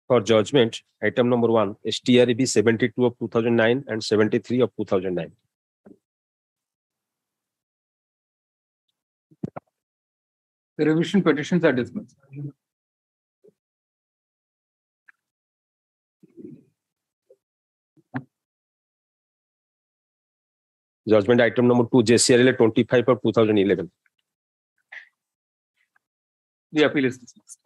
For judgment, item number 1, STREB 72 of 2009 and 73 of 2009. The revision petitions are dismissed. Judgment item number 2, JCRL 25 of 2011. The appeal is dismissed.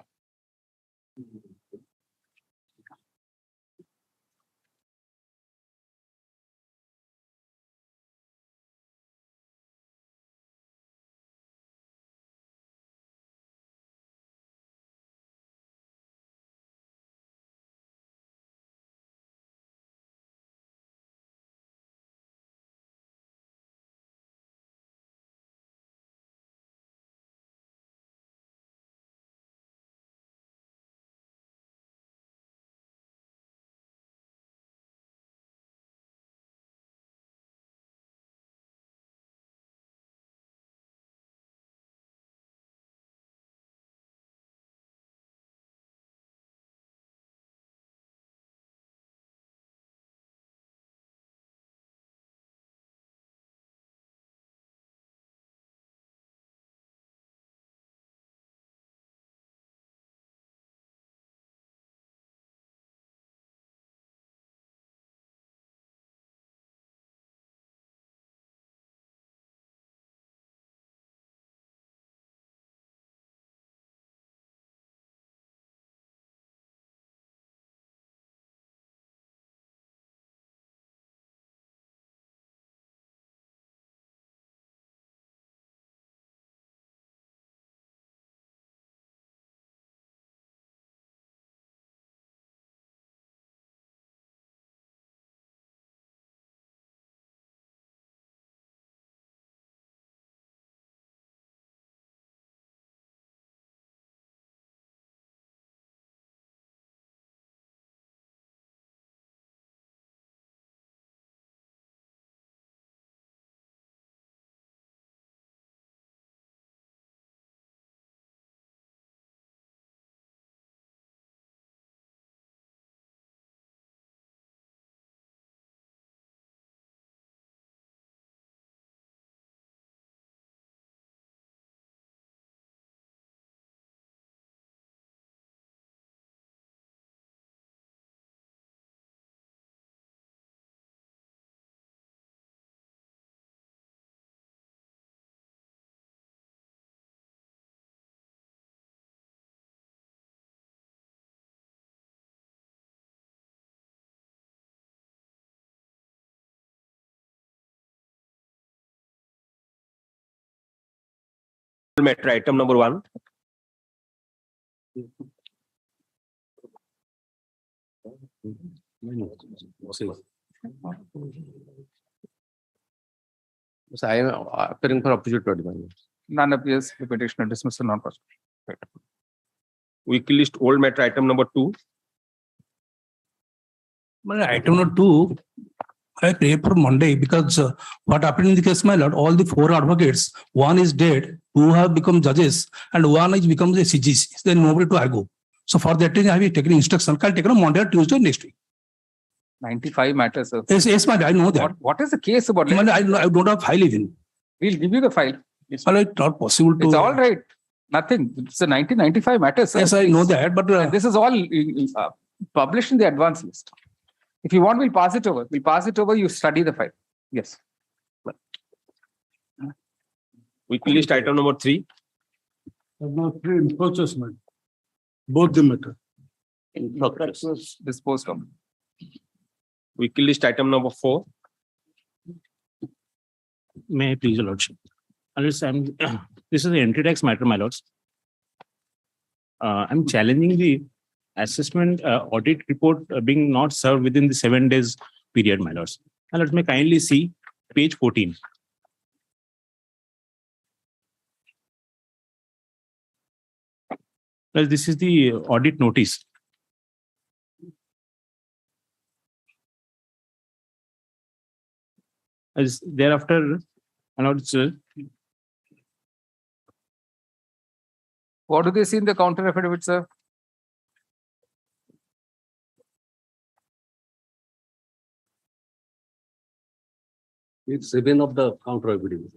Matter item number 1. So I am appearing for opposite party. None appears. The petitioner dismissal not possible. Right. Weekly list old matter item number 2. Item number 2, I pray for Monday because what happened in the case, my lord, all the 4 advocates, one is dead, 2 have become judges, and 1 is become the CGC. Then nobody to argue. So for that reason, I have taken instruction. I'll take it on Monday or Tuesday next week. 95 matters, sir. Yes, my, I know that. What is the case about it? I don't have file even. We'll give you the file. It's not possible to. It's all right. Nothing. It's a 1995 matter, sir. Yes, I know that, but this is all published in the advance list. If you want, we'll pass it over. We'll pass it over. You study the file. Yes. Weekly list item number 3. Number 3, enforcement. Both the matter. Disposed of. Weekly list item number 4. May I please, your lordship? Unless this is an entry tax matter, my lords. I'm challenging the assessment audit report being not served within the 7 days period, my lords. And let me kindly see page 14. Well, this is the audit notice. As thereafter, what do they see in the counter affidavit, sir? It's 7 of the counter evidence.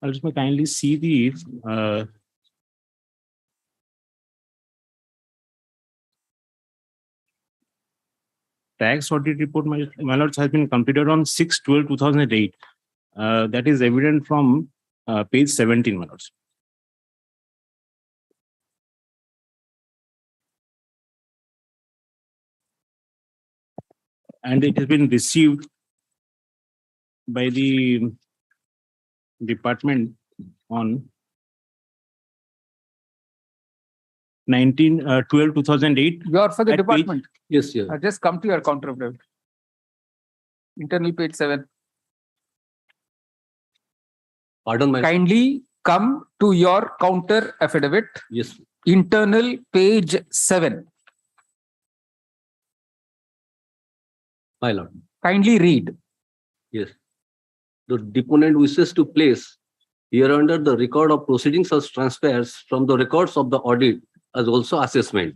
I'll just kindly see the tax audit report, my lords, has been completed on 6/12/2008. That is evident from page 17, my lords. And it has been received by the department on 19/12/2008. You are for the At page- department. Yes, yeah. Just come to your counter affidavit. Internal page 7. Pardon my. Kindly come to your counter affidavit. Yes. Internal page 7. My lord. Kindly read. Yes. The deponent wishes to place hereunder the record of proceedings as transfers from the records of the audit as also assessment.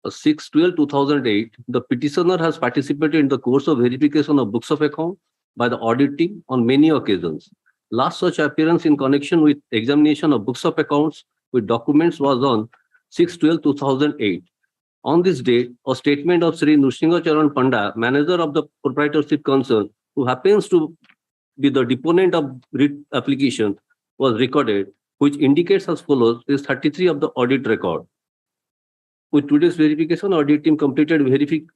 6/12/2008, the petitioner has participated in the course of verification of books of account by the audit team on many occasions. Last such appearance in connection with examination of books of accounts with documents was on 6/12/2008. On this date, a statement of Sri Nrsimha Charan Panda, manager of the proprietorship concern, who happens to be the deponent of writ application, was recorded, which indicates as follows: is 33 of the audit record. With today's verification, audit team completed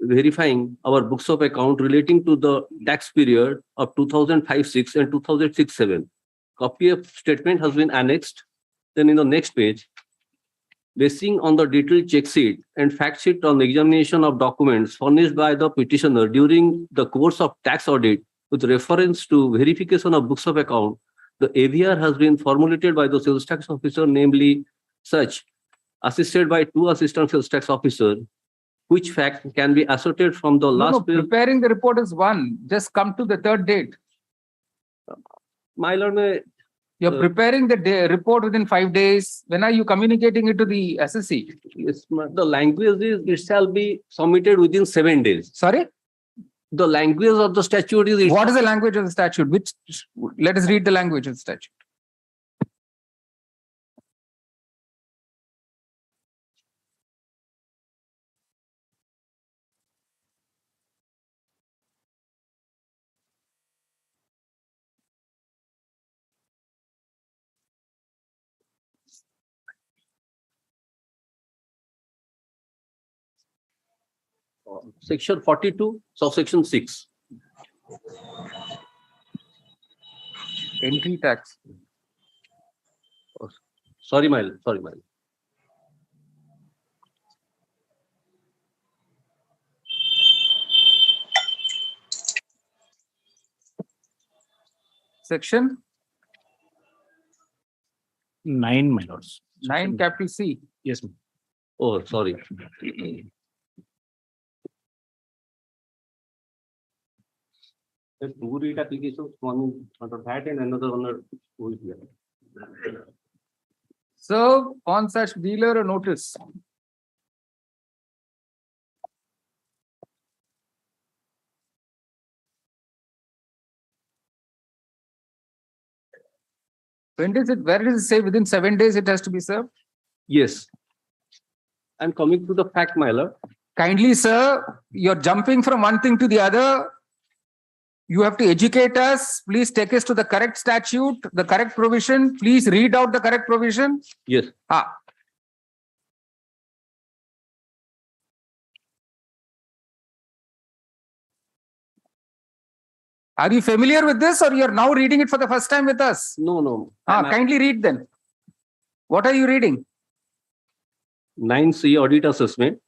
verifying our books of account relating to the tax period of 2005-6 and 2006-7. Copy of statement has been annexed. Then in the next page, basing on the detailed check sheet and fact sheet on the examination of documents furnished by the petitioner during the course of tax audit with reference to verification of books of account, the AVR has been formulated by the sales tax officer, namely such, assisted by 2 assistant sales tax officers, which fact can be asserted from the last page. Preparing the report is one. Just come to the third date. My lord, You're preparing the report within 5 days. When are you communicating it to the SSC? yes, the language is it shall be submitted within 7 days. Sorry? The language of the statute is What is the language of the statute? Let us read the language of the statute. section 42, subsection 6. Entry tax. Sorry, my. Section 9, my lords. 9 capital C. Yes, ma'am. Oh, sorry. There's 2 read applications, one under that and another under who is here. Serve on such dealer a notice. When does it, where does it say within 7 days it has to be served? Yes. I'm coming to the fact, my lord. Kindly, sir, you're jumping from one thing to the other. You have to educate us. Please take us to the correct statute, the correct provision. Please read out the correct provision. Yes. Are you familiar with this or you're now reading it for the first time with us? No. Kindly read then. What are you reading? 9C audit assessment.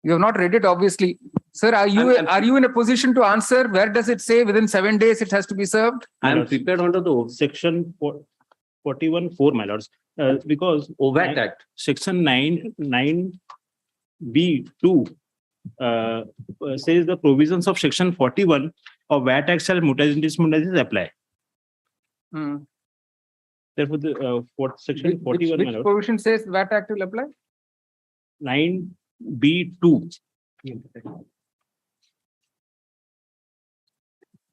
You have not read it, obviously. Sir, are you in a position to answer? Where does it say within 7 days it has to be served? I am prepared under the Section 41(4), my lords. Because OVAT Act. Section 9(b)(2) says the provisions of section 41 of VAT Act shall mutatis mutandis apply. Hmm. Therefore, the fourth section 41, my Which lord, provision says VAT Act will apply? 9B2.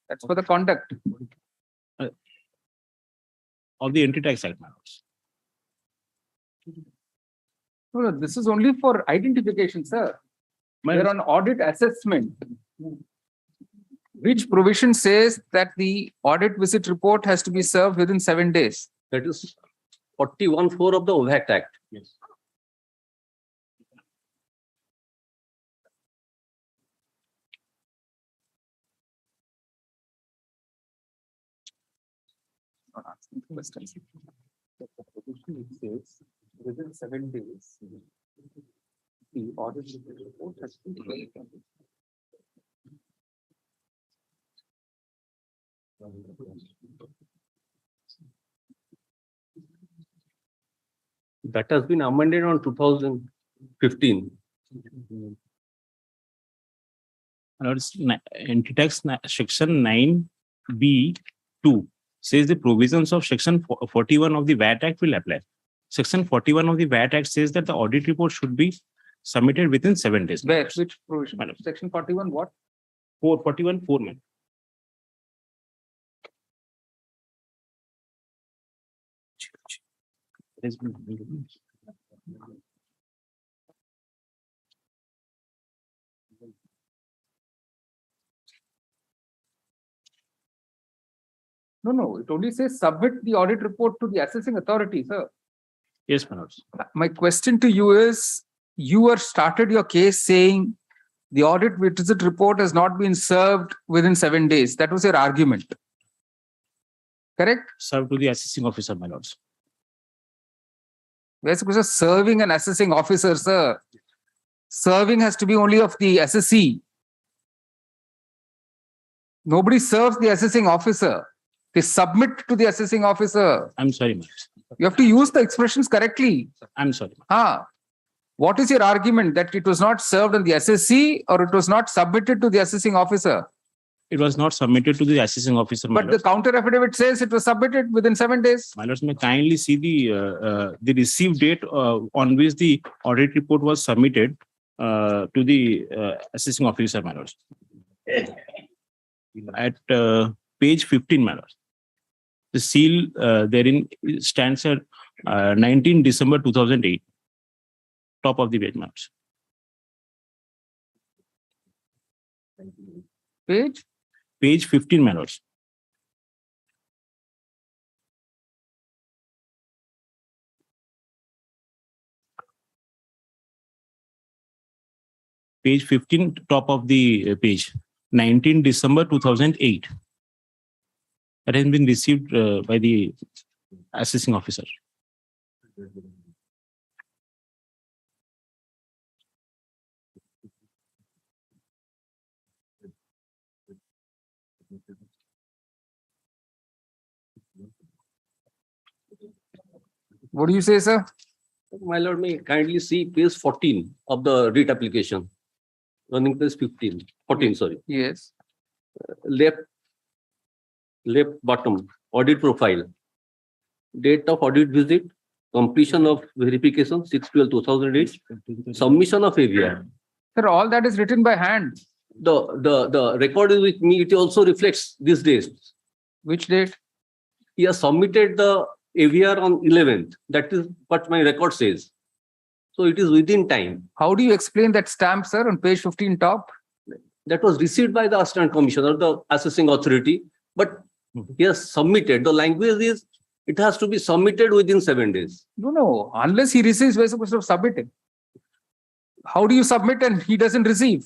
That's for the conduct. Of the Entity Tax Act, my lords. No, this is only for identification, sir. We're on audit assessment. Which provision says that the audit visit report has to be served within 7 days? That is 41(4) of the VAT Act. Yes. Not asking questions. The provision says within 7 days, the audit visit report has to be served. That has been amended on 2015. Lords, Entity Tax section 9B2 says the provisions of section 41 of the VAT Act will apply. Section 41 of the VAT Act says that the audit report should be submitted within 7 days. Where? Which provision? Madam. Section 41, what? 41(4), man. No, it only says submit the audit report to the assessing authority, sir. Yes, my lords. My question to you is, you have started your case saying the audit visit report has not been served within 7 days. That was your argument. Correct? Served to the assessing officer, my lords. We're supposed to serving an assessing officer, sir. Serving has to be only of the assessee. Nobody serves the assessing officer. They submit to the assessing officer. I'm sorry, my lords. You have to use the expressions correctly. I'm sorry. What is your argument, that it was not served on the SSC or it was not submitted to the assessing officer? It was not submitted to the assessing officer, my But the lords. counter affidavit says it was submitted within 7 days. My lords, may kindly see the receive date on which the audit report was submitted to the assessing officer, my lords. At page 15, my lords. The seal therein stands at 19 December 2008. Top of the page, my lords. Page? Page 15, my lords. Page 15, top of the page, 19 December 2008. That has been received by the assessing officer. What do you say, sir? My lord, may kindly see page 14 of the writ application. Running page 14, sorry. Yes. Left bottom, audit profile. Date of audit visit, completion of verification, 6/12/2008, submission of AVR. Sir, all that is written by hand. The record is with me, it also reflects this date. Which date? He has submitted the AVR on 11th. That is what my record says. So it is within time. How do you explain that stamp, sir, on page 15 top? That was received by the Assistant Commissioner, the assessing authority, but he has submitted. The language is, it has to be submitted within 7 days. No. Unless he receives, we're supposed to submit it. How do you submit and he doesn't receive?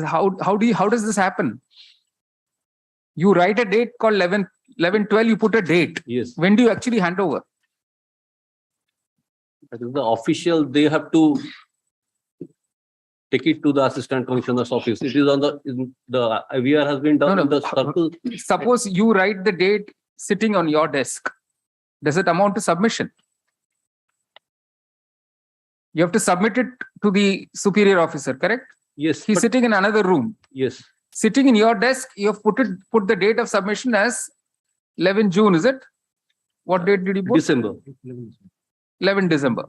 How does this happen? You write a date called 11/12, you put a date. Yes. When do you actually hand over? That is the official, they have to take it to the Assistant Commissioner's office. It is on the AVR has been done No. in the circle. Suppose you write the date sitting on your desk. Does it amount to submission? You have to submit it to the superior officer, correct? Yes, He's but- sitting in another room. yes, Sitting in your desk, you have put the date of submission as 11 June, is it? What date did you put? December. 11 December.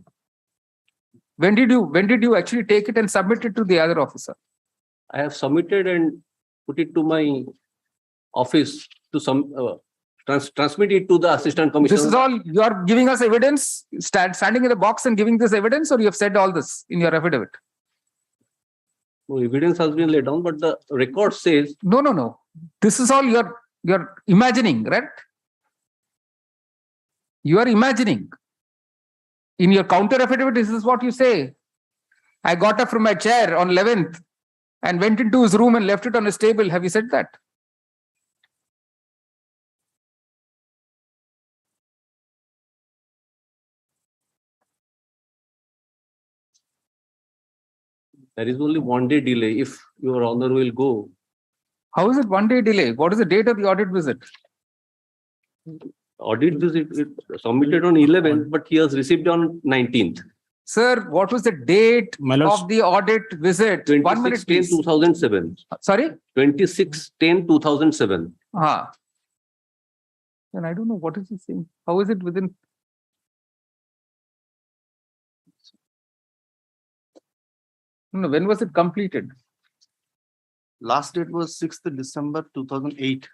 When did you actually take it and submit it to the other officer? I have submitted and put it to my office to transmit it to the assistant commissioner. This is all you are giving us evidence, standing in the box and giving this evidence, or you have said all this in your affidavit? No evidence has been laid down, but the record says No. This is all you're imagining, right? You are imagining. In your counter affidavit, this is what you say. I got up from my chair on 11th and went into his room and left it on his table. Have you said that? there is only 1 day delay. If your honor will go, How is it 1 day delay? What is the date of the audit visit? audit visit it submitted on 11th, but he has received on 19th. Sir, what was the date My lords, of the audit visit? 1 minute, 26/10/2007. please. 2007. Sorry? 26/10/2007. Then I don't know what is he saying. How is it within? No, when was it completed? Last date was 6th December 2008.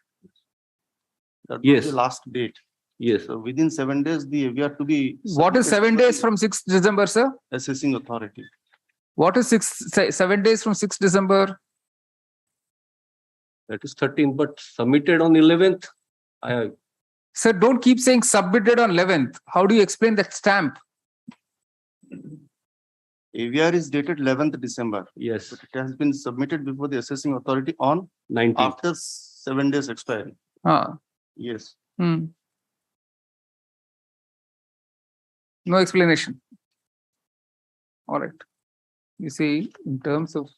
That was Yes. the last date. Yes. So within 7 days, we are to be. What is 7 days from 6th December, sir? Assessing authority. What is 7 days from 6th December? That is 13th, but submitted on 11th. Sir, don't keep saying submitted on 11th. How do you explain that stamp? AVR is dated 11th December. Yes, But it has been submitted before the assessing authority on 19th. after 7 days expiry. Ah, Yes. hmm. No explanation. All right. You see, in terms of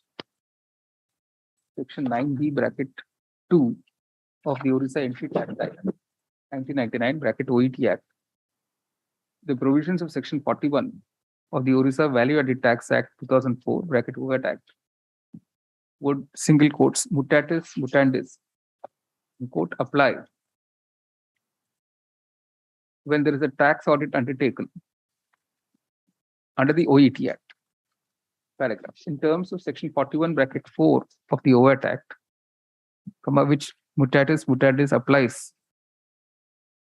section 9B bracket 2 of the Orissa Entry Tax Act 1999 bracket OET Act, the provisions of section 41 of the Orissa Value Added Tax Act 2004 bracket OAT Act would single quotes mutatis mutandis quote apply when there is a tax audit undertaken under the OET Act paragraph. In terms of section 41 bracket 4 of the OAT Act, which mutatis mutandis applies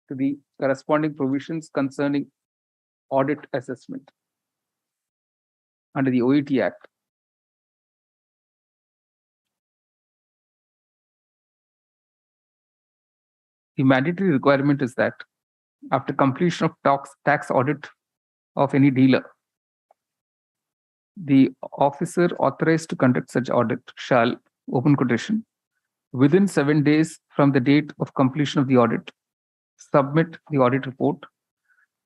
to the corresponding provisions concerning audit assessment under the OET Act. The mandatory requirement is that after completion of tax audit of any dealer, the officer authorized to conduct such audit shall, open quotation, within 7 days from the date of completion of the audit, submit the audit report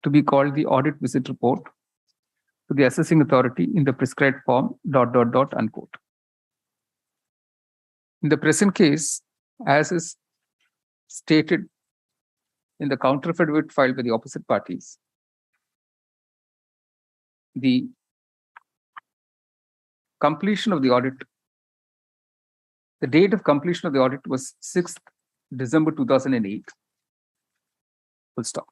to be called the audit visit report to the assessing authority in the prescribed form, ... unquote. In the present case, as is stated in the counter affidavit filed by the opposite parties, the completion of the audit, the date of completion of the audit was 6th December 2008. Full stop.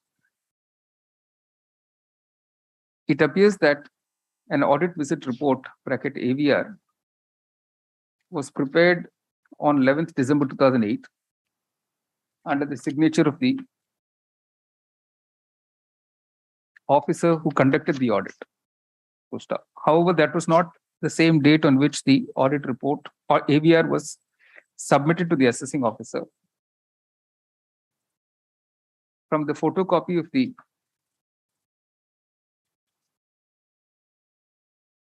It appears that an audit visit report bracket AVR was prepared on 11th December 2008 under the signature of the officer who conducted the audit. Full stop. However, that was not the same date on which the audit report or AVR was submitted to the assessing officer. From the photocopy of the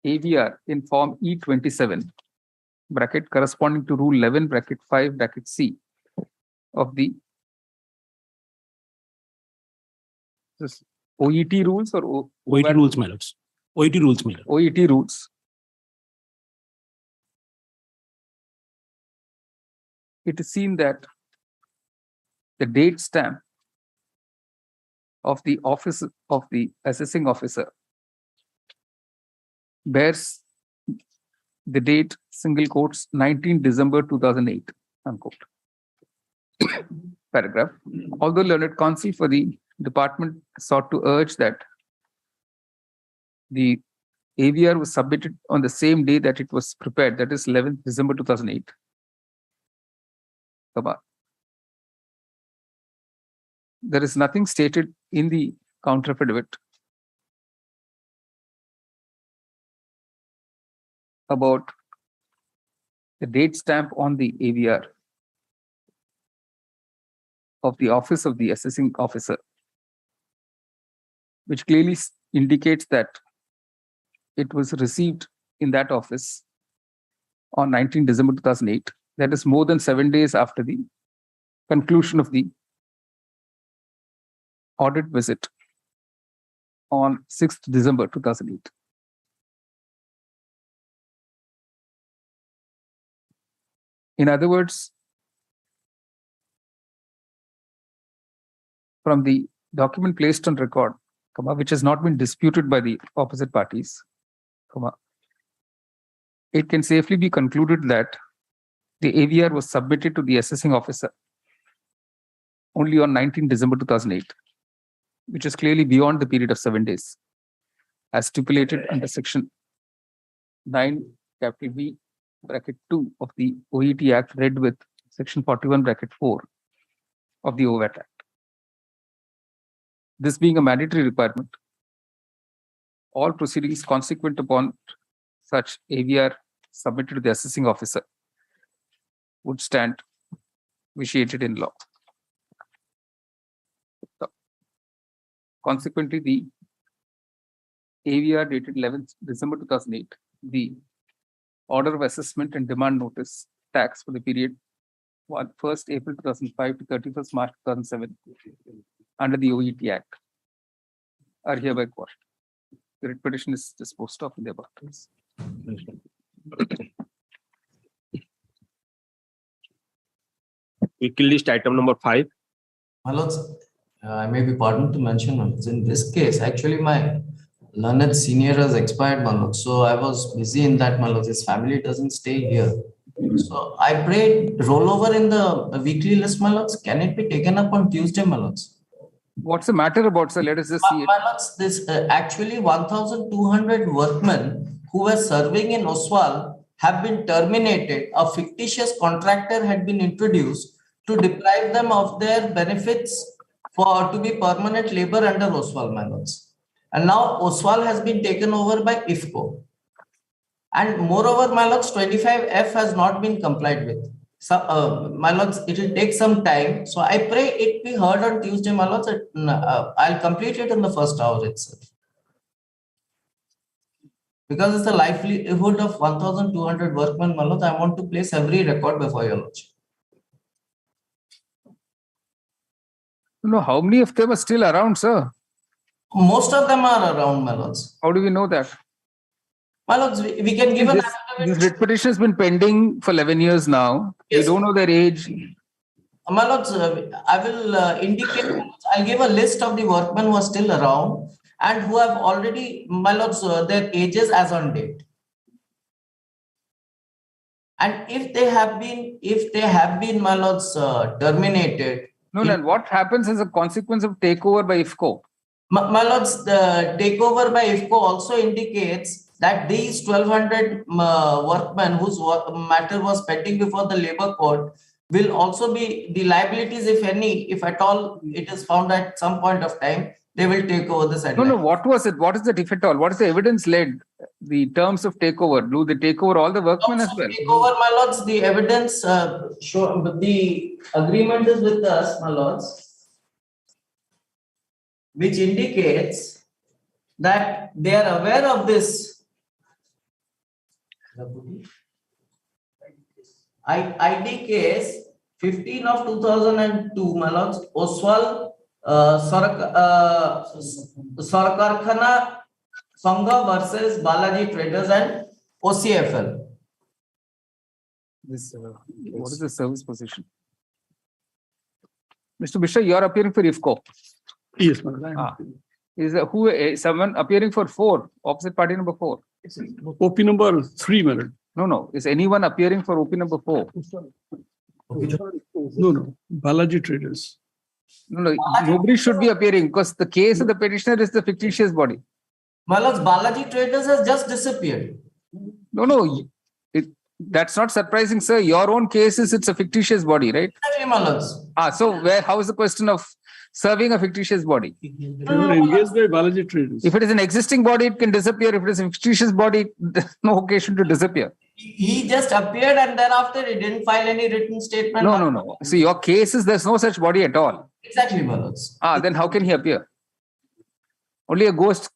AVR in form E27 bracket corresponding to rule 11 bracket 5 bracket C of the OET rules or OET rules, my lords. OET rules, my lord. OET rules. It is seen that the date stamp of the office of the assessing officer bears the date, single quotes, 19 December 2008, unquote. Paragraph. Although learned counsel for the department sought to urge that the AVR was submitted on the same day that it was prepared, that is 11th December 2008. There is nothing stated in the counter affidavit about the date stamp on the AVR of the office of the assessing officer, which clearly indicates that it was received in that office on 19 December 2008. That is more than 7 days after the conclusion of the audit visit on 6th December 2008. In other words, from the document placed on record, which has not been disputed by the opposite parties, it can safely be concluded that the AVR was submitted to the assessing officer only on 19 December 2008, which is clearly beyond the period of 7 days, as stipulated under section 9 capital B bracket 2 of the OET Act, read with section 41 bracket 4 of the OVAT Act. This being a mandatory requirement, all proceedings consequent upon such AVR submitted to the assessing officer would stand vitiated in law. Consequently, the AVR dated 11th December 2008, the order of assessment and demand notice tax for the period 1st April 2005 to 31st March 2007 under the OET Act are hereby quashed. The writ petition is disposed of in the above case. Weekly list item number 5. My lords, I may be pardoned to mention, my lords, in this case, actually my learned senior has expired, my lords. So I was busy in that, my lords. His family doesn't stay here. So I prayed rollover in the weekly list, my lords. Can it be taken up on Tuesday, my lords? What's the matter about, sir? Let us just see it. My lords, this actually 1,200 workmen who were serving in Oswal have been terminated. A fictitious contractor had been introduced to deprive them of their benefits to be permanent labor under Oswal, my lords. And now Oswal has been taken over by IFCO. And moreover, my lords, 25F has not been complied with. So, my lords, it will take some time. So I pray it be heard on Tuesday, my lords. I'll complete it in the first hour itself. Because it's the livelihood of 1,200 workmen, my lords, I want to place every record before your lordship. No, how many of them are still around, sir? Most of them are around, my lords. How do we know that? My lords, we can give this writ petition has been pending for 11 years now. Yes. We don't know their age. My lords, I will indicate, I'll give a list of the workmen who are still around and who have already, my lords, their ages as on date. And if they have been, my lords, terminated. No, no. What happens as a consequence of takeover by IFCO? My lords, the takeover by IFCO also indicates that these 1,200 workmen whose matter was pending before the labor court will also be the liabilities, if any, if at all it is found at some point of time, they will take over this. No, what was it? What is the if at all? What is the evidence led? The terms of takeover. Do they take over all the workmen as well? Takeover, my lords, the evidence the agreement is with us, my lords, which indicates that they are aware of this. ID case 15 of 2002, my lords, Oswal Sarkarkhana Sangha versus Balaji Traders and OCFL. What is the service position? Mr. Mishra, you are appearing for IFCO. Yes, madam. Is someone appearing for 4, opposite party number 4? OP number 3, my lord. No. Is anyone appearing for OP number 4? No. Balaji Traders. No. Nobody should be appearing because the case of the petitioner is the fictitious body. My lords, Balaji Traders has just disappeared. No. That's not surprising, sir. Your own case is it's a fictitious body, right? Exactly, my lords. So how is the question of serving a fictitious body? They were engaged by Balaji Traders. If it is an existing body, it can disappear. If it is a fictitious body, there's no occasion to disappear. He just appeared and thereafter he didn't file any written statement. No. See, your case is there's no such body at all. Exactly, my lords. Then how can he appear? Only a ghost.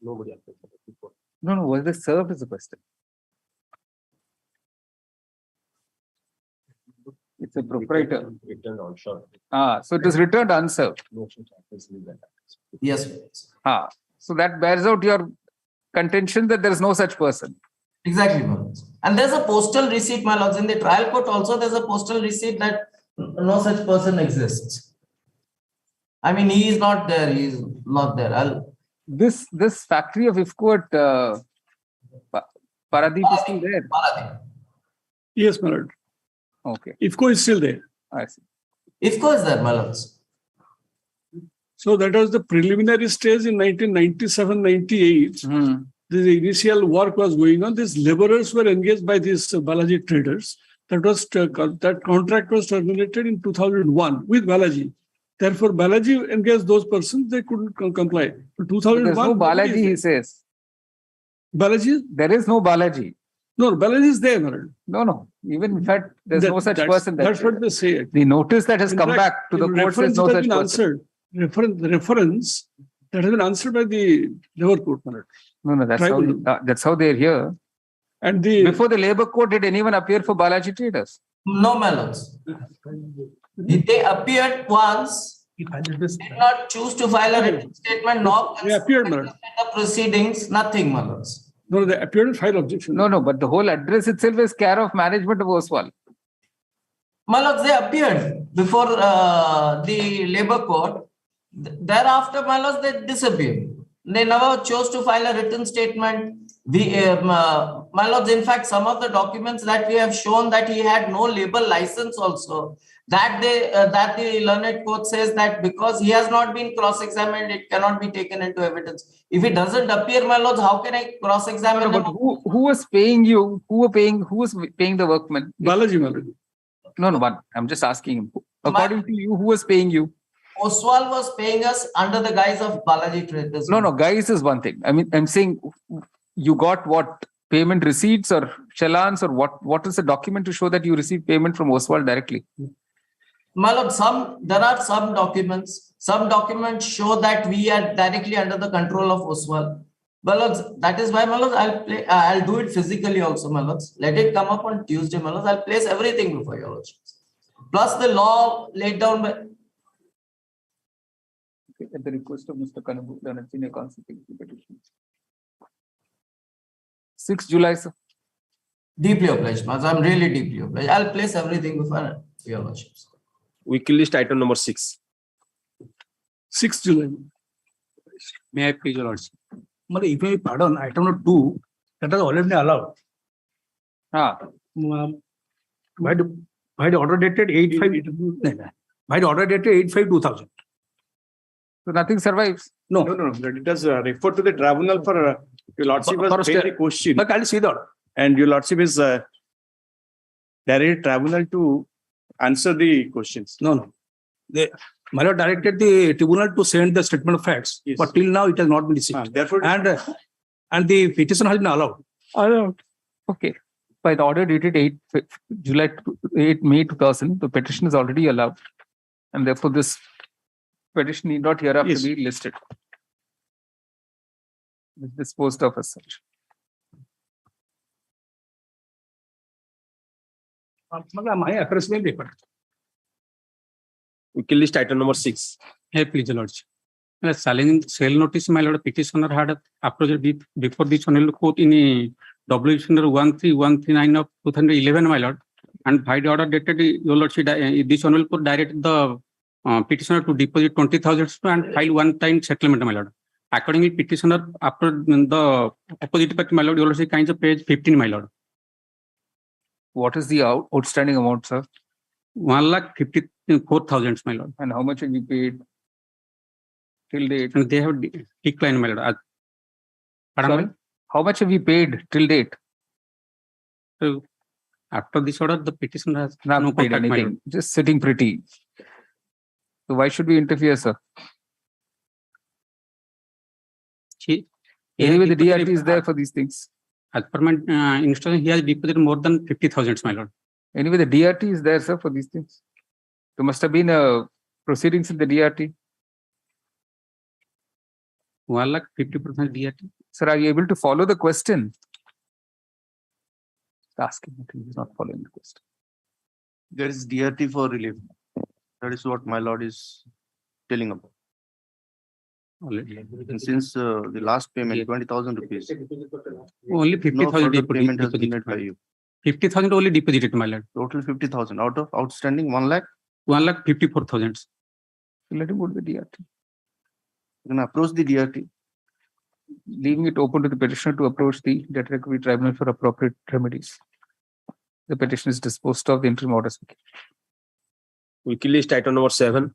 Nobody. No. Was this served is the question? It's a proprietor. Returned on shore. So it is returned unserved. Yes, my lords. So that bears out your contention that there is no such person. Exactly, my lords. And there's a postal receipt, my lords. In the trial court also, there's a postal receipt that no such person exists. I mean, he is not there. He is not there. This factory of IFCO at Paradeep is still there. Paradeep. Yes, my lord. Okay. IFCO is still there. I see. IFCO is there, my lords. So that was the preliminary stage in 1997-98. The initial work was going on. These laborers were engaged by these Balaji Traders. That contract was terminated in 2001 with Balaji. Therefore, Balaji engaged those persons, they couldn't comply. 2001. There's no Balaji, he says. Balaji? There is no Balaji. No, Balaji is there, Maran. No. Even in fact, there's no such person. That's what they say. The notice that has come back to the court says no such person. Reference that has been answered by the labor court, Maran. No, that's how they're here. And before the labor court, did anyone appear for Balaji Traders? No, my lords. They appeared once, did not choose to file a written statement, nor they appeared, Maran. The proceedings, nothing, my lords. No, they appeared and filed objection. No, but the whole address itself is care of management of Oswal. My lords, they appeared before the labor court. Thereafter, my lords, they disappeared. They never chose to file a written statement. My lords, in fact, some of the documents that we have shown that he had no label license also, that the learned court says that because he has not been cross-examined, it cannot be taken into evidence. If it doesn't appear, my lords, how can I cross-examine him? But who was paying you? Who was paying the workmen? Balaji, Maran. No, I'm just asking him. According to you, who was paying you? Oswal was paying us under the guise of Balaji Traders. No, guise is one thing. I mean, I'm saying you got what? Payment receipts or challans or what is the document to show that you received payment from Oswal directly? My lord, there are some documents. Some documents show that we are directly under the control of Oswal. My lords, that is why, my lords, I'll do it physically also, my lords. Let it come up on Tuesday, my lords. I'll place everything before your lordships. Plus the law laid down by... At the request of Mr. Kanabu, the senior consulting petition. 6 July, sir. Deeply obliged, Master. I'm really deeply obliged. I'll place everything before your lordships. Weekly list item number 6. 6 July. May I please, your lordship? If I pardon, item number 2, that has already been allowed. By the order dated 8/5/2000. So nothing survives. No. It does refer to the tribunal for your lordship was made the question. But I'll see that. And your lordship is directed tribunal to answer the questions. No. My lord directed the tribunal to send the statement of facts, Yes. but till now it has not been received. Therefore, And the petition has been allowed. Okay. By the order dated 8 May 2000, the petition is already allowed. And therefore, this petition need not hereafter Yes. be listed. It's disposed of as such. My address name paper. Weekly list item number 6. Hey, please, your lordship. Challenging sale notice, my lord, petitioner had approached before this honorable court in a WC number 13139 of 2011, my lord. And by the order dated, your lordship, this honorable court directed the petitioner to deposit 20,000 and file one-time settlement, my lord. Accordingly, petitioner after the opposite party, my lord, you will see kinds of page 15, my lord. What is the outstanding amount, sir? 1,54,000, my lord. And how much have you paid till date? And they have declined, my lord. Pardon, Sorry? How much have you paid till date? so after this order, the petitioner has Not no paid contact, my lord. anything, just sitting pretty. So why should we interfere, sir? He has Anyway, the deposited- DRT is there for these things. As per my instruction, he has deposited more than 50,000, my lord. Anyway, the DRT is there, sir, for these things. There must have been proceedings in the DRT. 1,50% DRT. Sir, are you able to follow the question? Ask him. I think he's not following the question. There is DRT for relief. That is what my lord is telling about. And since the last payment, 20,000 rupees, Only no 50,000 further payment has been deposited, made by my lord. you. 50,000 only deposited, my lord. Total 50,000 out of outstanding 1 lakh. 1,54,000. So let him go to the DRT. You can approach the DRT. Leaving it open to the petitioner to approach the debt recovery tribunal for appropriate remedies. The petition is disposed of, the interim orders. Wiki list item number 7.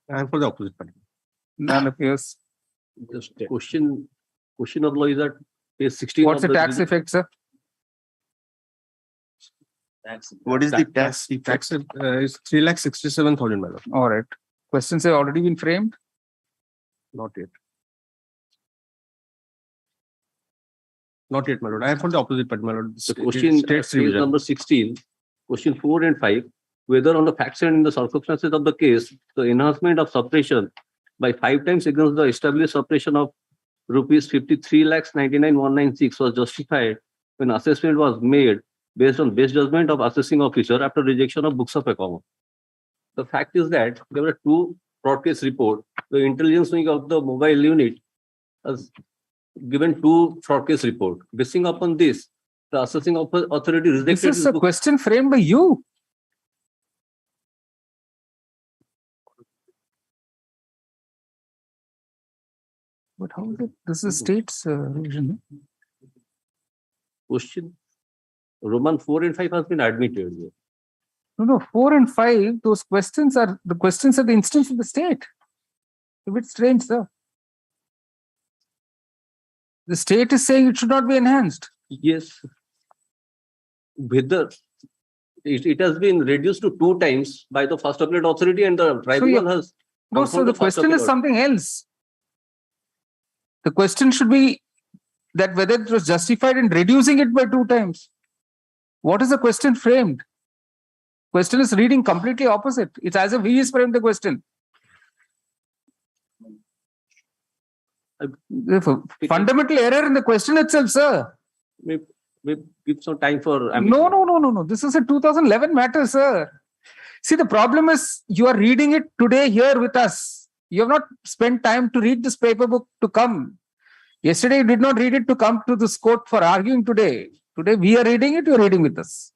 And for the opposite party. None appears. Just question of law is that page 16. What's of the tax effect, sir? What is the tax? Tax is 3,67,000, my lord. All right. Questions have already been framed. Not yet. Not yet, my lord. I am from the opposite party, my lord. The question States page division. number 16, question 4 and 5, whether on the facts and in the circumstances of the case, the enhancement of suppression by 5 times against the established suppression of rupees 53,99,196 was justified when assessment was made based on best judgment of assessing officer after rejection of books of account. The fact is that there were 2 fraud case reports. The intelligence wing of the mobile unit has given 2 fraud case report. Basing upon this, the assessing authority This rejected is a book. question framed by you. But how is it? This is state's revision. Question Roman 4 and 5 has been admitted. No, 4 and 5, those questions are the questions of the instance of the state. A bit strange, sir. The state is saying it should not be enhanced. Yes. Whether it has been reduced to 2 times by the first appellate authority and the tribunal has. No, so confirmed the first question is appellate. something else. The question should be that whether it was justified in reducing it by 2 times. What is the question framed? Question is reading completely opposite. It's as if he is framed the question. Fundamental error in the question itself, sir. May give some time for. No. This is a 2011 matter, sir. See, the problem is you are reading it today here with us. You have not spent time to read this paper book to come. Yesterday, you did not read it to come to this court for arguing today. Today, we are reading it, you are reading with us.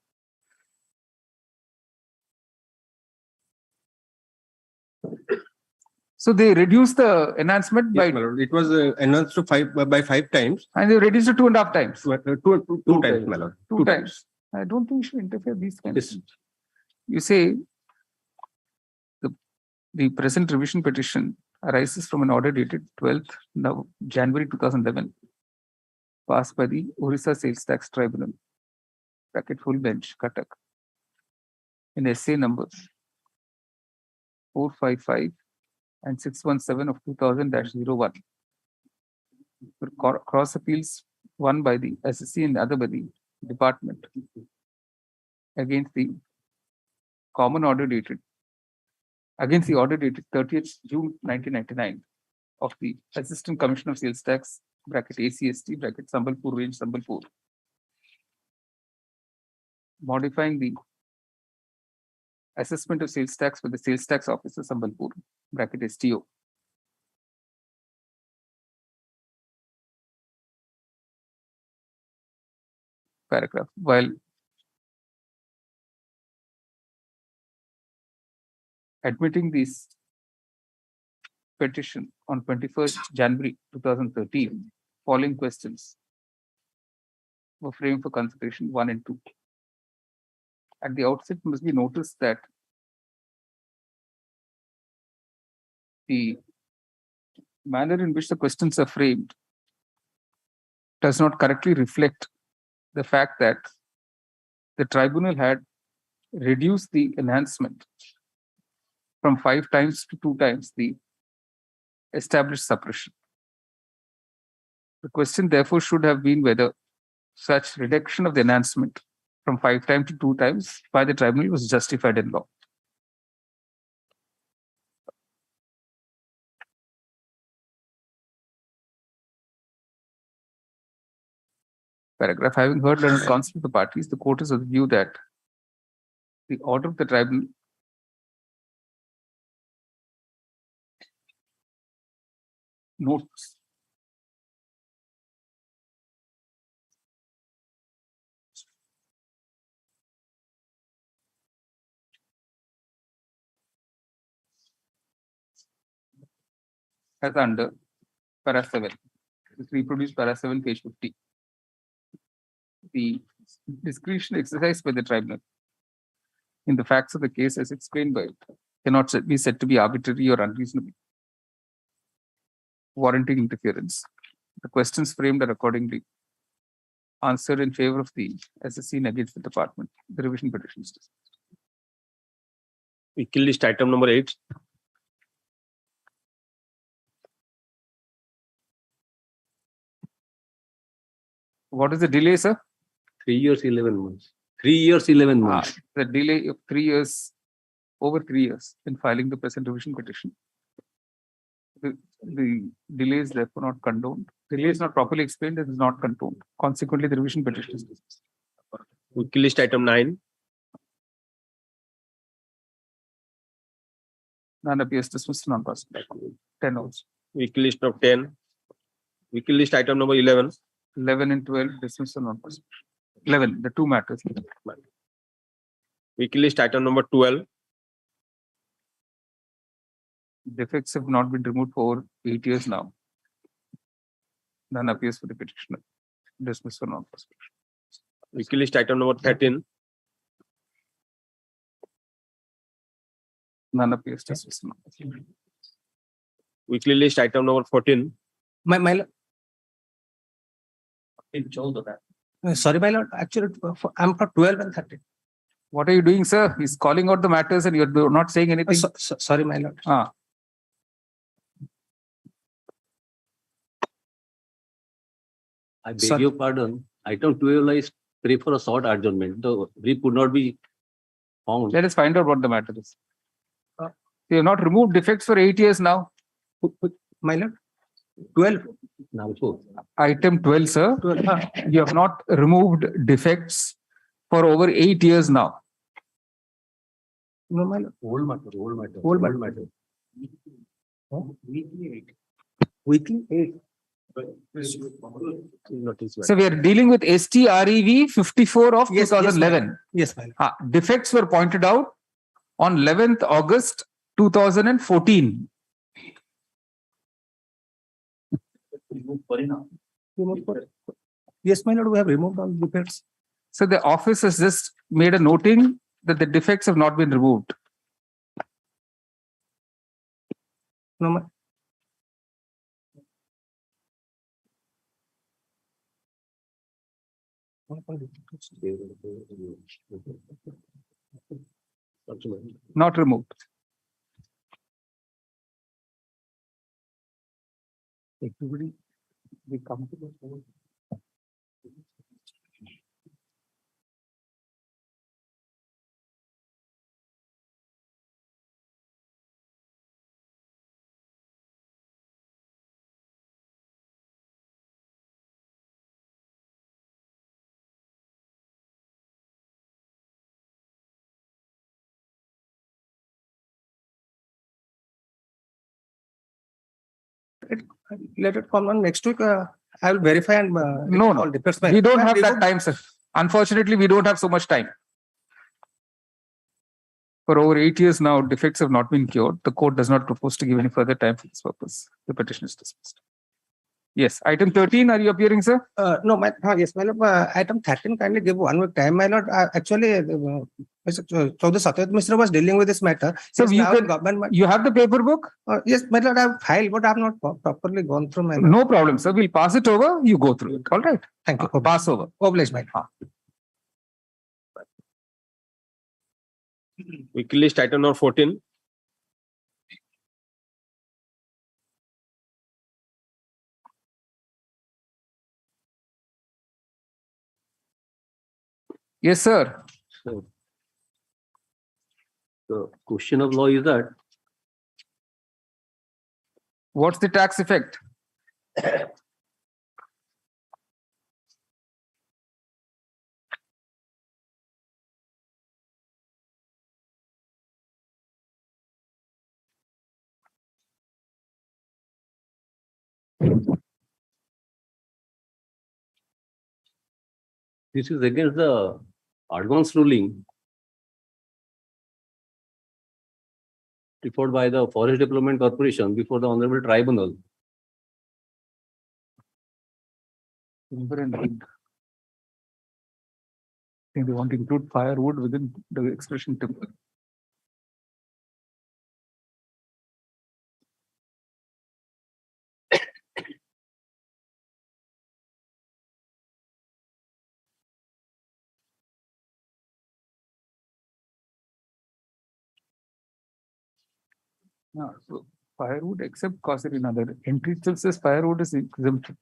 So they reduced the enhancement by, Yes, my lord. It was enhanced to 5 times. and they reduced it 2.5 times. 2 times, my lord. 2 times. I don't think you should interfere these kinds of things. You say the present revision petition arises from an order dated 12th January 2011, passed by the Orissa Sales Tax Tribunal, bracket full bench, Cuttack, in essay numbers 455 and 617 of 2000-01. Cross appeals, one by the SSC and the other by the department, against the common order dated, against the order dated 30th June 1999 of the Assistant Commissioner of Sales Tax, bracket ACST, bracket Sambalpur range, Sambalpur, modifying the assessment of sales tax for the sales tax officer Sambalpur, bracket STO. Paragraph. While admitting this petition on 21st January 2013, following questions were framed for consideration 1 and 2. At the outset, it must be noticed that the manner in which the questions are framed does not correctly reflect the fact that the tribunal had reduced the enhancement from 5 times to 2 times the established suppression. The question therefore should have been whether such reduction of the enhancement from 5 times to 2 times by the tribunal was justified in law. Paragraph. Having heard learned counsel of the parties, the court is of the view that the order of the tribunal notes as under para 7. It's reproduced para 7, page 50. The discretion exercised by the tribunal in the facts of the case as explained by it cannot be said to be arbitrary or unreasonable, warranting interference. The questions framed are accordingly answered in favor of the SSC against the department. The revision petition is dismissed. Weekly list item number 8. What is the delay, sir? 3 years, 11 months. 3 years, 11 months. The delay of 3 years, over 3 years in filing the present revision petition. The delay is therefore not condoned. Delay is not properly explained and is not condoned. Consequently, the revision petition is dismissed. Weekly list item 9. None appears dismissed, non-possible. 10 also. Weekly list of 10. Weekly list item number 11. 11 and 12 dismissed, non-possible. 11, the 2 matters. Weekly list item number 12. Defects have not been removed for over 8 years now. None appears for the petitioner. Dismissed for non-possible. Weekly list item number 13. None appears dismissed. Non-possible. Weekly list item number 14. My lord. Sorry, my lord. Actually, I'm for 12 and 13. What are you doing, sir? He's calling out the matters and you're not saying anything. Sorry, my lord. I beg your pardon. Item 12 is pray for a short adjournment. The brief could not be found. Let us find out what the matter is. You have not removed defects for 8 years now. My lord. 12. Now, so Item 12, sir. 12. You have not removed defects for over 8 years now. No, my lord. old matter, old matter, Old matter. Weekly 8. So we are dealing with STREV 54 of Yes, 2011. Yes, my lord. Defects were pointed out on 11th August 2014. Yes, my lord, we have removed all defects. So the office has just made a noting that the defects have not been removed. No, my Not removed. Everybody, we come to the point. let it come on next week. I will verify and No, all defects. we don't have that time, sir. Unfortunately, we don't have so much time. For over 8 years now, defects have not been cured. The court does not propose to give any further time for this purpose. The petition is dismissed. Yes, item 13, are you appearing, sir? No, yes, my lord, item 13, kindly give 1 week time. My lord, actually, Mr. Chaudhary Satyajit Mishra was dealing with this matter. So Yes, you now can, government. you have the paper book? Yes, my lord, I have filed, but I have not properly gone through, my lord. No problem, sir. We'll pass it over. You go through it. All right. Thank you. Pass over. Obliged, my lord. Weekly list item number 14. Yes, sir. So the question of law is that What's the tax effect? this is against the advance ruling referred by the Forest Development Corporation before the Honorable Tribunal. Timber and wood. I think they want to include firewood within the expression timber. So firewood except causerina. The entry itself says firewood is exempted.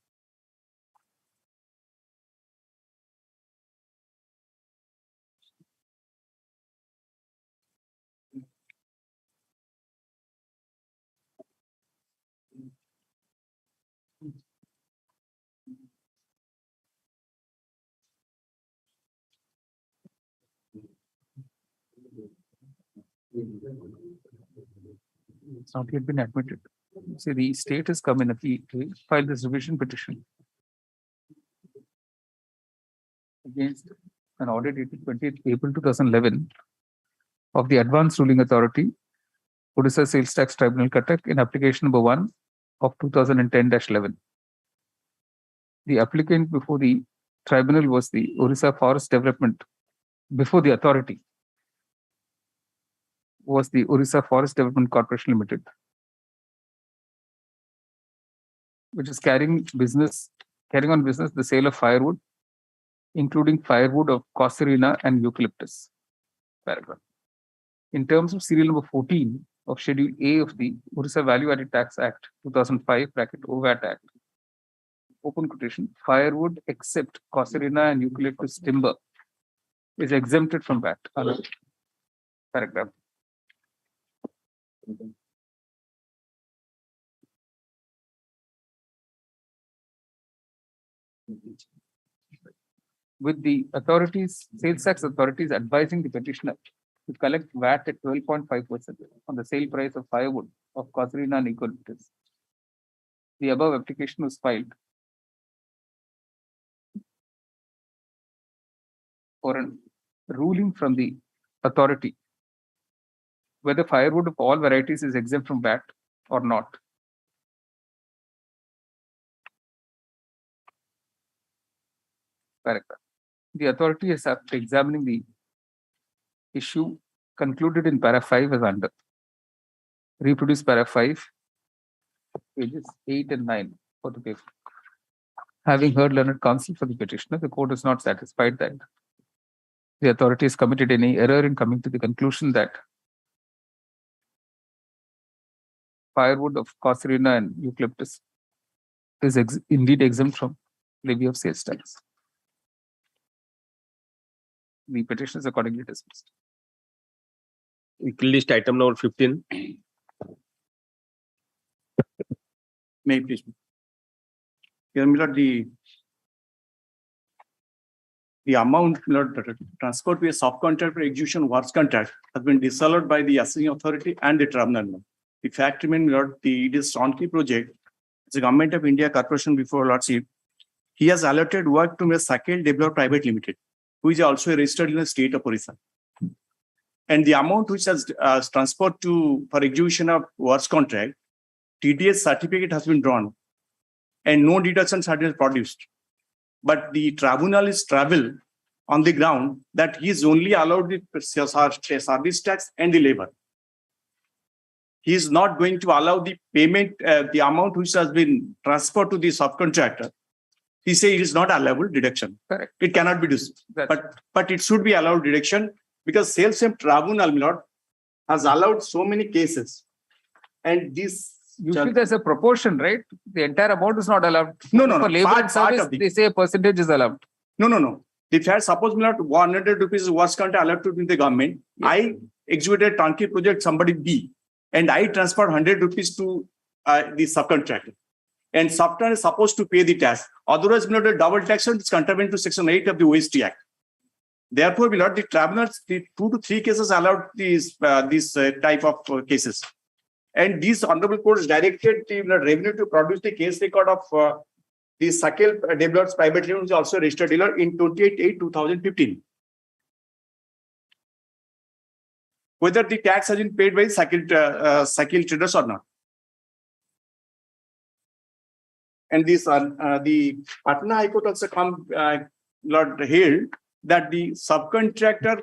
It's not yet been admitted. See, the state has come in a filed this revision petition against an order dated 20th April 2011 of the Advanced Ruling Authority, Orissa Sales Tax Tribunal, Cuttack, in application number 1 of 2010-11. The applicant before the tribunal was the Orissa Forest Development. Before the authority was the Orissa Forest Development Corporation Limited, which is carrying on business the sale of firewood, including firewood of causerina and eucalyptus. Paragraph. In terms of serial number 14 of Schedule A of the Orissa Value Added Tax Act 2005 (OVAT Act), open quotation, firewood except causerina and eucalyptus timber is exempted from VAT. Paragraph. With the authorities, sales tax authorities advising the petitioner to collect VAT at 12.5% on the sale price of firewood of causerina and eucalyptus. The above application was filed for a ruling from the authority whether firewood of all varieties is exempt from VAT or not. Paragraph. The authority is, after examining the issue, concluded in para 5 as under. Reproduce para 5, pages 8 and 9 for the paper. Having heard learned counsel for the petitioner, the court is not satisfied that the authority has committed any error in coming to the conclusion that firewood of causerina and eucalyptus is indeed exempt from levy of sales tax. The petition is accordingly dismissed. Weekly list item number 15. May I please? Here, my lord, the amount, my lord, transferred to a subcontractor for execution works contract has been disallowed by the assessing authority and the tribunal. The fact remains, my lord, it is Sonki project. It's a Government of India corporation before Lordship. He has allotted work to a Sakil Developer Private Limited, who is also registered in the state of Orissa. And the amount which has transferred to for execution of works contract, TDS certificate has been drawn and no deductions have been produced. But the tribunal is travel on the ground that he is only allowed the service tax and the labor. He is not going to allow the payment, the amount which has been transferred to the subcontractor. He says it is not allowable deduction. Correct. It cannot be done. But it should be allowed deduction because same tribunal, my lord, has allowed so many cases. And this usually there's a proportion, right? The entire amount is not allowed. No. For labor and service, they say a percentage is allowed. No. If I suppose not 100 rupees was allowed to the government, yes. I executed a turnkey project, somebody B, and I transferred 100 rupees to the subcontractor. And subcontractor is supposed to pay the tax. Otherwise, not a double taxation is contravened to Section 8 of the OST Act. Therefore, we not the tribunals, the 2 to 3 cases allowed these type of cases. And these honorable courts directed the revenue to produce the case record of the Sakil Developers Private Limited, which is also registered dealer in 28/8/2015. Whether the tax has been paid by Sakil traders or not. And this the Patna High Court also held that the subcontractor,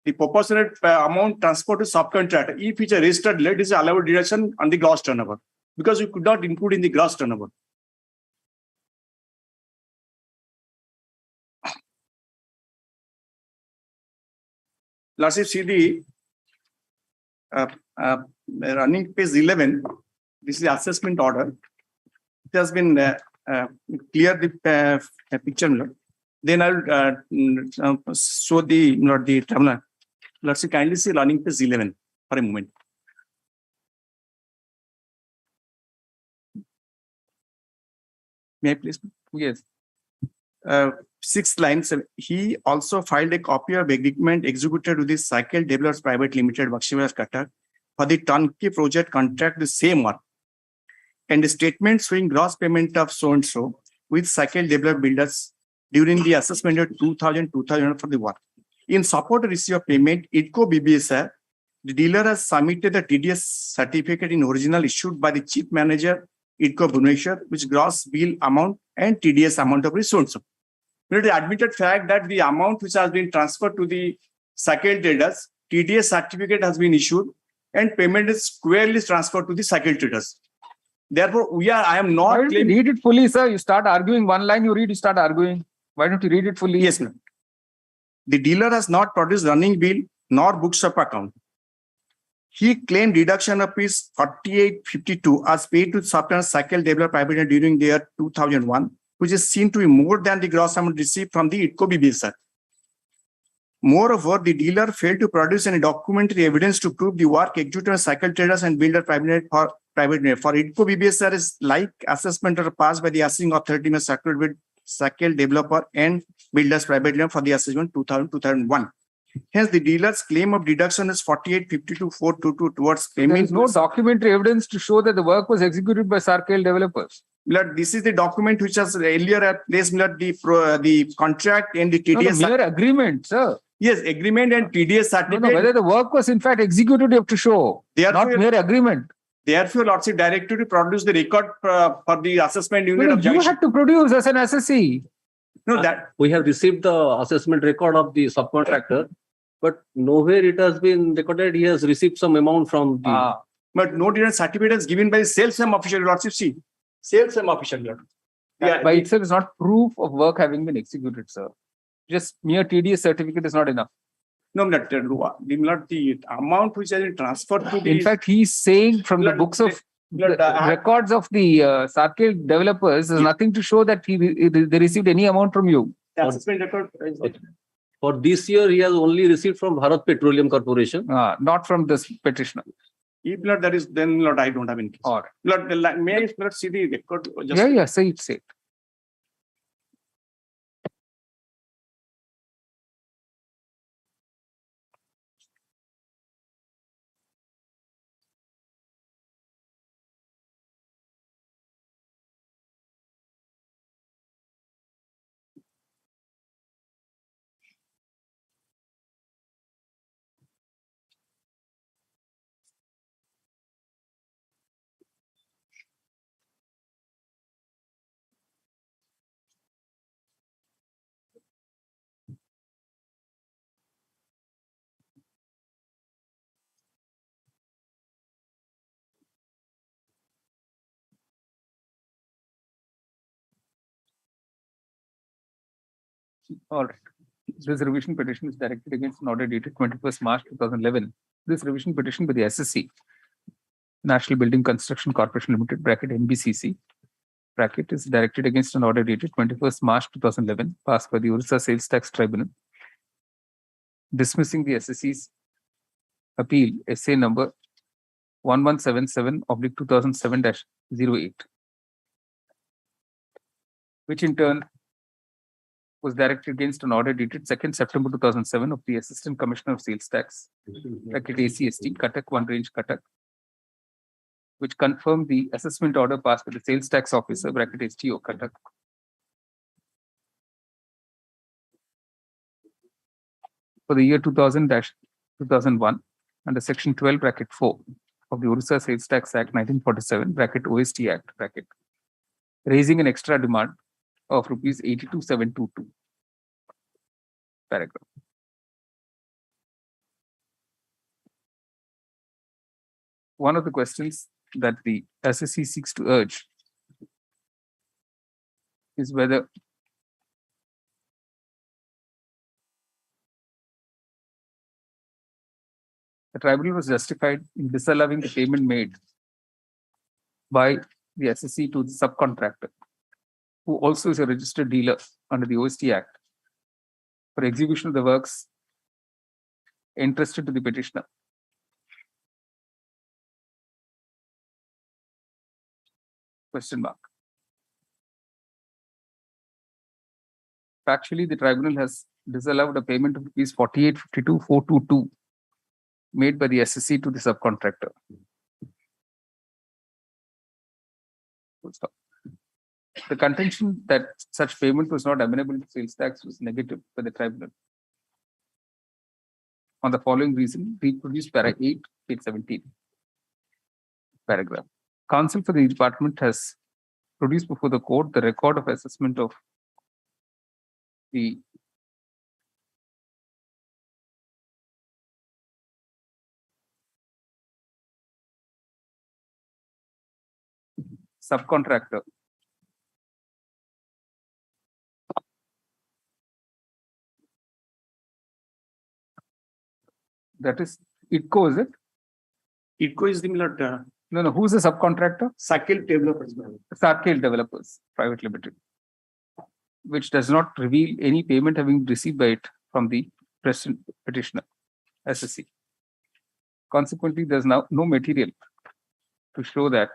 the proportionate amount transferred to subcontractor, if it's a registered dealer, it is allowed deduction on the gross turnover because you could not include in the gross turnover. Let's see the running page 11. This is the assessment order. It has been clear the picture. Then I'll show the terminal. Let's see, kindly see running page 11 for a moment. May I please? Yes. 6th line. He also filed a copy of agreement executed with the Cycle Developers Private Limited, Bakshiwas Cutter, for the turnkey project contract the same one. And the statement showing gross payment of so and so with Cycle Developer Builders during the assessment of 2000 for the work. In support of receipt of payment, IDCO BBSR, the dealer has submitted the TDS certificate in original issued by the chief manager, IDCO Bhubaneswar, which gross bill amount and TDS amount of resource. It is admitted fact that the amount which has been transferred to the Cycle traders, TDS certificate has been issued and payment is squarely transferred to the Cycle traders. Therefore, I am not claiming. Read it fully, sir. You start arguing one line, you read, you start arguing. Why don't you read it fully? Yes, ma'am. The dealer has not produced running bill nor books of account. He claimed deduction of Rs 4852 as paid to Subcontractor Cycle Developer Private during the year 2001, which is seen to be more than the gross amount received from the IDCO BBSR. Moreover, the dealer failed to produce any documentary evidence to prove the work executed by Cycle traders and builder private for IDCO BBSR is like assessment or passed by the assessing authority may circulate with Cycle Developer and Builders Private Limited for the assessment 2000-2001. Hence, the dealer's claim of deduction is 4852,422 towards payment. There is no documentary evidence to show that the work was executed by Cycle developers. This is the document which was earlier placed the contract and the TDS. No, mere agreement, sir. Yes, agreement and TDS certificate. No, whether the work was in fact executed, you have to show. Therefore, not mere agreement. Therefore, Lordship directed to produce the record for the assessment unit of you had to produce as an assessee. No, that we have received the assessment record of the subcontractor, but nowhere it has been recorded. He has received some amount from the. But no different certificate is given by the same official, Lordship. See, same official. Yeah, by itself is not proof of work having been executed, sir. Just mere TDS certificate is not enough. No, not the amount which has been transferred to the. In fact, he's saying from the books of records of the Cycle developers, there's nothing to show that they received any amount from you. For this year, he has only received from Bharat Petroleum Corporation. Not from this petitioner. If not, that is then Lord, I don't have any case. All right. Lord, may I see the record? Yeah, say it. All right. This revision petition is directed against an order dated 21st March 2011. This revision petition by the SSC, National Building Construction Corporation Limited, bracket NBCC, bracket, is directed against an order dated 21st March 2011, passed by the Orissa Sales Tax Tribunal, dismissing the SSC's appeal, essay number 1177/2007-08, which in turn was directed against an order dated 2nd September 2007 of the Assistant Commissioner of Sales Tax, bracket ACST, Cuttack, One Range, Cuttack, which confirmed the assessment order passed by the Sales Tax Officer, bracket STO, Cuttack, for the year 2000-2001 under Section 12, bracket 4 of the Orissa Sales Tax Act 1947, bracket OST Act, bracket, raising an extra demand of rupees 82,722. Paragraph. One of the questions that the SSC seeks to urge is whether the tribunal was justified in disallowing the payment made by the SSC to the subcontractor, who also is a registered dealer under the OST Act, for execution of the works entrusted to the petitioner. Question mark. Factually, the tribunal has disallowed a payment of rupees 48,52,422 made by the SSC to the subcontractor. Full stop. The contention that such payment was not amenable to sales tax was negative by the tribunal. On the following reason, reproduced para 8, page 17. Paragraph. Counsel for the department has produced before the court the record of assessment of the subcontractor that is ITCO, is it? ITCO is the No, who's the subcontractor? Sakil Developers. Sarkale Developers Private Limited, which does not reveal any payment having received by it from the present petitioner, SSC. Consequently, there's now no material to show that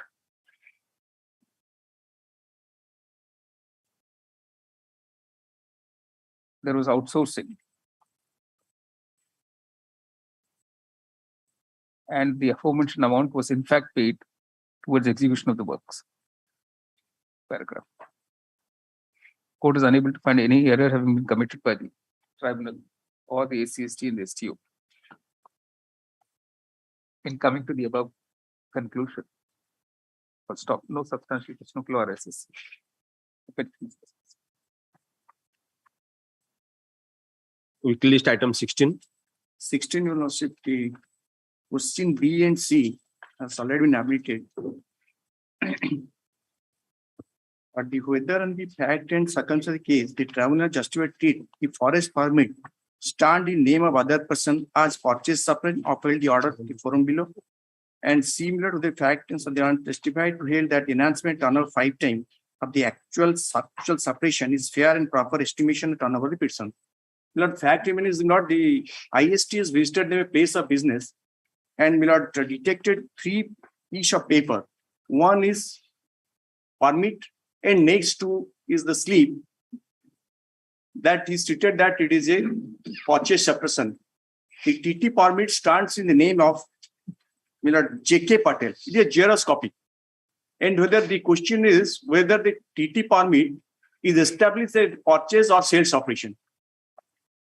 there was outsourcing and the aforementioned amount was in fact paid towards execution of the works. Paragraph. Court is unable to find any error having been committed by the tribunal or the ACST and the STO. In coming to the above conclusion, full stop, no substantial question of law or SSC. 'Weekly list item 16. 16, you know, the question B and C has already been admitted. But the whether and the fact and circumstance of the case, the tribunal justified treat the forest permit stand in name of other person as purchase supplement upheld the order of the forum below. And similar to the fact and so they are testified to hold that enhancement turnover 5 times of the actual suppression is fair and proper estimation of turnover of the person. Milord, fact remains is not the IST is visited them a place of business and Milord detected 3 pieces of paper. One is permit and next to is the slip that he stated that it is a purchase suppression. The TT permit stands in the name of Milord J.K. Patel. It is a Xerox copy. And whether the question is whether the TT permit is established as purchase or sales operation.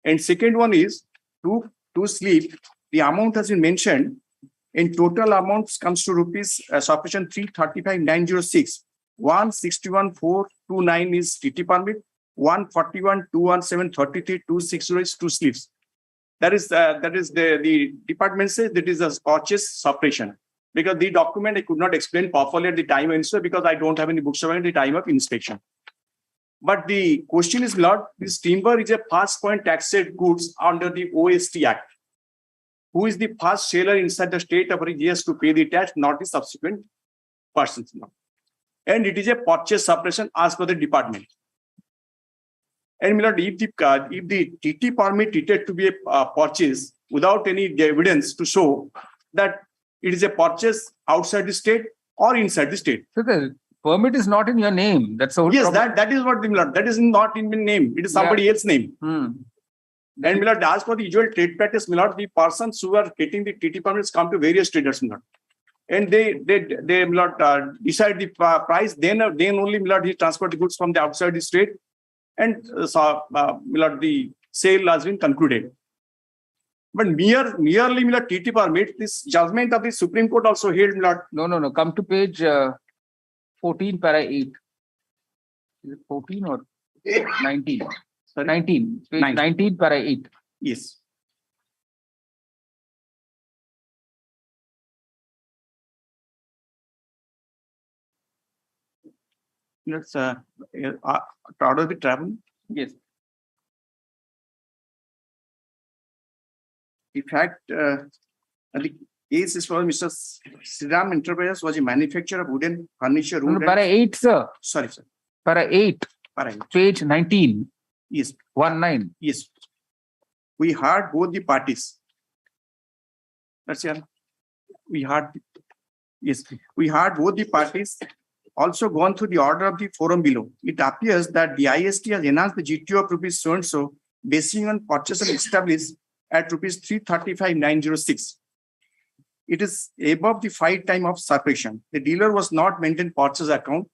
And second one is to slip. The amount has been mentioned. In total amounts comes to rupees suppression 335,906. 161,429 is TT permit. 141,217,33, 260 is 2 slips. That is the department says that is a purchase suppression. Because the document I could not explain properly at the time of inspection because I don't have any books at the time of inspection. But the question is, Lord, this timber is a first point taxed goods under the OST Act. Who is the first seller inside the state of Orissa to pay the tax, not the subsequent persons. And it is a purchase suppression as per the department. And my lord, if the TT permit treated to be a purchase without any evidence to show that it is a purchase outside the state or inside the state. So the permit is not in your name. That's the whole Yes, problem. that is what, my lord, that is not in my name. It is somebody else's name. And my lord, as per the usual trade practice, my lord, the persons who are getting the TT permits come to various traders, my lord. And they my lord, decide the price. Then only, my lord, he transport the goods from the outside the state. And my lord, the sale has been concluded. But merely, my lord, TT permit, this judgment of the Supreme Court also held, my lord. No. Come to page 14, para 8. Is it 14 or 19? Sorry? 19. Page 19, para 8. Yes. Let's order the travel. Yes. In fact, the case is for Mr. Sriram Enterprises was a manufacturer of wooden furniture. No, para 8, sir. Sorry, sir. Para 8. Para 8. Page 19. Yes. 19. Yes. We heard both the parties. That's it. We heard. Yes. We heard both the parties. Also gone through the order of the forum below. It appears that the IST has enhanced the GTO of rupees so and so, basing on purchase and established at rupees 335,906. It is above the 5 time of separation. The dealer was not maintained purchase account.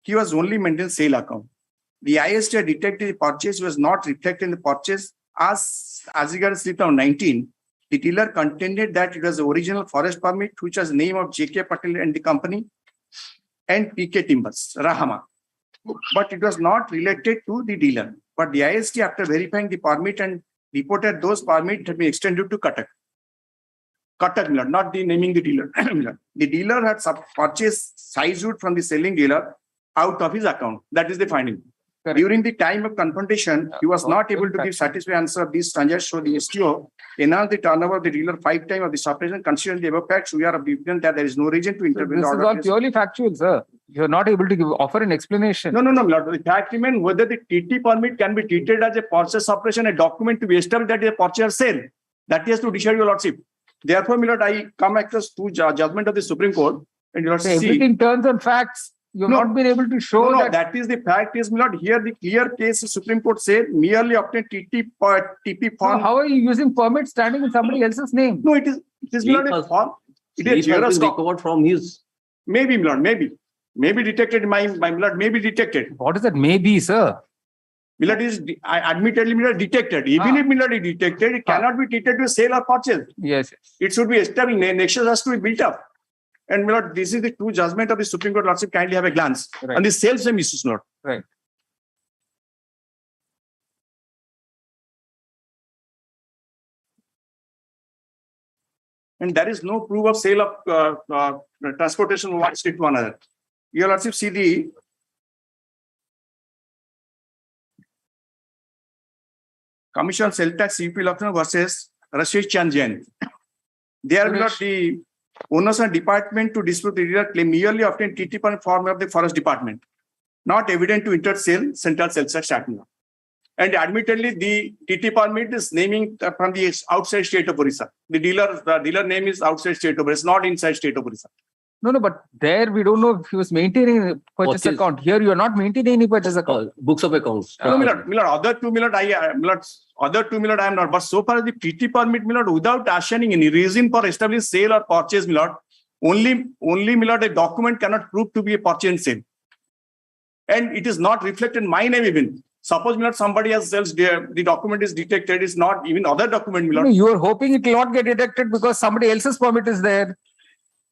He was only maintained sale account. The IST detected the purchase was not reflected in the purchase as regards slip number 19. The dealer contended that it was the original forest permit, which was name of J.K. Patel and the company, and P.K. Timbers, Rahama. But it was not related to the dealer. But the IST, after verifying the permit and reported those permits had been extended to Cuttack. Cuttack, not the naming the dealer. The dealer had purchased size wood from the selling dealer out of his account. That is the finding. Correct. During the time of confrontation, he was not able to give satisfactory answer of these transactions. So the STO enhanced the turnover of the dealer 5 times of the separation. Considering the above facts, we are of the opinion that there is no reason to interpret this the order. This is all purely factual, sir. You are not able to offer an explanation. No, Lord. The fact remains whether the TT permit can be treated as a purchase separation, a document to be established that is a purchase or sale. That is to decide your lordship. Therefore, my lord, I come across two judgment of the Supreme Court, and you lord, everything turns on facts. You've not been able to show that. That is the fact. Is my lord, here the clear case the Supreme Court said merely obtained TP form. So how are you using permit standing in somebody else's name? No, it is not a form. It is recovered from his. Maybe, my lord, maybe detected. My lord, maybe detected. What is that? Maybe, sir. Milord is admittedly milord detected. Even if milord is detected, it cannot be treated to sale or purchase. Yes. It should be established. Nexus has to be built up. And milord, this is the true judgment of the Supreme Court. Lordship, kindly have a glance. Right. And the same issues, Lord. Right. And there is no proof of sale of transportation from one state to another. Your Lordship, see the Commission on Sale Tax CP Lucknow versus Rashid Chan Jain. They are not the owners and department to dispute the dealer claim merely obtained TT permit form of the forest department, not evident to inter sale central sales tax act. And admittedly, the TT permit is naming from the outside state of Orissa. The dealer name is outside state of Orissa, not inside state of Orissa. No, but there we don't know if he was maintaining a purchase account. Here you are not maintaining any purchase account. Books of accounts. No, milord, other two milord, I am not. But so far as the TT permit, milord, without assigning any reason for establishing sale or purchase, milord, only milord, a document cannot prove to be a purchase and sale. And it is not reflected in my name even. Suppose, milord, somebody else sells the document is detected, it's not even other document, milord. No, you are hoping it will not get detected because somebody else's permit is there.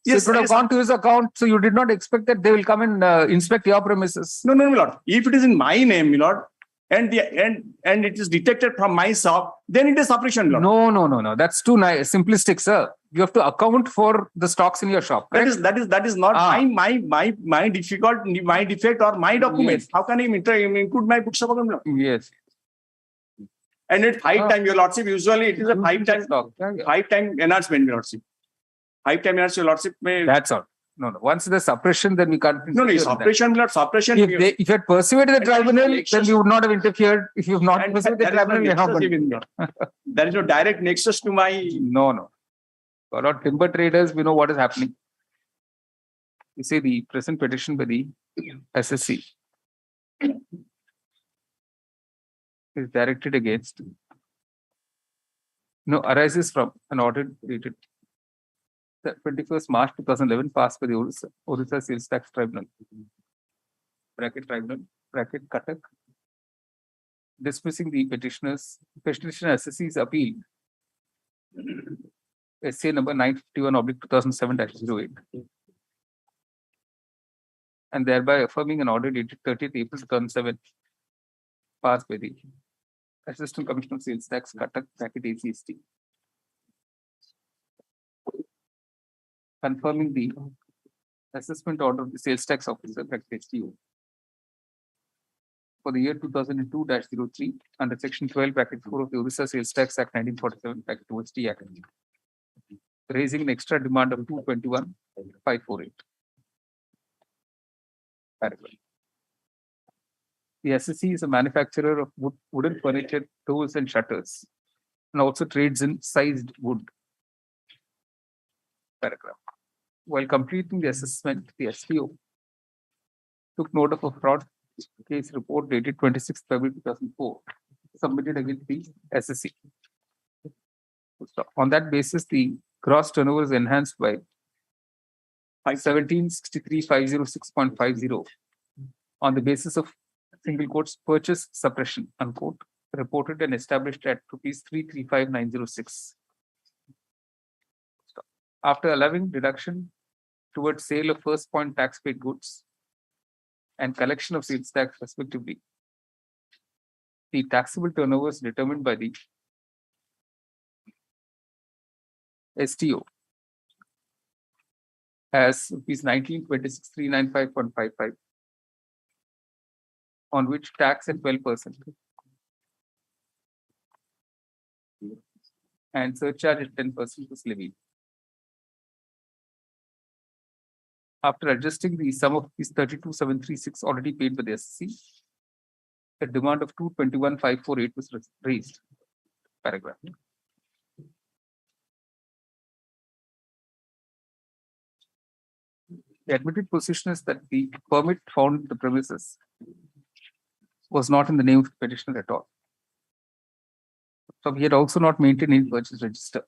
Yes, so it would have gone to his account, so you did not expect that they will come and inspect your premises. No, milord. If it is in my name, milord, and it is detected from my shop, then it is suppression, Lord. No. That's too simplistic, sir. You have to account for the stocks in your shop. That Correct? is not my defect or my document. Yes. How can I include my books of account, Lord? Yes. And at 5 time, your lordship, usually it is a 5 time stock. 5 time enhancement, your lordship. 5 time enhancement, your lordship may. That's all. No. Once the suppression, then we can't. No, suppression, Lord, suppression. If you had persuaded the tribunal, then we would not have interfered. If you have not persuaded the tribunal, we have not. There is no direct nexus to my. No. For our timber traders, we know what is happening. You see the present petition by the SSC is directed against, arises from an order dated 21st March 2011 passed by the Orissa Sales Tax Tribunal, Tribunal, Cuttack, dismissing the petitioner SSC's appeal, SA number 951/2007-08, and thereby affirming an order dated 30th April 2007 passed by the Assistant Commissioner of Sales Tax, Cuttack, ACST, confirming the assessment order of the Sales Tax Officer, STO, for the year 2002-03 under Section 12(4) of the Orissa Sales Tax Act 1947 (OST Act), raising an extra demand of 221,548. Paragraph. The SSC is a manufacturer of wooden furniture, doors, and shutters, and also trades in sized wood. Paragraph. While completing the assessment, the STO took note of a fraud case report dated 26th February 2004, submitted against the SSC. So on that basis, the gross turnover is enhanced by 1763,506.50 on the basis of single quotes purchase suppression, unquote, reported and established at rupees 335,906. After allowing deduction towards sale of first point tax paid goods and collection of sales tax respectively, the taxable turnover is determined by the STO as rupees 1926,395.55, on which tax at 12% and surcharge at 10% was levied. After adjusting the sum of these 32,736 already paid by the SSC, a demand of 221,548 was raised. Paragraph. The admitted position is that the permit found in the premises was not in the name of the petitioner at all. So he had also not maintained any purchase register.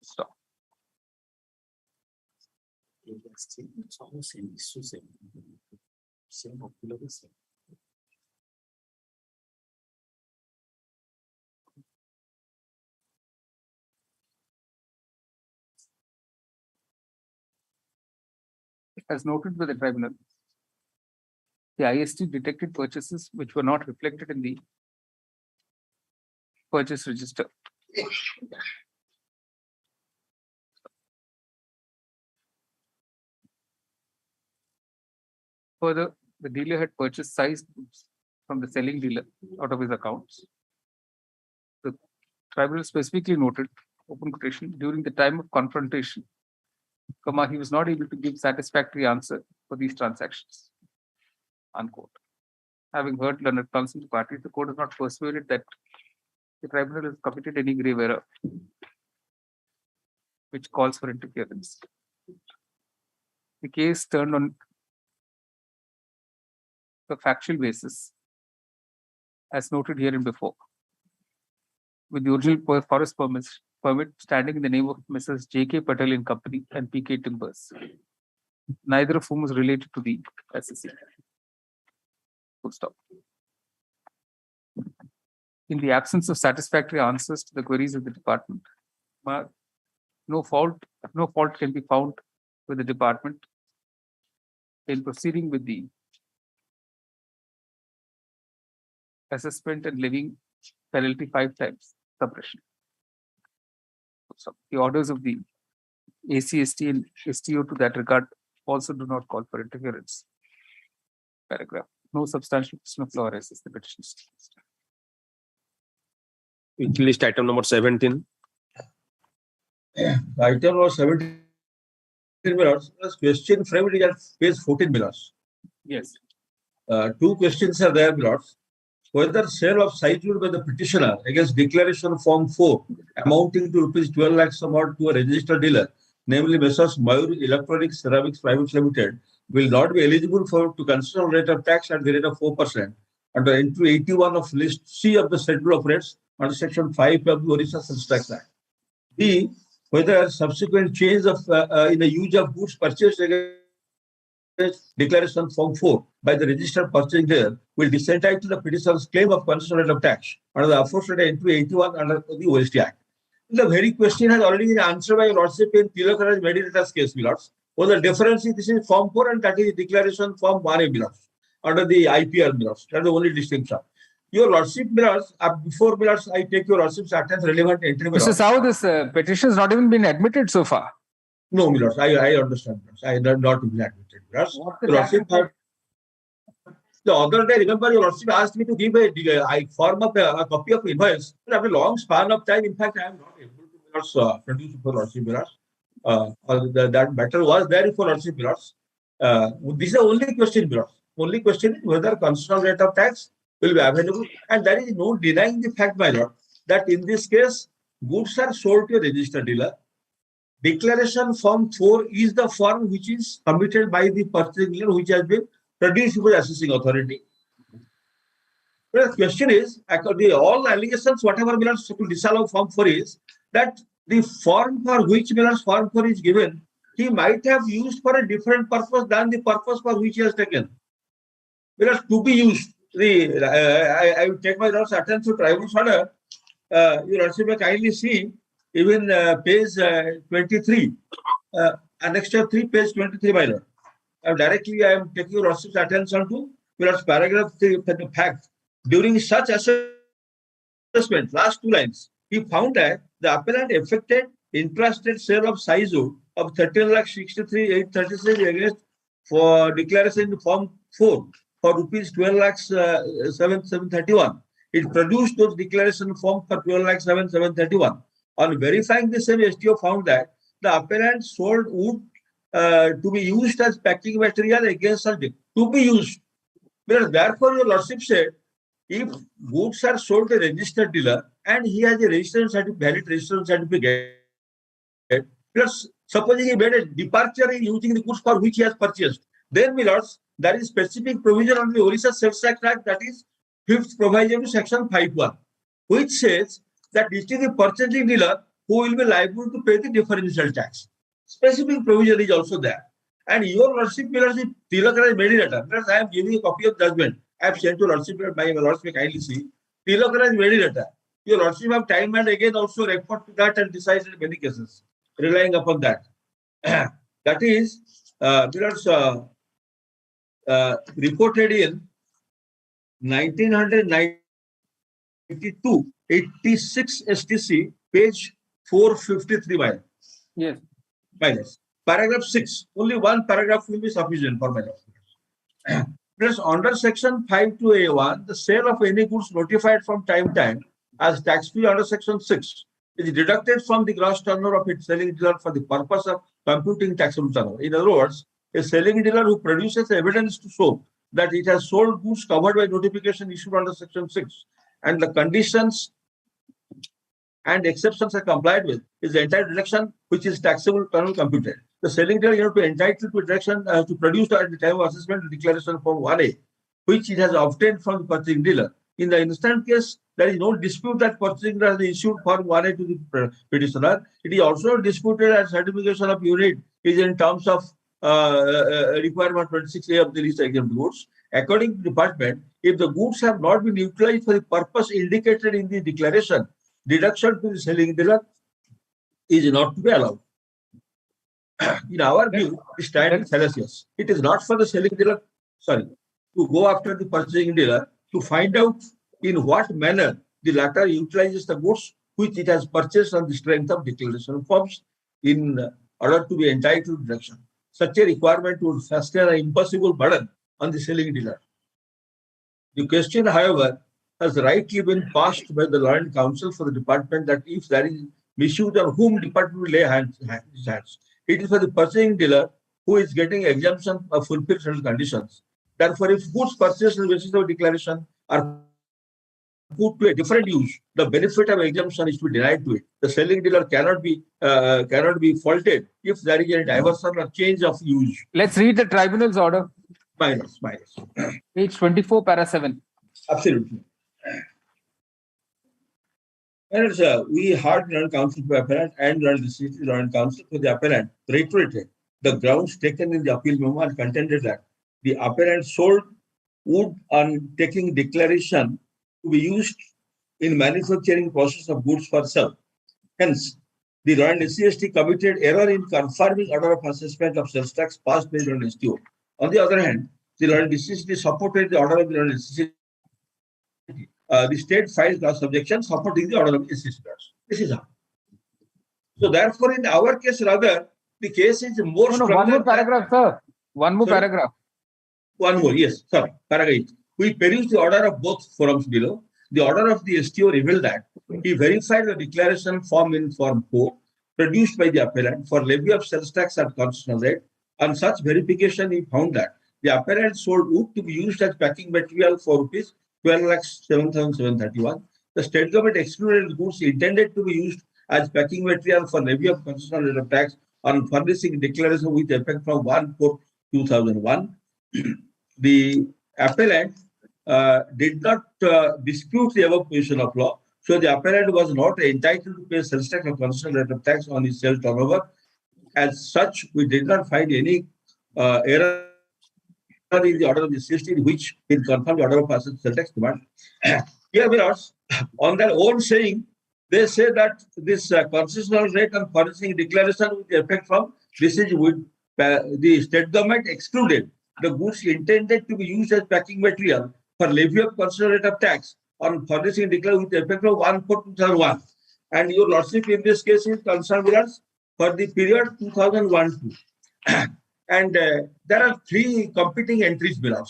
Stop. As noted by the tribunal, the IST detected purchases which were not reflected in the purchase register. Further, the dealer had purchased sized goods from the selling dealer out of his accounts. The tribunal specifically noted, open quotation, during the time of confrontation, he was not able to give satisfactory answer for these transactions, unquote. Having heard learned counsel parties, the court is not persuaded that the tribunal has committed any grave error which calls for interference. The case turned on the factual basis, as noted herein before, with the original forest permit standing in the name of Messrs. J.K. Patel and Company and P.K. Timbers, neither of whom was related to the SSC. Full stop. In the absence of satisfactory answers to the queries of the department, no fault can be found with the department in proceeding with the assessment and levying penalty 5 times, suppression. So the orders of the AC, ST and STO to that regard also do not call for interference. Paragraph. No substantial question of law arises the petition. Which list item number 17? Item number 17 minutes. Question framed is at page 14 minutes. Yes. Two questions are there, minutes. Whether sale of size by the petitioner against declaration form 4 amounting to rupees 12 lakhs amount to a registered dealer, namely Messrs. Mayur Electronics Ceramics Private Limited, will not be eligible to consider rate of tax at the rate of 4% under entry 81 of list C of the schedule of rates under section 5 of the Orissa Sales Tax Act. B, whether subsequent change of in the use of goods purchased against declaration form 4 by the registered purchasing dealer will disentitle the petitioner's claim of consideration rate of tax under the aforesaid entry 81 under the OST Act. The very question has already been answered by Lordship in Tilakaraj Meditator's case, Milords. Well, the difference is this is form 4 and that is declaration form 1A, Milords, under the IPR, Milords. That's the only distinction. Your Lordship, Milords, before Milords, I take your Lordship's attendance relevant entry. Mr. Sao, this petition has not even been admitted so far. No, Milords, I understand. Milords. I did not been admitted. Milords. The other day, remember, your Lordship asked me to give a form of a copy of invoice. But after a long span of time, in fact, I am not able to Milords, produce it for Lordship, Milords. That matter was there for Lordship, Milords. This is the only question, Milords. Only question is whether constitutional rate of tax will be available. And there is no denying the fact, my lord, that in this case, goods are sold to a registered dealer. Declaration form 4 is the form which is submitted by the purchasing dealer, which has been produced by the assessing authority. But the question is, all allegations, whatever Milords to disallow form 4 is, that the form for which Milords form 4 is given, he might have used for a different purpose than the purpose for which he has taken. Milords, to be used, I will take my Lord's attention to tribunal's order. Your Lordship may kindly see even page 23, annexure 3, page 23, my lord. Directly, I am taking your Lordship's attention to Milords paragraph 3, the fact. During such assessment, last 2 lines, he found that the appellant effected intrastate sale of size of 13,63,836 against for declaration in form 4 for rupees 12,07,731. It produced those declaration form for 12,07,731. On verifying the same, STO found that the appellant sold wood to be used as packing material against something to be used. Therefore, your Lordship said, if goods are sold to a registered dealer and he has a registration certificate, valid registration certificate, supposing he made a departure in using the goods for which he has purchased, then, Milords, there is specific provision on the Orissa Sales Tax Act, that is 5th provision to section 5.1, which says that it is the purchasing dealer who will be liable to pay the differential tax. Specific provision is also there. And your Lordship, Milords, Tilakaraj Meditator, I am giving a copy of judgment. I have sent to Lordship, my Lordship kindly see. Tilakaraj Meditator. Your Lordship have time and again also referred to that and decided in many cases, relying upon that. That is, Milords, reported in 1992, 86 STC, page 453. Yes. Minus. Paragraph 6. Only one paragraph will be sufficient for my lord. Plus, under section 5(2)(a)(1), the sale of any goods notified from time to time as tax free under section 6 is deducted from the gross turnover of its selling dealer for the purpose of computing taxable turnover. In other words, a selling dealer who produces evidence to show that it has sold goods covered by notification issued under section 6 and the conditions and exceptions are complied with is the entire deduction which is taxable turnover computed. The selling dealer is entitled to deduction to produce at the time of assessment the declaration form 1A, which it has obtained from the purchasing dealer. In the instant case, there is no dispute that purchasing dealer has issued form 1A to the petitioner. It is also disputed that certification of unit is in terms of requirement 26A of the list exempt goods. According to the department, if the goods have not been utilized for the purpose indicated in the declaration, deduction to the selling dealer is not to be allowed. In our view, the stand is fallacious. It is not for the selling dealer, to go after the purchasing dealer to find out in what manner the latter utilizes the goods which it has purchased on the strength of declaration forms in order to be entitled to deduction. Such a requirement would sustain an impossible burden on the selling dealer. The question, however, has rightly been passed by the learned counsel for the department that if there is misuse on whom department will lay his hands, it is for the purchasing dealer who is getting exemption of fulfilled certain conditions. Therefore, if goods purchased on the basis of declaration are put to a different use, the benefit of exemption is to be denied to it. The selling dealer cannot be faulted if there is a diversion or change of use. Let's read the tribunal's order. Minus. Page 24, para 7. Absolutely. We heard learned counsel for the appellant and learned counsel for the appellant reiterated the grounds taken in the appeal memo and contended that the appellant sold wood on taking declaration to be used in manufacturing process of goods for sale. Hence, the learned SCST committed error in confirming order of assessment of sales tax passed by the learned STO. On the other hand, the learned SCST supported the order of the learned SCST. The state filed cross objection supporting the order of the SCST. This is how. So therefore, in our case, rather, the case is more stronger. One more paragraph, sir. One more paragraph. One more, yes. Sorry, paragraph 8. We perused the order of both forums below. The order of the STO revealed that he verified the declaration form in Form 4 produced by the appellant for levy of sales tax at constitutional rate. On such verification, he found that the appellant sold wood to be used as packing material for rupees 12,07,731. The state government excluded goods intended to be used as packing material for levy of constitutional rate of tax on furnishing declaration with effect from 1/4/2001. The appellant did not dispute the above position of law, so the appellant was not entitled to pay sales tax or constitutional rate of tax on his sales turnover. As such, we did not find any error in the order of the CST, which will confirm the order of sales tax demand. Here, Viras, on their own saying, they say that this constitutional rate on furnishing declaration with effect from this is with the state government excluded the goods intended to be used as packing material for levy of constitutional rate of tax on furnishing declaration with effect from 1/4/2001. And your lordship in this case is concerned with us for the period 2001-2. And there are three competing entries below.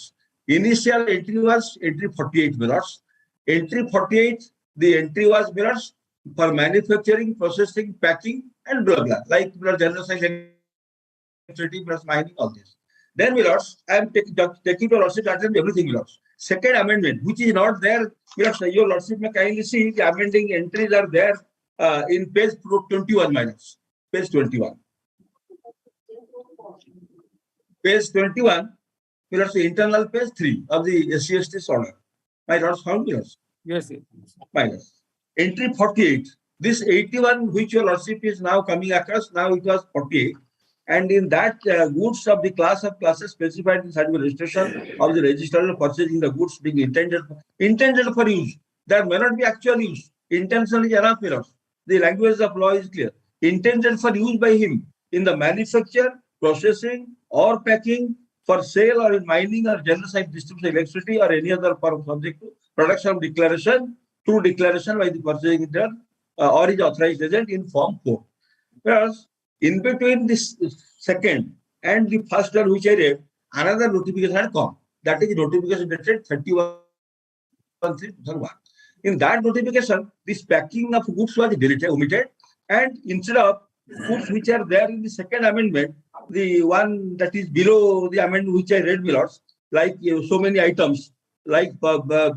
Initial entry was entry 48 belows. Entry 48, the entry was belows for manufacturing, processing, packing, and blah blah, like general science, plus mining, all this. Then belows, I am taking your lordship attend everything belows. Second amendment, which is not there, belows, your lordship may kindly see the amending entries are there in page 21 minus. Page 21. Page 21, belows the internal page 3 of the SCST order. My lords found belows. Yes. Minus. Entry 48. This 81, which your lordship is now coming across, now it was 48. And in that, goods of the class of classes specified in certificate registration of the registered purchasing the goods being intended for use. There may not be actual use. Intention is enough, Miros. The language of law is clear. Intended for use by him in the manufacture, processing, or packing for sale or in mining or general site distribution of electricity or any other form subject to production of declaration through declaration by the purchasing agent or his authorized agent in Form 4. Whereas in between this second and the first one which I read, another notification had come. That is notification dated 31/3/2001. In that notification, this packing of goods was deleted, omitted, and instead of goods which are there in the second amendment, the one that is below the amendment which I read below, like so many items, like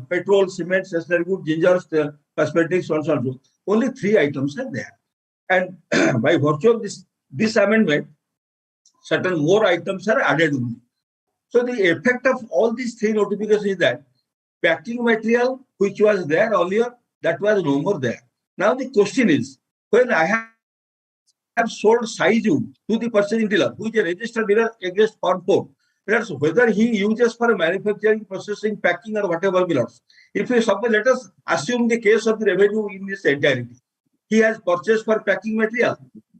petrol, cement, stationery goods, gingers, cosmetics, so on and so on. Only 3 items are there. And by virtue of this amendment, certain more items are added only. So the effect of all these 3 notifications is that packing material which was there earlier, that was no more there. Now the question is, when I have sold size wood to the purchasing dealer, who is a registered dealer against Form 4, whether he uses for manufacturing, processing, packing, or whatever belongs. If we suppose, let us assume the case of the revenue in this entirety. He has purchased for packing material.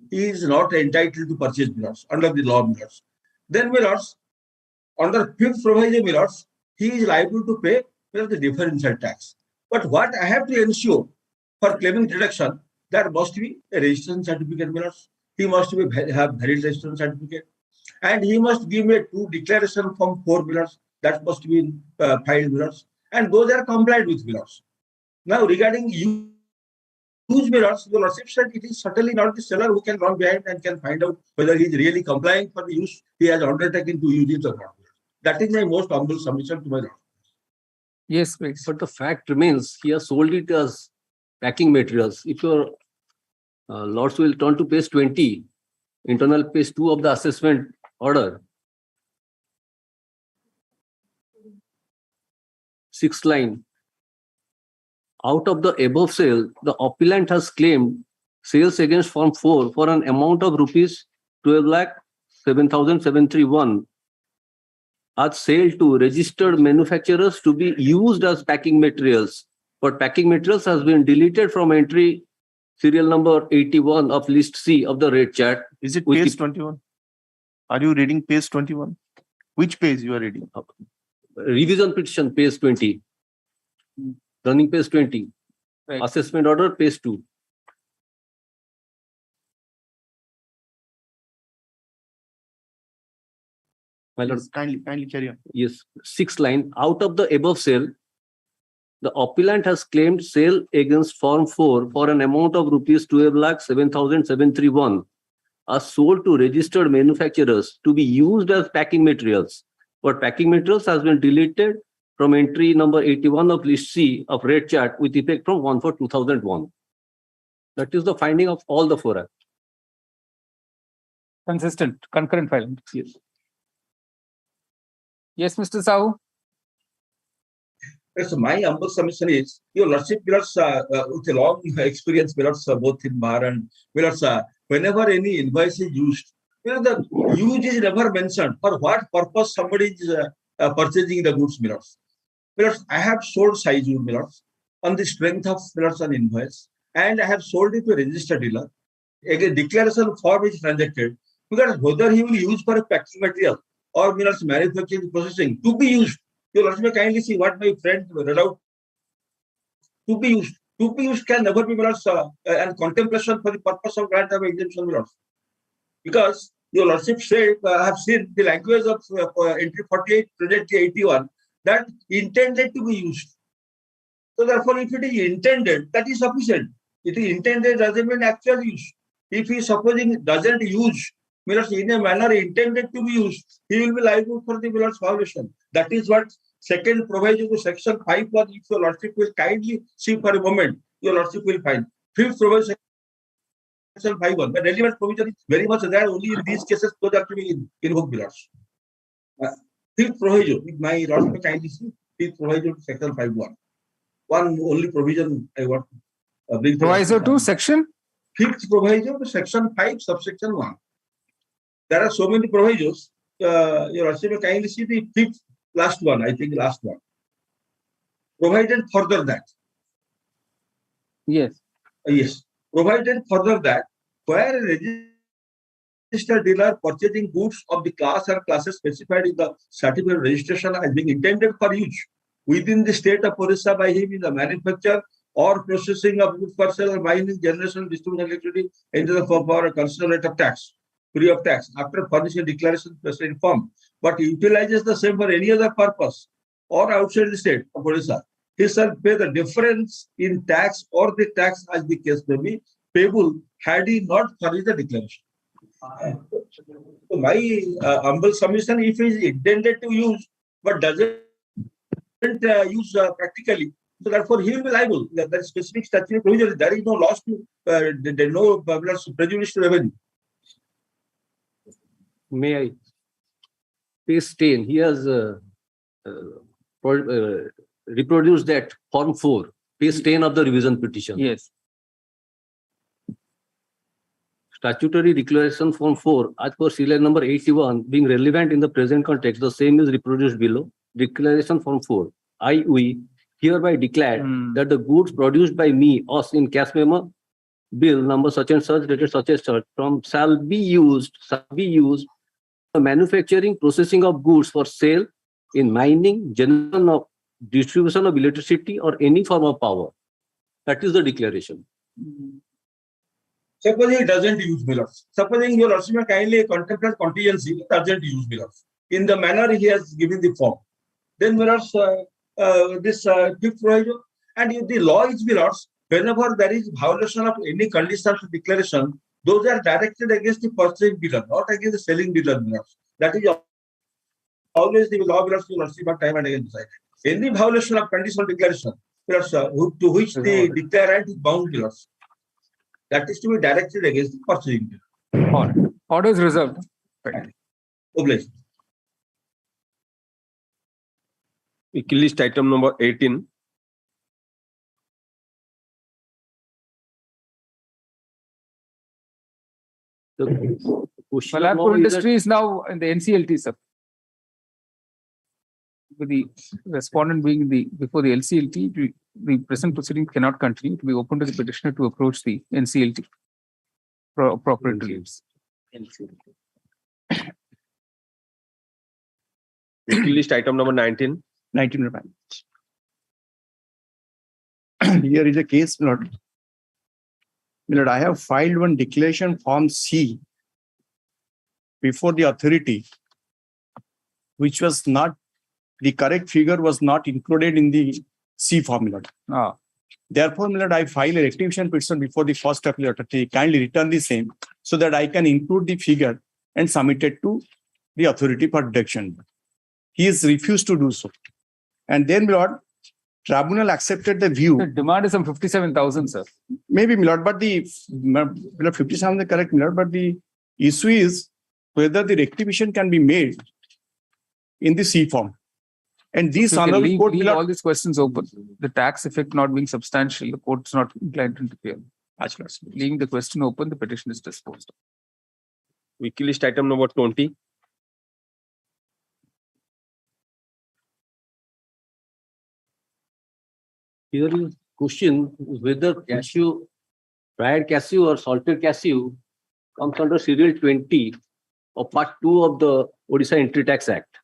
He is not entitled to purchase bills under the law bills. Then bills, under 5th provision bills, he is liable to pay the differential tax. But what I have to ensure for claiming deduction, there must be a registration certificate, Millers. He must have valid registration certificate. And he must give me a true declaration from 4 Millers. That must be filed, Millers. And those are complied with, Millers. Now, regarding use Millers, the lordship said it is certainly not the seller who can run behind and can find out whether he is really complying for the use he has undertaken to use it or not. That is my most humble submission to my lord. Yes, please. But the fact remains, he has sold it as packing materials. If your lords will turn to page 20, internal page 2 of the assessment order, 6th line. Out of the above sale, the appellant has claimed sales against Form 4 for an amount of rupees 12,07,731 as sale to registered manufacturers to be used as packing materials. But packing materials has been deleted from entry serial number 81 of list C of the rate chart. Is it page 21? Are you reading page 21? Which page you are reading? Revision petition, page 20. Running page 20. Right. Assessment order, page 2. My lord, Kindly carry on. yes, 6th line. Out of the above sale, the appellant has claimed sale against Form 4 for an amount of rupees 12,07,731 as sold to registered manufacturers to be used as packing materials. But packing materials has been deleted from entry number 81 of list C of rate chart with effect from 1/4/2001. That is the finding of all the 4 acts. Consistent, concurrent filing. Yes. Yes, Mr. Sahu. So my humble submission is, your lordship, Millers, with a long experience, Millers, both in bar and Millers, whenever any invoice is used, the use is never mentioned. For what purpose somebody is purchasing the goods, Millers. Millers, I have sold Saiju, Millers, on the strength of Millers an invoice, and I have sold it to a registered dealer. Again, declaration form is transacted, because whether he will use for a packing material or Millers manufacturing processing to be used. Your lordship, kindly see what my friend read out. To be used. To be used can never be Millers and contemplation for the purpose of grant of exemption, Millers. Because your lordship said, I have seen the language of entry 48, project 81, that intended to be used. So therefore, if it is intended, that is sufficient. It is intended doesn't mean actual use. If he supposing it doesn't use Millers in a manner intended to be used, he will be liable for the Millers violation. That is what second provision to section 5 was. If your lordship will kindly see for a moment, your lordship will find. Fifth provision, section 5.1. The relevant provision is very much there only in these cases those are to be invoked, Millers. Fifth provision, if my lordship kindly see, fifth provision to section 5.1. One only provision I want to bring. Proviso to section? Fifth provision to section 5, subsection 1. There are so many provisos. Your lordship kindly see the fifth last one, I think last one. Provided further that. Yes. Yes. Provided further that where a registered dealer purchasing goods of the class or classes specified in the certificate of registration as being intended for use within the state of Orissa by him in the manufacture or processing of goods for sale or mining, generation, distribution, electricity into the form or consider rate of tax, free of tax, after furnishing a declaration specified form, but utilizes the same for any other purpose or outside the state of Orissa, he shall pay the difference in tax or the tax as the case may be payable had he not furnished the declaration. So my humble submission, if he is intended to use but doesn't use practically, so therefore he will be liable. That is specific statutory provision. There is no loss to, there is no prejudice to revenue. May I? Page 10, he has reproduced that Form 4, page 10 of the revision petition. Yes. Statutory declaration Form 4, as per serial number 81, being relevant in the present context, the same is reproduced below. Declaration Form 4. We hereby declare that the goods produced by me, us in cash memo, bill number such and such, dated such and such, from shall be used the manufacturing, processing of goods for sale in mining, generation of distribution of electricity or any form of power. That is the declaration. Supposing he doesn't use millers. Supposing your lordship may kindly contemplate contingency, he doesn't use millers. In the manner he has given the form. Then millers, this fifth provision, and if the law is millers, whenever there is violation of any conditions of declaration, those are directed against the purchasing bidder, not against the selling bidder millers. That is always the law millers to lordship at time and again decided. Any violation of conditional declaration, millers, to which the declarant is bound millers, that is to be directed against the purchasing bidder. Order is reserved. Obliged. Weekly list item number 18. The question of law Malapur is that industry is now in the NCLT, sir. With the respondent being before the LCLT, the present proceeding cannot continue. To be open to the petitioner to approach the NCLT for appropriate reliefs. Weekly list item number 19. 19 remands. Here is a case, Lord. Lord, I have filed one declaration form C before the authority, which was not, the correct figure was not included in the C formula. Therefore, my lord, I file a rectification petition before the first appeal authority. Kindly return the same so that I can include the figure and submit it to the authority for deduction. He has refused to do so. And then, my lord, tribunal accepted the view. The demand is some 57,000, sir. Maybe, my lord, but the 57 is correct, my lord, but the issue is whether the rectification can be made in the C form. And these leave all these questions open. The tax effect not being substantial, the court is not inclined to interfere. Leaving the question open, the petition is disposed of. Weekly list item number 20. Here is question whether cashew, fried cashew or salted cashew comes under serial 20 of part 2 of the Orissa Entry Tax Act.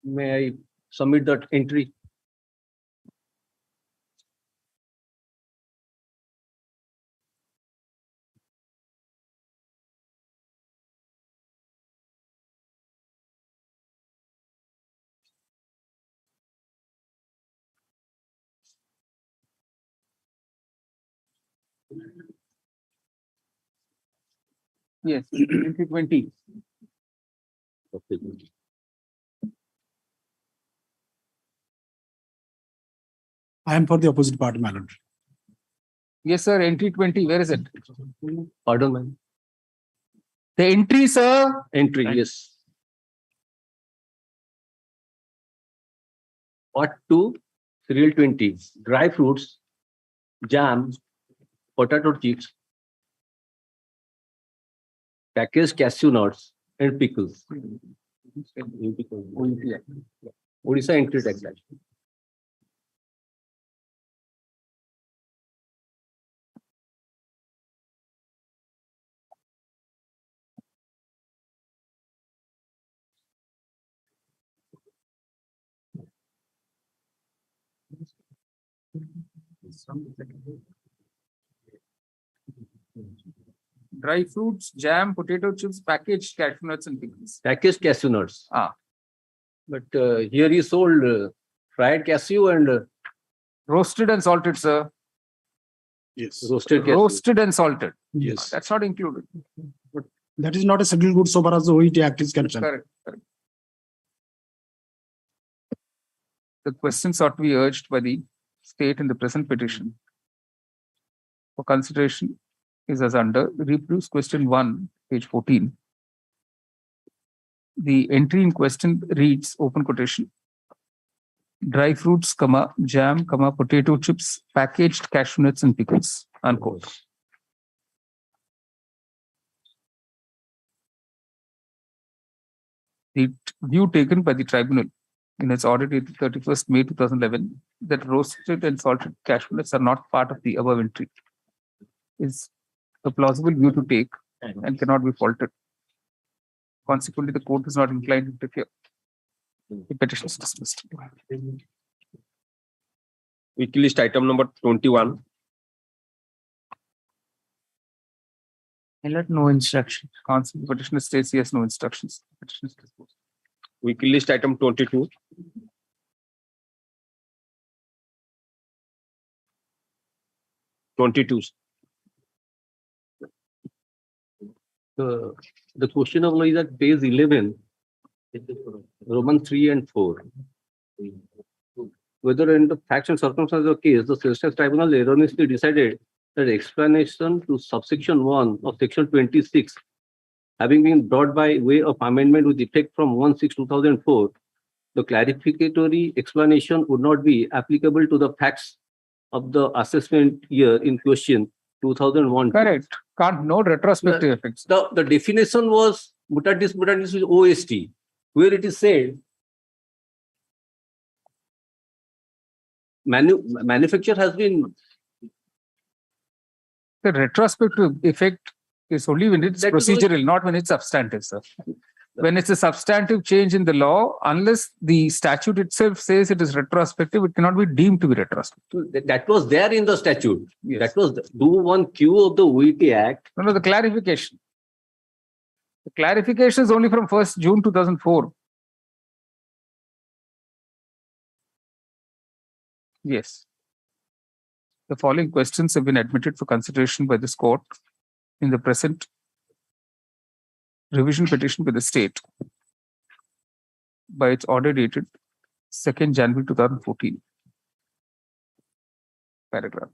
May I submit that entry? Yes, 2020. Okay. I am for the opposite party, my lord. Yes, sir. Entry 20. Where is it? Pardon, ma'am. The entry, sir. Entry, yes. Part 2, serial 20. Dry fruits, jam, potato chips, packaged cashew nuts, and pickles. Orissa Entry Tax Act. Dry fruits, jam, potato chips, packaged cashew nuts, and pickles. Packaged cashew nuts. But here he sold fried cashew and roasted and salted, sir. Yes. Roasted cashew. Roasted and salted. Yes. That's not included. But that is not a scheduled good so far as the OET Act is concerned. Correct. The question sought to be urged by the state in the present petition for consideration is as under. Reproduce question 1, page 14. The entry in question reads, open quotation, dry fruits, jam, potato chips, packaged cashew nuts and pickles, unquote. The view taken by the tribunal in its order dated 31st May 2011 that roasted and salted cashew nuts are not part of the above entry is a plausible view to take and cannot be faulted. Consequently, the court is not inclined to interfere. The petition is dismissed. Weekly list item number 21. No instruction. Counsel, the petitioner states he has no instructions. Petition is disposed. Weekly list item 22. The question of law is at page 11, Roman 3 and 4. Whether in the facts and circumstances of the case, the Sessions Tribunal erroneously decided that explanation to subsection 1 of section 26 having been brought by way of amendment with effect from 1/6/2004, the clarificatory explanation would not be applicable to the facts of the assessment year in question 2001. Correct. Can't no retrospective effects. The definition was mutatis mutandis with OST, where it is said manufacture has been. The retrospective effect is only when it's procedural, not when it's substantive, sir. When it's a substantive change in the law, unless the statute itself says it is retrospective, it cannot be deemed to be retrospective. That was there in the statute. Yes. That was do 1Q of the OET Act. No, the clarification. The clarification is only from 1st June 2004. Yes. The following questions have been admitted for consideration by this court in the present revision petition by the state by its order dated 2nd January 2014. Paragraph.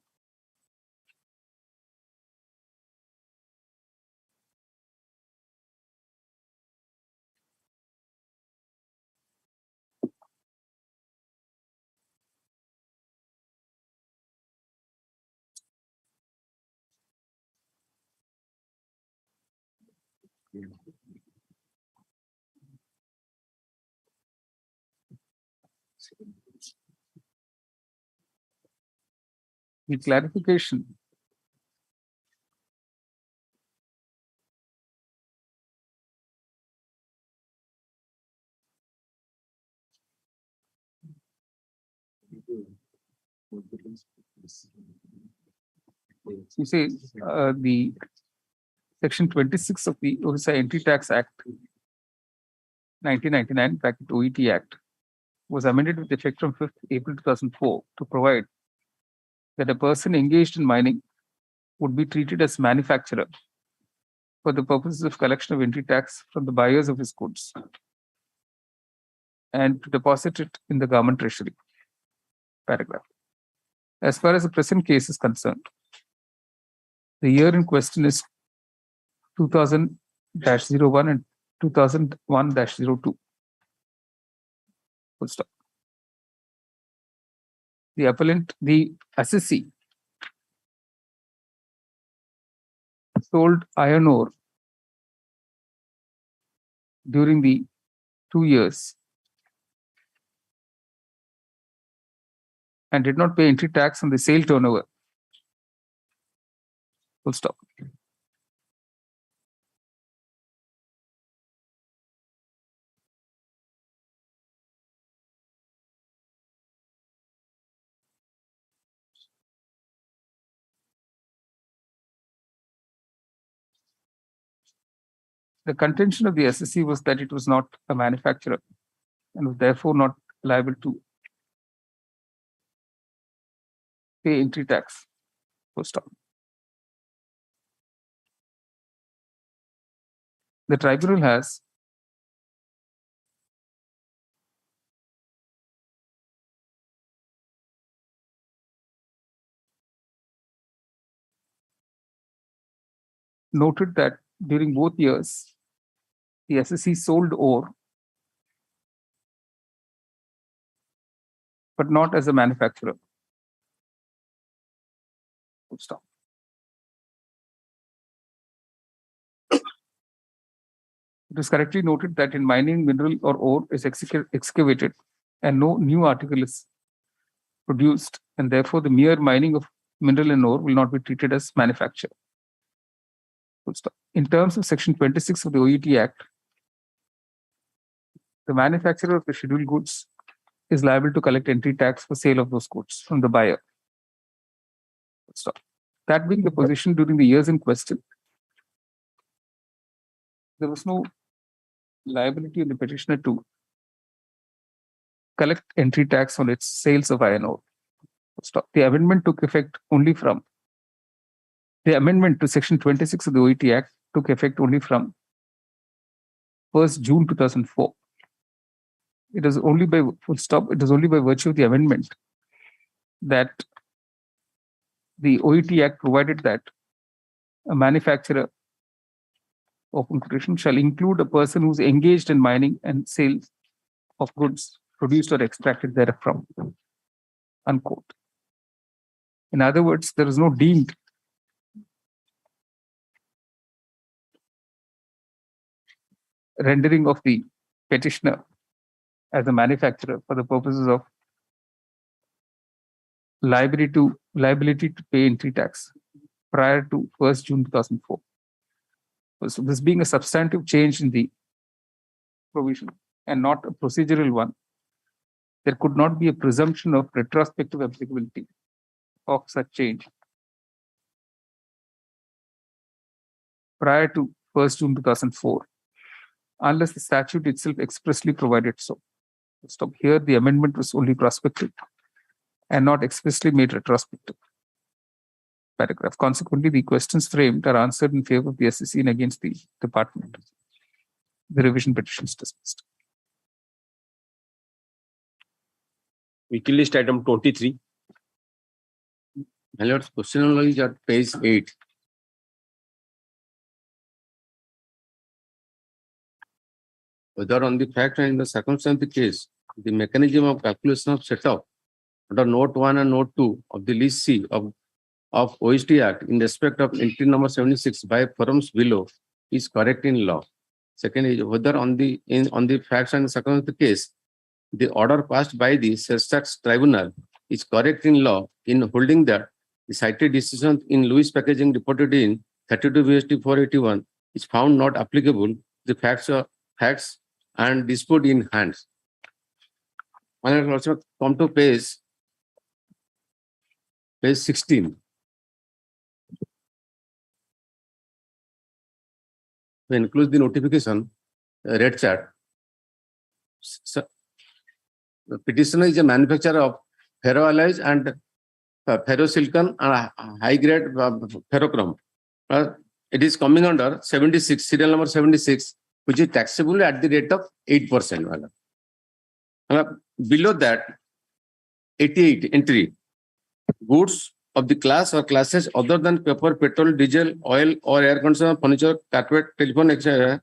The clarification you say the section 26 of the Orissa Entry Tax Act 1999 bracket OET Act was amended with effect from 5th April 2004 to provide that a person engaged in mining would be treated as manufacturer for the purposes of collection of entry tax from the buyers of his goods and to deposit it in the government treasury. Paragraph. As far as the present case is concerned, the year in question is 2000-01 and 2001-02. Full stop. The appellant, the assessee, sold iron ore during the 2 years and did not pay entry tax on the sale turnover. Full stop. The contention of the SSC was that it was not a manufacturer and was therefore not liable to pay entry tax. Full stop. The tribunal has noted that during both years, the SSC sold ore, but not as a manufacturer. Full stop. It is correctly noted that in mining, mineral or ore is excavated and no new article is produced, and therefore the mere mining of mineral and ore will not be treated as manufacture. Full stop. In terms of section 26 of the OET Act, the manufacturer of the scheduled goods is liable to collect entry tax for sale of those goods from the buyer. Stop. That being the position during the years in question, there was no liability on the petitioner to collect entry tax on its sales of iron ore. Stop. The amendment took effect only from the amendment to Section 26 of the OET Act took effect only from 1st June 2004. It is only by full stop. It is only by virtue of the amendment that the OET Act provided that a manufacturer, open quotation, shall include a person who is engaged in mining and sales of goods produced or extracted therefrom. Unquote. In other words, there is no deemed rendering of the petitioner as a manufacturer for the purposes of liability to pay entry tax prior to 1st June 2004. So this being a substantive change in the provision and not a procedural one, there could not be a presumption of retrospective applicability of such change prior to 1st June 2004, unless the statute itself expressly provided so. Stop here. The amendment was only prospective and not expressly made retrospective. Paragraph. Consequently, the questions framed are answered in favor of the SEC and against the department. The revision petition is dismissed. Weekly list item 23. My lords, question number is at page 8. Whether on the fact and in the circumstance of the case, the mechanism of calculation of setup under Note 1 and Note 2 of the List C of OST Act in respect of entry number 76 by firms below is correct in law. Second is whether on the facts and circumstances of the case, the order passed by the sales tax tribunal is correct in law in holding that the cited decision in Lewis Packaging reported in 32 VST 481 is found not applicable. The facts and dispute in hands. I will also come to page 16. We include the notification, red chart. So, the petitioner is a manufacturer of ferroalloys and ferrosilicon and high-grade ferrochrome. It is coming under 76, serial number 76, which is taxable at the rate of 8%. Below that, 88 entry, goods of the class or classes other than paper, petrol, diesel, oil, or air conditioner, furniture, carpet, telephone, etc.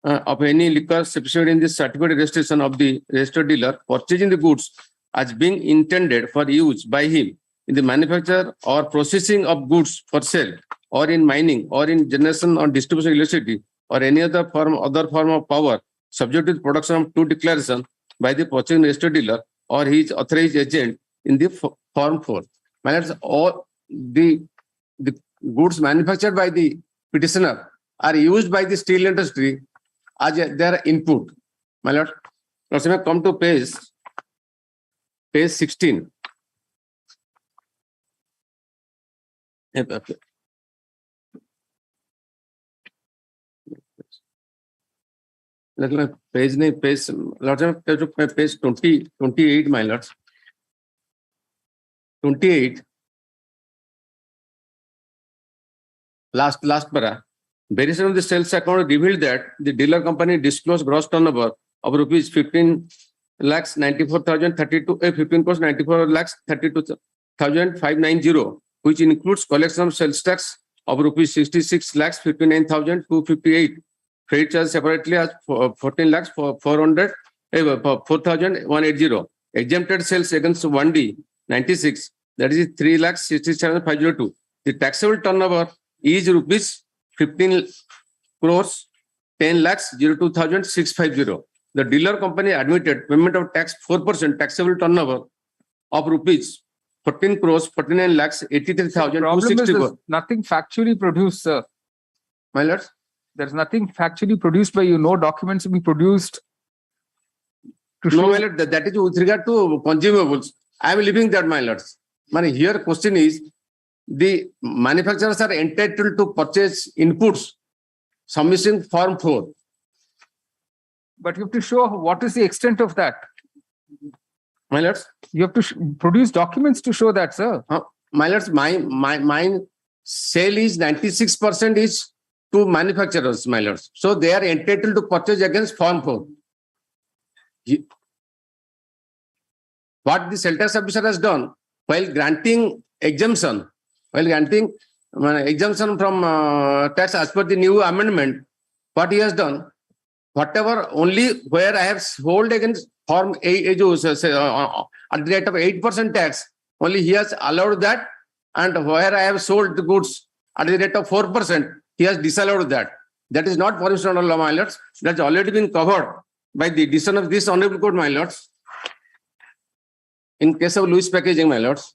Of any liquor specified in the certificate registration of the registered dealer purchasing the goods as being intended for use by him in the manufacture or processing of goods for sale, or in mining, or in generation or distribution of electricity, or any other form of power, subject to the production to declaration by the purchasing registered dealer or his authorized agent in the Form 4. All the goods manufactured by the petitioner are used by the steel industry as their input. My lord, let's come to page 16. Page 28, my lords. 28. Last para. Variation of the sales account revealed that the dealer company disclosed gross turnover of rupees 15 lakhs 94,032, 15 crores 94 lakhs 32,590, which includes collection of sales tax of rupees 66 lakhs 59,258. Freight charge separately as 14 lakhs 4,180. Exempted sales against 1D 96, that is 3 lakhs 67,502. The taxable turnover is rupees 15 crores 10 lakhs 02,650. The dealer company admitted payment of tax 4% taxable turnover of rupees 14 crores 49 lakhs 83,264. Nothing factually produced, sir. My lords, there's nothing factually produced by you. No documents will be produced To No, show, my lord, that is with regard to consumables. I am leaving that, my lords. Here question is, the manufacturers are entitled to purchase inputs submitting Form 4. but you have to show what is the extent of that. My lords, You have to produce documents to show that, sir. my lords, my sale is 96% is to manufacturers, my lords. So they are entitled to purchase against Form 4. What the sale tax officer has done while granting exemption, from tax as per the new amendment, what he has done, whatever only where I have sold against Form A, at the rate of 8% tax, only he has allowed that, and where I have sold the goods at the rate of 4%, he has disallowed that. That is not permission under law, my lords. That's already been covered by the decision of this honorable court, my lords. In case of Lewis packaging, my lords.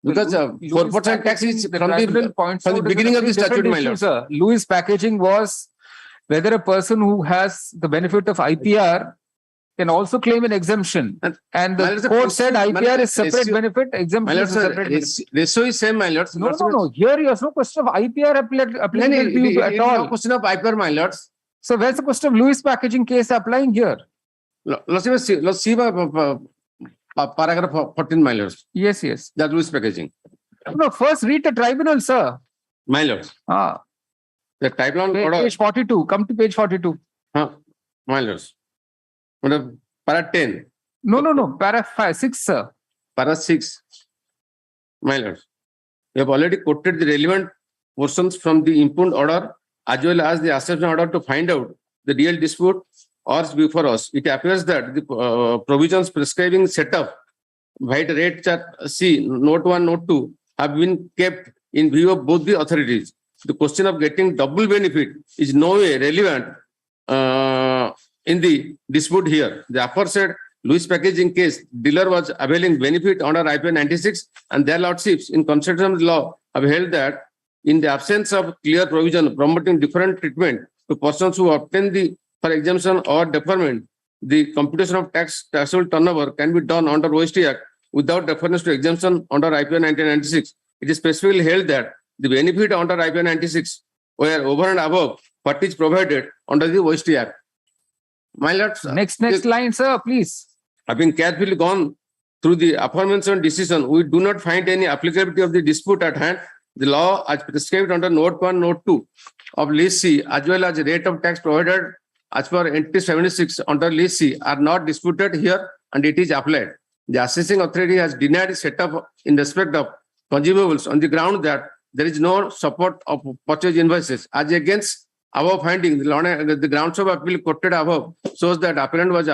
Because 4% tax is from the beginning of the statute, my lords. Lewis packaging was whether a person who has the benefit of IPR can also claim an exemption. And the court said IPR is separate benefit, exemption is separate benefit. Ratio is same, my lords. No. Here you have no question of IPR applicable to you at all. No question of IPR, my lords. So where's the question of Lewis packaging case applying here? Let's see paragraph 14, my lords. Yes. That Lewis packaging. No, first read the tribunal, sir. My lords. The tribunal page 42. Come to page 42. My lords. Para 10. No. Para 6, sir. Para 6. My lords. We have already quoted the relevant portions from the impugned order as well as the assertion order to find out the real dispute or before us. It appears that the provisions prescribing setup, white rate chart C, note 1, note 2 have been kept in view of both the authorities. The question of getting double benefit is no way relevant in the dispute here. The aforesaid Lewis packaging case, dealer was availing benefit under IPN 96 and their lordships in consideration of the law have held that in the absence of clear provision promoting different treatment to persons who obtain the for exemption or deferment, the computation of taxable turnover can be done under OST Act without reference to exemption under IPN 1996. It is specifically held that the benefit under IPN 96 were over and above what is provided under the OST Act. My lords, next line, sir, please. Having carefully gone through the aforementioned decision, we do not find any applicability of the dispute at hand. The law as prescribed under note 1, note 2 of List C as well as the rate of tax provided as per entry 76 under List C are not disputed here and it is applied. The assessing authority has denied setup in respect of consumables on the ground that there is no support of purchase invoices. As against above finding, the grounds of appeal quoted above shows that appellant was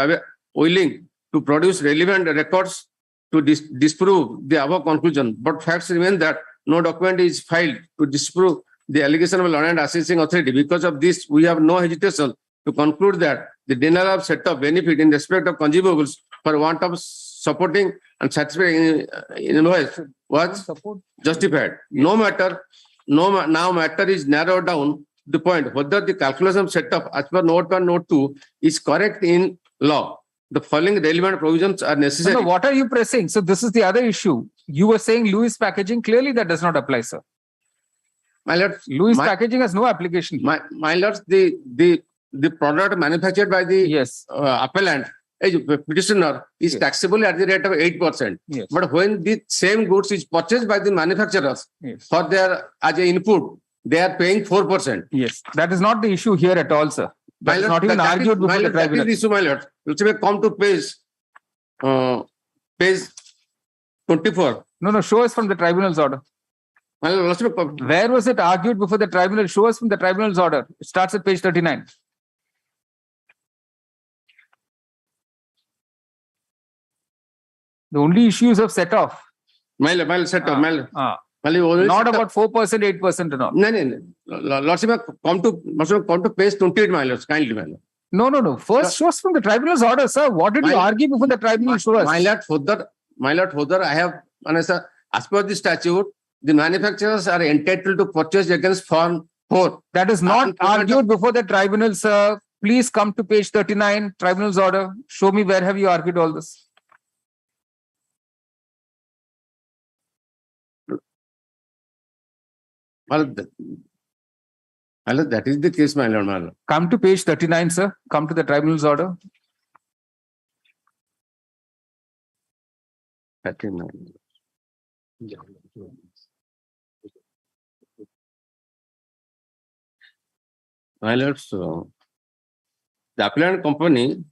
willing to produce relevant records to disprove the above conclusion. But facts remain that no document is filed to disprove the allegation of Law and Assessing Authority. Because of this, we have no hesitation to conclude that the denial of set-off benefit in respect of consumables for want of supporting and satisfying invoice was justified. Now matter is narrowed down to the point whether the calculation of set-off as per note 1, note 2 is correct in law. The following relevant provisions are necessary. No, what are you pressing? So this is the other issue. You were saying Lewis packaging, clearly that does not apply, sir. My lords, Lewis packaging has no application. My lords, the product manufactured by the appellant, petitioner, is taxable at the rate of 8%. Yes. But when the same goods is purchased by the manufacturers for their as an input, they are paying 4%. Yes, that is not the issue here at all, sir. That is not even argued before the tribunal. That is the issue, my lord. Let's come to page 24. No, show us from the tribunal's order. Where was it argued before the tribunal? Show us from the tribunal's order. It starts at page 39. The only issues of set off. Not about 4%, 8% and all. No. Lordship, come to page 28, my lords, kindly, my lord. No. First, show us from the tribunal's order, sir. What did you argue before the tribunal? Show us. My lord, further, I have, as per the statute, the manufacturers are entitled to purchase against Form 4. That is not argued before the tribunal, sir. please come to page 39, tribunal's order. Show me where have you argued all this. Well, that is the case, my lord, my lord. Come to page 39, sir. Come to the tribunal's order. 39. My lord, so the appellant company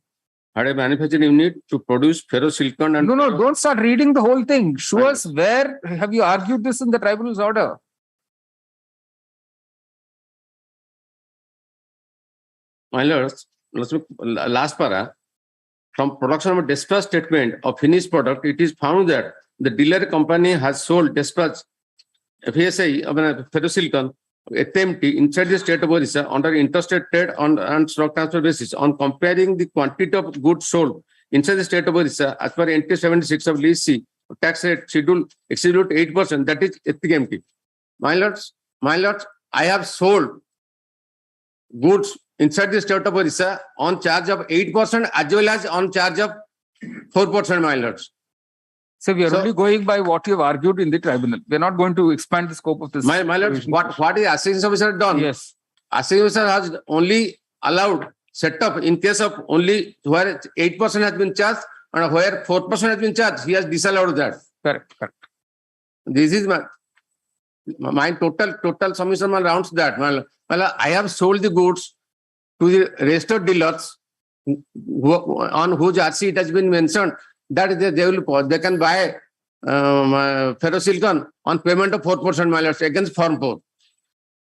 had a manufacturing unit to produce ferrosilicon and No, don't start reading the whole thing. Show us where have you argued this in the tribunal's order. my lords, last para, from production of dispatch statement of finished product, it is found that the dealer company has sold dispatch FSI of ferrosilicon TMT inside the state of Orissa under interstate trade and stock transfer basis on comparing the quantity of goods sold inside the state of Orissa as per NT 76 of List C tax rate schedule exceeded 8%, that is TMT. My lords, I have sold goods inside the state of Orissa on charge of 8% as well as on charge of 4%, my lords. So we are only going by what you have argued in the tribunal. We are not going to expand the scope of this. My lords, what is assessing officer done? Yes. Assessing officer has only allowed set up in case of only where 8% has been charged and where 4% has been charged, he has disallowed that. Correct. This is my total submission rounds that. I have sold the goods to the registered dealers on whose RC it has been mentioned that they can buy ferrosilicon on payment of 4%, my lords, against Form 4.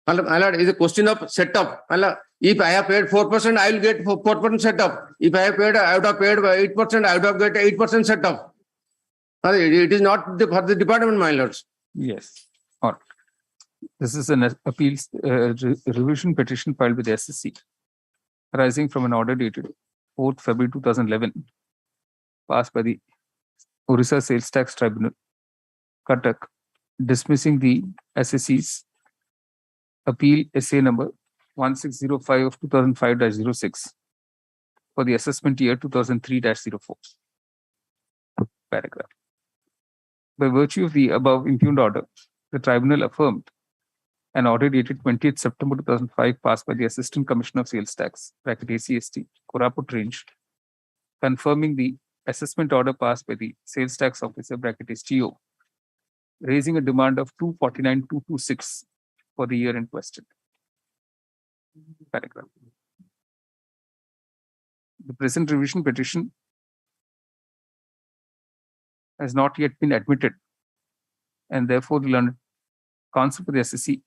My lord, is a question of setup. If I have paid 4%, I will get 4% setup. If I would have paid 8%, I would have get 8% setup. It is not for the department, my lords. Yes. All right. This is an appeals revision petition filed with the SSC arising from an order dated 4th February 2011 passed by the Orissa Sales Tax Tribunal, Cuttack, dismissing the SSC's appeal SA number 1605 of 2005-06 for the assessment year 2003-04. Paragraph. By virtue of the above impugned order, the tribunal affirmed an order dated 20th September 2005 passed by the Assistant Commissioner of Sales Tax, ACST, Koraput Range, confirming the assessment order passed by the Sales Tax Officer, STO, raising a demand of 249,226 for the year in question. Paragraph. The present revision petition has not yet been admitted, and therefore the learned counsel for the SSC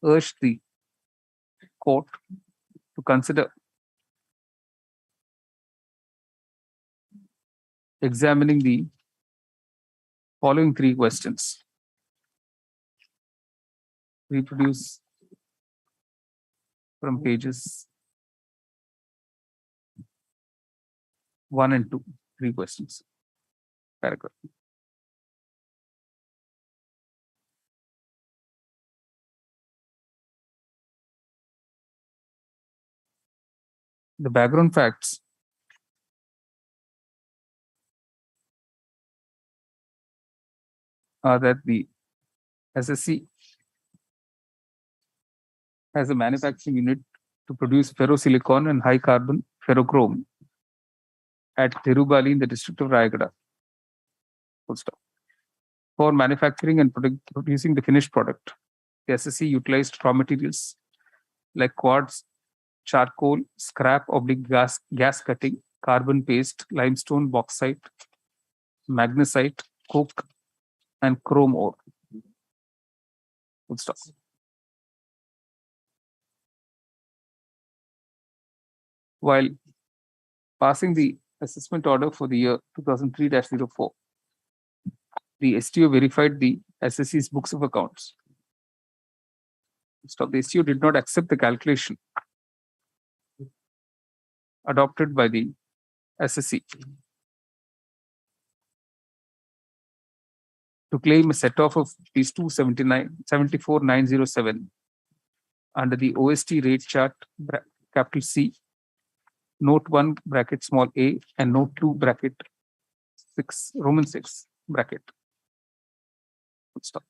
urged the court to consider examining the following three questions. Reproduce from pages 1 and 2, three questions. Paragraph. The background facts are that the SSC has a manufacturing unit to produce ferrosilicon and high carbon ferrochrome at Tirubali in the district of Rayagada. Full stop. For manufacturing and producing the finished product, the SSC utilized raw materials like quartz, charcoal, scrap oblique gas cutting, carbon paste, limestone, bauxite, magnesite, coke, and chrome ore. Full stop. While passing the assessment order for the year 2003-04, the STO verified the SSC's books of accounts. Stop. The STO did not accept the calculation adopted by the SSC to claim a set-off of these 274,907 under the OST rate chart, capital C, note 1 bracket small a and note 2 bracket 6 Roman 6 bracket. Stop.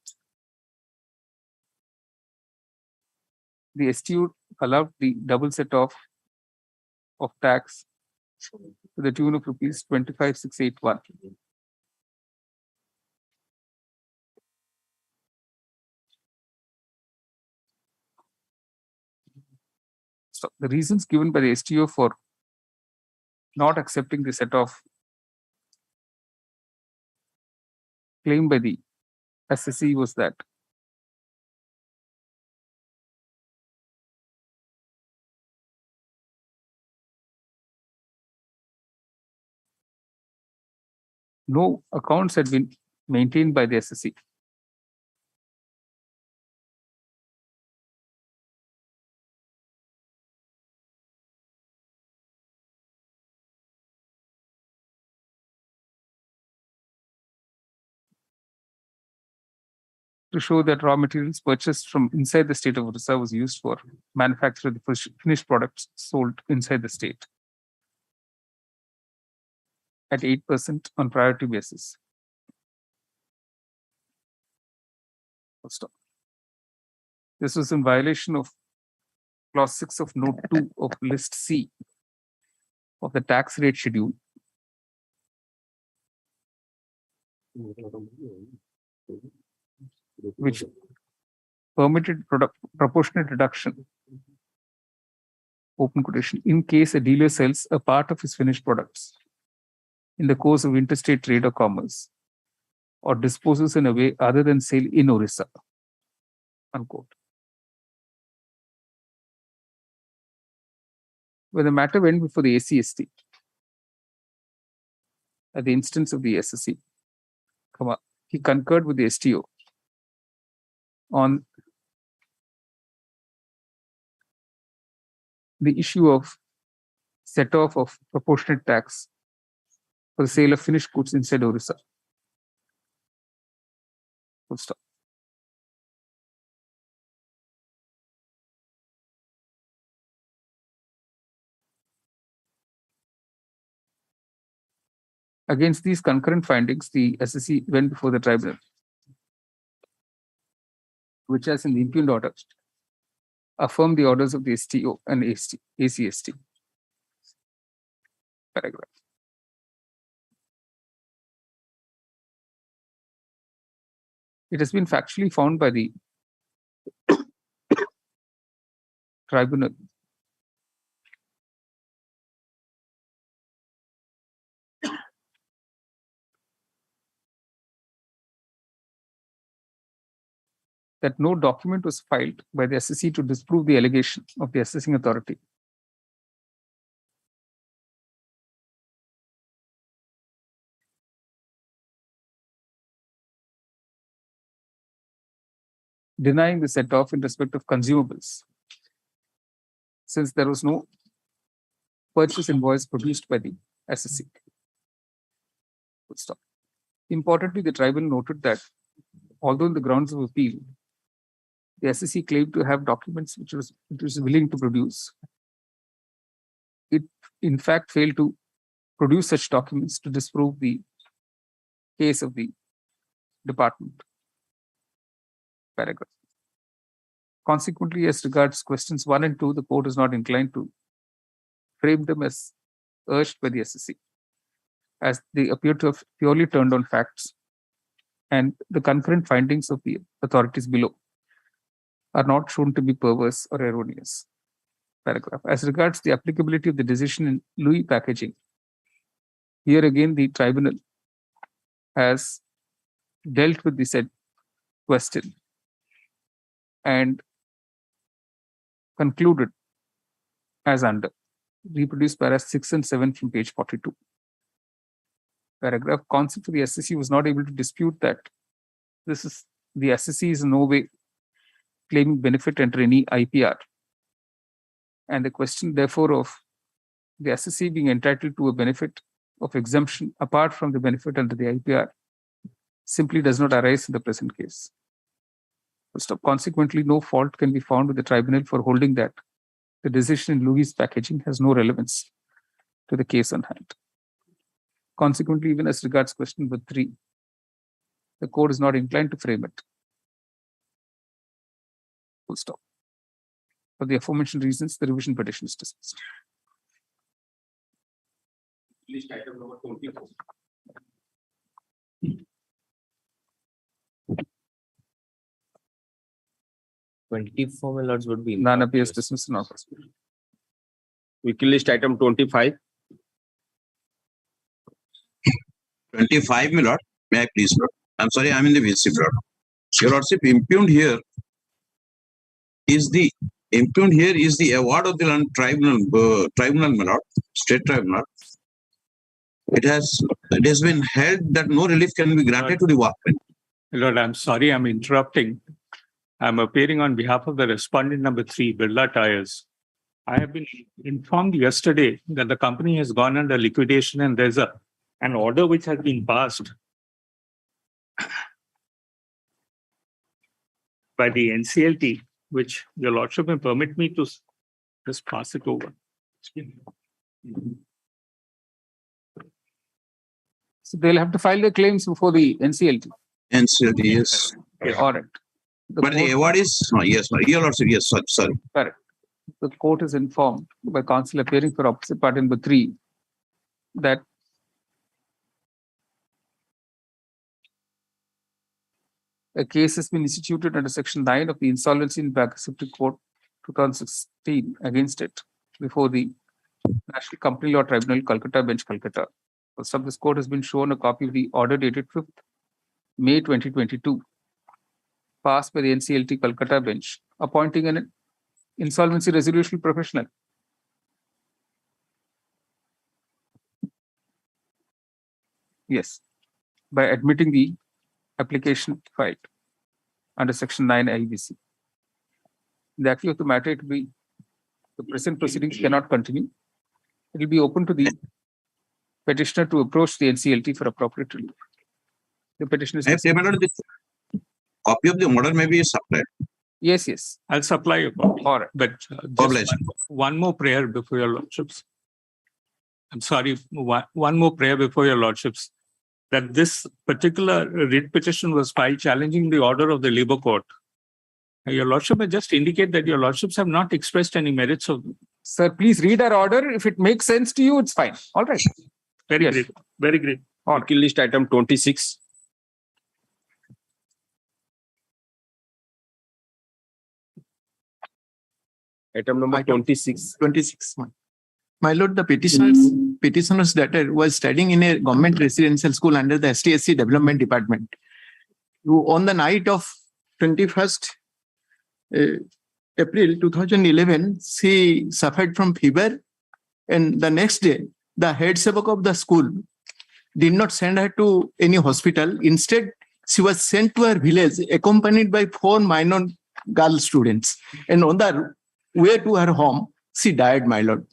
The STU allowed the double set off of tax to the tune of rupees 25,681. So the reasons given by the STO for not accepting the set off claimed by the SSE was that no accounts had been maintained by the SSE. To show that raw materials purchased from inside the state of Orissa was used for manufacture of the finished products sold inside the state at 8% on priority basis. Stop. This was in violation of clause 6 of note 2 of list C of the tax rate schedule, which permitted proportionate reduction, open quotation, in case a dealer sells a part of his finished products in the course of interstate trade or commerce, or disposes in a way other than sale in Orissa, unquote. When the matter went before the ACST, at the instance of the SSE, he concurred with the STO on the issue of set off of proportionate tax for the sale of finished goods inside Orissa. Full stop. Against these concurrent findings, the SSE went before the tribunal, which has in the impugned order affirmed the orders of the STO and ACST. Paragraph. It has been factually found by the tribunal that no document was filed by the SSE to disprove the allegation of the assessing authority. Denying the set off in respect of consumables, since there was no purchase invoice produced by the SSE. Full stop. Importantly, the tribunal noted that although in the grounds of appeal, the SSE claimed to have documents which it was willing to produce, it in fact failed to produce such documents to disprove the case of the department. Paragraph. Consequently, as regards questions 1 and 2, the court is not inclined to frame them as urged by the SSE, as they appear to have purely turned on facts, and the concurrent findings of the authorities below are not shown to be perverse or erroneous. Paragraph. As regards the applicability of the decision in Louis packaging, here again the tribunal has dealt with the said question and concluded as under. Reproduce paras 6 and 7 from page 42. Paragraph. Counsel for the SSE was not able to dispute that the SSE is in no way claiming benefit under any IPR. And the question, therefore, of the SSE being entitled to a benefit of exemption apart from the benefit under the IPR simply does not arise in the present case. Consequently, no fault can be found with the tribunal for holding that the decision in Louis packaging has no relevance to the case on hand. Consequently, even as regards question number 3, the court is not inclined to frame it. Full stop. For the aforementioned reasons, the revision petition is dismissed. List item number 24. My lords, would be None appears dismissed and not prosecuted. Weekly list item 25. 25, my lord. May I please, lord? I'm sorry, I'm in the VC, lord. Your lordship, impugned here is the award of the land tribunal, my lord, state tribunal. It has been held that no relief can be granted to the workmen. Lord, I'm sorry, I'm interrupting. I'm appearing on behalf of the respondent number 3, Birla Tires. I have been informed yesterday that the company has gone under liquidation and there's an order which has been passed by the NCLT, which your lordship may permit me to just pass it over. So they'll have to file their claims before the NCLT. NCLT, yes. Okay, all right. But the award is, yes, your lordship, yes, sorry. Correct. The court is informed by counsel appearing for opposite party number 3 that a case has been instituted under Section 9 of the Insolvency and Bankruptcy Code 2016 against it before the National Company Law Tribunal, Calcutta Bench, Calcutta. First up, this court has been shown a copy of the order dated 5th May 2022, passed by the NCLT Calcutta Bench, appointing an insolvency resolution professional. Yes, by admitting the application filed under Section 9 LBC. The actual of the matter, it will be the present proceedings cannot continue. It will be open to the petitioner to approach the NCLT for appropriate relief. The petitioner is. Copy of the order may be supplied. Yes, yes. I'll supply a copy. All right. But just one more prayer before your lordships. I'm sorry, one more prayer before your lordships. That this particular writ petition was filed challenging the order of the Labour Court. Your lordship may just indicate that your lordships have not expressed any merits of. Sir, please read our order. If it makes sense to you, it's fine. All right. Very great. Very great. Weekly list item 26. Item number 26. 26. My lord, the petitioner's daughter was studying in a government residential school under the STSC Development Department. On the night of 21st April 2011, she suffered from fever, and the next day, the head sevak of the school did not send her to any hospital. Instead, she was sent to her village, accompanied by 4 minor girl students. And on the way to her home, she died, my lord.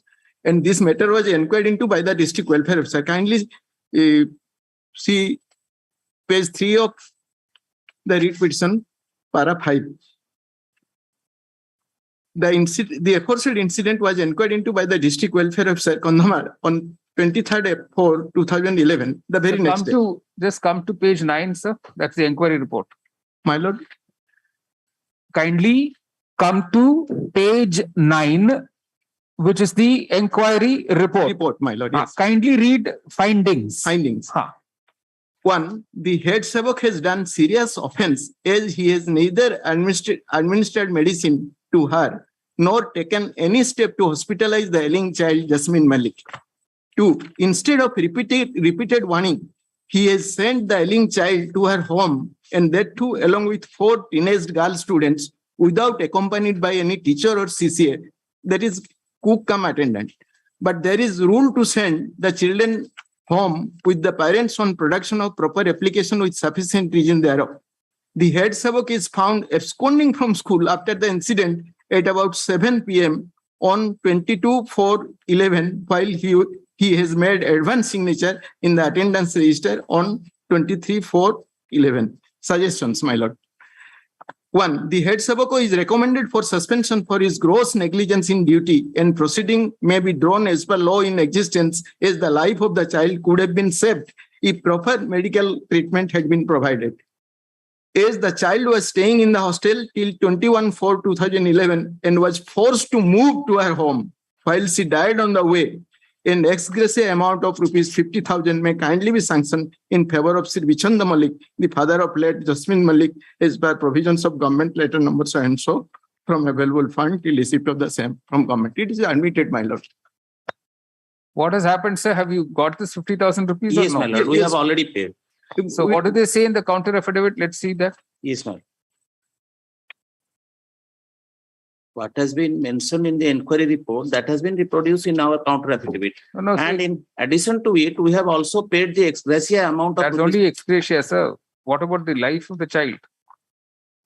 And this matter was inquired into by the district welfare officer. Kindly see page 3 of the writ petition, para 5. The aforesaid incident was inquired into by the district welfare officer, Kandhamar, on 23rd April 2011, the very next day. Just come to page 9, sir. That's the inquiry report. My lord. Kindly come to page 9, which is the inquiry report. Report, my lord. Yes. Kindly read findings. Findings. 1. The head sevak has done serious offense as he has neither administered medicine to her nor taken any step to hospitalize the ailing child Jasmine Malik. 2. Instead of repeated warning, he has sent the ailing child to her home, and that too along with 4 teenage girl students without accompanied by any teacher or CCA, that is cook cum attendant. But there is rule to send the children home with the parents on production of proper application with sufficient reason thereof. The head sevak is found absconding from school after the incident at about 7 p.m. on 22/4/11, while he has made advance signature in the attendance register on 23/4/11. Suggestions, my lord. 1. The head sabako is recommended for suspension for his gross negligence in duty, and proceeding may be drawn as per law in existence, as the life of the child could have been saved if proper medical treatment had been provided. As the child was staying in the hostel till 21/4/2011 and was forced to move to her home while she died on the way, an ex gratia amount of rupees 50,000 may kindly be sanctioned in favor of Sri Vichanda Malik, the father of late Jasmine Malik, as per provisions of government letter number so and so from available fund till receipt of the same from government. It is admitted, my lord. What has happened, sir? Have you got this 50,000 rupees Yes, or no? my lord. We have already paid. So what do they say in the counter affidavit? Let's see that. Yes, my lord. What has been mentioned in the inquiry report, that has been reproduced in our counter affidavit. No, and in addition to it, we have also paid the ex gratia amount of. That's only ex gratia, sir. What about the life of the child?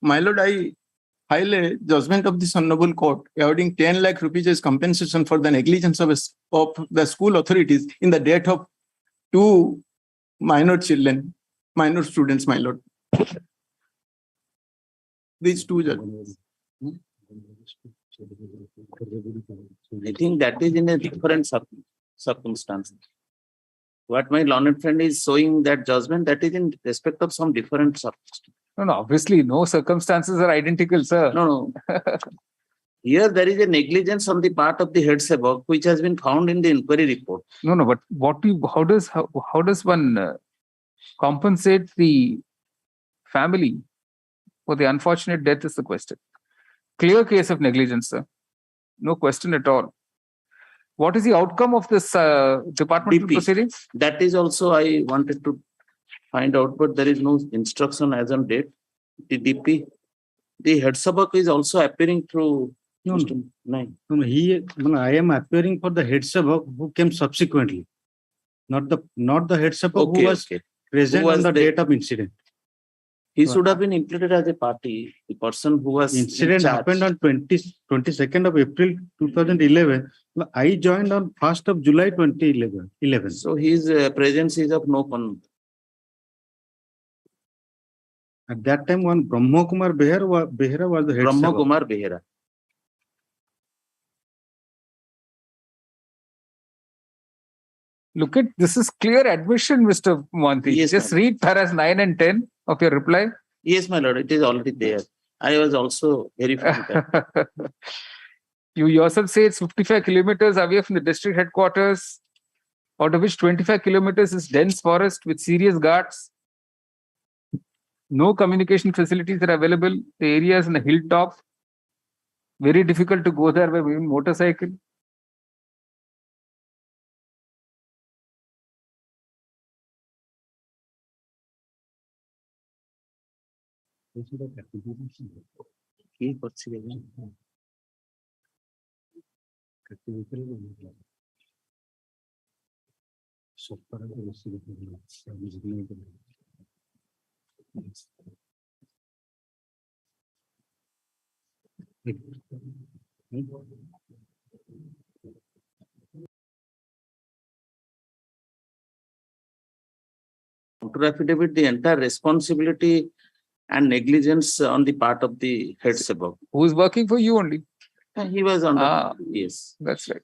My lord, I file a judgment of this honorable court awarding 10 lakh rupees as compensation for the negligence of the school authorities in the death of 2 minor children, minor students, my lord. These 2 judgments. I think that is in a different circumstance. What my learned friend is showing that judgment, that is in respect of some different circumstance. No, obviously no circumstances are identical, sir. No. Here there is a negligence on the part of the head sabak, which has been found in the inquiry report. No, but how does one compensate the family for the unfortunate death is the question. Clear case of negligence, sir. No question at all. What is the outcome of this departmental proceedings? That is also I wanted to find out, but there is no instruction as on date. The DP, the head sabak is also appearing through. No, I am appearing for the head sabak who came subsequently, not the head sabak who was present on the date of incident. He should have been included as a party. The person who was incident happened on 22nd of April 2011. I joined on 1st of July 2011. So his presence is of no con. At that time, one Brahma Kumar Behera was the head Brahma sabak. Kumar Behera. Look at this is clear admission, Mr. Mohanty. Yes, just read paras 9 and 10 of your reply. Yes, my lord, it is already there. I was also verifying that. You yourself say it's 55 kilometers away from the district headquarters, out of which 25 kilometers is dense forest with serious guards. No communication facilities are available. The area is on a hilltop. Very difficult to go there by motorcycle. Counter affidavit, the entire responsibility and negligence on the part of the head sabak. Who is working for you only? He was on the, yes. That's right.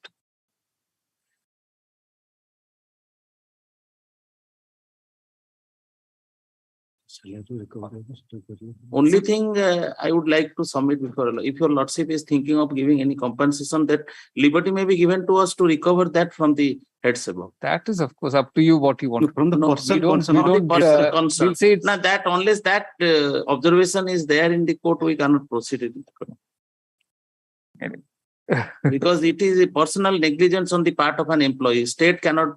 Only thing I would like to submit before, if your lordship is thinking of giving any compensation, that liberty may be given to us to recover that from the head sabak. That is, of course, up to you what you want. From the person concerned. We'll say now that unless that observation is there in the court, we cannot proceed in the court. Because it is a personal negligence on the part of an employee. State cannot.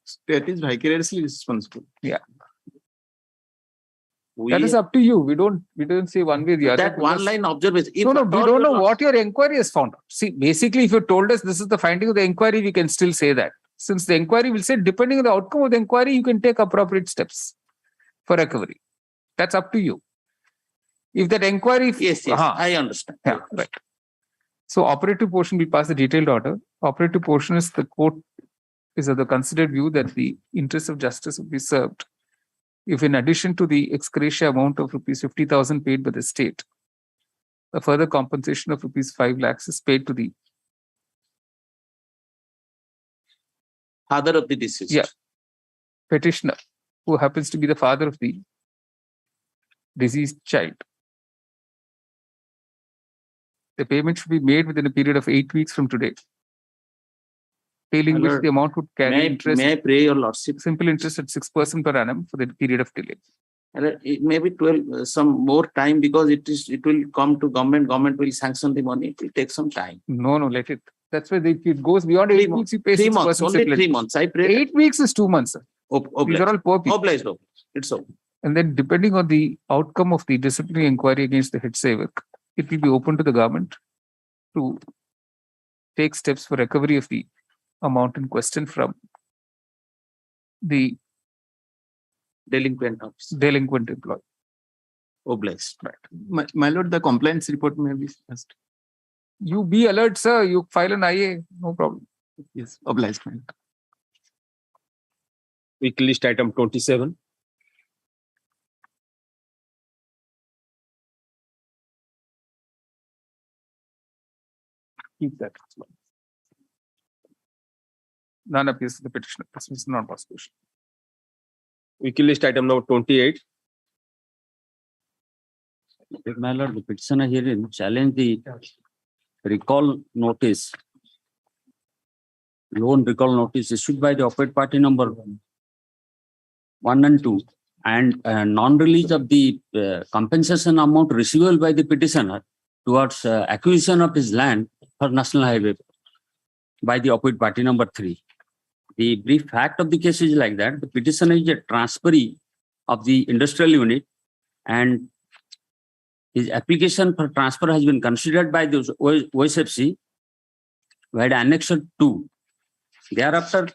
State is vicariously responsible. Yeah. That is up to you. We don't say one way or the other. That one line observation. No, we don't know what your inquiry has found out. See, basically, if you told us this is the finding of the inquiry, we can still say that. Since the inquiry will say, depending on the outcome of the inquiry, you can take appropriate steps for recovery. That's up to you. If that inquiry... Yes, I understand. Yeah, right. So, operative portion, we pass the detailed order. Operative portion is the court is of the considered view that the interest of justice will be served if in addition to the ex gratia amount of rupees 50,000 paid by the state, A further compensation of rupees 5 lakhs is paid to the Father of the deceased. petitioner, who happens to be the father of the deceased child. The payment should be made within a period of 8 weeks from today. Failing which the amount would carry interest. May I pray your lordship? Simple interest at 6% per annum for the period of delay. It may be 12, some more time, because it will come to government. Government will sanction the money. It will take some time. No, let it. That's why if it goes beyond 8 weeks, you pay 3 months. 6%. Only 3 months. I pray. 8 weeks is 2 months, sir. These are all poor people. Obliged. It's so. And then, depending on the outcome of the disciplinary inquiry against the head saver, it will be open to the government to take steps for recovery of the amount in question from the delinquent employee. Obliged. Right. My lord, the compliance report may be first. You be alert, sir. You file an IA, no problem. Yes, obliged. Weekly list item 27. Keep that. None appears to the petitioner. This is not possible. Weekly list item number 28. My lord, the petitioner herein challenge the recall notice, loan recall notice issued by the opposite party number 1 and 2, and non-release of the compensation amount receivable by the petitioner towards acquisition of his land for National Highway by the opposite party number 3. The brief fact of the case is like that: the petitioner is a transferee of the industrial unit, and his application for transfer has been considered by the OSFC, who had annexed 2. Thereafter,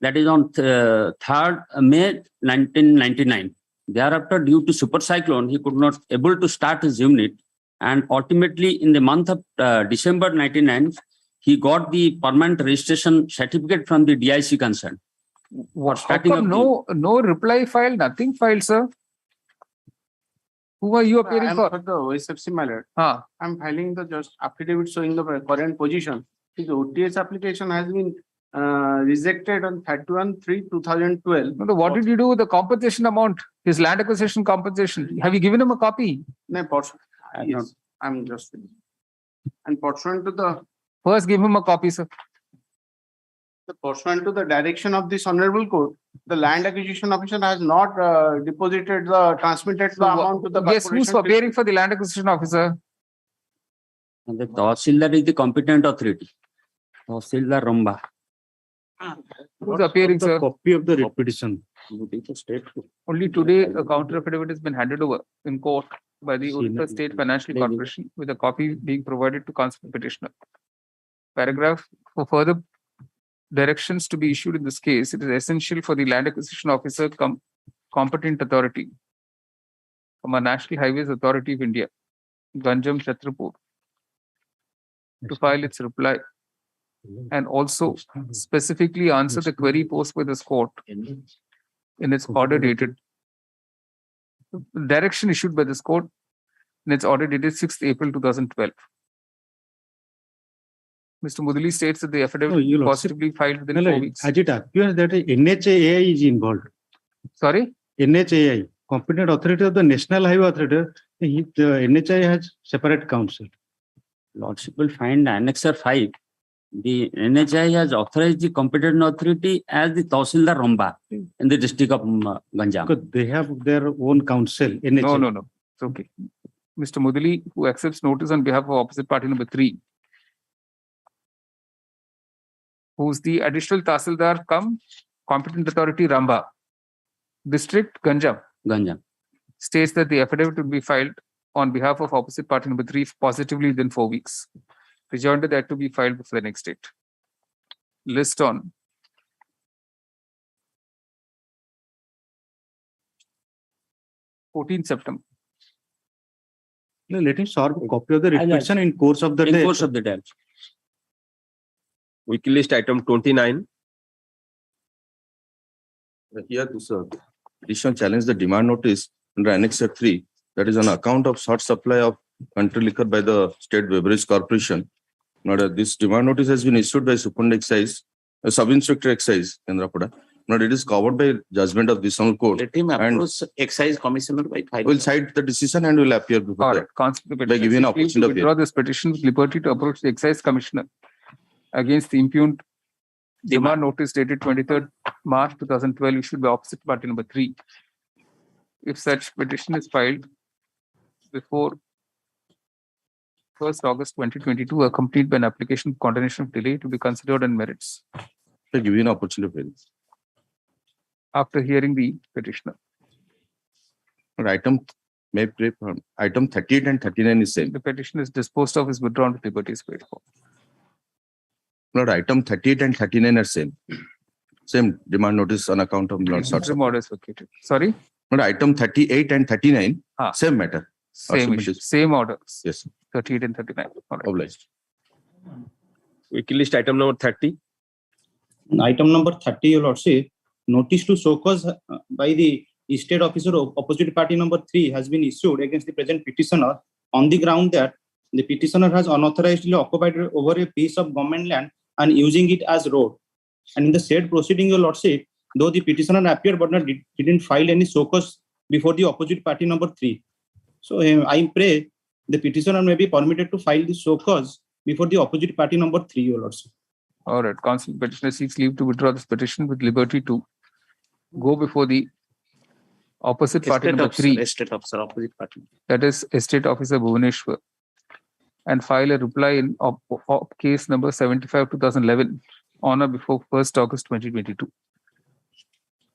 that is on 3rd May 1999. Thereafter, due to super cyclone, he could not able to start his unit, and ultimately in the month of December 99, he got the permanent registration certificate from the DIC concerned. How come no reply filed, nothing filed, sir? Who are you appearing for? For the OSFC matter. Ah. I'm filing the just affidavit showing the current position. His OTS application has been rejected on 31/3/2012. No, what did you do with the compensation amount? His land acquisition compensation. Have you given him a copy? No, yes, I'm just. And pursuant to the. First, give him a copy, sir. Pursuant to the direction of this honorable court, the land acquisition officer has not transmitted the amount to the Yes, who's appearing for the land acquisition officer? And the Tahsildar is the competent authority. Tahsildar Ramba. Who's appearing, sir? Copy of the petition. Only today, a counter affidavit has been handed over in court by the Orissa State Financial Corporation, with a copy being provided to counsel petitioner. Paragraph: for further directions to be issued in this case, it is essential for the land acquisition officer competent authority from a National Highways Authority of India, Ganjam Chhatrapur, to file its reply and also specifically answer the query posed by this court in its order dated. Direction issued by this court in its order dated 6th April 2012. Mr. Mudali states that the affidavit positively filed within 4 weeks. As it appears that NHAI is involved. Sorry? NHAI, competent authority of the National Highway Authority. The NHAI has separate counsel. Lordship will find Annexer 5. The NHAI has authorized the competent authority as the Tahsildar Ramba in the district of Ganjam. Because they have their own counsel. NHAI. No. It's okay. Mr. Mudali, who accepts notice on behalf of opposite party number 3, who's the additional Tahsildar competent authority Ramba, district Ganjam, states that the affidavit will be filed on behalf of opposite party number 3 positively within 4 weeks. Rejoinder that to be filed before the next date. List on 14th September. No, let him serve a copy of the petition in course of the day. In course of the day. Weekly list item 29. Here this petition challenge the demand notice under Annexure 3 that is on account of short supply of country liquor by the State Beverage Corporation. Now, this demand notice has been issued by Superintendent Excise, Sub-Inspector Excise, Kendrapada. Now, it is covered by judgment of this Honorable Court. Let him approach Excise Commissioner by filing. Will cite the decision and will appear before All the right. Counsel, the by giving an petitioner opportunity to of withdraw this petition with liberty to approach the Excise Commissioner against the impugned demand notice dated 23rd March 2012 issued by opposite party number 3. If such petition is filed before 1st August 2022, accompanied by an application of condemnation of delay to be considered on merits. by giving an opportunity of hearing. After hearing the petitioner. And item 38 and 39 is same. The petition is disposed of, is withdrawn with liberty is paid for. Lord, item 38 and 39 are same. Same demand notice on account of Lord short Interim supply. order is vacated. Sorry? Lord, item 38 and 39, same matter. Same Also, issue, same orders. Yes. 38 and 39. All right. Obliged. Wiki list item number 30. Item number 30, your lordship, notice to show cause by the state officer of opposite party number 3 has been issued against the present petitioner on the ground that the petitioner has unauthorizedly occupied over a piece of government land and using it as road. And in the said proceeding, your lordship, though the petitioner appeared but didn't file any show cause before the opposite party number 3. So I pray the petitioner may be permitted to file the show cause before the opposite party number 3, your lordship. All right. Counsel petitioner seeks leave to withdraw this petition with liberty to go before the opposite party Estate number officer, 3. Estate officer, opposite party. That is Estate Officer Bhuvaneshwar, and file a reply in of case number 75/2011 on or before 1st August 2022,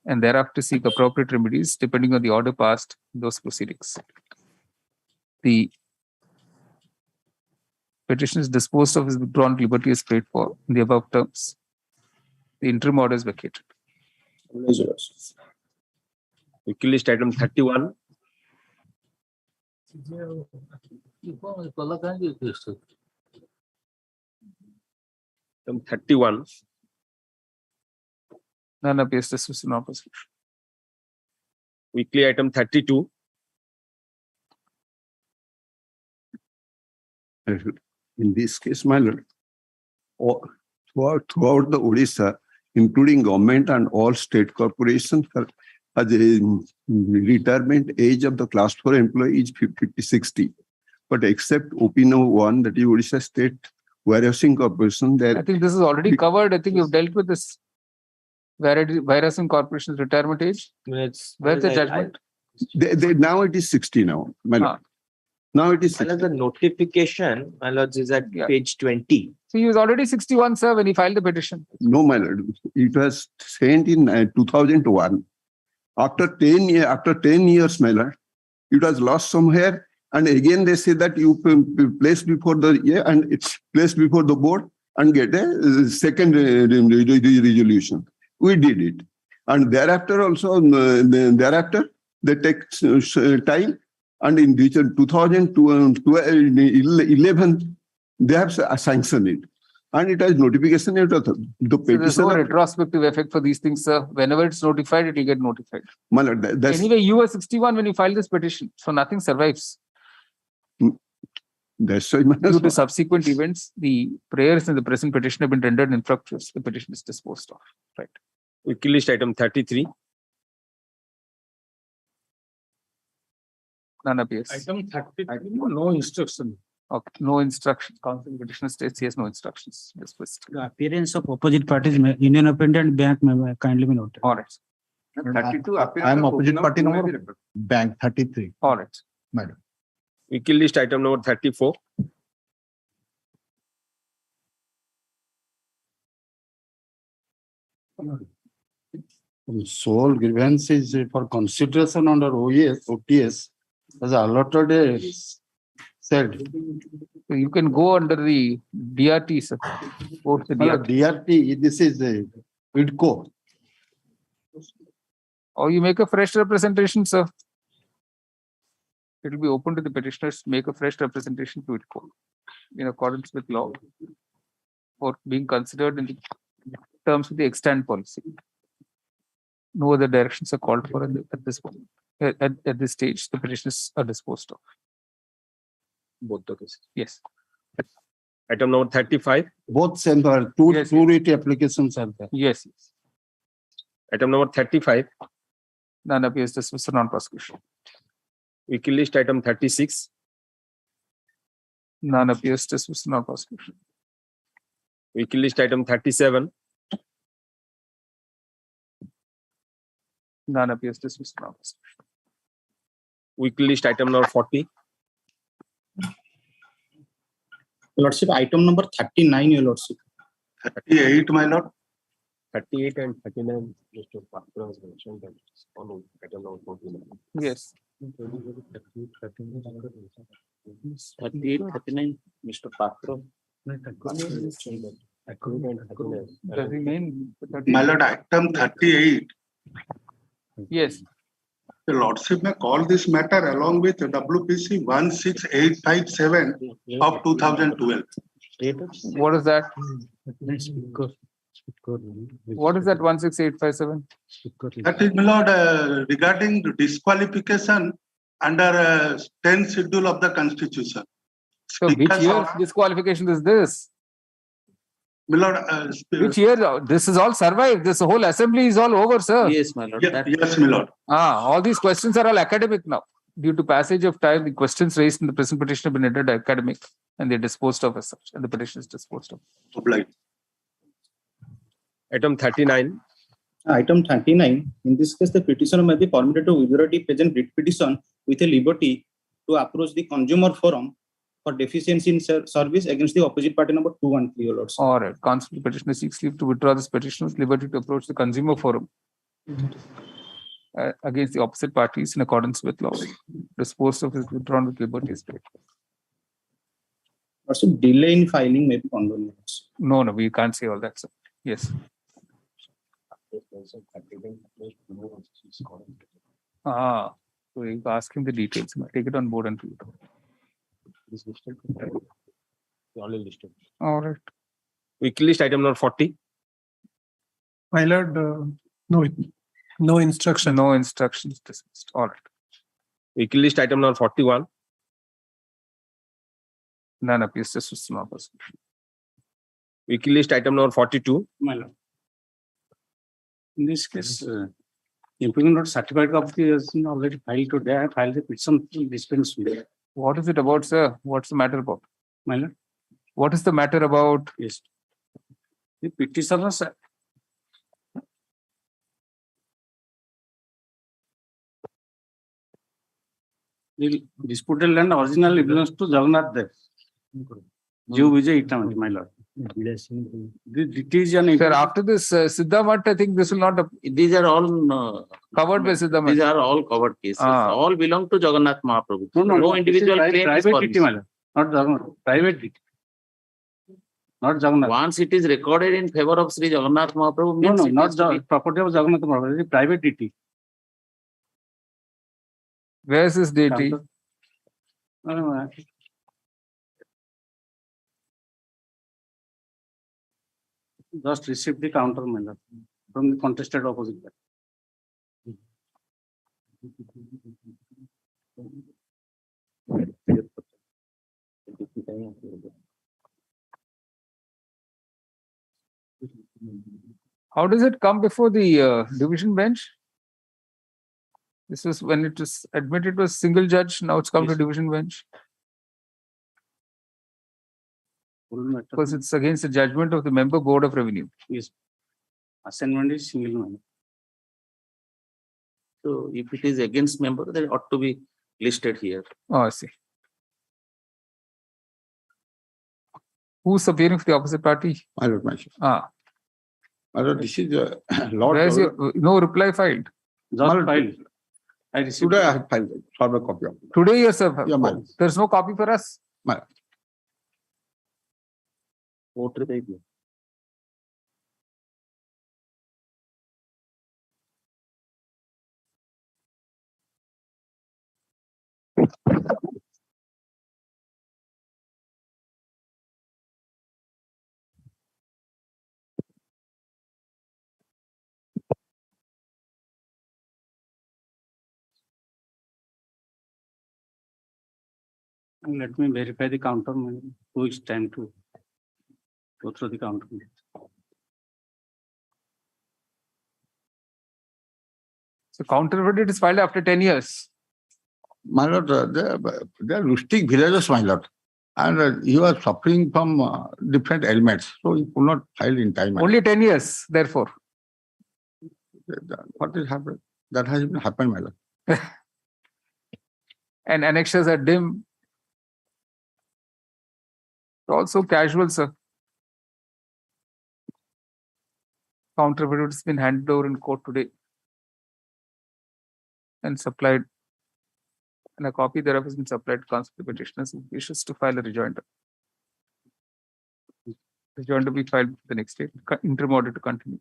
and thereafter seek appropriate remedies depending on the order passed in those proceedings. The petition is disposed of, is withdrawn, liberty is paid for in the above terms. The interim order is vacated. Wiki list item 31. Item 31. None appears to in opposition. Weekly item 32. In this case, my lord, throughout the Orissa, including government and all state corporations, as a retirement age of the class 4 employee is 50-60. But except OP No. 1, that is Orissa State Warehousing Corporation, there. I think this is already covered. I think you've dealt with this Warehousing Corporation's retirement age. Where's the judgment? Now it is 60 now, my lord. Now it is 60. The notification, my lords, is at page 20. So he was already 61, sir, when he filed the petition. No, my lord. It was sent in 2001. After 10 years, my lord, it was lost somewhere. And again, they say that you place before the and it's placed before the board and get a second resolution. We did it. And thereafter also, they take time. And in 2011, they have sanctioned it. And it has notification. The So there's no petitioner. retrospective effect for these things, sir. Whenever it's notified, it will get notified. My lord, that's, Anyway, you were 61 when you filed this petition, so nothing survives. that's why, my Due lord. to subsequent events, the prayers in the present petition have been rendered infructuous. The petition is disposed of. Right. Wiki list item 33. None appears. Item 33, no instruction. Okay. No instruction. Counsel petitioner states he has no instructions. Dismissed. The appearance of opposite parties, Indian Independent Bank may kindly be noted. All right. 32. I am opposite party number bank 33. All right. Madam. Wiki list item number 34. Sole grievance is for consideration under OTS as allotted a said. So you can go under the DRT, sir. Go to the DRT. DRT, this is a WIDCO. Or you make a fresh representation, sir. It will be open to the petitioners to make a fresh representation to it in accordance with law for being considered in the terms of the extant policy. No other directions are called for at this point. At this stage, the petitions are disposed of. Both the cases. Yes. Item number 35. Both same, two writ applications are there. Yes. Item number 35. None appears dismissed for non-prosecution. Weekly list item 36. None appears dismissed for non-prosecution. Weekly list item 37. None appears dismissed for non-prosecution. Weekly list item number 40. Lordship, item number 39, Your Lordship. 38, my lord. 38 and 39. Mr. Parker has mentioned that it's on item number 49. Yes. 38, 39, Mr. Parker. Does he mean My lord, item 38. Yes. The lordship may call this matter along with WPC 16857 of 2012. What is that? What is that 16857? That is, my lord, regarding the disqualification under 10th schedule of the Constitution. So which year disqualification is this? My lord, Which year? This is all survived. This whole assembly is all over, sir. Yes, my lord. yes, my lord. All these questions are all academic now. Due to passage of time, the questions raised in the present petition have been entered academic and they're disposed of as such, and the petition is disposed of. Obliged. Item 39. Item 39, in this case, the petitioner may be permitted to withdraw the present writ petition with a liberty to approach the consumer forum for deficiency in service against the opposite party number 213, Your Lordship. All right. Constable petitioner seeks leave to withdraw this petition with liberty to approach the consumer forum against the opposite parties in accordance with law. Disposed of is withdrawn with liberty is paid. Also, delay in filing may be condoned. No, we can't say all that, sir. Yes. So you ask him the details. Take it on board and read it. All right. Weekly list item number 40. My lord, no instruction. No instructions dismissed. All right. Weekly list item number 41. None appears dismissed. No prosecution. Weekly list item number 42. My lord. In this case, impugning note certified copy has been already filed today. I filed the petition to dispense with. What is it about, sir? What's the matter about? My lord. What is the matter about? Yes. The petitioners the disputed land originally belongs to Jagannath Dev. Jew Vijay Itamati, my lord. It is an Sir, after this Siddhamat, I think this will not. These are all covered by Siddhamat. These are all covered cases. All belong to Jagannath Mahaprabhu. No individual claim is private for duty, my lord. Not Jagannath. Private duty. Not Jagannath. Once it is recorded in favor of Sri Jagannath Mahaprabhu, No, means it not has to be- property of Jagannath Mahaprabhu. It is private duty. Where is this deity? Just received the counter, my lord, from the contested opposite party. How does it come before the division bench? This was when it was admitted was single judge. Now it's come to division bench. Because it's against the judgment of the member board of revenue. Yes. Assignment is single man. So if it is against member, then it ought to be listed here. Oh, I see. Who's appearing for the opposite party? My lord, my lord. My lord, this is Lord. Where's your no reply filed? Just filed. I received. Today I have filed it. Have a copy of it. Today yourself. Yeah, my lord. There's no copy for us. My lord. Voter ID. Let me verify the counter, my 2 weeks time to go through the counter. So counter affidavit is filed after 10 years. My lord, they are rustic villages, my lord. And you are suffering from different ailments. So you could not file in time. Only 10 years, therefore. What is happened? That has been happened, my lord. And annexures are dim. Also casual, sir. Counter affidavit has been handed over in court today and supplied. And a copy thereof has been supplied to counsel to petitioners who wishes to file a rejoinder. Rejoinder be filed the next day. Interim order to continue.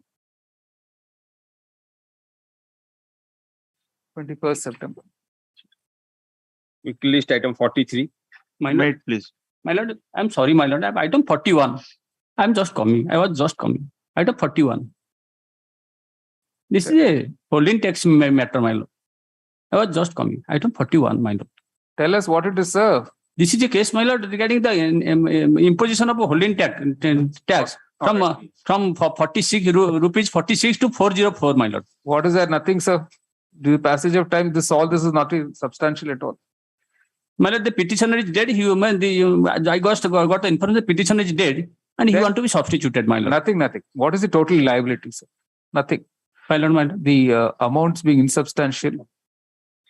21st September. Weekly list item 43. My lord, please. My lord, I'm sorry, my lord. I have item 41. I'm just coming. I was just coming. Item 41. This is a holding tax matter, my lord. I was just coming. Item 41, my lord. Tell us what it is, sir. This is a case, my lord, regarding the imposition of a holding tax from 46 rupees 46 to 404, my lord. What is that? Nothing, sir. Due to passage of time, all this is not substantial at all. My lord, the petitioner is dead. I got the information the petitioner is dead and he want to be substituted, my lord. Nothing. What is the total liability, sir? Nothing. My lord, the amounts being insubstantial.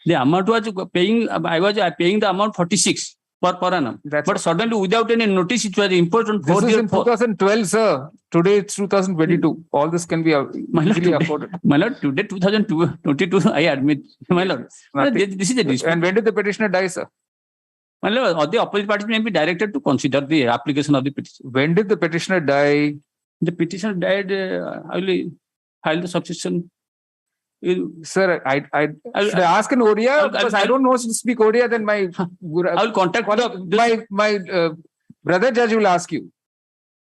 The amount was paying, I was paying the amount 46 per annum. But suddenly, without any notice, it was imposed on 404. This is in 2012, sir. Today it's 2022. All this can be easily afforded. My lord, today 2022, I admit. My lord, this is a dispute. And when did the petitioner die, sir? My lord, or the opposite parties may be directed to consider the application of the petition. When did the petitioner die? The petitioner died, I will file the substitution. Sir, should I ask in Odia? Because I don't know to speak Odia, then my I will contact my brother judge will ask you.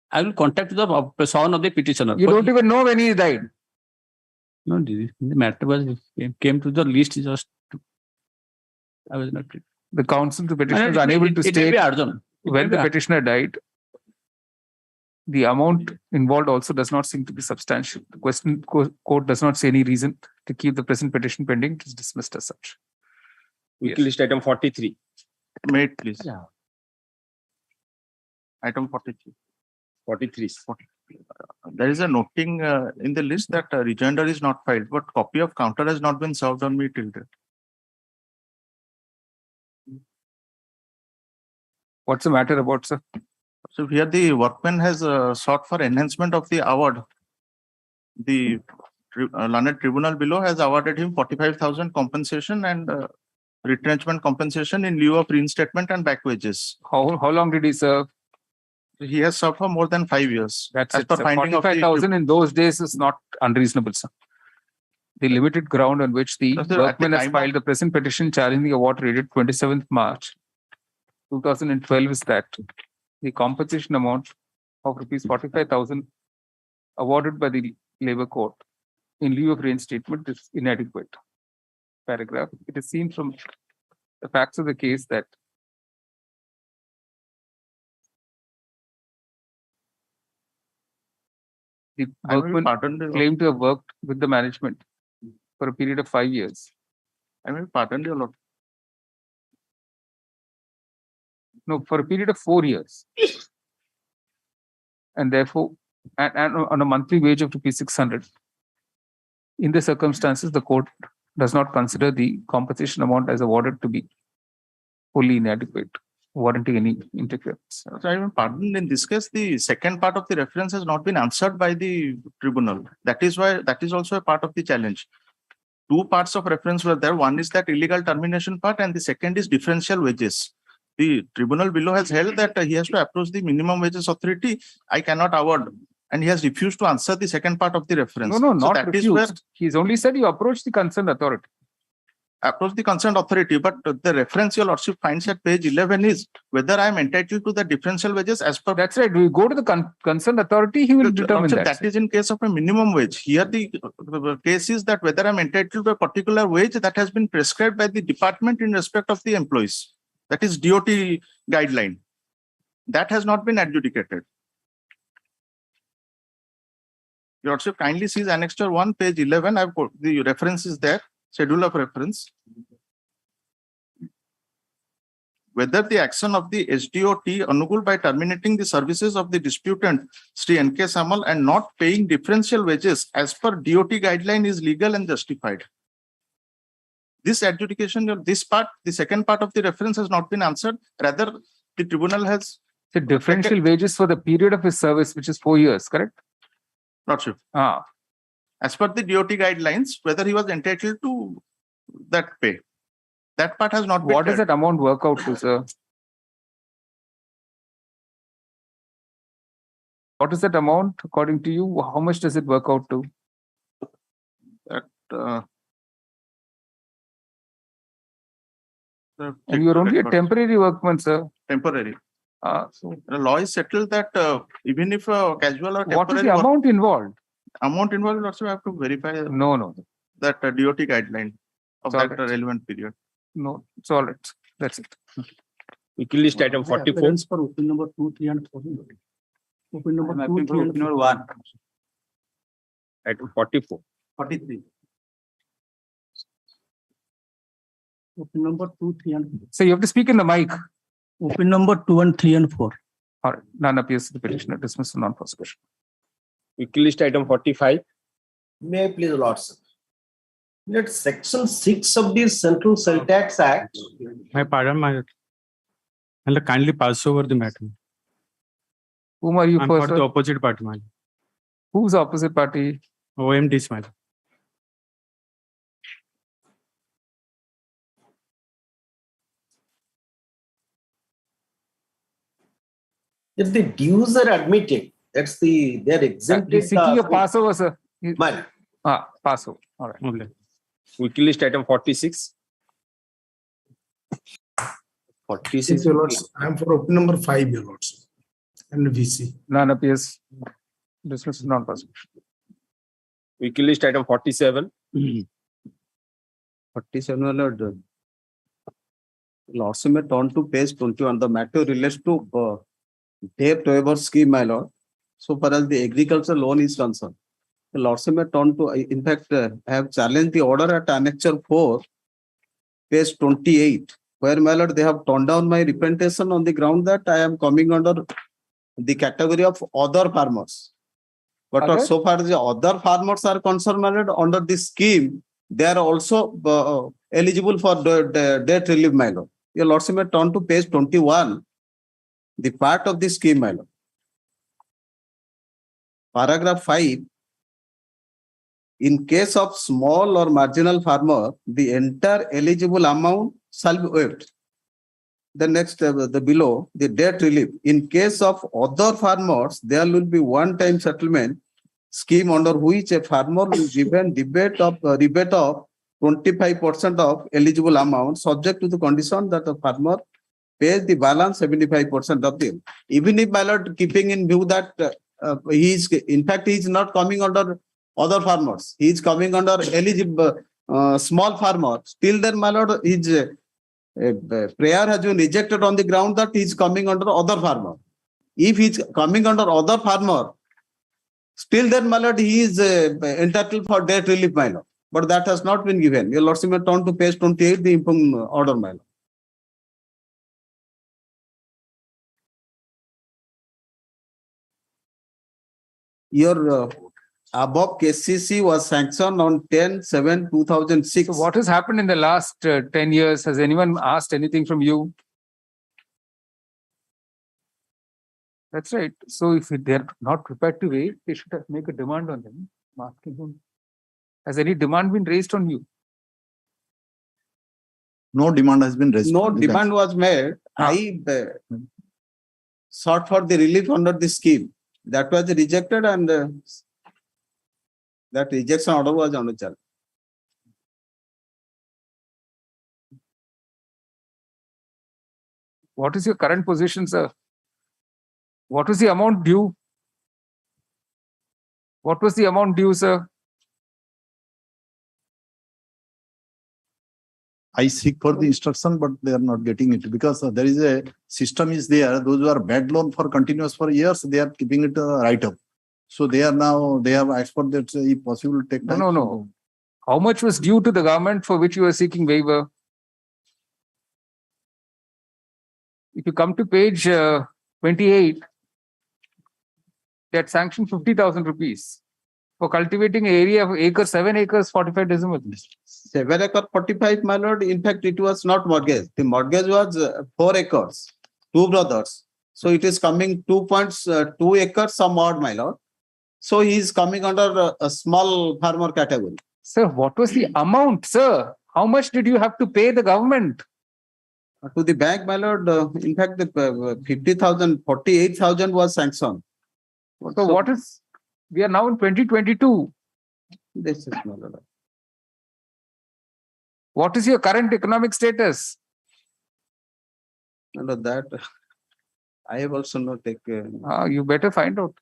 I will contact the son of the petitioner. You don't even know when he died. No, the matter was came to the list just. I was not. The counsel to petitioner is unable to state when the petitioner died. The amount involved also does not seem to be substantial. The question court does not say any reason to keep the present petition pending. It is dismissed as such. Weekly list item 43. Made, please. Yeah. Item 43. 43. There is a noting in the list that rejoinder is not filed, but copy of counter has not been served on me till date. What's the matter about, sir? So here the workman has sought for enhancement of the award. The learned tribunal below has awarded him 45,000 compensation and retrenchment compensation in lieu of reinstatement and back wages. How long did he serve? He has served for more than 5 years. That's it. 45,000 in those days is not unreasonable, sir. The limited ground on which the workman has filed the present petition challenging the award dated 27th March 2012 is that the compensation amount of rupees 45,000 awarded by the Labour Court in lieu of reinstatement is inadequate. Paragraph. It is seen from the facts of the case that the workman claimed to have worked with the management for a period of 5 years. I may pardon you, Lord. No, for a period of 4 years. And therefore, and on a monthly wage of rupees 600. In the circumstances, the court does not consider the compensation amount as awarded to be fully inadequate, warranting any interference. So I am pardoned in this case, the second part of the reference has not been answered by the tribunal. That is also a part of the challenge. Two parts of reference were there. One is that illegal termination part, and the second is differential wages. The tribunal below has held that he has to approach the minimum wages authority. I cannot award. And he has refused to answer the second part of the reference. No, not refused. He's only said you approach the concerned authority. Approach the concerned authority, but the reference your lordship finds at page 11 is whether I am entitled to the differential wages as per. That's right. We go to the concerned authority, he will determine that. That is in case of a minimum wage. Here the case is that whether I am entitled to a particular wage that has been prescribed by the department in respect of the employees. That is DOT guideline. That has not been adjudicated. Your Lordship, kindly sees Annexure 1, page 11. I've got the reference is there, schedule of reference. Whether the action of the SDOT Anugul by terminating the services of the disputant Sri N.K. Samal and not paying differential wages as per DOT guideline is legal and justified. This adjudication, this part, the second part of the reference has not been answered. Rather, the tribunal has the differential wages for the period of his service, which is 4 years, correct? Not sure. Ah. As per the DOT guidelines, whether he was entitled to that pay. That part has not been. What does that amount work out to, sir? What is that amount according to you? How much does it work out to? That, and you are only a temporary workman, sir. Temporary. So the law is settled that even if casual or temporary. What is the amount involved? Amount involved also have to verify. No. That DOT guideline of It's that relevant period. No, it's all right. That's it. Weekly list item 44. For open number 2, 3, and 4. Open number I'm 2, happy 3, for and open 4. number 1. Item 44. 43. Open number 2, 3, and 4. So you have to speak in the mic. Open number 2 and 3 and 4. All right. None appears to the petitioner. Dismissed for non-prosecution. Weekly list item 45. May I please, Lordship? Let section 6 of the Central Cell Tax Act. My pardon, my kindly pass over the matter. Whom are you I'm first? for the opposite party, my Who's the opposite party? OMD, my If the dues are admitted, that's they're exempted. He's seeking a passover, sir. Mine. Passover. All right. Weekly list item 46. 46, your lords. I'm for open number 5, your lords. And VC. None appears. Dismissed for non-prosecution. Weekly list item 47. 47, my lord. Lordship may turn to page 21. The matter relates to debt waiver scheme, my lord. So far as the agriculture loan is concerned, the Lordship may turn to, in fact, have challenged the order at Annexure 4, page 28, where, my lord, they have turned down my representation on the ground that I am coming under the category of other farmers. But Okay. so far as the other farmers are concerned, my lord, under this scheme, they are also eligible for the debt relief, my lord. Your Lordship may turn to page 21, the part of the scheme, my lord. Paragraph 5. In case of small or marginal farmer, the entire eligible amount shall be waived. The next, the below, the debt relief. In case of other farmers, there will be one-time settlement scheme under which a farmer will given rebate of 25% of eligible amount, subject to the condition that the farmer pays the balance 75% of the. Even if, my lord, keeping in view that he is, in fact, he is not coming under other farmers. He is coming under eligible small farmer. Still then, my lord, his prayer has been rejected on the ground that he is coming under other farmer. If he is coming under other farmer, still then, my lord, he is entitled for debt relief, my lord. But that has not been given. Your Lordship may turn to page 28, the impugned order, my lord. Your above KCC was sanctioned on 10/7/2006. So what has happened in the last 10 years? Has anyone asked anything from you? That's right. So if they're not prepared to wait, they should make a demand on them. I'm asking him. Has any demand been raised on you? No demand has been raised. No demand was made. I sought for the relief under the scheme. That was rejected, and that rejection order was on the challenge. What is your current position, sir? What was the amount due? What was the amount due, sir? I seek for the instruction, but they are not getting it because there is a system is there. Those who are bad loan for continuous for years, they are keeping it right up. So they are now, they have asked for that if possible take time. No. How much was due to the government for which you are seeking waiver? If you come to page 28, they had sanctioned 50,000 rupees for cultivating an area of acre, 7 acres, 45 decimals. 7 acre 45, my lord. In fact, it was not mortgage. The mortgage was 4 acres, 2 brothers. So it is coming 2.2 acres, some odd, my lord. So he is coming under a small farmer category. Sir, what was the amount, sir? How much did you have to pay the government? To the bank, my lord, in fact, the 50,000, 48,000 was sanctioned. So what is, we are now in 2022. This is, my lord. What is your current economic status? No, that I have also not taken. You better find out.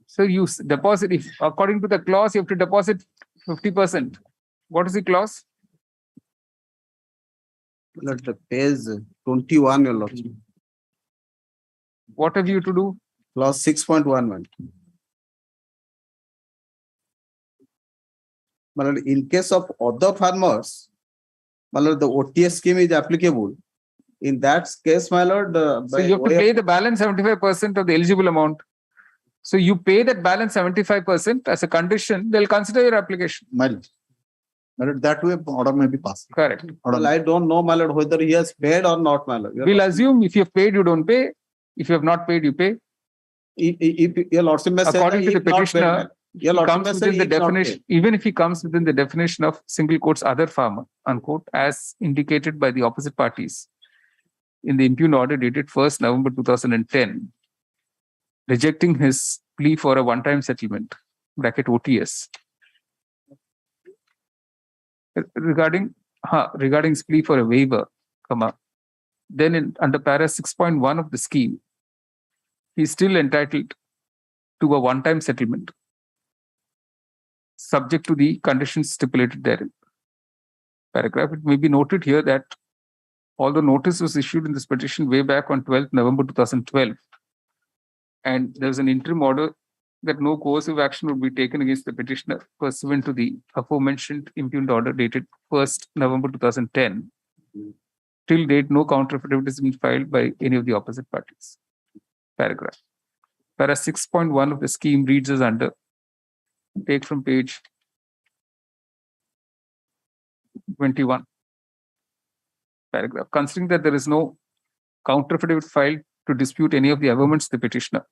So you deposit, if according to the clause, you have to deposit 50%. What is the clause? Let the page 21, your lordship. What have you to do? Clause 6.11. But in case of other farmers, my lord, the OTS scheme is applicable. In that case, my lord, so you have to pay the balance 75% of the eligible amount. So you pay that balance 75% as a condition, they'll consider your application. My lord, that way order may be passed. Correct. Well, I don't know, my lord, whether he has paid or not, my lord. We'll assume if you have paid, you don't pay. If you have not paid, you pay. If your lordship may say according to the if not paid, petitioner, your he lordship comes may say within the if not definition, paid. even if he comes within the definition of single quotes other farmer, unquote, as indicated by the opposite parties in the impugned order dated 1st November 2010, rejecting his plea for a one-time settlement, bracket OTS. Regarding his plea for a waiver, then under para 6.1 of the scheme, he is still entitled to a one-time settlement, subject to the conditions stipulated therein. Paragraph. It may be noted here that although notice was issued in this petition way back on 12th November 2012, and there was an interim order that no coercive action would be taken against the petitioner pursuant to the aforementioned impugned order dated 1st November 2010. Till date, no counter affidavit has been filed by any of the opposite parties. Paragraph. Para 6.1 of the scheme reads as under, take from page 21. Paragraph. Considering that there is no counter affidavit filed to dispute any of the averments of the petitioner,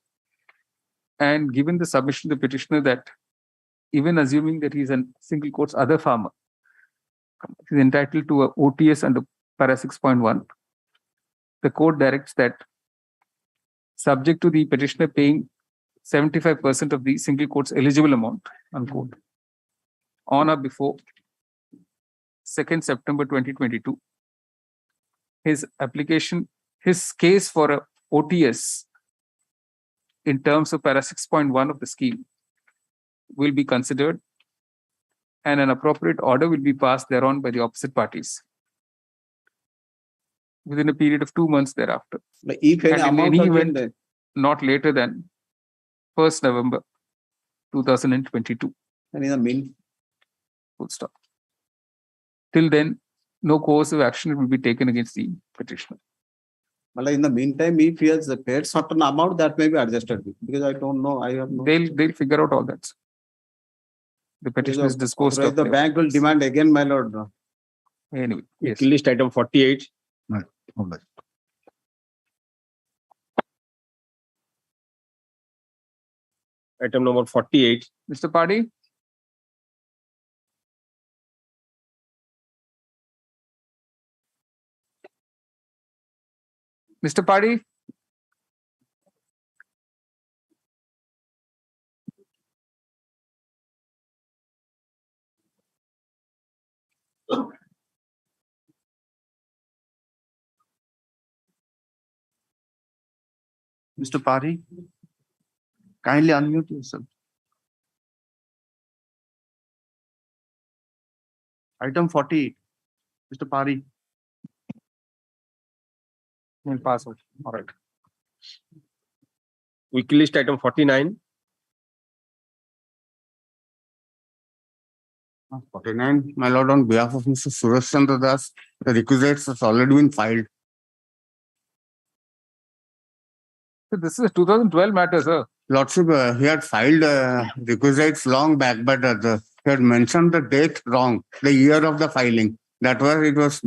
and given the submission of the petitioner that even assuming that he is a single quotes other farmer, he is entitled to a OTS under para 6.1, the court directs that subject to the petitioner paying 75% of the single quotes eligible amount, unquote, on or before 2nd September 2022, his application, his case for a OTS in terms of para 6.1 of the scheme will be considered, and an appropriate order will be passed thereon by the opposite parties within a period of 2 months thereafter. If any and in amount any has been event, there. not later than 1st November 2022. And in the mean, Full stop. Till then, no coercive action will be taken against the petitioner. well, in the meantime, if he has paid certain amount, that may be adjusted because I don't know. I have no. They'll figure out all that. The petition is disposed of. The bank will demand again, my lord. Anyway, yes. List item 48. Item number 48. Mr. Paddy? Mr. Paddy? Mr. Pari, kindly unmute yourself. Item 48. Mr. Pari. We'll pass out. All right. Weekly list item 49. 49, my lord, on behalf of Mr. Suresh Chandra Das, the requisites has already been filed. So this is a 2012 matter, sir. Lordship, he had filed requisites long back, but he had mentioned the date wrong, the year of the filing. That was, it was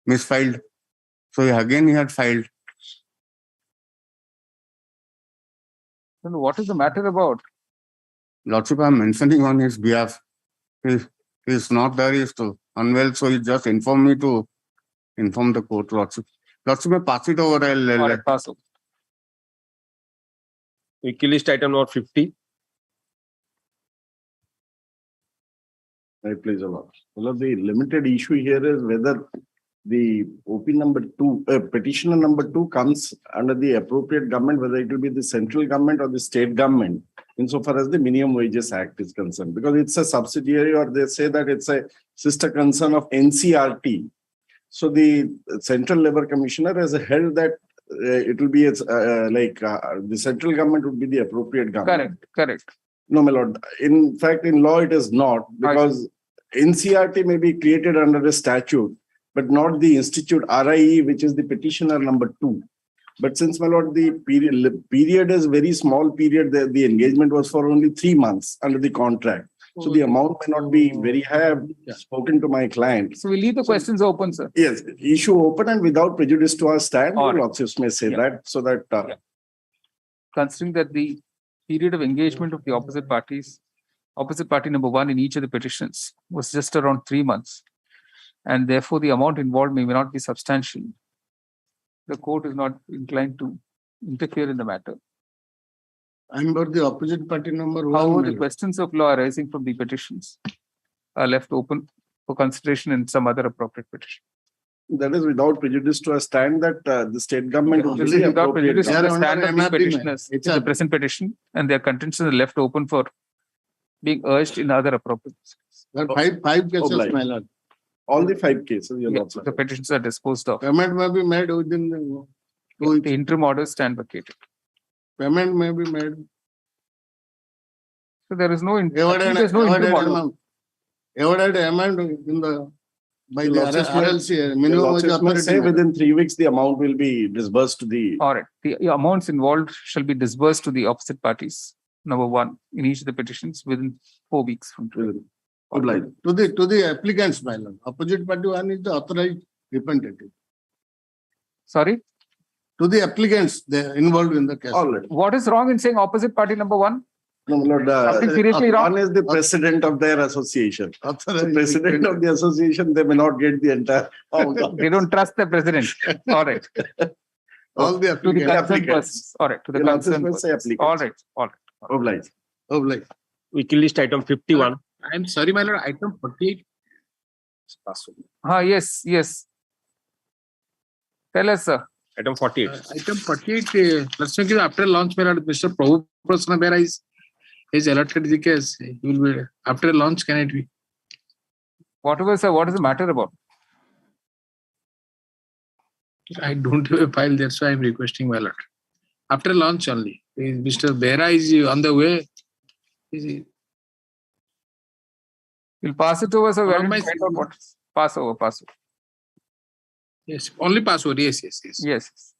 misfiled. So again, he had filed. Then what is the matter about? Lordship, I am mentioning on his behalf. He is not there, he is unwell, so he just informed me to inform the court, Lordship. Lordship, I pass it over. All right, pass over. Weekly list item number 50. Please allow. Well, the limited issue here is whether the OP number 2, petitioner number 2 comes under the appropriate government, whether it will be the central government or the state government, insofar as the Minimum Wages Act is concerned, because it's a subsidiary, or they say that it's a sister concern of NCRT. So the Central Labour Commissioner has held that it will be the central government would be the appropriate government. Correct. No, my lord. In fact, in law, it is not, because NCRT may be created under a statute, but not the institute RIE, which is the petitioner number 2. But since, my lord, the period is very small period, the engagement was for only 3 months under the contract. So the amount may not be very high. I have spoken to my client. So we leave the questions open, sir. Yes, issue open and without prejudice to our stand. Lordships may say that, so that. Considering that the period of engagement of the opposite parties, opposite party number 1 in each of the petitions was just around 3 months, and therefore the amount involved may not be substantial, the court is not inclined to interfere in the matter. And but the opposite party number 1. However, the questions of law arising from the petitions are left open for consideration in some other appropriate petition. That is without prejudice to a stand that the state government will Obviously, be without appropriate. prejudice to the stand of the petitioners, it's a present petition, and their contentions are left open for being urged in other appropriate. There are five cases, my lord. All the 5 cases, the petitions are disposed of. Payment may be made within the interim orders stand vacated. Payment may be made. So there is no interim order. Awarded amount in the by the RLC minimum wage authority. Say within 3 weeks the amount will be disbursed to the. All right, the amounts involved shall be disbursed to the opposite parties. Number 1 in each of the petitions within 4 weeks from today. To the applicants, my lord. Opposite party 1 is the authorized representative. Sorry? To the applicants, they are involved in the case. All right. What is wrong in saying opposite party number 1? No, Lord, Something seriously wrong? One is the president of their association. The president of the association, they may not get the entire. They don't trust the president. All right. All the to the concerned persons. All right. To the concerned persons. All right. Oblige. Weekly list item 51. I'm sorry, my lord. Item 48. Yes. Tell us, sir. Item 48. Item 48. Let's say after launch, my lord, Mr. Prabhu Prasna Bera is allotted the case. He will be after launch. Can it be? Whatever, sir. What is the matter about? I don't have a file there, so I am requesting, my lord. After launch only. Mr. Behra is on the way. Is he? We'll pass it over, so One of we'll my find out what. Pass over, pass over. Yes, only password. Yes, yes, yes. Yes.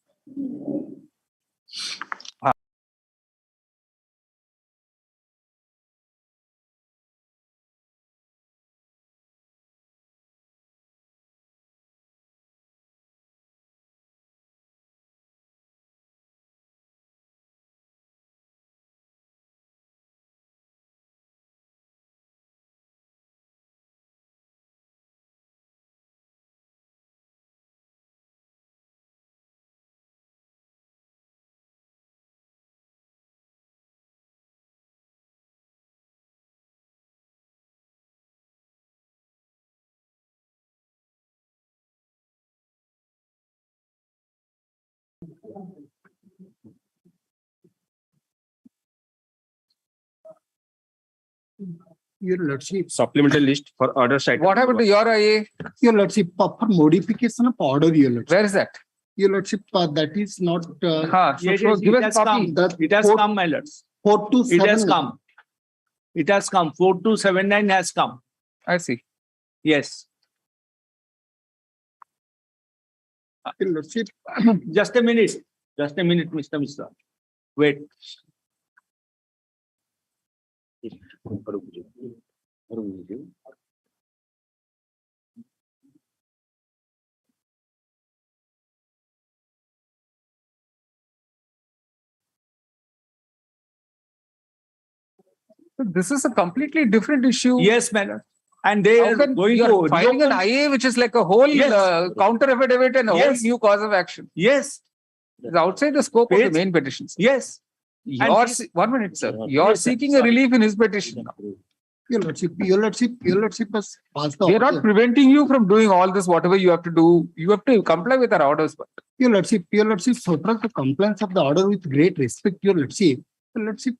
Your Lordship. Supplementary list for order site. What happened to your IA? Your Lordship, for modification of order, Your Lordship. Where is that? Your Lordship, that is not. Give us a copy. It has come, my lords. 427. It has come. It has come. 4279 has come. I see. Yes. Your Lordship. Just a minute. Just a minute, Mr. Mishra. Wait. This is a completely different issue. Yes, madam. And they are going to filing an IA, which is like a whole counter affidavit and a whole Yes. new cause of action. Yes. It's outside the scope of the main petitions. Yes. You're 1 minute, sir. You're seeking a relief in his petition. Your Lordship has passed the We are not order. preventing you from doing all this, whatever you have to do. You have to comply with our orders. But Your Lordship, so far the compliance of the order with great respect, Your Lordship. Your Lordship,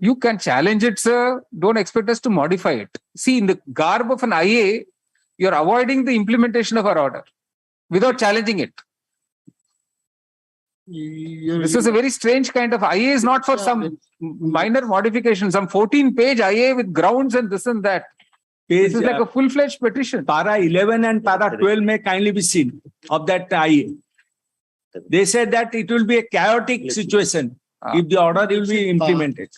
you can challenge it, sir. Don't expect us to modify it. See, in the garb of an IA, you're avoiding the implementation of our order without challenging it. This is a very strange kind of IA. Is not for some minor modification, some 14-page IA with grounds and this and that. This is like a full-fledged petition. Para 11 and para 12 may kindly be seen of that IA. They said that it will be a chaotic situation if the order will be implemented.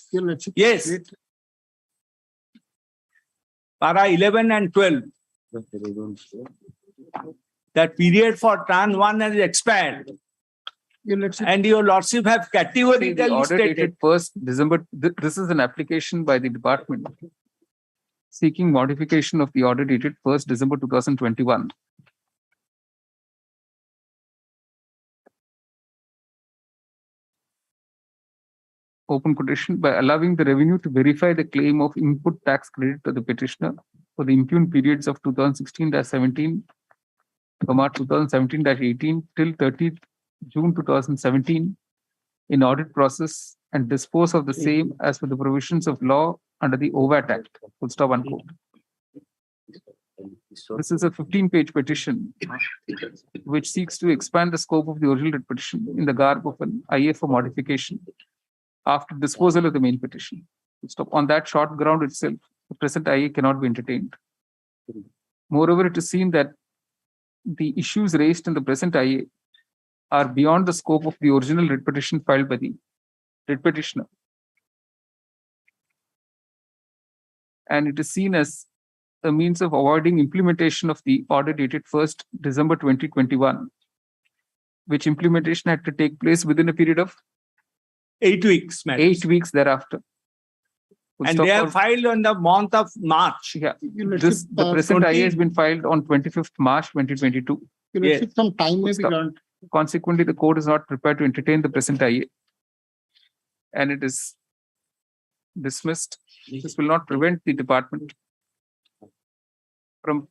Yes. Para 11 and 12. That period for Tran 1 has expired. And your lordship have categorically The order stated. dated 1st December. This is an application by the department seeking modification of the order dated 1st December 2021. Open petition by allowing the revenue to verify the claim of input tax credit to the petitioner for the impugned periods of 2016-17, 2017-18 till 30th June 2017 in audit process and dispose of the same as per the provisions of law under the OVAT Act. Full stop, unquote. This is a 15-page petition which seeks to expand the scope of the original writ petition in the garb of an IA for modification after disposal of the main petition. Full stop. On that short ground itself, the present IA cannot be entertained. Moreover, it is seen that the issues raised in the present IA are beyond the scope of the original writ petition filed by the writ petitioner. And it is seen as a means of avoiding implementation of the order dated 1st December 2021, which implementation had to take place within a period of 8 weeks, madam. 8 weeks thereafter. Full And stop. they have filed on the month of March. Yeah. The present IA has been filed on 25th March 2022. Your Lordship, some time may be granted. Consequently, the court is not prepared to entertain the present IA. And it is dismissed. This will not prevent the department from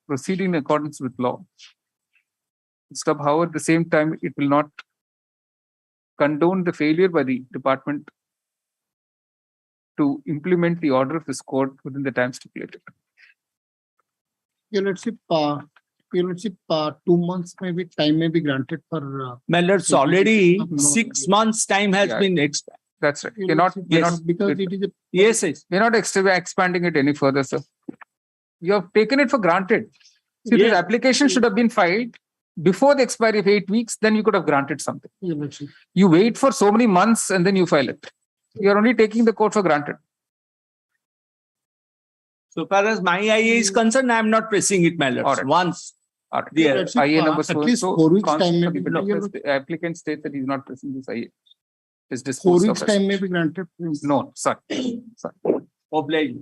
proceeding in accordance with law. Stop, however, at the same time, it will not condone the failure by the department to implement the order of this court within the time stipulated. Your Lordship, Your Lordship, 2 months maybe time may be granted for. My lords, already No. 6 months time has Yeah. been expired. That's right. Your You're not, Lordship, you're yes, not, because it is a. Yes, yes. we're not expanding it any further, sir. You have taken it for granted. See, this Yes. application should have been filed before the expiry of 8 weeks, then you could have granted something. Your Lordship. You wait for so many months and then you file it. You're only taking the court for granted. So far as my IA is concerned, I am not pressing it, my lords. All right. Once. All right. Yeah. Lordship, IA number at least 4 weeks time may be. The applicant states that he's not pressing this IA. It's 4 disposed weeks of as time may such. be granted. No, sorry. Sorry. Obliged.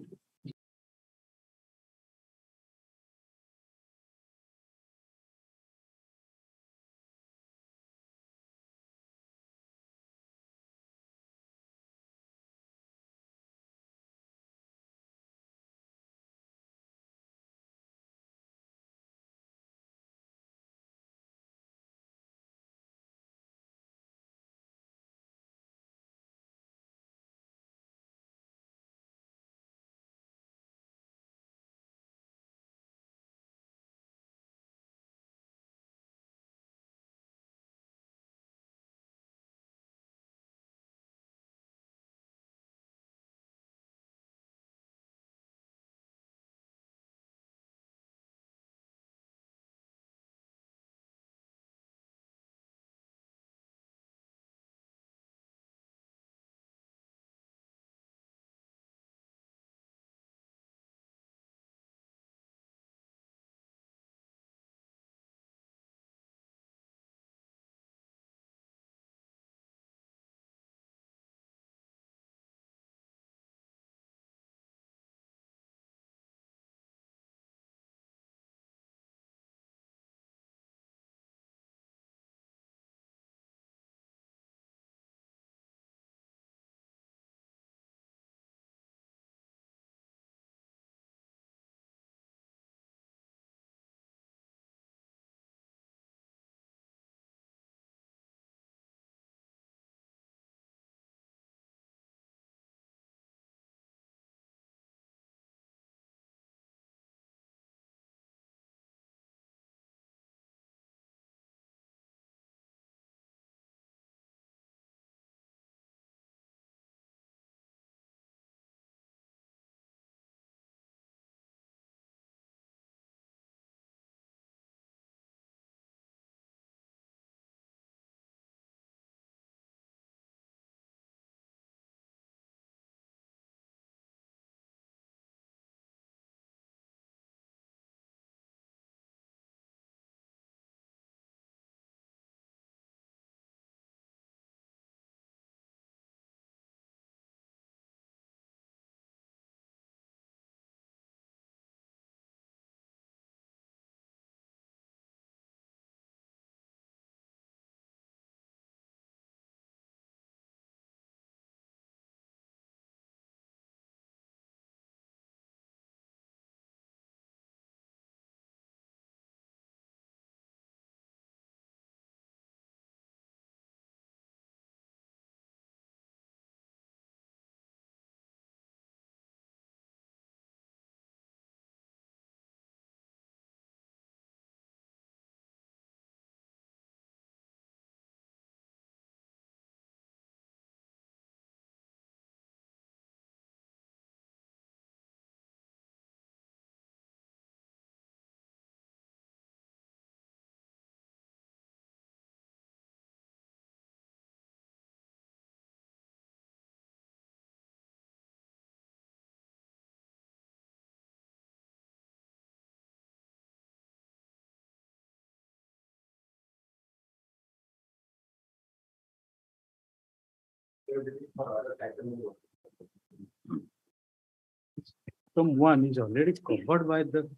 Item 1 is already covered by the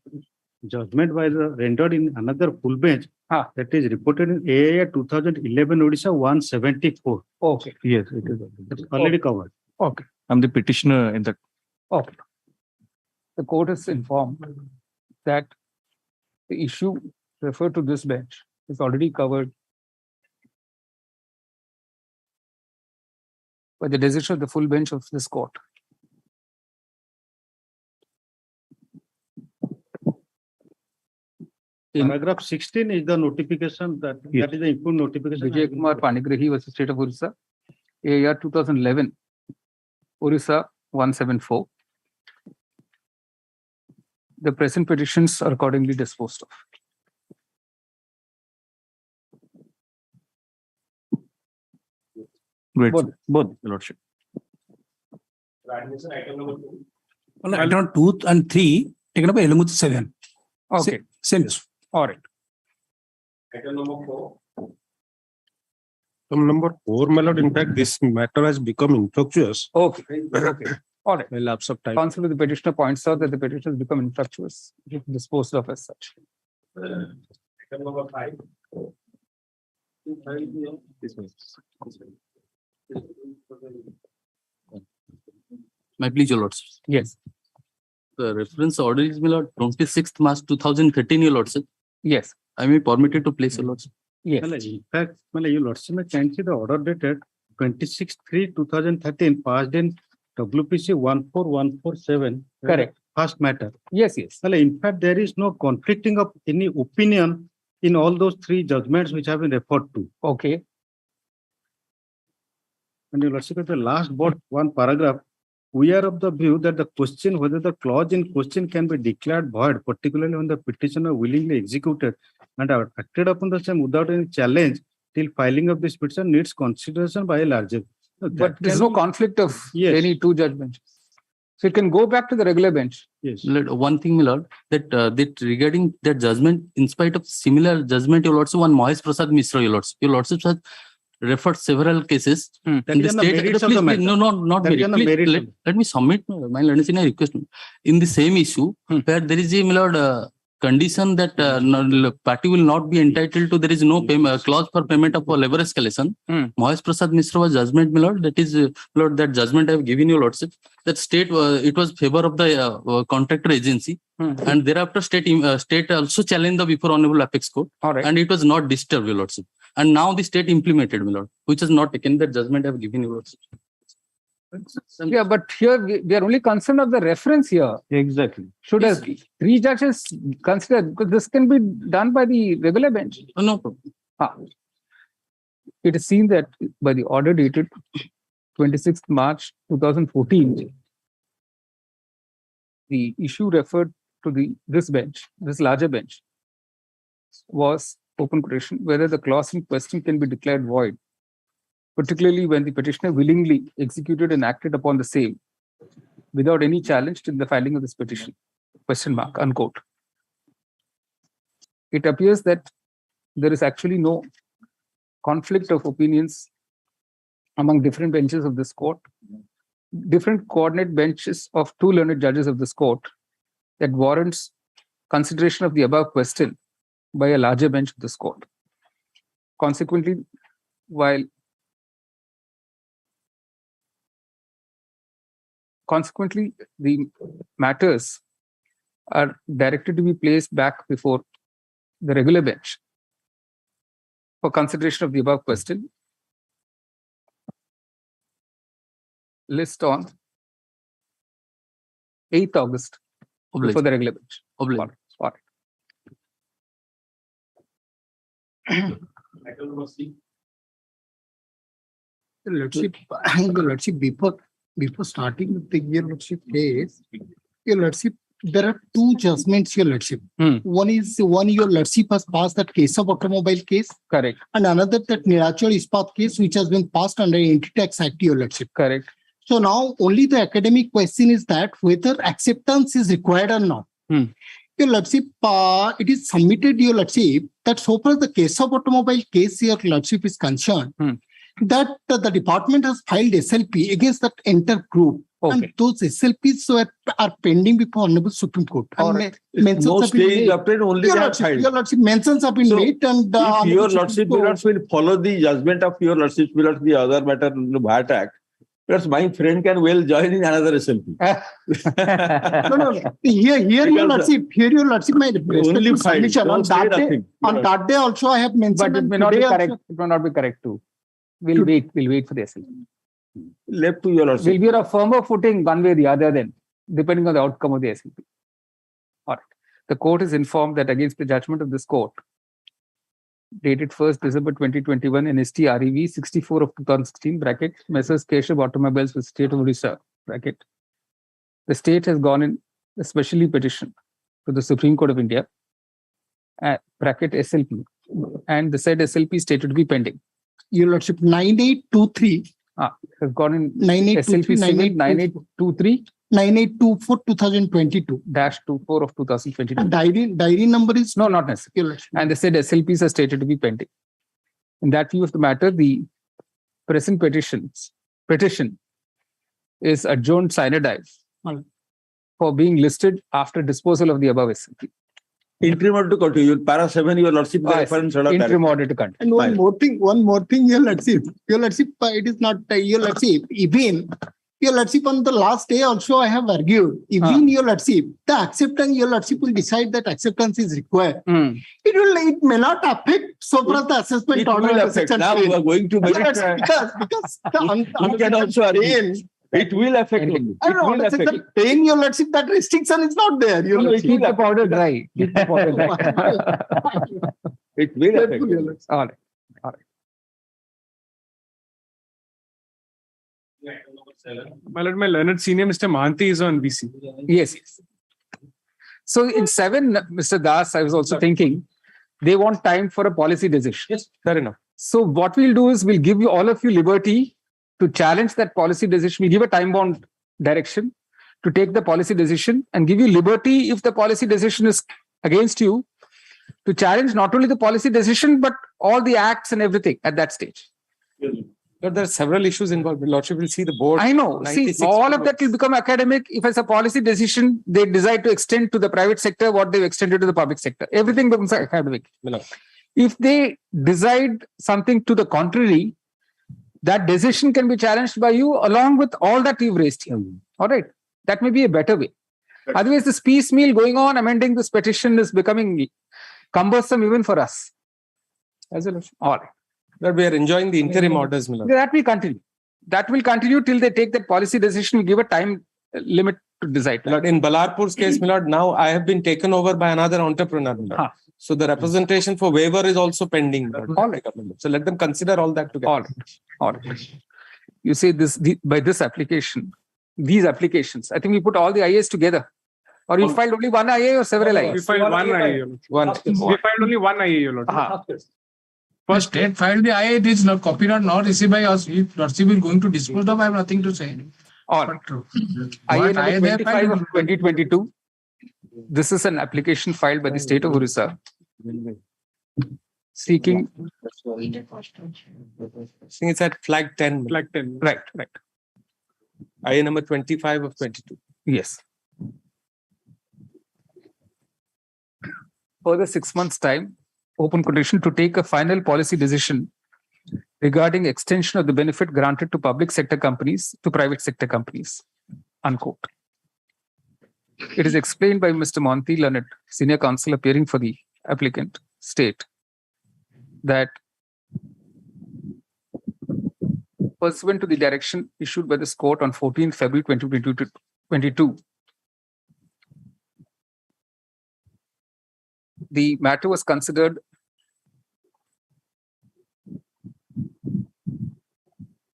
judgment by the rendered in another full bench. That is reported in AIA 2011 Odisha 174. Okay. Yes, it is. It's already covered. Okay. I'm the petitioner in the. Okay. The court is informed that the issue referred to this bench is already covered by the decision of the full bench of this court. Paragraph 16 is the notification that that is the input notification. Vijay Kumar Panigrahi versus State of Orissa, AR 2011, Orissa 174. The present petitions are accordingly disposed of. Great. Both, Your Lordship. Item 2 and 3 taken up by along with 7. Okay. Same issue. All right. Item number 4. Item number 4, my lord, in fact, this matter has become infructuous. Okay. Okay. All right. By lapse of time. Counsel with the petitioner points out that the petition has become infructuous, disposed of as such. Item number 5. My please, Your Lordship. Yes. The reference order is, my Lord, 26th March 2013, Your Lordship. Yes. I may permitted to place, Your Lordship. Yes. In fact, Your Lordship, can see the order dated 26/3/2013 passed in WPC 14147. Correct. First matter. Yes, yes. In fact, there is no conflicting of any opinion in all those 3 judgments which have been referred to. Okay. And Your Lordship, the last but one paragraph, we are of the view that the question whether the clause in question can be declared void, particularly when the petitioner willingly executed and acted upon the same without any challenge till filing of this petition, needs consideration by a larger. But there's no conflict of any 2 judgments. So it can go back to the regular bench. Yes. One thing, my Lord, that regarding that judgment, in spite of similar judgment, Your Lordship, one Mahesh Prasad Mishra, Your Lordship has referred several cases. That is on the merits of the matter. No, not That is on the merit. merits. Let me submit my learners in a request. In the same issue, where there is a, my Lord, condition that party will not be entitled to, there is no clause for payment of a labor escalation. Mahesh Prasad Mishra was judgment, my Lord. That is, Lord, that judgment I have given you, Lordship. That state, it was favor of the contractor agency. And thereafter, state also challenged the before Honorable Apex Court. And it was not disturbed, Your Lordship. And now the state implemented, my Lord, which has not taken that judgment I have given you, Lordship. Yeah, but here we are only concerned of the reference here. Exactly. Should have 3 judges consider, because this can be done by the regular bench. No problem. It is seen that by the order dated 26th March 2014, the issue referred to this bench, this larger bench, was open quotation, whether the clause in question can be declared void, particularly when the petitioner willingly executed and acted upon the same without any challenge in the filing of this petition, question mark, unquote. It appears that there is actually no conflict of opinions among different benches of this court, different coordinate benches of 2 learned judges of this court, that warrants consideration of the above question by a larger bench of this court. Consequently, the matters are directed to be placed back before the regular bench for consideration of the above question. List on 8th August before the regular bench. All Lordship, before starting with the Your Lordship case, Your Lordship, there are 2 judgments, Your Lordship. One Your Lordship has passed that case of automobile case. Correct. And another that Nirachal Ispat case, which has been passed under Anti-Tax Act, Your Lordship. Correct. So now only the academic question is that whether acceptance is required or not. Your Lordship, it is submitted, Your Lordship, that so far as the case of automobile case, Your Lordship, is concerned, that the department has filed SLP against that entire group. And those SLPs are pending before Honorable Supreme Court. No stay is obtained, only they have filed. Your Lordship, mentions have been made. And if Your Lordship will follow the judgment of Your Lordship, the other matter in the VAT Act, because my friend can well join in another SLP. No. Here, Your Lordship, my only submission on that day also I have mentioned. But it may not be correct. It may not be correct too. We'll wait for the SLP. Left to Your Lordship. We'll be on a firmer footing one way or the other then, depending on the outcome of the SLP. All right. the court is informed that against the judgment of this court, dated 1st December 2021 in ST REV 64 of 2016, bracket, Messrs. Keshav Automobiles with State of Orissa, bracket, the state has gone in a specially petition to the Supreme Court of India, bracket SLP, and the said SLP stated to be pending. Your Lordship, 9823. Has gone in 9823, SLP 9823 9824 2022 -24 of 2022. Diary number is no, not necessarily. And they said SLPs are stated to be pending. In that view of the matter, the present petition is adjourned sine die for being listed after disposal of the above SLP. Interim order to continue. Para 7, your Lordship, the reference order. Interim order to continue. And one more thing, Your Lordship, it is not Your Lordship. Even Your Lordship, on the last day also I have argued. Even Your Lordship, the acceptance, Your Lordship will decide that acceptance is required. It may not affect so far the assessment it order. Will affect. Now we are going to because you can also argue. It will affect. It will affect. The pain, Your Lordship, that restriction is not there. Your Lordship. Keep the powder dry. Keep the powder dry. It will affect. All right. My Lord, my learned senior, Mr. Mahanti, is on VC. Yes. So in 7, Mr. Das, I was also thinking, they want time for a policy decision. Yes, fair enough. So what we'll do is we'll give you all of you liberty to challenge that policy decision. We'll give a time-bound direction to take the policy decision and give you liberty if the policy decision is against you to challenge not only the policy decision, but all the acts and everything at that stage. But there are several issues involved. The Lordship will see the board. I know. See, all of that will become academic if as a policy decision, they decide to extend to the private sector what they've extended to the public sector. Everything becomes academic. If they decide something to the contrary, that decision can be challenged by you along with all that you've raised here. All right. That may be a better way. Otherwise, this piecemeal going on, amending this petition is becoming cumbersome even for us. All right. That we are enjoying the interim orders, Miller. That will continue. That will continue till they take that policy decision. We give a time limit to decide. Milord, in Balarpur's case, Milord, now I have been taken over by another entrepreneur. Milord. So the representation for waiver is also pending. All right. So let them consider all that together. All right. You say this by this application, these applications. I think we put all the IAs together. Or you filed only one IA or several IAs? We filed one IA. We filed only one IA, your Lord. First state filed the IA, it is not copied or not received by us. If Lordship is going to dispose of, I have nothing to say. All right. IA number 25 of 2022. This is an application filed by the state of Orissa seeking. I think it's at flag 10. Flag 10. Right. IA number 25 of 22. Yes. For the 6 months' time, open quotation, to take a final policy decision regarding extension of the benefit granted to public sector companies to private sector companies. Unquote. It is explained by Mr. Monty Leonard, senior counsel appearing for the applicant, state that pursuant to the direction issued by this court on 14th February 2022, the matter was considered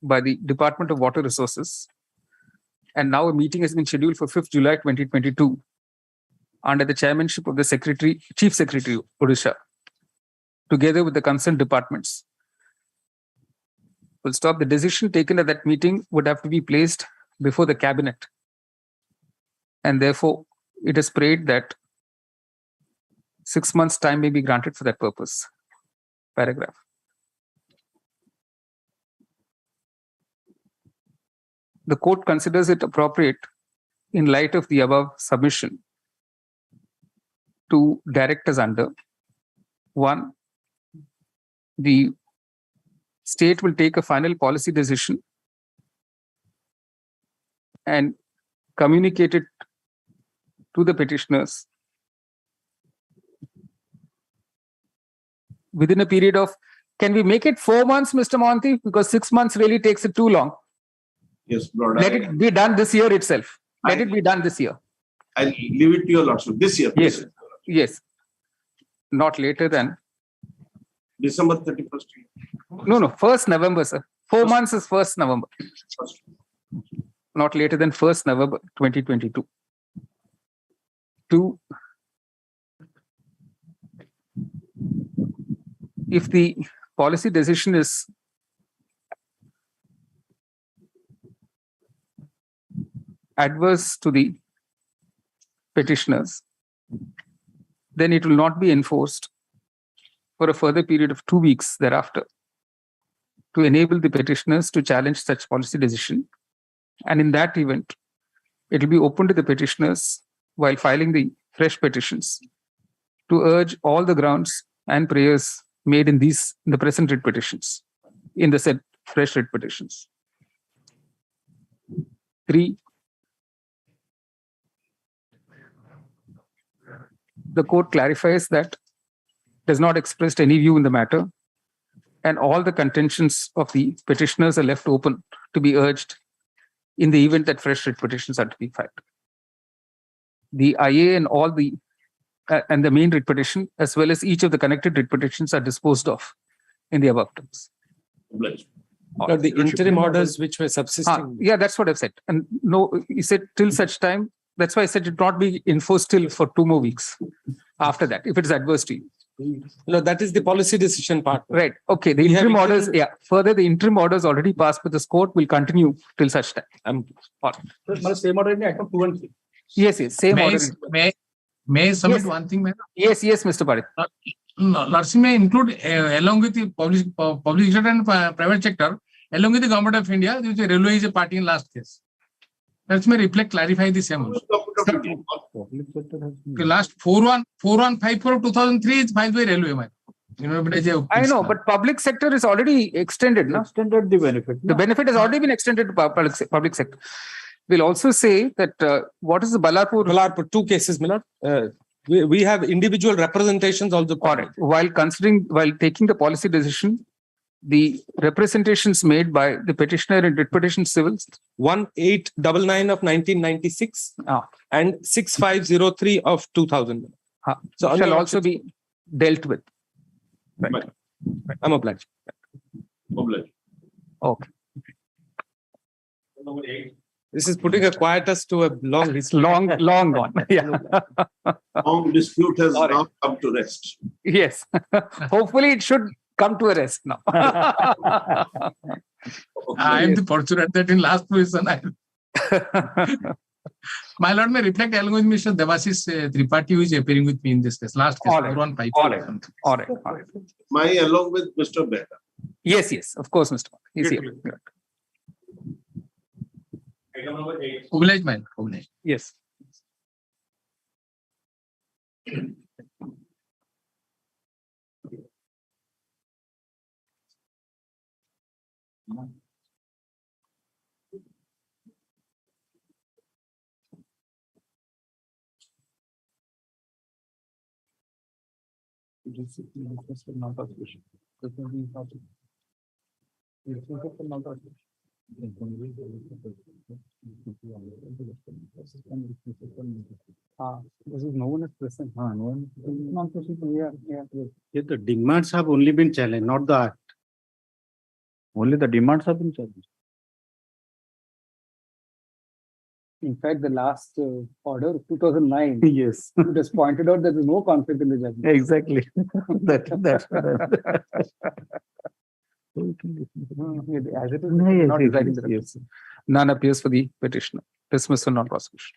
by the Department of Water Resources, and now a meeting has been scheduled for 5th July 2022 under the chairmanship of the Chief Secretary Orissa, together with the concerned departments. Full stop. The decision taken at that meeting would have to be placed before the cabinet, and therefore it is prayed that 6 months' time may be granted for that purpose. Paragraph. The court considers it appropriate, in light of the above submission, to direct us under: 1, the state will take a final policy decision and communicate it to the petitioners within a period of, can we make it 4 months, Mr. Monty? Because 6 months really takes it too long. Yes, Lord. Let it be done this year itself. Let it be done this year. I'll leave it to your Lordship. This year. Yes. Yes, not later than December 31st. no 1st November, sir. 4 months is 1st November. Not later than 1st November 2022. Two, if the policy decision is adverse to the petitioners, then it will not be enforced for a further period of 2 weeks thereafter to enable the petitioners to challenge such policy decision. And in that event, it will be open to the petitioners while filing the fresh petitions to urge all the grounds and prayers made in the present writ petitions, in the said fresh writ petitions. 3, the court clarifies that does not express any view in the matter, and all the contentions of the petitioners are left open to be urged in the event that fresh writ petitions are to be filed. The IA and all the and the main writ petition, as well as each of the connected writ petitions, are disposed of in the above terms. The interim orders which were subsisting. Yeah, that's what I've said. And no, he said till such time. That's why I said it not be enforced till for 2 more weeks after that, if it is adverse to you. No, that is the policy decision part. Right. Okay. The interim orders, further, the interim orders already passed with this court will continue till such time. Same order in item 2 and 3. Yes, same order. May I submit one thing, madam? Yes, Mr. Parekh. Lordship may include along with the public sector and private sector, along with the government of India, which railway is a party in last case. Let me clarify the same also. The last 4154 of 2003 is filed by railway, man. I know, but public sector is already extended. No? Extended the benefit. The benefit has already been extended to public sector. We'll also say that what is the Balarpur 2 cases, Milord. We have individual representations also. Correct. While taking the policy decision, the representations made by the petitioner in writ petition civils 1899 of 1996 and 6503 of 2000. So shall also be dealt with. Right. I'm obliged. Okay. This is putting a quietus to a long history. Long one. Yeah. Long dispute has now come to rest. Yes. Hopefully it should come to a rest now. I am the fortunate that in last position my lord may reflect along with Mr. Devashish Tripathi, who is appearing with me in this case. Last case, All right. My along with Mr. Behta. Yes, of course, Mr. He's here. Item number 8. Oblige, my lord. Yes. This is no one is present. No one. Yeah, the demands have only been challenged, not the act. Only the demands have been challenged. In fact, the last order of 2009, yes, it was pointed out that there is no conflict in the judgment. Exactly. That's As it is, not deciding the yes. None appears for the petitioner. Dismissal, non-prosecution.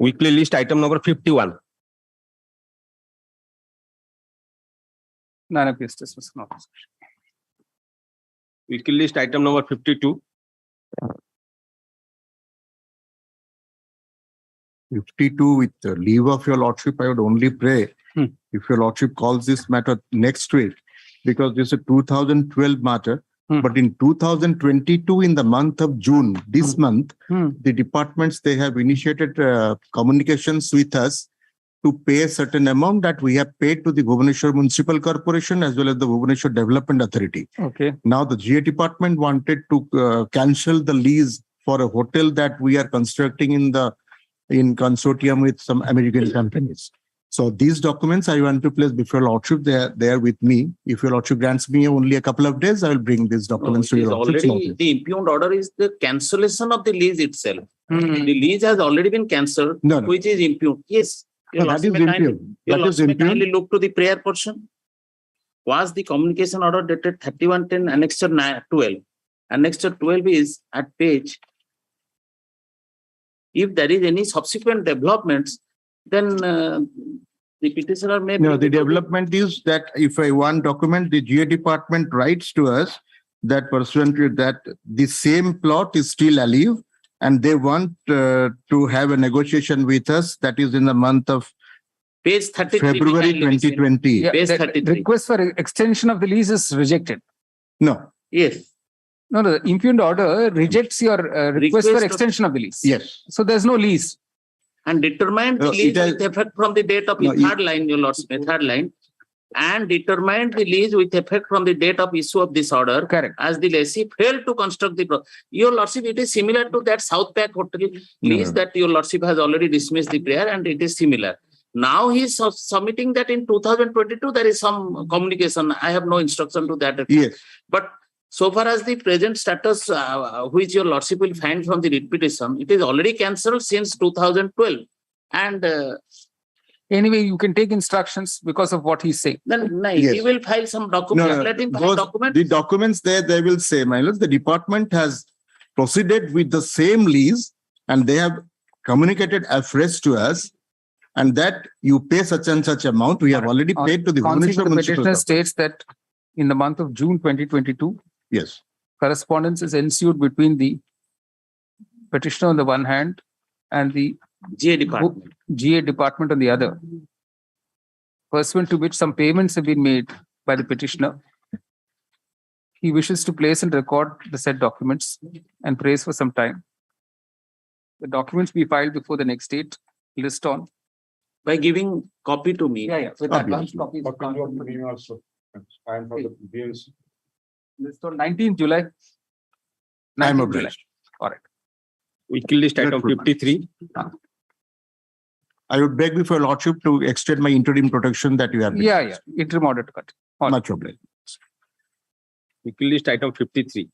Weekly list item number 51. None appears dismissed from office. Weekly list item number 52. 52 with the leave of your lordship, I would only pray if your lordship calls this matter next week, because this is a 2012 matter. But in 2022, in the month of June, this month, the departments, they have initiated communications with us to pay a certain amount that we have paid to the Bhubaneswar Municipal Corporation as well as the Bhubaneswar Development Authority. Okay. Now the GA department wanted to cancel the lease for a hotel that we are constructing in consortium with some American companies. So these documents I want to place before lordship. They are with me. If your lordship grants me only a couple of days, I will bring these documents to your lordship's notice. The impugned order is the cancellation of the lease itself. The lease has already been cancelled, which is impugned. Yes. Your No, that is lordship may impugned. your That is lordship may impugned. kindly look to the prayer portion. Was the communication order dated 3110 annexure 12? Annexure 12 is at page. If there is any subsequent developments, then the petitioner may. No, the development is that if I want document, the GA department writes to us that pursuant to that the same plot is still alive and they want to have a negotiation with us. That is in the month of page 33. February 2020. Yeah, Page the 33. request for extension of the lease is rejected. No. Yes. No, the impugned order rejects your request for Request of- extension of the lease. Yes. So there's no lease. And determined the No, lease it has- with effect from the date of No, third line, your lordship, third line. And determined the lease with effect from the date of issue of this order. Correct. As the lessee failed to construct the your lordship, it is similar to that South Pack Hotel lease that your lordship has already dismissed the prayer, and it is similar. Now he is submitting that in 2022 there is some communication. I have no instruction to that effect. Yes. But so far as the present status, which your lordship will find from the writ petition, it is already cancelled since 2012. And Anyway, you can take instructions because of what he's saying. then Yes. he will file some documents. Let him file documents. The documents there, they will say, my lord, the department has proceeded with the same lease and they have communicated afresh to us and that you pay such and such amount. We have already paid to the Consequently, Bhubaneswar the Municipal petitioner Corporation. states that in the month of June 2022, Yes. correspondence is ensued between the petitioner on the one hand and the GA department. GA department on the other, pursuant to which some payments have been made by the petitioner. He wishes to place and record the said documents and prays for some time. The documents be filed before the next date, list on. By giving copy to me. Yeah, with Copy. advance copies. also. I am for the bills. List on 19th July. I am 19th July. obliged. All right. Weekly list item 53. I would beg before lordship to extend my interim protection that you have. Yeah. Interim order to cut. Much obliged. Weekly list item 53.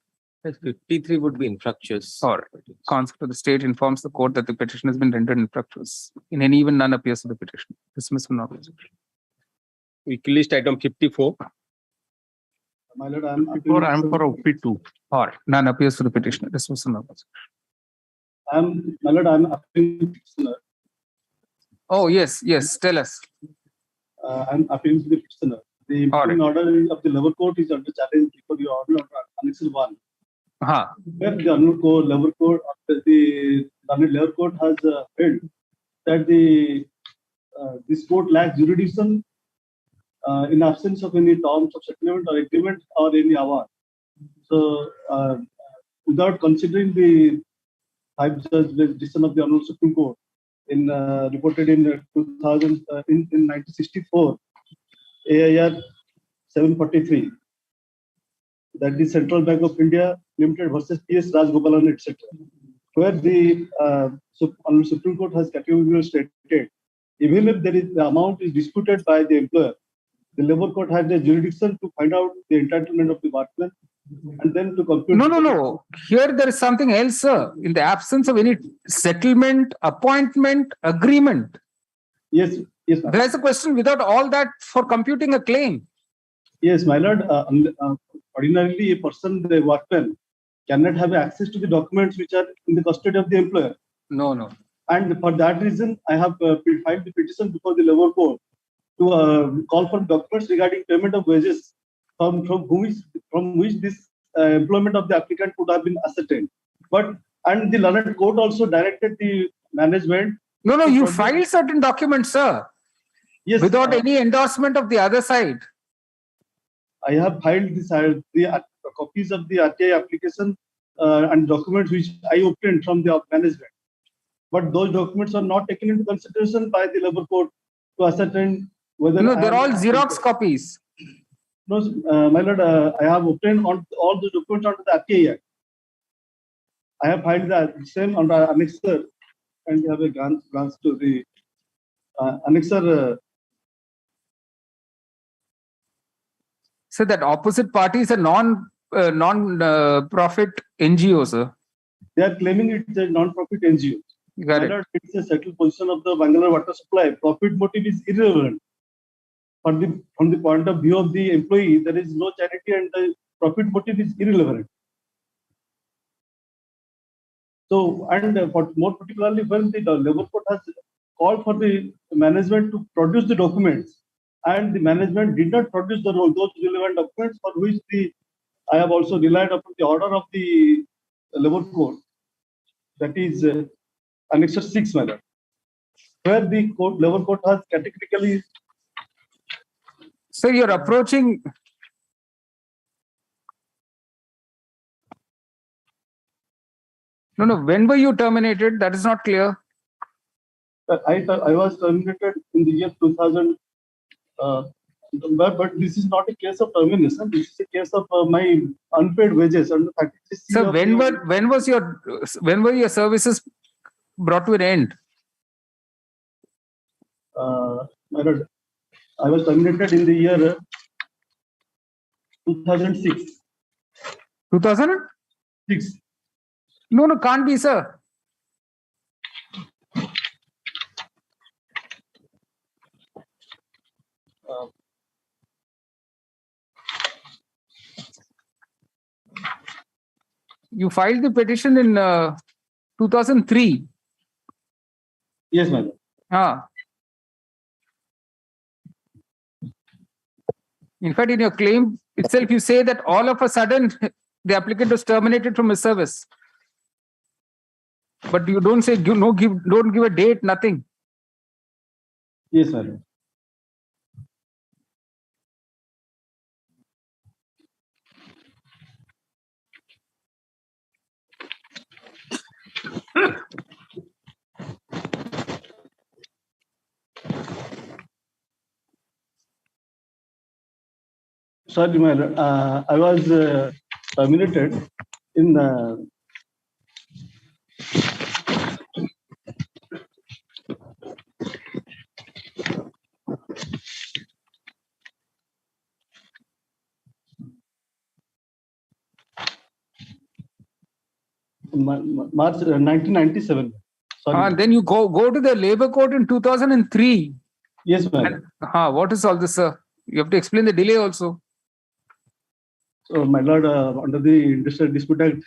53 would be infructuous. Or counsel to the state informs the court that the petition has been rendered infructuous. In any event, none appears to the petition. Dismiss from opposition. Weekly list item 54. My lord, I am Before I am for OP2. Or none appears to the petitioner. Dismiss from opposition. my lord, I am appealing petitioner. Oh, yes. Tell us. I am appealing to the petitioner. The impugned order of the lower court is under challenge before your order of annexure 1. Where the lower court has held that this court lacks jurisdiction in absence of any terms of settlement or agreement or any award. So, without considering the 5-judge decision of the Honorable Supreme Court reported in 1964, AIR 743, that the Central Bank of India Limited versus PS Rajgopalan, etc., where the Honorable Supreme Court has categorically stated, even if the amount is disputed by the employer, the labor court has the jurisdiction to find out the entitlement of the workman and then to compute. No. Here there is something else, sir. In the absence of any settlement, appointment, agreement. Yes. There is a question without all that for computing a claim. Yes, my lord. Ordinarily, a person, the workman, cannot have access to the documents which are in the custody of the employer. No. And for that reason, I have filed the petition before the Labour Court to call for documents regarding payment of wages from which this employment of the applicant could have been ascertained. And the learned court also directed the management. No, you filed certain documents, sir. Yes. Without any endorsement of the other side. I have filed the copies of the RTI application and documents which I obtained from the management. But those documents are not taken into consideration by the Labour Court to ascertain whether. No, they're all Xerox copies. No, my lord, I have obtained all the documents under the RTI Act. I have filed the same under annexer, and we have a glance to the annexer. So that opposite party is a non-profit NGO, sir. They are claiming it's a non-profit NGO. Got it. It's a settled position of the Bangalore water supply. Profit motive is irrelevant. From the point of view of the employee, there is no charity and the profit motive is irrelevant. So, and more particularly when the Labour Court has called for the management to produce the documents, and the management did not produce those relevant documents for which I have also relied upon the order of the Labour Court, that is Annexure 6, where the Labour Court has categorically. So you're approaching. No. When were you terminated? That is not clear. I was terminated in the year 2000. But this is not a case of termination. This is a case of my unpaid wages under 33. So when were your services brought to an end? My lord, I was terminated in the year 2006. 2006? No, can't be, sir. You filed the petition in 2003. Yes, madam. In fact, in your claim itself, you say that all of a sudden the applicant was terminated from his service. But you don't say don't give a date, nothing. Yes, madam. Sorry, my lord. I was terminated in March 1997. Sorry. Then you go to the Labour Court in 2003. Yes, ma'am. What is all this, sir? You have to explain the delay also. So, my lord, under the Industrial Dispute Act,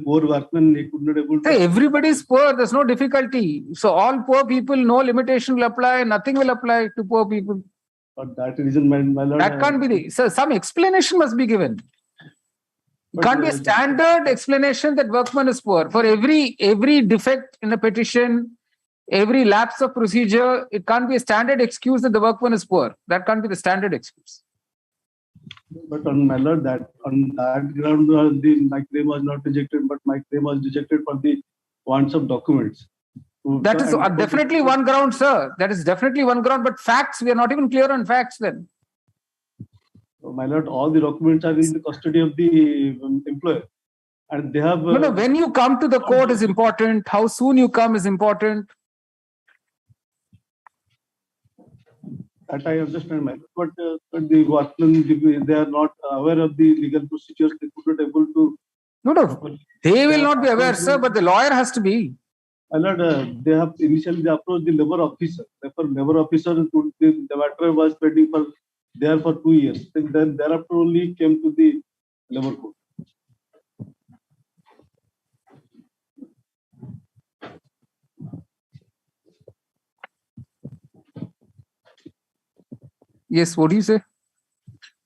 poor workmen, he could not able to. Everybody is poor. There's no difficulty. So all poor people, no limitation will apply. Nothing will apply to poor people. For that reason, my lord. That can't be so some explanation must be given. It can't be a standard explanation that workman is poor. For every defect in a petition, every lapse of procedure, it can't be a standard excuse that the workman is poor. That can't be the standard excuse. But on my lord, on that ground, my claim was not rejected, but my claim was rejected for the wants of documents. That is definitely one ground, sir. That is definitely one ground. But facts, we are not even clear on facts then. So, my lord, all the documents are in the custody of the employer, and they have. No. When you come to the court is important. How soon you come is important. That I understand, my lord. But the workmen, they are not aware of the legal procedures. They could not able to. No. They will not be aware, sir. But the lawyer has to be. My lord, they have initially approached the labor officer. Therefore, labor officer, the matter was pending for there for 2 years. Then thereafter only came to the Labour Court. Yes, what do you say?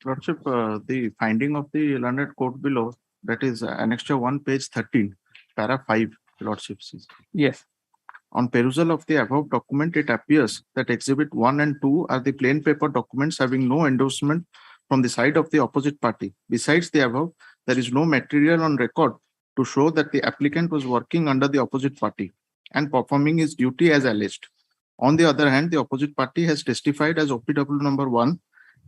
Lordship, the finding of the learned court below, that is annexure 1, page 13, para 5, Lordship says. Yes. On perusal of the above document, it appears that Exhibit 1 and 2 are the plain paper documents having no endorsement from the side of the opposite party. Besides the above, there is no material on record to show that the applicant was working under the opposite party and performing his duty as alleged. On the other hand, the opposite party has testified as OPW number 1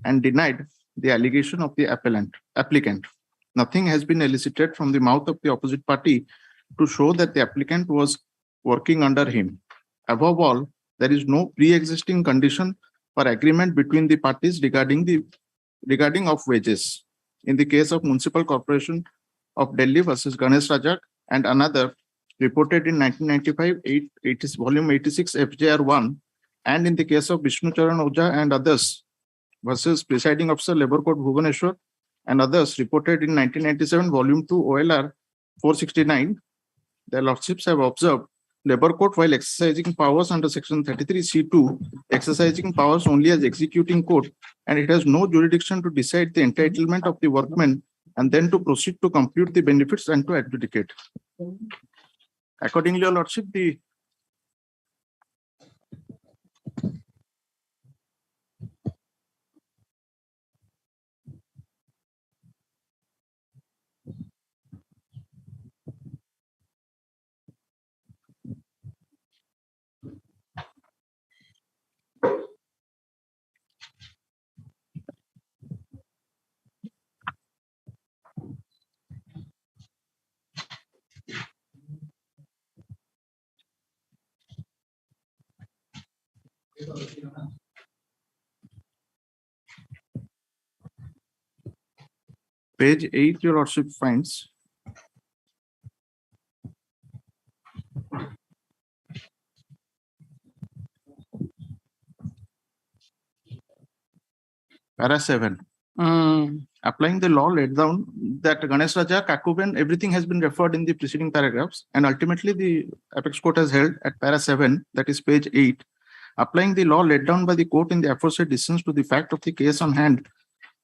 and denied the allegation of the applicant. Nothing has been elicited from the mouth of the opposite party to show that the applicant was working under him. Above all, there is no pre-existing condition for agreement between the parties regarding of wages. In the case of Municipal Corporation of Delhi versus Ganesh Rajak and another reported in 1995, volume 86 FJR 1, and in the case of Vishnu Charan Oja and others versus Presiding Officer Labour Court Bhubaneswar and others reported in 1997, volume 2 OLR 469, the lordships have observed Labour Court, while exercising powers under section 33C2, exercising powers only as executing court, and it has no jurisdiction to decide the entitlement of the workmen and then to proceed to compute the benefits and to adjudicate. Accordingly, Your Lordship, the page 8, Your Lordship finds para 7. Applying the law laid down that Ganesh Raja, Kakuben, everything has been referred in the preceding paragraphs, and ultimately the apex court has held at para 7, that is page 8, applying the law laid down by the court in the aforesaid decisions to the fact of the case on hand,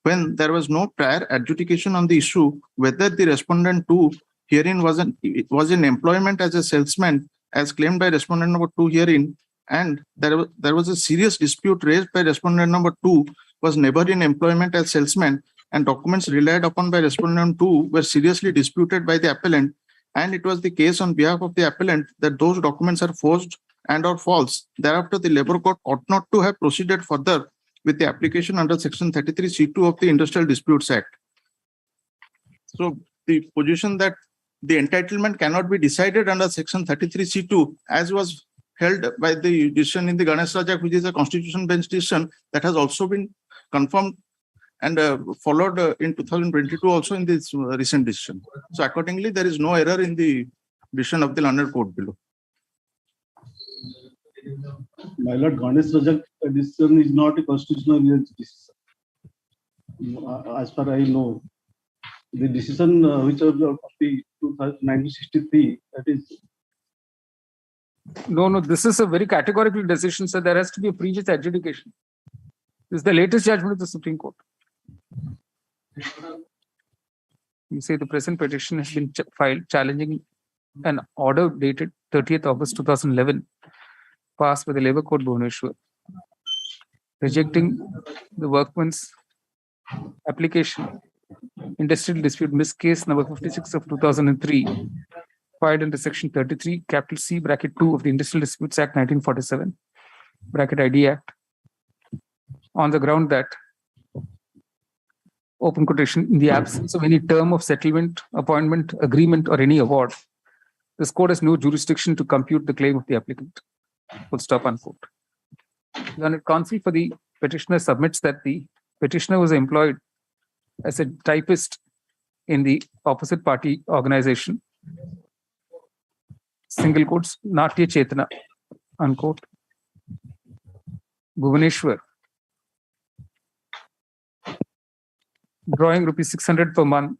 when there was no prior adjudication on the issue whether the respondent 2 herein was in employment as a salesman as claimed by respondent number 2 herein, and there was a serious dispute raised by respondent number 2 was never in employment as salesman, and documents relied upon by respondent 2 were seriously disputed by the appellant, and it was the case on behalf of the appellant that those documents are forged and or false. Thereafter, the Labour Court ought not to have proceeded further with the application under section 33C2 of the Industrial Disputes Act. So the position that the entitlement cannot be decided under section 33C2, as was held by the decision in the Ganesh Rajak, which is a constitution bench decision that has also been confirmed and followed in 2022 also in this recent decision. So accordingly, there is no error in the decision of the learned court below. My Lord, Ganesh Rajak decision is not a constitutional decision. As far as I know, the decision which was of the 1963, that is. No, this is a very categorical decision, so there has to be a previous adjudication. This is the latest judgment of the Supreme Court. You say the present petition has been filed challenging an order dated 30th August 2011, passed by the Labour Court Bhubaneswar, rejecting the workman's application, industrial dispute miss case number 56 of 2003, filed under section 33, capital C, bracket 2 of the Industrial Disputes Act 1947, bracket ID Act, on the ground that, open quotation, in the absence of any term of settlement, appointment, agreement, or any award, this court has no jurisdiction to compute the claim of the applicant. Full stop, unquote. Learned counsel for the petitioner submits that the petitioner was employed as a typist in the opposite party organization, single quotes, Natya Chetana, unquote, Bhubaneswar, drawing rupees 600 per month,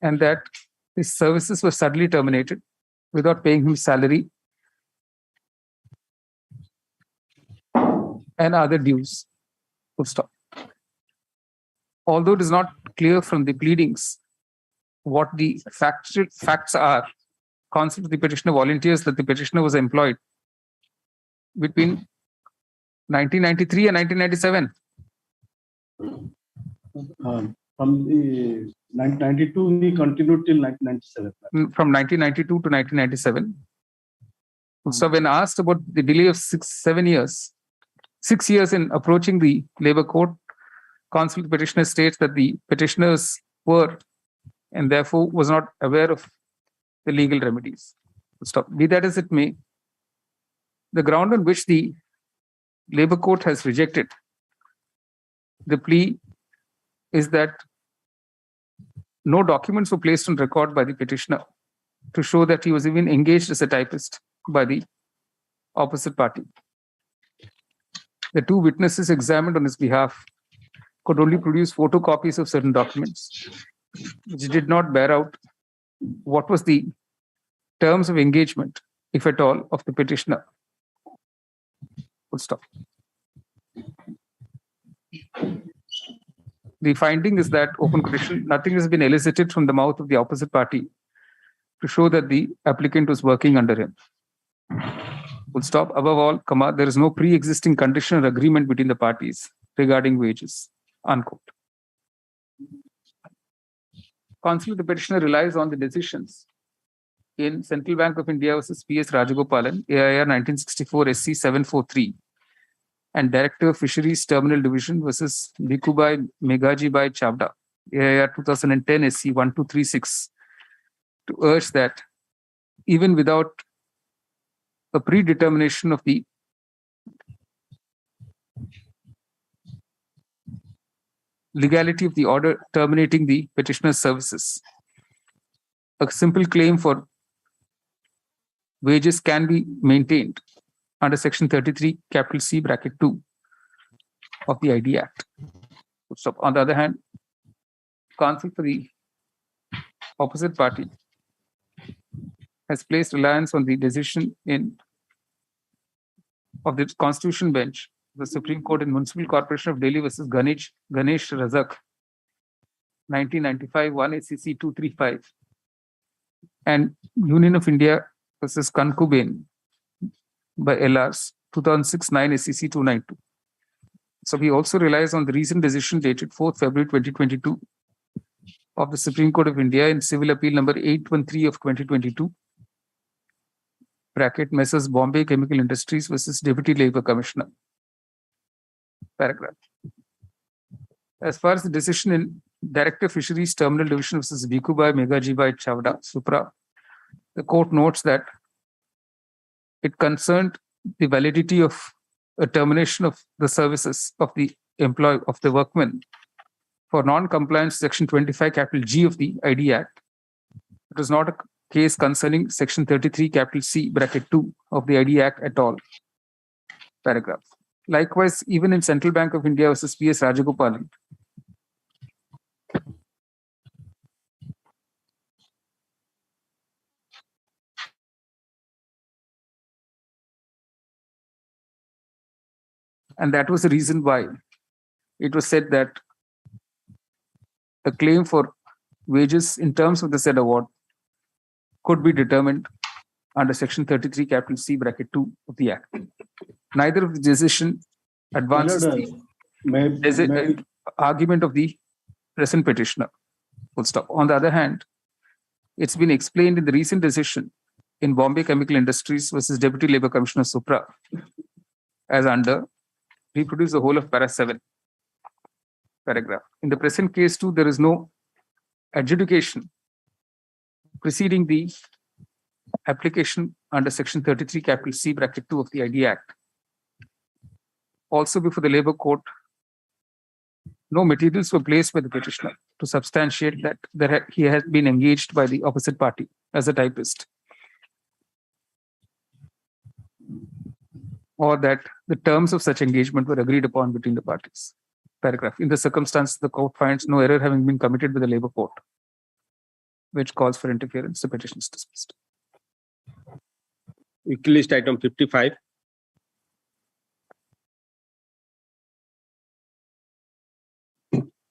and that his services were suddenly terminated without paying him salary and other dues. Full stop. Although it is not clear from the pleadings what the facts are, counsel to the petitioner volunteers that the petitioner was employed between 1993 and 1997. From the 1992, he continued till 1997. From 1992 to 1997. So when asked about the delay of 6 years in approaching the labor court, counsel to the petitioner states that the petitioners were and therefore was not aware of the legal remedies. Stop. Be that as it may, the ground on which the labor court has rejected the plea is that no documents were placed on record by the petitioner to show that he was even engaged as a typist by the opposite party. The two witnesses examined on his behalf could only produce photocopies of certain documents, which did not bear out what was the terms of engagement, if at all, of the petitioner. Full stop. The finding is that, open quotation, nothing has been elicited from the mouth of the opposite party to show that the applicant was working under him. Full stop. Above all, comma, there is no pre-existing condition or agreement between the parties regarding wages. Unquote. Counsel to the petitioner relies on the decisions in Central Bank of India versus P.S. Rajagopalan, AIR 1964 SC 743, and Director of Fisheries Terminal Division versus Bhikubai Meghajibai Chavda, AIR 2010 SC 1236, to urge that even without a predetermination of the legality of the order terminating the petitioner's services, a simple claim for wages can be maintained under Section 33, capital C, bracket 2 of the ID Act. So, on the other hand, counsel for the opposite party has placed reliance on the decision of the Constitution Bench, the Supreme Court in Municipal Corporation of Delhi versus Ganesh Razak, 1995, 1 ACC 235, and Union of India versus Kankuben by LRs, 2006, 9 ACC 292. So he also relies on the recent decision dated 4th February 2022 of the Supreme Court of India in Civil Appeal number 813 of 2022, bracket Messrs. Bombay Chemical Industries versus Deputy Labour Commissioner. Paragraph. As far as the decision in Director Fisheries Terminal Division versus Bhikubai Meghajibai Chavda, Supra, the court notes that it concerned the validity of a termination of the services of the employee of the workman for non-compliance Section 25, capital G of the ID Act. It was not a case concerning Section 33, capital C, bracket 2 of the ID Act at all. Paragraph. Likewise, even in Central Bank of India versus P.S. Rajagopalan, and that was the reason why it was said that a claim for wages in terms of the said award could be determined under Section 33, capital C, bracket 2 of the Act. Neither of the decision advances the argument of the present petitioner. Full stop. On the other hand, it's been explained in the recent decision in Bombay Chemical Industries versus Deputy Labour Commissioner Supra as under, reproduce the whole of para 7 paragraph. In the present case too, there is no adjudication preceding the application under Section 33, capital C, bracket 2 of the ID Act. Also before the Labour Court, no materials were placed by the petitioner to substantiate that he has been engaged by the opposite party as a typist, or that the terms of such engagement were agreed upon between the parties. Paragraph. In the circumstance, the court finds no error having been committed by the Labour Court, which calls for interference. The petition is dismissed. Weekly list item 55.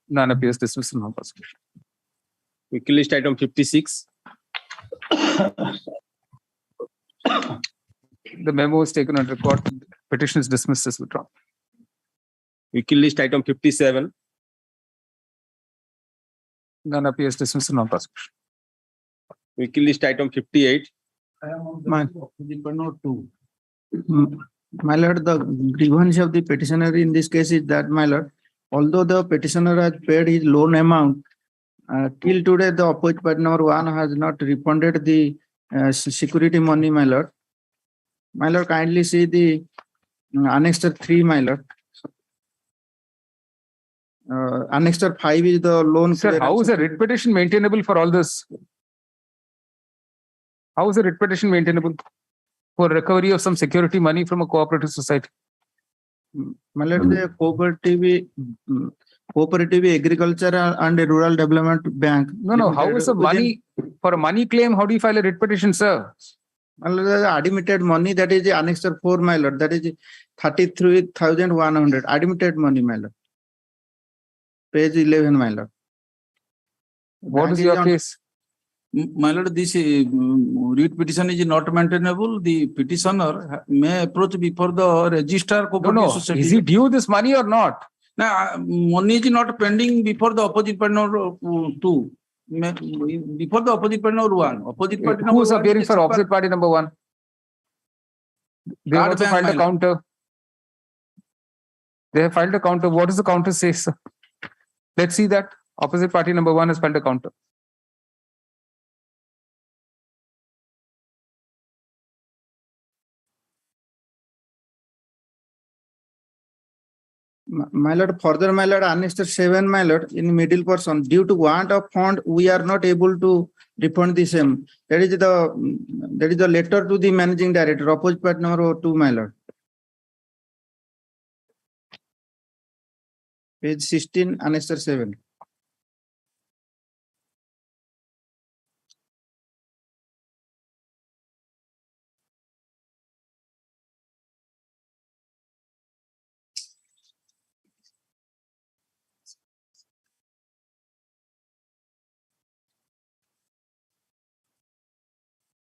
None appears. Dismissal non prosecution. Weekly list item 56. The memo is taken on record. Petition is dismissed as withdrawn. Weekly list item 57. None appears. Dismissal non prosecution. Weekly list item 58. My lord, the grievance of the petitioner in this case is that, my lord, although the petitioner has paid his loan amount, till today the opposite party number 1 has not refunded the security money, my lord. My lord, kindly see the annexure 3, my lord. Annexure 5 is the loan. Sir, how is a writ petition maintainable for all this? How is a writ petition maintainable for recovery of some security money from a cooperative society? My lord, the cooperative agriculture and rural development bank. No. How is a money for a money claim? How do you file a writ petition, sir? My lord, the admitted money, that is the annexure 4, my lord. That is 33,100 admitted money, my lord. Page 11, my lord. What is your case? My lord, this writ petition is not maintainable. The petitioner may approach before the registrar cooperative society. Is he due this money or not? Now, money is not pending before the opposite party number 2. Before the opposite party number 1. Opposite party number Who is 1 appearing for opposite party number 1? They have also filed a counter. They have filed a counter. What does the counter say, sir? Let's see that. Opposite party number 1 has filed a counter. My lord, further, my lord, annexure 7, my lord, in middle person, due to want of fund, we are not able to refund the same. That is the letter to the managing director, opposite party number 2, my lord. Page 16, annexure 7.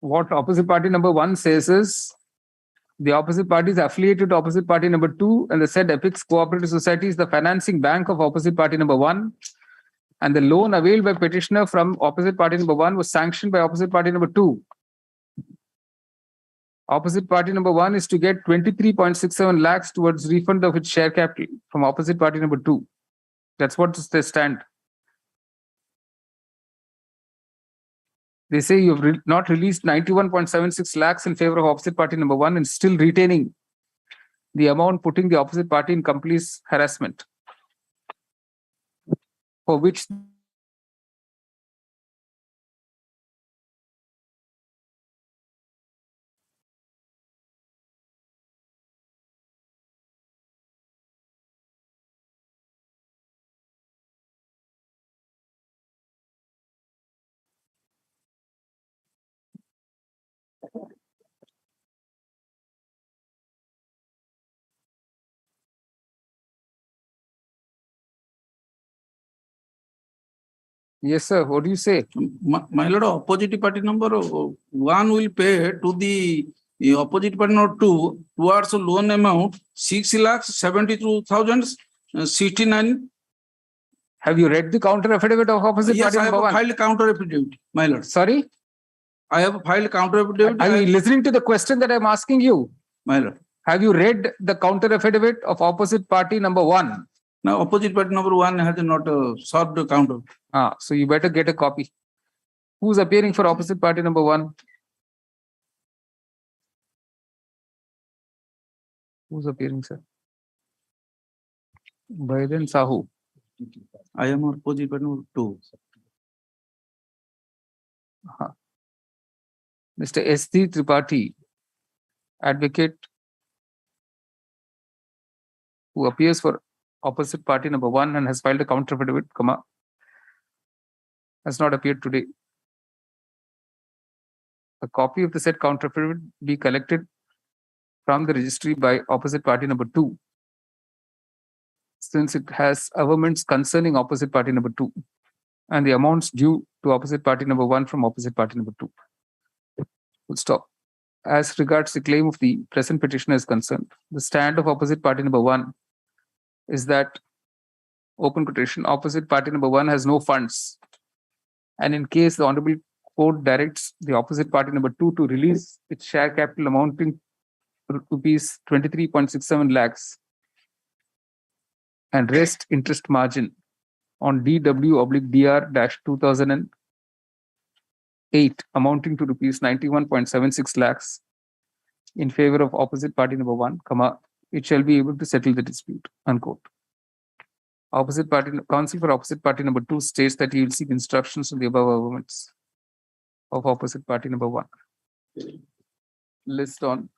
What opposite party number 1 says is the opposite party is affiliated to opposite party number 2, and the said Epix Cooperative Society is the financing bank of opposite party number 1, and the loan availed by petitioner from opposite party number 1 was sanctioned by opposite party number 2. Opposite party number 1 is to get 23.67 lakhs towards refund of its share capital from opposite party number 2. That's what they stand. They say you have not released 91.76 lakhs in favor of opposite party number 1 and still retaining the amount, putting the opposite party in complete harassment, for which yes, sir. What do you say? My lord, opposite party number 1 will pay to the opposite party number 2 towards a loan amount 6,72,069. Have you read the counter affidavit of opposite Yes, party I have number 1? filed counter affidavit, my lord. Sorry? I have filed counter affidavit. Are you listening to the question that I'm asking you? My lord. Have you read the counter affidavit of opposite party number 1? Now, opposite party number 1 has not solved the counter. So you better get a copy. Who's appearing for opposite party number 1? Who's appearing, sir? Biden Sahu. I am opposite party number 2. Mr. S.D. Tripathi, advocate, who appears for opposite party number 1 and has filed a counter affidavit, has not appeared today. A copy of the said counter affidavit be collected from the registry by opposite party number 2. since it has averments concerning opposite party number 2 and the amounts due to opposite party number 1 from opposite party number 2. Full stop. As regards the claim of the present petitioner is concerned, the stand of opposite party number 1 is that, open quotation, opposite party number 1 has no funds. And in case the Honorable Court directs the opposite party number 2 to release its share capital amounting to rupees 23.67 lakhs and rest interest margin on DW/DR-2008 amounting to rupees 91.76 lakhs in favor of opposite party number 1, it shall be able to settle the dispute, unquote. Opposite party counsel for opposite party number 2 states that he will seek instructions on the above averments of opposite party number 1. List on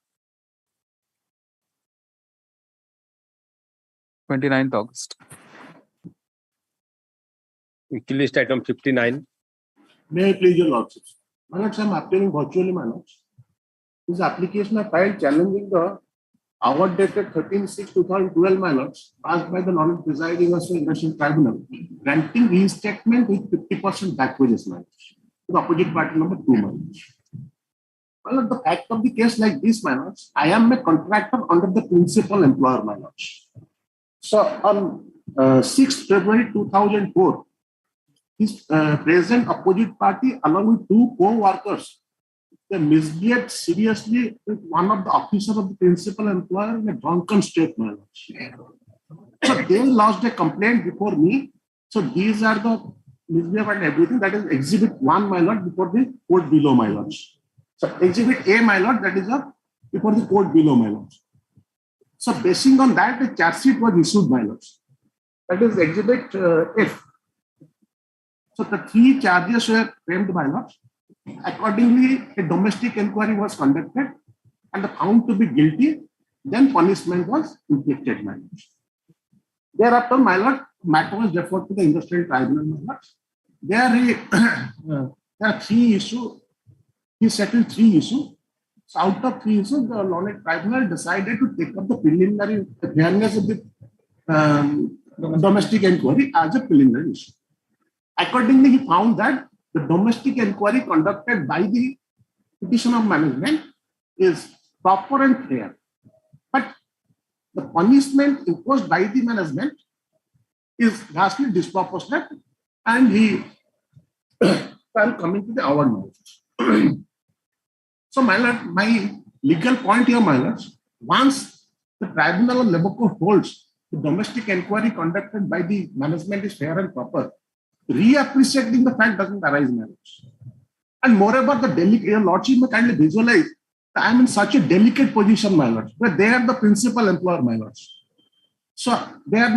29th August. Wiki list item 59. May I please your lordship? My lords, I am appearing virtually, my lords. This application I filed challenging the award dated 13/6/2012, my lords, passed by the Honorable Presiding Officer Industrial Tribunal, granting reinstatement with 50% back wages, my lords, to the opposite party number 2, my lords. My lord, the fact of the case like this, my lords, I am a contractor under the principal employer, my lords. So on 6th February 2004, his present opposite party along with 2 co-workers, they misbehaved seriously with one of the officers of the principal employer in a drunken state, my lords. So they lodged a complaint before me. So these are the misbehavior and everything. That is exhibit 1, my lord, before the court below, my lords. So exhibit A, my lord, that is before the court below, my lords. So basing on that, a charge sheet was issued, my lords. That is exhibit F. So the 3 charges were framed, my lords. Accordingly, a domestic inquiry was conducted and found to be guilty. Then punishment was inflicted, my lords. Thereafter, my lord, matter was referred to the industrial tribunal, my lords. There are 3 issues. He settled 3 issues. So out of 3 issues, the learned tribunal decided to take up the preliminary fairness of the domestic inquiry as a preliminary issue. Accordingly, he found that the domestic inquiry conducted by the petition of management is proper and fair. But the punishment imposed by the management is vastly disproportionate, and he fell coming to the award notice. So, my lord, my legal point here, my lords, once the tribunal of labor court holds the domestic inquiry conducted by the management is fair and proper, reappreciating the fact doesn't arise, my lords. And moreover, your lordship may kindly visualize that I am in such a delicate position, my lords, where they are the principal employer, my lords. So they are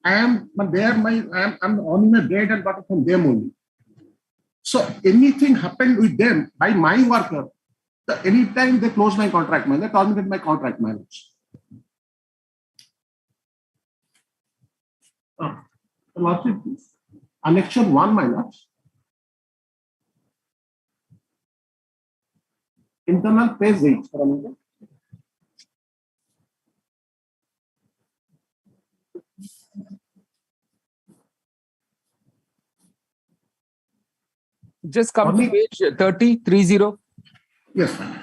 I am earning my bread and butter from them only. So anything happened with them by my worker, anytime they close my contract, they terminate my contract, my lords. Lordship, Annexure 1, my lords. Internal page 8. Just come to page 30. Yes, my lord.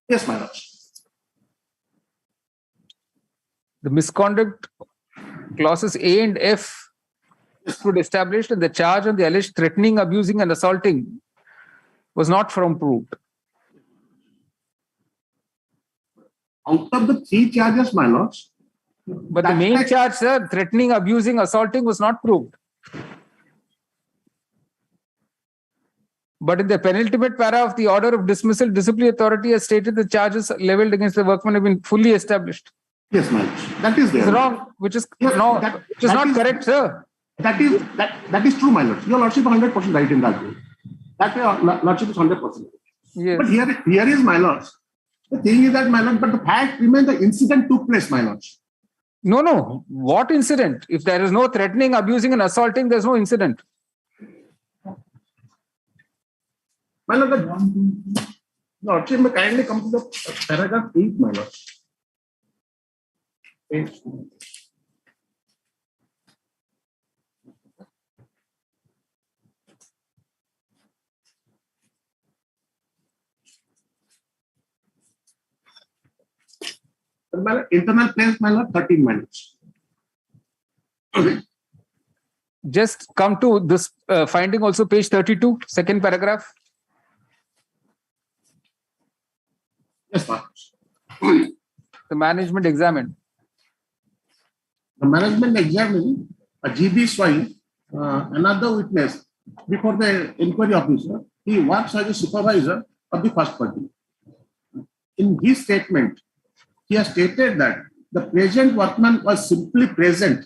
Yes, my lord. The misconduct clauses A and F would establish that the charge on the alleged threatening, abusing, and assaulting was not from proved. Out of the 3 charges, my lords. But the main charge, sir, threatening, abusing, assaulting, was not proved. But in the penultimate para of the order of dismissal, disciplinary authority has stated the charges leveled against the workman have been fully established. Yes, my lords. That is there. It's wrong, which is not correct, sir. That is true, my lord. Your lordship is 100% right in that way. That way, lordship is 100%. Yes. But here is, my lords. The thing is that, my lord, but the fact remains the incident took place, my lords. No. What incident? If there is no threatening, abusing, and assaulting, there's no incident. My lord, Lordship may kindly come to the paragraph 8, my lord. 8. My lord, internal place, my lord, 13 minutes. Just come to this finding also, page 32, second paragraph. Yes, sir. The management examined. The management examined a GB Swine, another witness, before the inquiry officer. He works as a supervisor of the first party. In his statement, he has stated that the present workman was simply present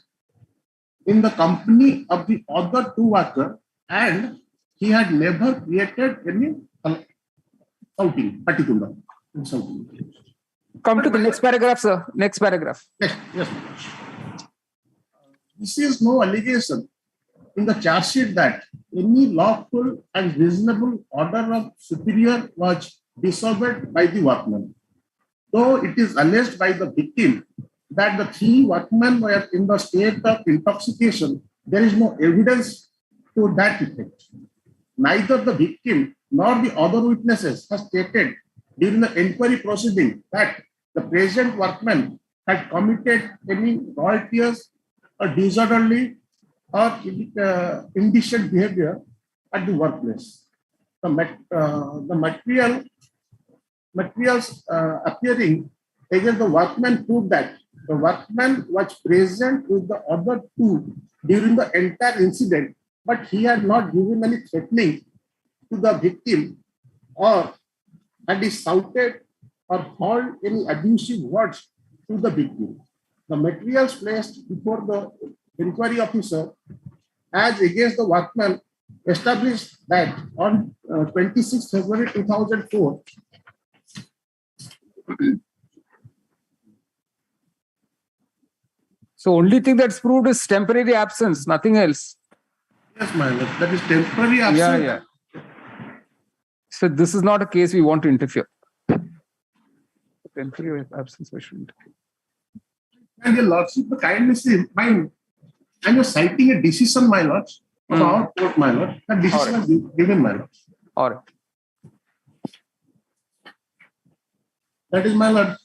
in the company of the other two workers, and he had never created any outing, particular insulting. Come to the next paragraph, sir. Next paragraph. Yes, yes. This is no allegation in the charge sheet that any lawful and reasonable order of superior was disobeyed by the workman. Though it is alleged by the victim that the three workmen were in the state of intoxication, there is no evidence to that effect. Neither the victim nor the other witnesses have stated during the inquiry proceeding that the present workman had committed any riotous or disorderly or indecent behavior at the workplace. The materials appearing against the workman prove that the workman was present with the other two during the entire incident, but he had not given any threatening to the victim or had he shouted or hurled any abusive words to the victim. The materials placed before the inquiry officer as against the workman established that on 26 February 2004, so only thing that's proved is temporary absence, nothing else. Yes, my lord, that is temporary absence. Yeah. So this is not a case we want to interfere. Temporary absence, we should interfere. And your lordship, kindly see, I'm just citing a decision, my lord, of our court, my lord. That decision is given, my lord. All right. That is, my lord,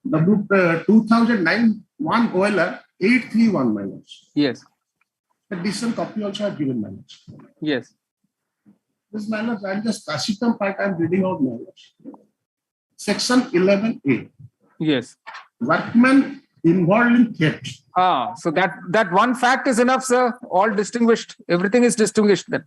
the 2009 1 OLR 831, my lord. Yes. The decision copy also have given, my lord. Yes. This, my lord, I'm just Kashitam part I'm reading out, my lord. Section 11A. Yes. Workmen involved in theft. So that one fact is enough, sir. All distinguished. Everything is distinguished then.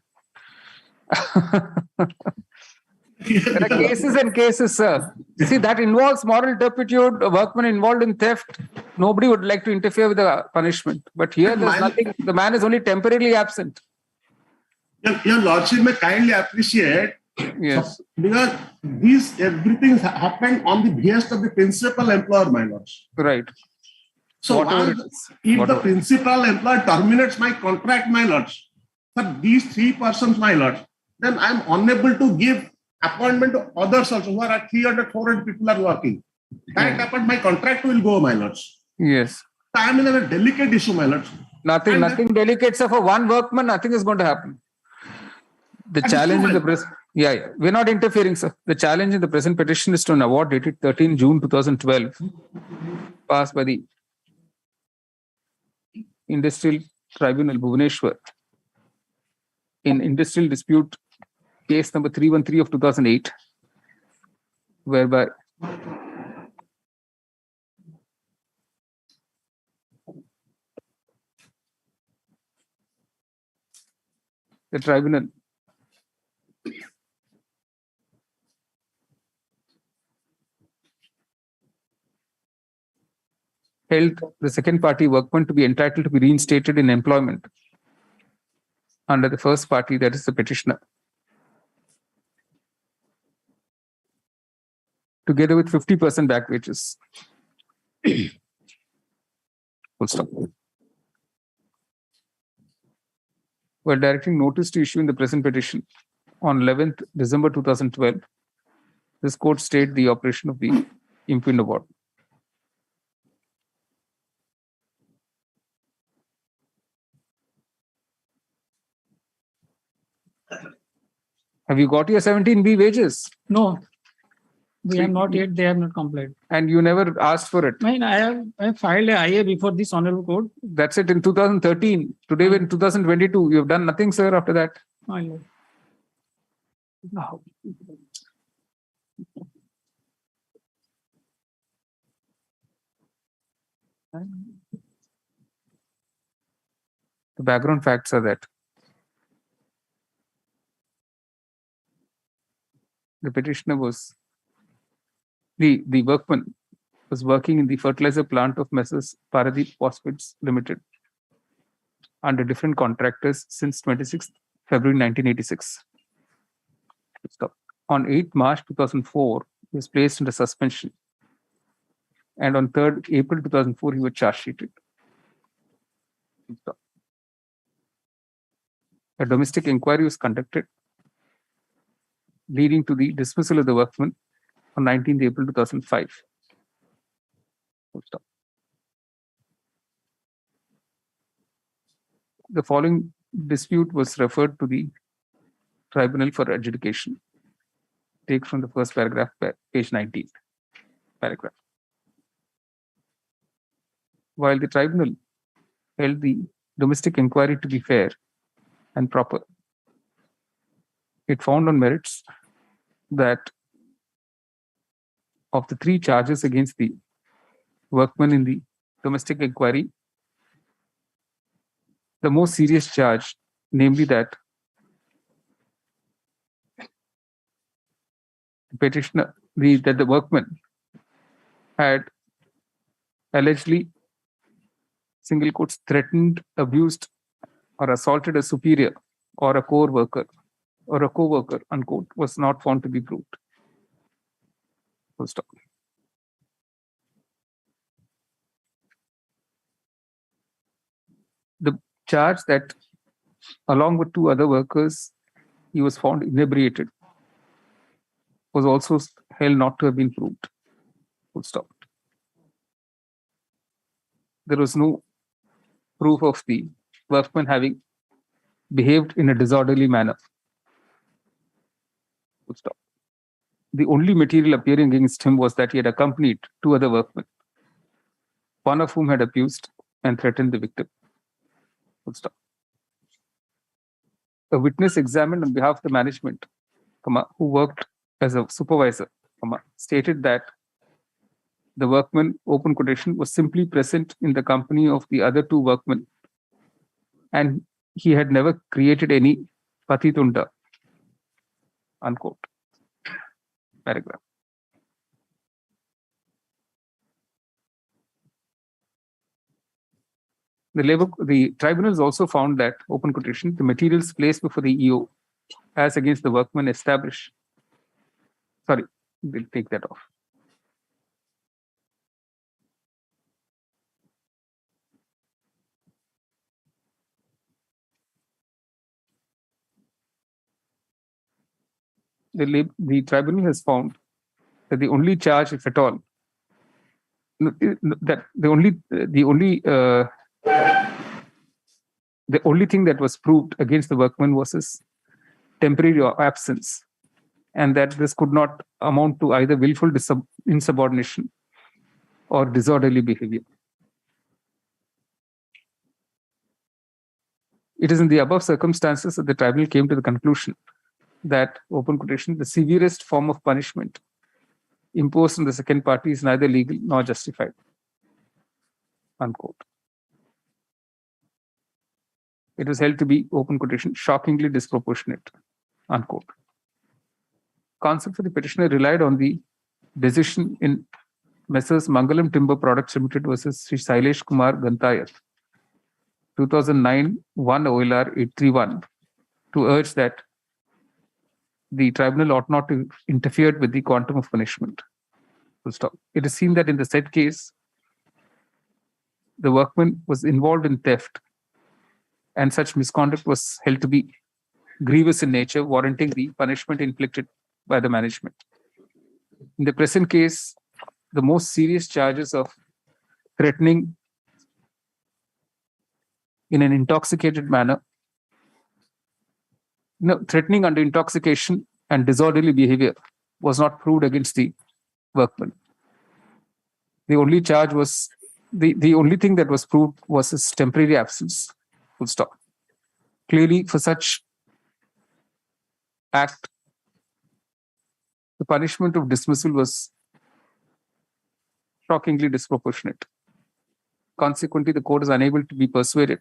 There are cases and cases, sir. See, that involves moral turpitude, a workman involved in theft. Nobody would like to interfere with the punishment. But here there's nothing. The man is only temporarily absent. Your lordship may kindly appreciate. Yes. Because these everything happened on the behest of the principal employer, my lord. Right. So if the principal employer terminates my contract, my lord, for these three persons, my lord, then I'm unable to give appointment to others also who are 300, 400 people are working. That happened, my contract will go, my lord. Yes. I am in a delicate issue, my lord. Nothing delicate, sir. For one workman, nothing is going to happen. The challenge in the present. Yeah. We're not interfering, sir. The challenge in the present petition is to an award dated 13 June 2012, passed by the Industrial Tribunal, Bhubaneswar, in Industrial Dispute Case number 313 of 2008, whereby the tribunal held the second party workman to be entitled to be reinstated in employment under the first party, that is the petitioner, together with 50% back wages. Full stop. While directing notice to issue in the present petition, on 11th December 2012, this court stayed the operation of the impugned award. Have you got your 17B wages? No, we have not yet. They have not complied. And you never asked for it? I have filed a IA before this honorable court. That's it in 2013. Today we're in 2022. You have done nothing, sir, after that. I know. No. The background facts are that the petitioner was the workman was working in the fertilizer plant of Messrs. Paradeep Phosphates Limited under different contractors since 26th February 1986. Stop. On 8th March 2004, he was placed under suspension. And on 3rd April 2004, he was charge sheeted. Stop. A domestic inquiry was conducted, leading to the dismissal of the workman on 19th April 2005. Stop. The following dispute was referred to the tribunal for adjudication. Take from the first paragraph, page 19, paragraph. While the tribunal held the domestic inquiry to be fair and proper, it found on merits that of the 3 charges against the workman in the domestic inquiry, the most serious charge, namely that the petitioner, that the workman had allegedly, single quotes, threatened, abused, or assaulted a superior or a co-worker, unquote, was not found to be proved. Full stop. The charge that, along with 2 other workers, he was found inebriated was also held not to have been proved. Full stop. There was no proof of the workman having behaved in a disorderly manner. Full stop. The only material appearing against him was that he had accompanied 2 other workmen, one of whom had abused and threatened the victim. Full stop. A witness examined on behalf of the management, who worked as a supervisor, stated that the workman, open quotation, was simply present in the company of the other 2 workmen, and he had never created any patitunda, unquote. Paragraph. The tribunals also found that, open quotation, the materials placed before the EO as against the workman establish. Sorry, we'll take that off. The tribunal has found that the only charge, if at all, that the only thing that was proved against the workman was his temporary absence, and that this could not amount to either willful insubordination or disorderly behavior. It is in the above circumstances that the tribunal came to the conclusion that, open quotation, the severest form of punishment imposed on the second party is neither legal nor justified, unquote. It was held to be, open quotation, shockingly disproportionate, unquote. Counsel for the petitioner relied on the decision in Messrs. Mangalam Timber Products Limited versus Sri Sailesh Kumar Gantayat, 2009 1 OLR 831, to urge that the tribunal ought not to interfere with the quantum of punishment. Full stop. It is seen that in the said case, the workman was involved in theft, and such misconduct was held to be grievous in nature, warranting the punishment inflicted by the management. In the present case, the most serious charges of threatening in an intoxicated manner, threatening under intoxication and disorderly behavior was not proved against the workman. The only charge was, the only thing that was proved was his temporary absence. Full stop. Clearly, for such act, the punishment of dismissal was shockingly disproportionate. Consequently, the court is unable to be persuaded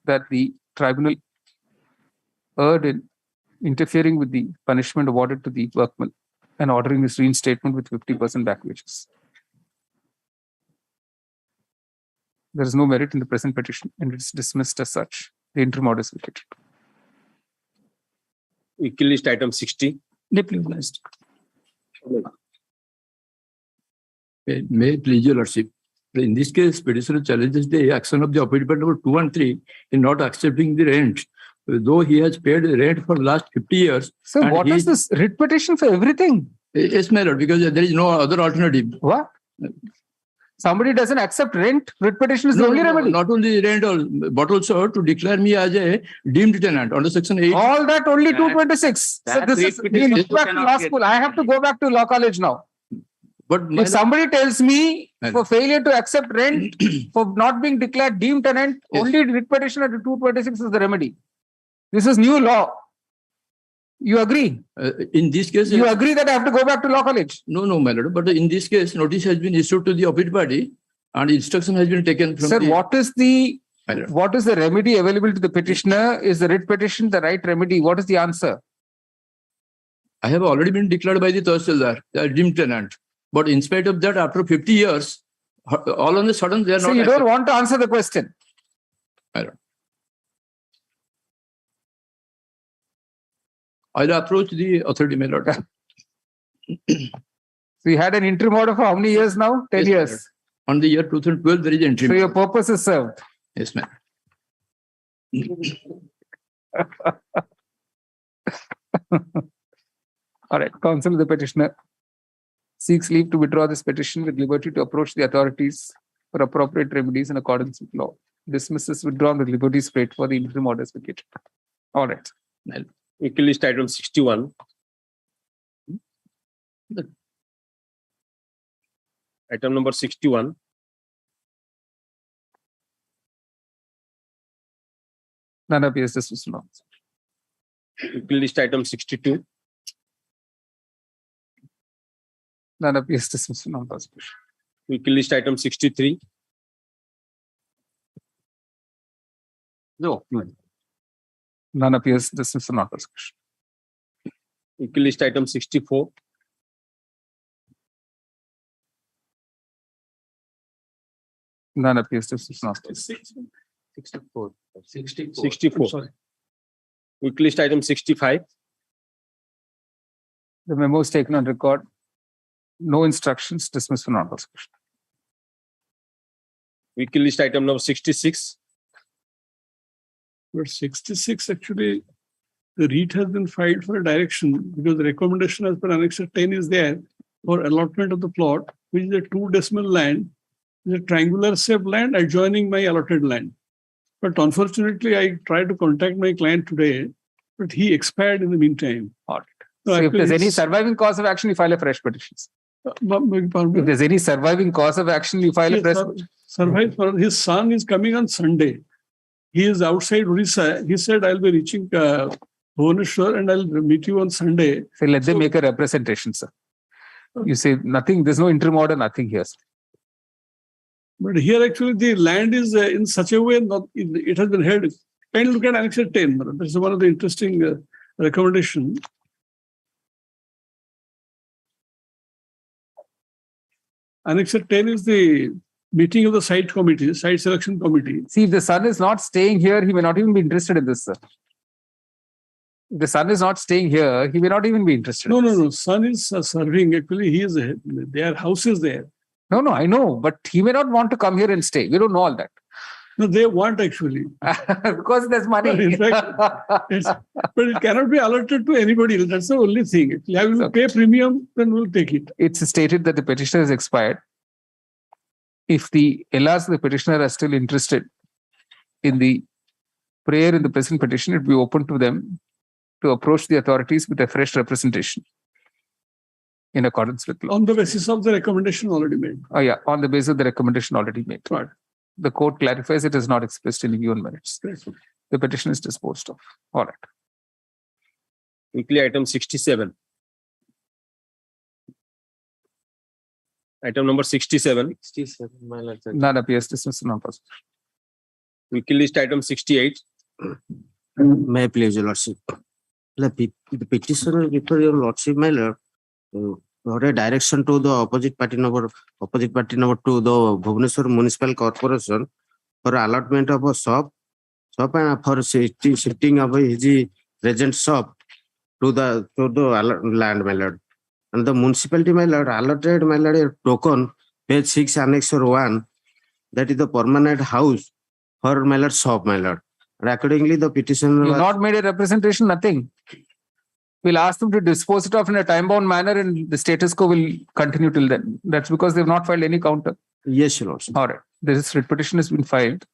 that the tribunal erred in interfering with the punishment awarded to the workman and ordering his reinstatement with 50% back wages. There is no merit in the present petition and it is dismissed as such. The interim order is vacated. Vehicle list item 60. Deputized. May it please your lordship. In this case, petitioner challenges the action of the occupant number 2 and 3 in not accepting the rent, though he has paid the rent for the last 50 years. So what is this writ petition for everything? Yes, my lord, because there is no other alternative. What? Somebody doesn't accept rent, writ petition is the only remedy. Not only rent, but also to declare me as a deemed tenant under section 8. All that only 226. So this is, we look back to law school. I have to go back to law college now. But if somebody tells me for failure to accept rent, for not being declared deemed tenant, only writ petition at 226 is the remedy. This is new law. You agree? In this case, you agree that I have to go back to law college? No, my lord. But in this case, notice has been issued to the opposite party, and instruction has been taken from. Sir, what is the remedy available to the petitioner? Is the writ petition the right remedy? What is the answer? I have already been declared by the Tahsildar, the deemed tenant. But in spite of that, after 50 years, all on a sudden they are not. So you don't want to answer the question? I don't. I'll approach the authority, my lord. So you had an interim order for how many years now? 10 years. On the year 2012, there is an interim. So your purpose is served. Yes, ma'am. All right. Counsel of the petitioner seeks leave to withdraw this petition with liberty to approach the authorities for appropriate remedies in accordance with law. Dismisses withdrawn with liberties paid for the interim orders vacated. All right. Vehicle list item 61. Item number 61. None appears dismissed. Vehicle list item 62. None appears dismissed. Vehicle list item 63. No. None appears dismissed. Not discussion. Vehicle list item 64. None appears dismissed. Not 64. 64. 64. Sorry. Vehicle list item 65. The memo is taken on record. No instructions. Dismissed for non-discussion. Vehicle list item number 66. But 66 actually, the REIT has been filed for a direction because the recommendation as per Annex 10 is there for allotment of the plot, which is a 2 decimal land, is a triangular shaped land adjoining my allotted land. But unfortunately, I tried to contact my client today, but he expired in the meantime. All right. So if there's any surviving cause of action, you file a fresh petition. If there's any surviving cause of action, you file a fresh petition. His son is coming on Sunday. He is outside Orissa. He said, I'll be reaching Bhubaneswar and I'll meet you on Sunday. So let them make a representation, sir. You say nothing, there's no interim order, nothing here. But here actually the land is in such a way, it has been held. Kindly look at Annex 10. This is one of the interesting recommendations. Annex 10 is the meeting of the site committee, site selection committee. See, if the son is not staying here, he may not even be interested in this, sir. If the son is not staying here, he may not even be interested. No. Son is serving. Actually, he is their house is there. No, I know, but he may not want to come here and stay. We don't know all that. No, they want actually. Because there's money. In fact, but it cannot be allotted to anybody else. That's the only thing. If you will pay premium, then we'll take it. It's stated that the petitioner is expired. If the LRs of the petitioner are still interested in the prayer in the present petition, it will be open to them to approach the authorities with a fresh representation in accordance with law. On the basis of the recommendation already made. Oh yeah, on the basis of the recommendation already made. Right. The court clarifies it is not expressed in given merits. The petition is disposed of. All right. Quickly, item 67. Item number 67. 67, my lord. None appears dismissed non possible. Quickly list item 68. May I please, your lordship? The petitioner before your lordship, my lord, for a direction to the opposite party number 2, the Bhubaneswar Municipal Corporation for allotment of a shop and for shifting of his present shop to the land, my lord. And the municipality, my lord, allotted, my lord, a token, page 6, annexure 1, that is the permanent house for, my lord, shop, my lord. And accordingly, the petitioner You was not made a representation, nothing. We'll ask them to dispose it off in a time-bound manner and the status quo will continue till then. That's because they've not filed any counter. Yes, your lordship. All right. This writ petition has been filed.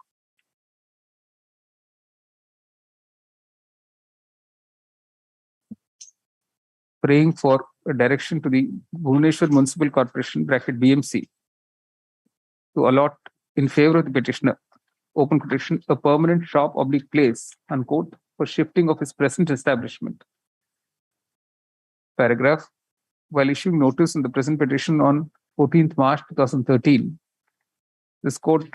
Praying for a direction to the Bhubaneswar Municipal Corporation, bracket BMC, to allot in favor of the petitioner, open petition, a permanent shop / place, unquote, for shifting of his present establishment. Paragraph. While issuing notice in the present petition on 14th March 2013, this court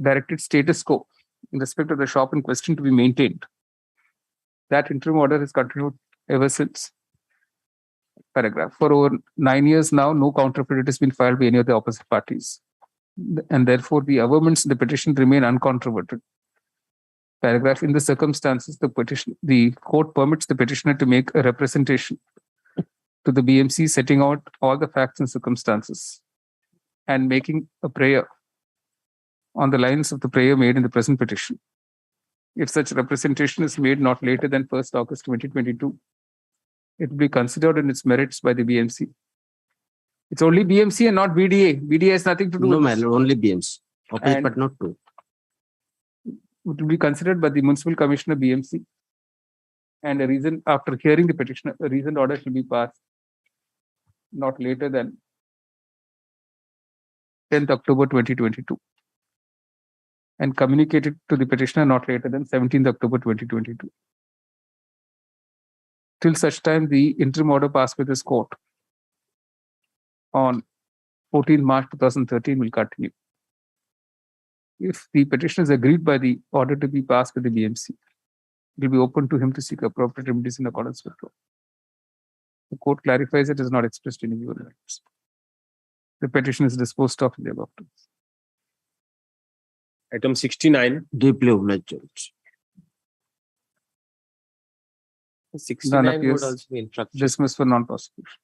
directed status quo in respect of the shop in question to be maintained. That interim order has continued ever since. Paragraph. For over 9 years now, no counter affidavit has been filed by any of the opposite parties. And therefore, the averments in the petition remain uncontroverted. Paragraph. In the circumstances, the court permits the petitioner to make a representation to the BMC, setting out all the facts and circumstances and making a prayer on the lines of the prayer made in the present petition. If such representation is made not later than 1st August 2022, it will be considered in its merits by the BMC. It's only BMC and not BDA. BDA has nothing to do with this. No, only BMC. Opposite, but not two. It will be considered by the Municipal Commissioner BMC. And a reason, after hearing the petitioner, a reasoned order shall be passed not later than 10th October 2022 and communicated to the petitioner not later than 17th October 2022. Till such time, the interim order passed by this court on 14 March 2013 will continue. If the petitioner is agreed by the order to be passed by the BMC, it will be open to him to seek appropriate remedies in accordance with law. The court clarifies it is not expressed in any words. The petition is disposed of in the above terms. Item 69. Deeply obliged. 69 would also be instructed. Dismissed for non-prosecution.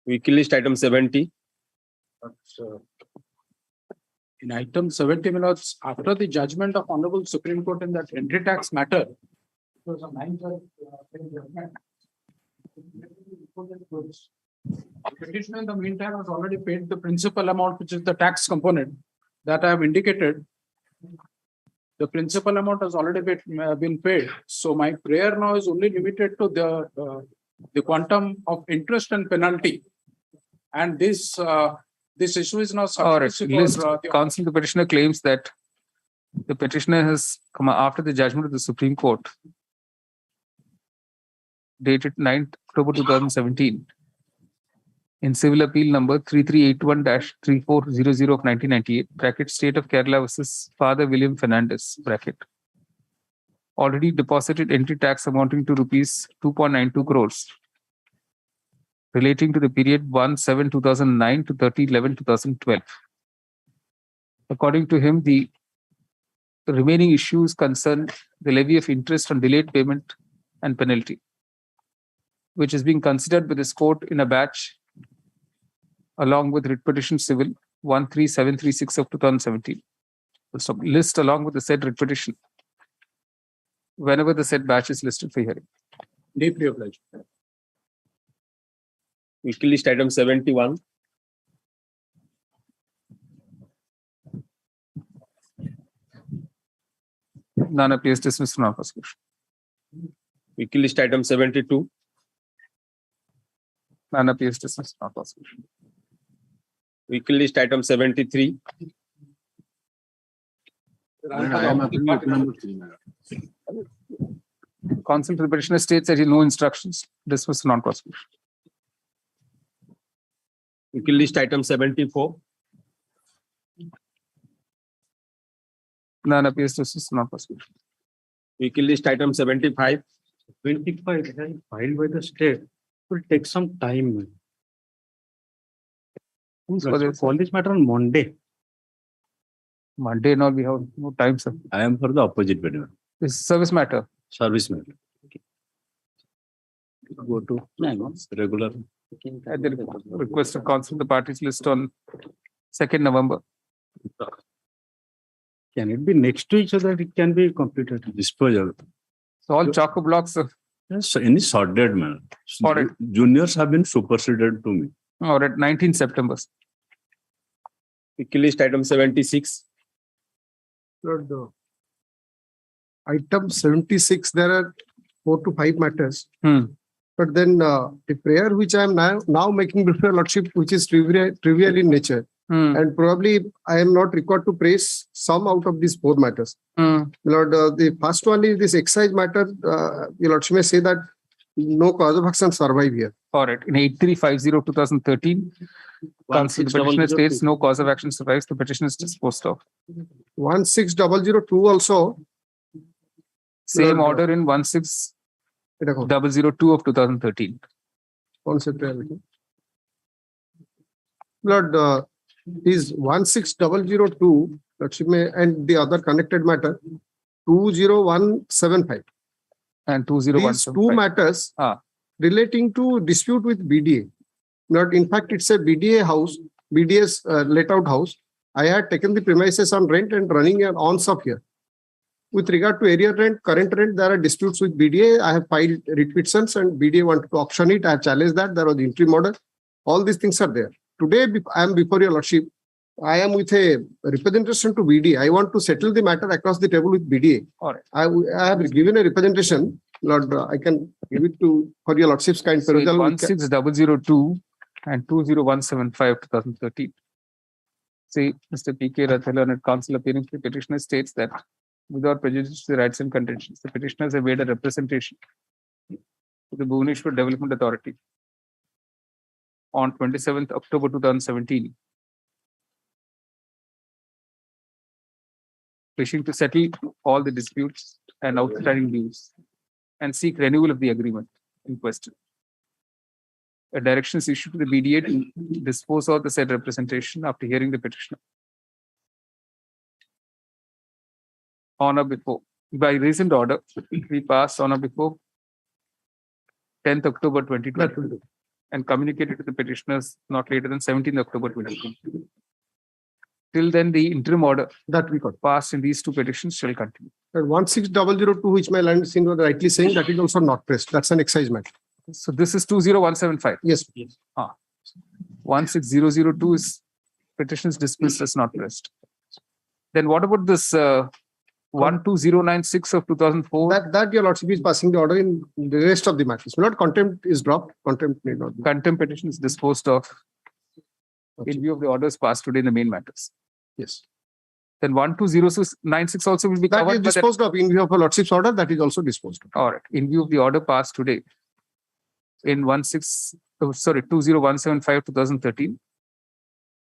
Weekly list item 70. In item 70, my lords, after the judgment of Honorable Supreme Court in that entry tax matter, it was a 9-judge judgment. The petitioner in the meantime has already paid the principal amount, which is the tax component that I have indicated. The principal amount has already been paid. So my prayer now is only limited to the quantum of interest and penalty. And this issue is now subject to counsel. The petitioner claims that the petitioner has come after the judgment of the Supreme Court dated 9th October 2017 in civil appeal number 3381-3400 of 1998, bracket State of Kerala versus Father William Fernandez, bracket, already deposited entry tax amounting to rupees 2.92 crores relating to the period 1/7/2009 to 30/11/2012. According to him, the remaining issues concern the levy of interest on delayed payment and penalty, which is being considered by this court in a batch along with writ petition civil 13736 of 2017. List along with the said writ petition whenever the said batch is listed for hearing. Deeply obliged. Weekly list item 71. None appears dismissed from our prosecution. Weekly list item 72. None appears dismissed from our prosecution. Weekly list item 73. Counsel to the petitioner states that he no instructions. Dismissed non-prosecution. Weekly list item 74. None appears dismissed non-prosecution. Weekly list item 75. 25 filed by the state will take some time. Let's call this matter on Monday. Monday, no, we have no time, sir. I am for the opposite petitioner. This is service matter. Service matter. Go to regular. At the request of counsel, the parties list on 2nd November. Can it be next to each other? It can be completed. Disposal. So all choco blocks. Yes, any sorted manner. Juniors have been superseded to me. All right, 19 September. Weekly list item 76. Item 76, there are 4 to 5 matters. But then the prayer which I am now making before Lordship, which is trivial in nature, and probably I am not required to praise some out of these 4 matters. Lord, the first one is this excise matter. Your Lordship may say that no cause of action survive here. All right, in 8350/2013, counsel the petitioner states no cause of action survives. The petition is disposed of. 16002 also. Same order in 16002 of 2013. Lord, is 16002, and the other connected matter, 20175. And 20175. These 2 matters relating to dispute with BDA. Not, in fact, it's a BDA house, BDA's let out house. I had taken the premises on rent and running an on-shop here. With regard to area rent, current rent, there are disputes with BDA. I have filed writ petitions and BDA wanted to auction it. I have challenged that. There was the interim order. All these things are there. Today, I am before your Lordship. I am with a representation to BDA. I want to settle the matter across the table with BDA. All right. I have given a representation. Lord, I can give it to for your Lordship's kind perusal. 16002 and 20175 2013. See, Mr. P.K. Rathalan and counsel appearing to the petitioner states that without prejudice to the rights and contentions, the petitioners have made a representation to the Bhubaneswar Development Authority on 27th October 2017, wishing to settle all the disputes and outstanding dues and seek renewal of the agreement in question. A direction is issued to the BDA to dispose of the said representation after hearing the petitioner. On or before, by recent order, we passed on or before 10th October 2020 and communicated to the petitioners not later than 17th October 2020. Till then, the interim order that we got passed in these 2 petitions shall continue. And 16002, which my land seen was rightly saying, that is also not pressed. That's an excise matter. So this is 20175. Yes. 16002 is petitions dismissed as not pressed. Then what about this 12096 of 2004? That your Lordship is passing the order in the rest of the matters. Not contempt is dropped. Contempt may not be. Contempt petition is disposed of in view of the orders passed today in the main matters. Yes. Then 12096 also will be covered. That is disposed of in view of a Lordship's order. That is also disposed of. All right. In view of the order passed today in 20175 2013,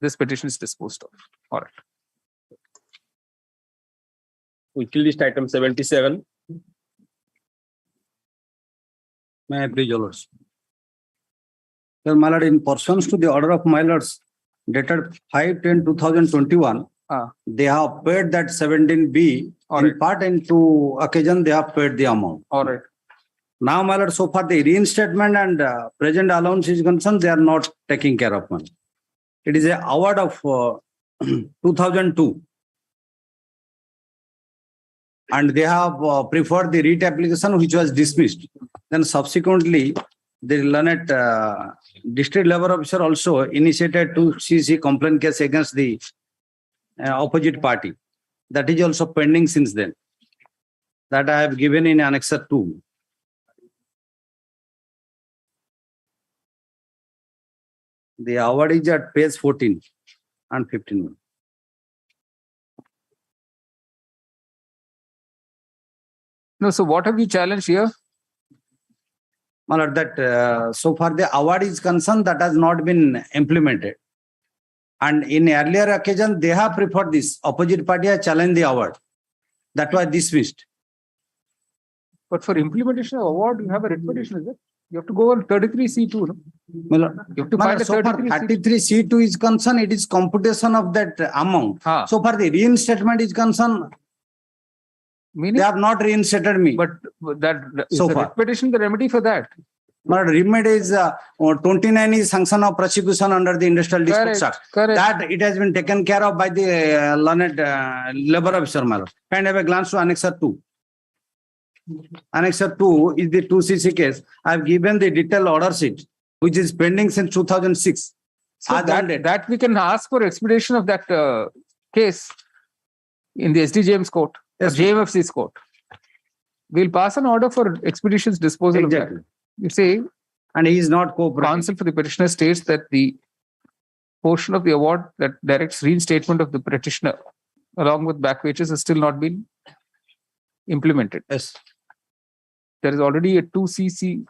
this petition is disposed of. All right. Weekly list item 77. May I please, Your Lords? Sir, my lord, in pursuance to the order of my lords dated 5/10/2021, they have paid that 17B. In part and to occasion, they have paid the amount. All right. Now, my lord, so far the reinstatement and present allowance is concerned, they are not taking care of money. It is an award of 2002. and they have preferred the writ application which was dismissed. Then subsequently, the learned district labor officer also initiated 2cc complaint case against the opposite party. That is also pending since then. That I have given in Annexure 2. The award is at page 14 and 15. No, so what have you challenged here? Well, that so far the award is concerned, that has not been implemented. And in earlier occasion, they have preferred this. Opposite party has challenged the award. That was dismissed. But for implementation of award, you have a writ petition, is it? You have to go on 33C2. No? Well, You have to find a so far 33C2 is concerned, it is computation of that amount. So far the reinstatement is concerned, Meaning? They have not reinstated me. But that is so the far. writ petition the remedy for that? But remedy is 29 is sanction of prosecution under the Industrial Disputes Act. Correct. That it has been taken care of by the learned labor officer, my lord. Can have a glance to Annexure 2. Annexure 2 is the 2cc case. I have given the detailed order sheet, which is pending since 2006. So that we can ask for expedition of that case in the SDJM's court, yes, JMFC's court. We'll pass an order for expedition's disposal of that. You see, and he is not cooperating. Counsel for the petitioner states that the portion of the award that directs reinstatement of the petitioner along with back wages has still not been implemented. Yes. There is already a 2CC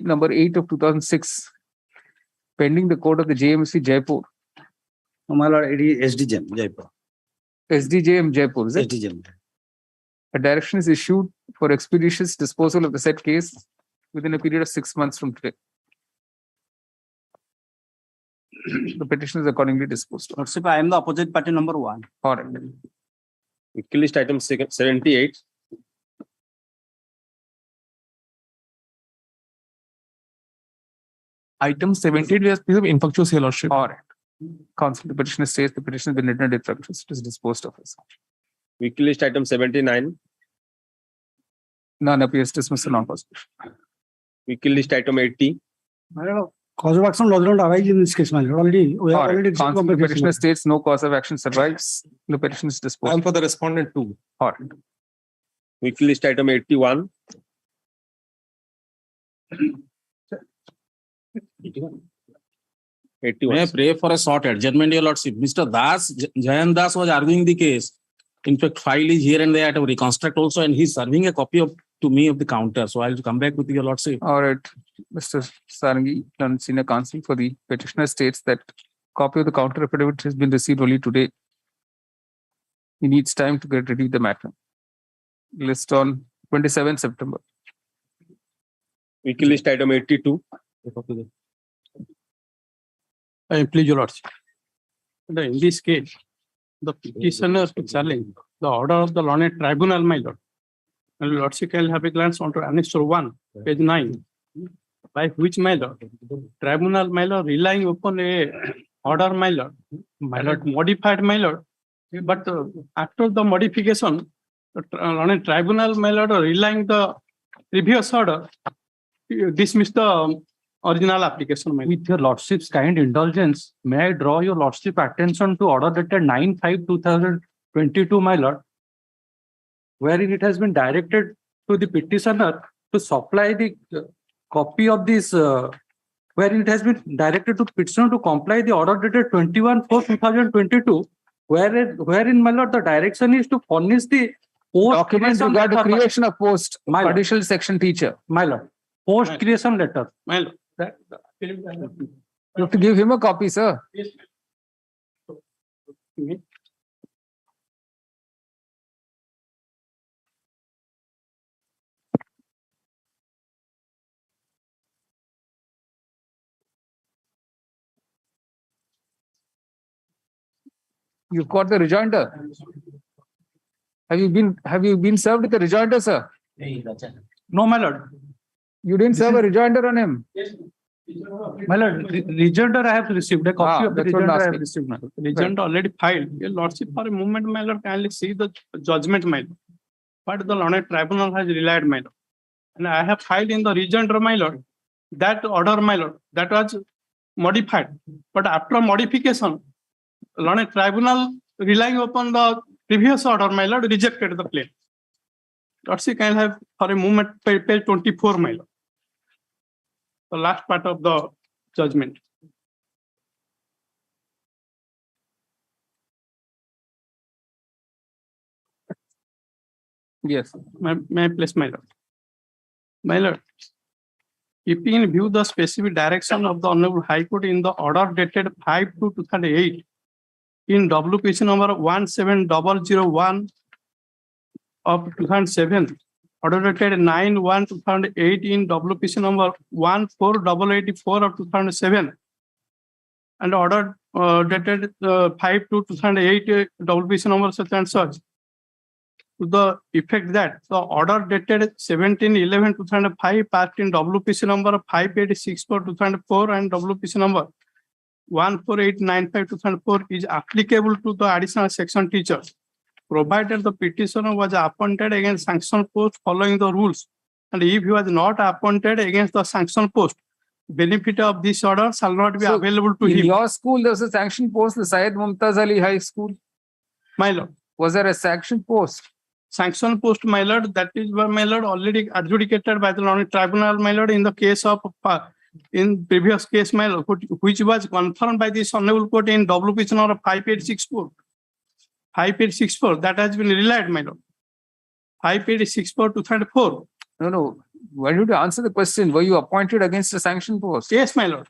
number 8 of 2006 pending the court of the JMC Jaipur. No, my lord, it is SDJM Jaipur. SDJM Jaipur, is it? SDJM. A direction is issued for expeditious disposal of the said case within a period of 6 months from today. The petition is accordingly disposed of. Lordship, I am the opposite party number 1. Correct. Weekly list item 78. Item 78, we have piece of infectious, your lordship. Correct. Counsel, the petitioner states the petition has been written infectious. It is disposed of as such. Weekly list item 79. None appears dismissal non-prosecution. Weekly list item 80. Cause of action does not arise in this case, my lord. Already, we have already Counsel, the petitioner states no cause of action survives. The petition is disposed. I am for the respondent too. Correct. Weekly list item 81. 81. May I pray for a short adjournment, your lordship? Mr. Das, Jayan Das was arguing the case. In fact, file is here and there at a reconstruct also, and he's serving a copy of to me of the counter. So I'll come back with your lordship. All right. Mr. Sarangi, senior counsel for the petitioner states that copy of the counter affidavit has been received only today. He needs time to get ready with the matter. List on 27 September. Weekly list item 82. I plead your lordship. In this case, the petitioner to challenge the order of the learned tribunal, my lord. And lordship can have a glance onto Annexure 1, page 9, by which, my lord, tribunal, my lord, relying upon a order, my lord, modified, my lord. But after the modification, the learned tribunal, my lord, relying the previous order, dismiss the original application. With your lordship's kind indulgence, may I draw your lordship attention to order dated 9/5/2022, my lord, wherein it has been directed to the petitioner to supply the copy of this, wherein it has been directed to petitioner to comply the order dated 21/4/2022, wherein, my lord, the direction is to furnish the Documents regard to creation of post, additional section teacher. My lord, post creation letter. My lord. You have to give him a copy, sir. Yes. You've got the rejoinder. Have you been served with the rejoinder, sir? No, my lord. You didn't serve a rejoinder on him. Yes. My lord, rejoinder I have received, a copy of the that's what I'm rejoinder I have asking. received, my lord. Regent already filed. Your lordship, for a moment, my lord, kindly see the judgment, my lord. But the learned tribunal has relied, my lord. And I have filed in the rejoinder, my lord, that order, my lord, that was modified. But after modification, learned tribunal relying upon the previous order, my lord, rejected the claim. Lordship can have for a moment page 24, my lord. The last part of the judgment. Yes. May I place, my lord? My lord, keeping in view the specific direction of the Honorable High Court in the order dated 5/2/2008 in WPC number 17001 of 2007, order dated 9/1/2008 in WPC number 14884 of 2007, and order dated 5/2/2008 WPC number such and such. To the effect that the order dated 17/11/2005 passed in WPC number 5864/2004 and WPC number 14895/2004 is applicable to the additional section teachers, provided the petitioner was appointed against sanction post following the rules, and if he was not appointed against the sanction post, benefit of this order shall not be available to in him. your school, there was a sanction post, the Syed Mumtaz Ali High School. My lord. Was there a sanction post? Sanction post, my lord, that is why, my lord, already adjudicated by the learned tribunal, my lord, in the case of in previous case, my lord, which was confirmed by this honorable court in WPC number 5864. 5864, that has been relied, my lord. 5864/2004. No. Why don't you answer the question? Were you appointed against a sanction post? Yes, my lord.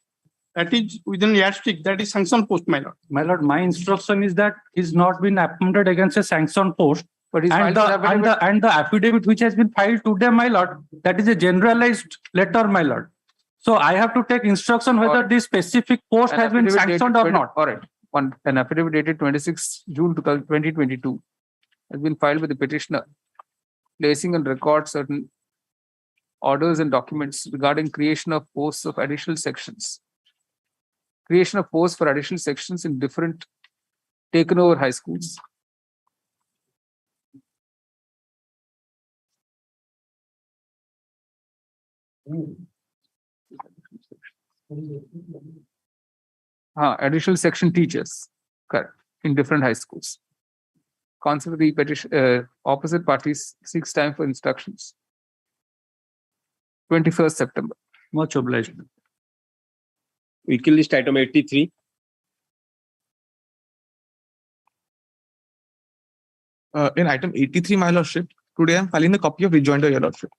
That is within yardstick. That is sanction post, my lord. My lord, my instruction is that he's not been appointed against a sanction post. But he's And filed an the affidavit which has been filed today, my lord, that is a generalized letter, my lord. So I have to take instruction whether this specific post An has been affidavit dated sanctioned or 20 not. All right. An affidavit dated 26 June 2022 has been filed with the petitioner, placing on record certain orders and documents regarding creation of posts of additional sections. Creation of posts for additional sections in different taken over high schools. Additional section teachers, correct, in different high schools. Consider the petition, opposite parties seeks time for instructions. 21st September. Much obliged. Vehicle list item 83. In item 83, my lordship, today I'm filing a copy of rejoinder, your lordship.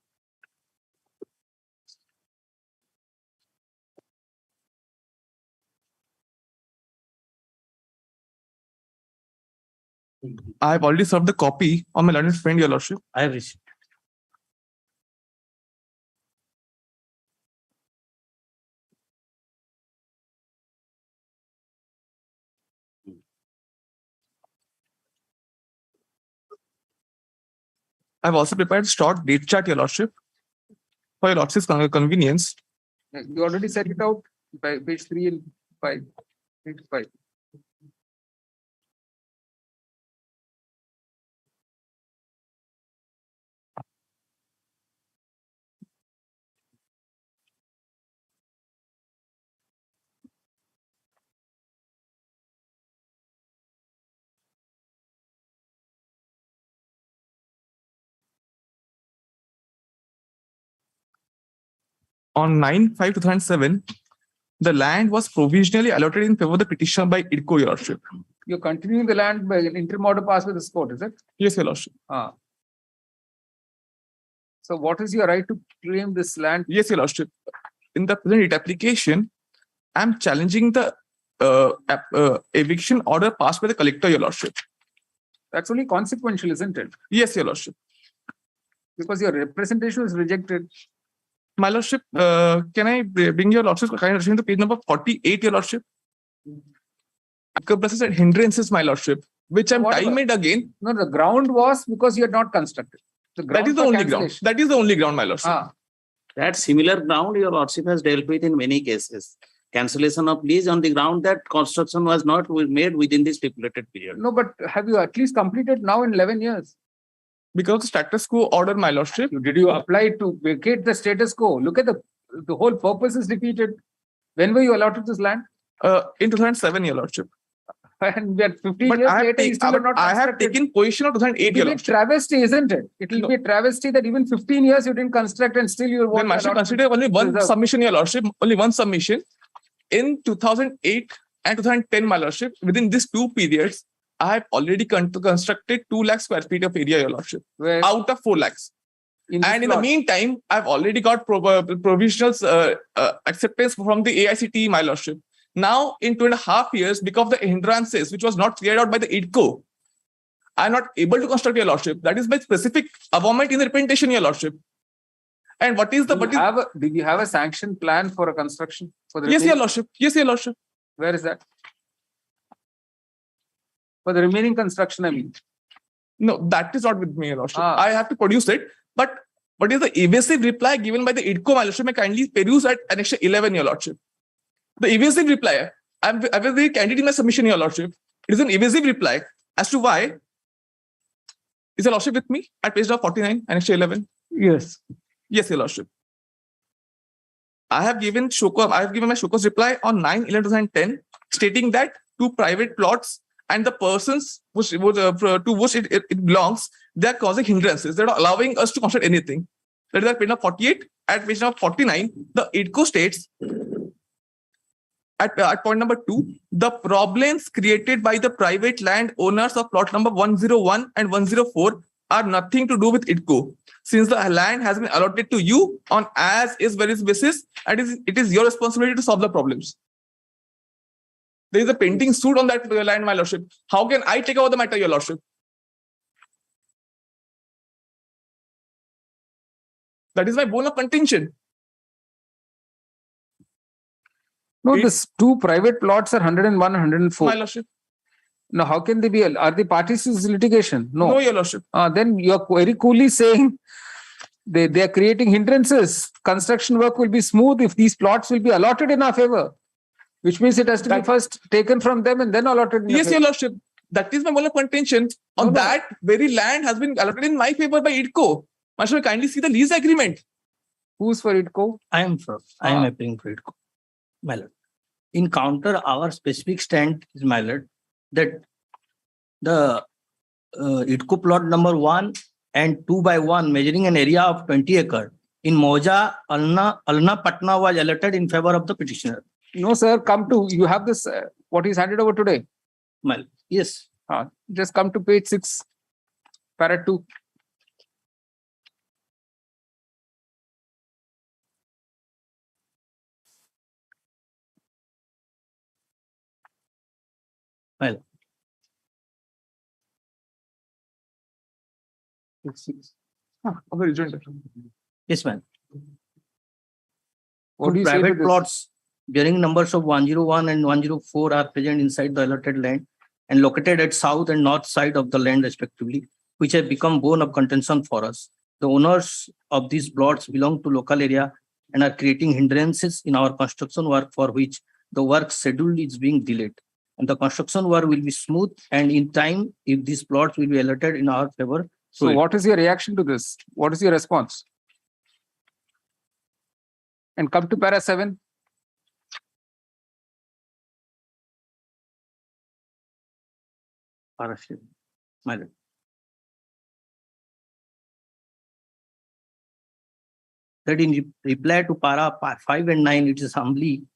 I have already served the copy on my learned friend, your lordship. I have received. I've also prepared short date chart, your lordship, for your lordship's convenience. You already set it out by page 3 and 5. 3 to 5. On 9/5/2007, the land was provisionally allotted in favor of the petitioner by IDCO, your lordship. You're continuing the land by an interim order passed by this court, is it? Yes, your lordship. So what is your right to claim this land? Yes, your lordship. In the present writ application, I'm challenging the eviction order passed by the collector, your lordship. That's only consequential, isn't it? Yes, your lordship. Because your representation was rejected. My lordship, can I bring your lordship to page number 48, your lordship? Encompasses and hindrances, my lordship, which I'm tying it again. No, the ground was because you had not constructed. The ground That is the only ground. That is the only ground, my lordship. That similar ground your lordship has dealt with in many cases. Cancellation of lease on the ground that construction was not made within the stipulated period. No, but have you at least completed now in 11 years? Because the status quo order, my lordship. Did you apply to vacate the status quo? Look at the whole purpose is defeated. When were you allotted this land? In 2007, your lordship. And we are 15 But years I have, later, you still have not I have constructed. taken position of 2008, It your will be a lordship. travesty, isn't it? It will be a travesty that even 15 years you didn't construct and still you want Then, Master, consider only one submission, your lordship. Only one submission. In 2008 and 2010, my lordship, within these 2 periods, I have already constructed 2 lakh square feet of area, your lordship, out of 4 lakhs. And in the meantime, I've already got provisional acceptance from the AICTE, my lordship. Now, in 2.5 years, because of the hindrances, which was not cleared out by the IDCO, I'm not able to construct, your lordship. That is by specific avowment in the representation, your lordship. And what is the... Did you have a sanctioned plan for a construction? For the Yes, your lordship. Yes, your lordship. Where is that? For the remaining construction, I mean. No, that is not with me, your lordship. I have to produce it. But what is the evasive reply given by the IDCO, my lordship? May kindly peruse at Annexure 11, your lordship. The evasive reply, I was very candid in my submission, your lordship. It is an evasive reply as to why. Is your lordship with me at page 49, Annexure 11? Yes. Yes, your lordship. I have given my Shoko's reply on 9/11/2010, stating that 2 private plots and the persons to which it belongs, they are causing hindrances. They are not allowing us to construct anything. That is at page 48. At page 49, the IDCO states at point number 2, the problems created by the private land owners of plot number 101 and 104 are nothing to do with IDCO. Since the land has been allotted to you on as is various basis, and it is your responsibility to solve the problems. There is a pending suit on that land, my lordship. How can I take over the matter, your lordship? That is my bone of contention. No, these 2 private plots are 101 and 104. My lordship. Now, how can they be? Are they parties to this litigation? No. No, your lordship. Then you are very coolly saying they are creating hindrances. Construction work will be smooth if these plots will be allotted in our favor, which means it has to be first taken from them and then allotted in Yes, your lordship. That is my bone of contention. On that very land has been allotted in my favor by IDCO. Master, kindly see the lease agreement. Who's for IDCO? I am appealing for IDCO. My lord. In counter, our specific stand is, my lord, that the IDCO plot number 1 and 2/1 measuring an area of 20 acres in Moja, Alna Patna was allotted in favor of the petitioner. No, sir. You have this, what is handed over today? Well, yes. Just come to page 6, para 2. Well, yes, ma'am. What do you say to private this? plots bearing numbers of 101 and 104 are present inside the allotted land and located at south and north side of the land respectively, which have become bone of contention for us. The owners of these plots belong to local area and are creating hindrances in our construction work, for which the work schedule is being delayed. And the construction work will be smooth and in time if these plots will be allotted in our favor. So what is your reaction to this? What is your response? And come to para 7. Para 7. My lord. That in reply to para 5 and 9, it is humbly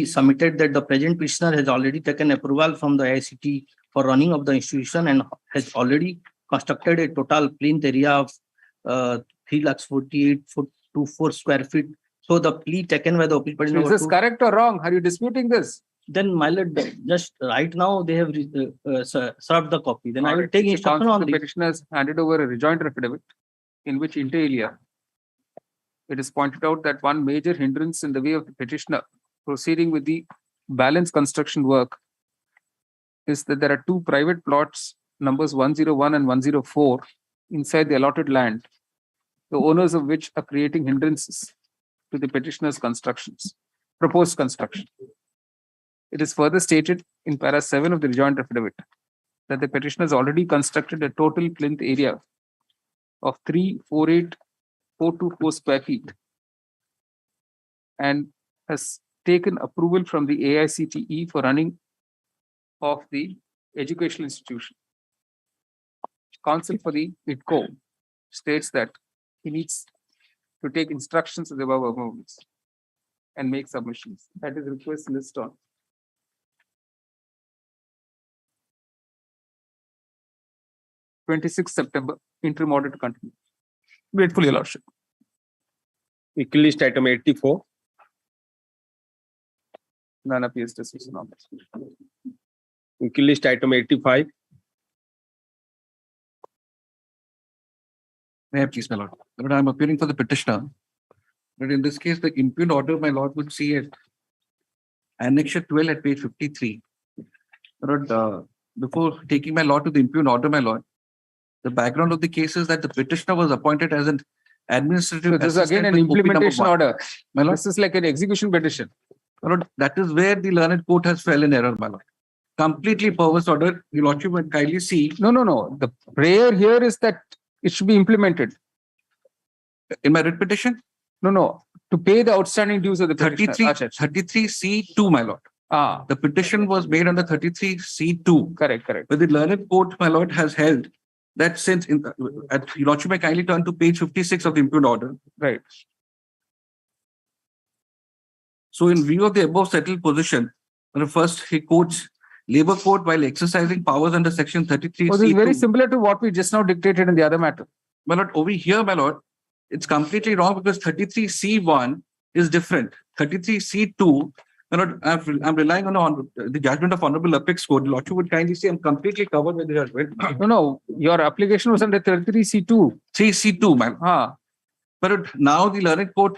submitted that the present petitioner has already taken approval from the ICT for running of the institution and has already constructed a total plinth area of 348.24 square feet. So the plea taken by the opposite party. Is this correct or wrong? Are you disputing this? Then, my lord, just right now they have served the copy. Then I will take instruction on the this. petitioner has handed over a rejoinder affidavit in which inter alia it is pointed out that one major hindrance in the way of the petitioner proceeding with the balance construction work is that there are 2 private plots, numbers 101 and 104, inside the allotted land, the owners of which are creating hindrances to the petitioner's proposed construction. It is further stated in para 7 of the rejoined affidavit that the petitioner has already constructed a total plinth area of 348,424 square feet and has taken approval from the AICTE for running of the educational institution. Counsel for the ITCO states that he needs to take instructions of the above movements and make submissions. That is request list on 26 September, interim order to continue. Grateful, Your Lordship. Equal list item 84. None appears decision on this. Equal list item 85. May I please, my lord? But I am appearing for the petitioner. But in this case, the impugned order, my lord, would see it annexure 12 at page 53. But before taking my lord to the impugned order, my lord, the background of the case is that the petitioner was appointed as an administrative. So this is again an assistant with OP number implementation 1. order. My lord, This is like an execution petition. my lord, that is where the learned court has fell in error, my lord. Completely perverse order. Your lordship would kindly see. No. The prayer here is that it should be implemented. In my writ petition? No. To pay the outstanding dues of the 33C2, my lord. The petition was made under 33C2. Correct. But the learned court, my lord, has held that since your lordship may kindly turn to page 56 of the impugned order. Right. So in view of the above settled position, first he quotes labor court while exercising powers under section 33C2. This is very similar to what we just now dictated in the other matter. My lord, over here, my lord, it's completely wrong because 33C1 is different. 33C2, my lord, I'm relying on the judgment of Honorable Apex Court. The lordship would kindly say I'm completely covered with the judgment. No, your application was under 33C2. 3C2, ma'am. But now the learned court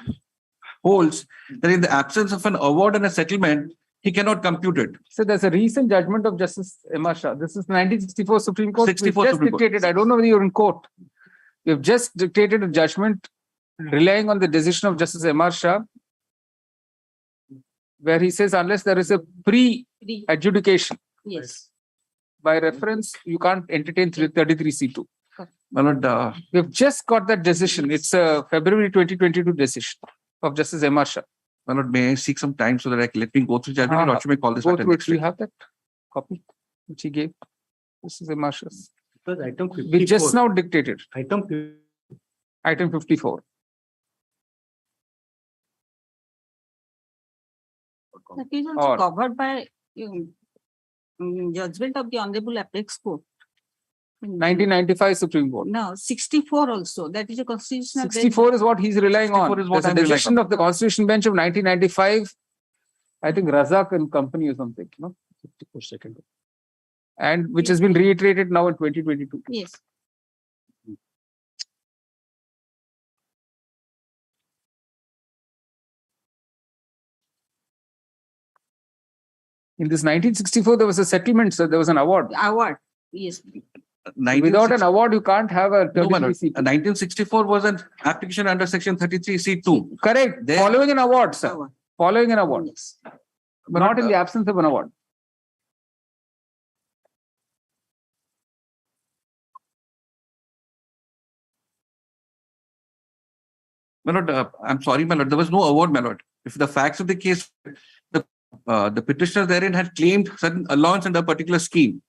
holds that in the absence of an award and a settlement, he cannot compute it. So there's a recent judgment of Justice M.R. Shah. This is 1964 Supreme Court. 64 We've just Supreme Court. dictated. I don't know whether you're in court. We've just dictated a judgment relying on the decision of Justice M.R. Shah, where he says unless there is a pre-adjudication, Yes. by reference, you can't entertain 33C2. My lord, We've just got that decision. It's a February 2022 decision of Justice M.R. Shah. my lord, may I seek some time so that I can let me go through judgment? Your lordship may call this Go matter through it. next We week. have that copy which he gave. This is M.R. Shah's. Because item We just 54. now dictated. Item 54. That is also Or- covered by judgment of the Honorable Apex Court. 1995 Supreme Court. No, 64 also. That is a constitutional. bench. 64 is what he's relying on. 64 is what There's a I'm relying decision on. of the Constitution Bench of 1995. I think Razak and Company or something. No? 54 And which has been reiterated now in 2022. Yes. In this 1964, there was a settlement, so there was an award. Award. Yes. Without an award, you can't have a No, my lord. 33C2. 1964 was an application under section 33C2. Correct. There- Following an award, sir. Following an award. Yes. But Not in the absence of an award. My lord, I'm sorry, my lord, there was no award, my lord. If the facts of the case, the petitioner therein had claimed certain allowance under a particular scheme.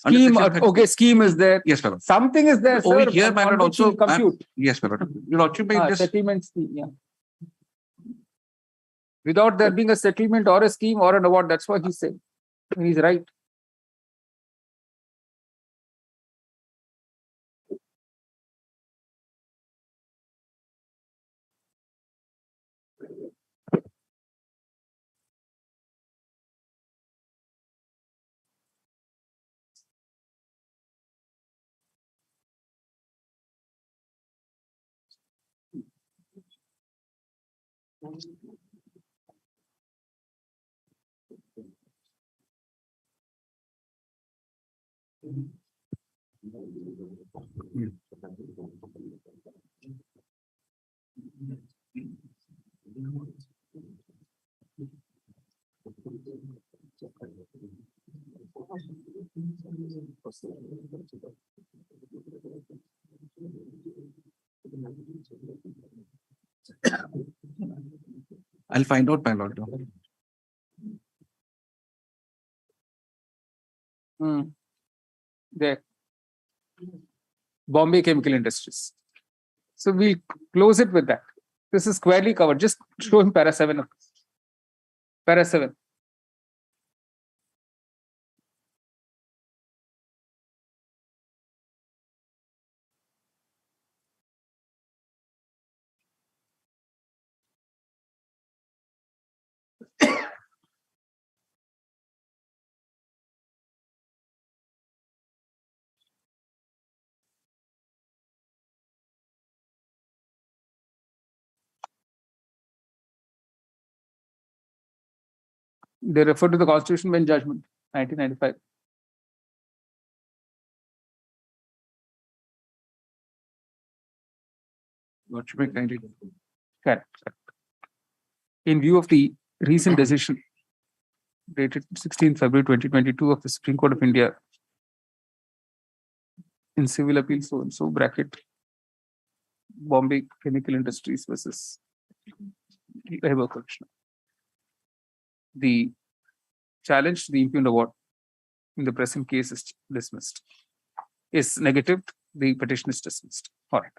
Under Scheme, section 30 okay, scheme is there. Yes, my lord. Something is there, Over sir. here, my on lord, which also, you compute. yes, my lord. Your lordship may just, Settlement scheme, yeah. Without there being a settlement or a scheme or an award, that's what he's saying. And he's right. I'll find out, my lord. There. Bombay Chemical Industries. So we'll close it with that. This is squarely covered. Just show him para 7. Para 7. They refer to the Constitution Bench judgment, 1995. What should be kind of Correct. In view of the recent decision dated 16 February 2022 of the Supreme Court of India in civil appeal so and so bracket Bombay Chemical Industries versus Labor Commissioner. The challenge to the impugned award in the present case is dismissed. Is negative, the petition is dismissed. All right.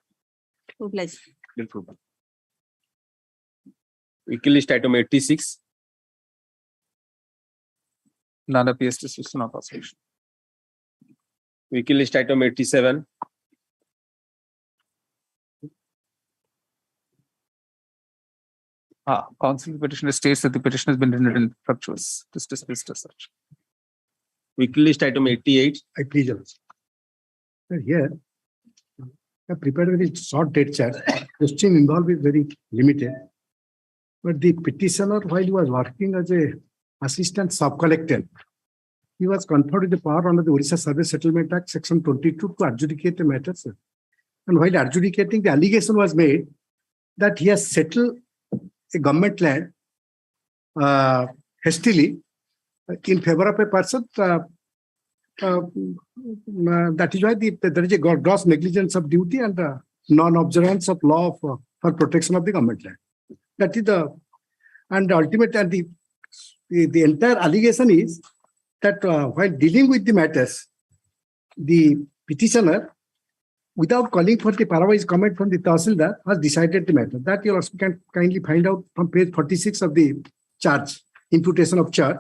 Vehicle list item 86. None appears to sustain opposition. Vehicle list item 87. Counsel petitioner states that the petition has been rendered infructuous. It is dismissed as such. Vehicle list item 88. I please also. Here, I prepared a very short date chart. Question involved is very limited. But the petitioner, while he was working as a assistant sub-collector, he was conferred with the power under the Orissa Service Settlement Act, section 22, to adjudicate the matters. And while adjudicating, the allegation was made that he has settled a government land hastily in favor of a person. That is why there is a gross negligence of duty and non-observance of law for protection of the government land. That is the ultimate, and the entire allegation is that while dealing with the matters, the petitioner, without calling for the parawise comment from the Tahsildar, has decided the matter. That you also can kindly find out from page 46 of the charge, imputation of charge.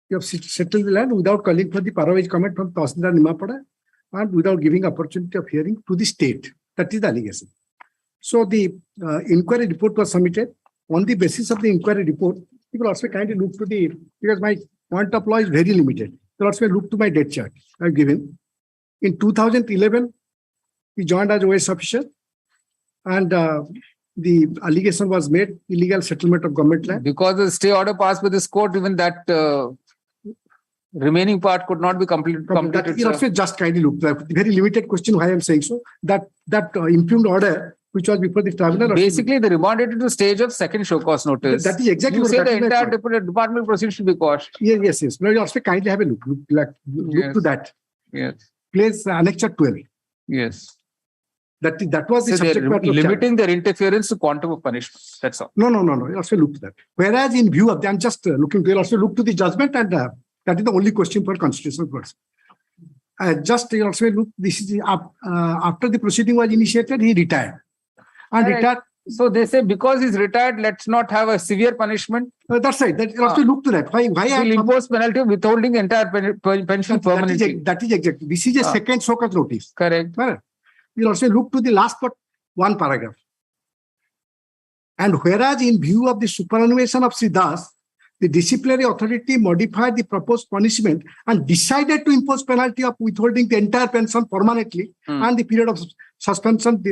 You have settled the land without calling for the parawise comment from Tahsildar Nimapada and without giving opportunity of hearing to the state. That is the allegation. So the inquiry report was submitted. On the basis of the inquiry report, people also kindly look to the, because my point of law is very limited. They also look to my date chart I have given. In 2011, he joined as OS officer, and the allegation was made illegal settlement of government land. Because the stay order passed by this court, even that remaining part could not be completed. That is also just kindly look. Very limited question why I am saying so. That impugned order, which was before the tribunal. Basically, they remanded it to the stage of second show cause notice. That is exactly you what say the entire department proceedings should be quashed. Yes. But you also kindly have a look to that. Yes. Place annexure 12. Yes. That was the subject matter. Limiting their interference to quantum of punishment. That's all. No. You also look to that. Whereas in view of, I'm just looking to, you also look to the judgment, and that is the only question for constitutional courts. Just you also look, this is after the proceeding was initiated, he retired. And retired. So they say because he's retired, let's not have a severe punishment. That's right. That you also look to that. Why will impose penalty of withholding entire pension permanently. That is exactly. This is a second show cause notice. Correct. We'll also look to the last but one paragraph. And whereas in view of the superannuation of Sri Das, the disciplinary authority modified the proposed punishment and decided to impose penalty of withholding the entire pension permanently and the period of suspension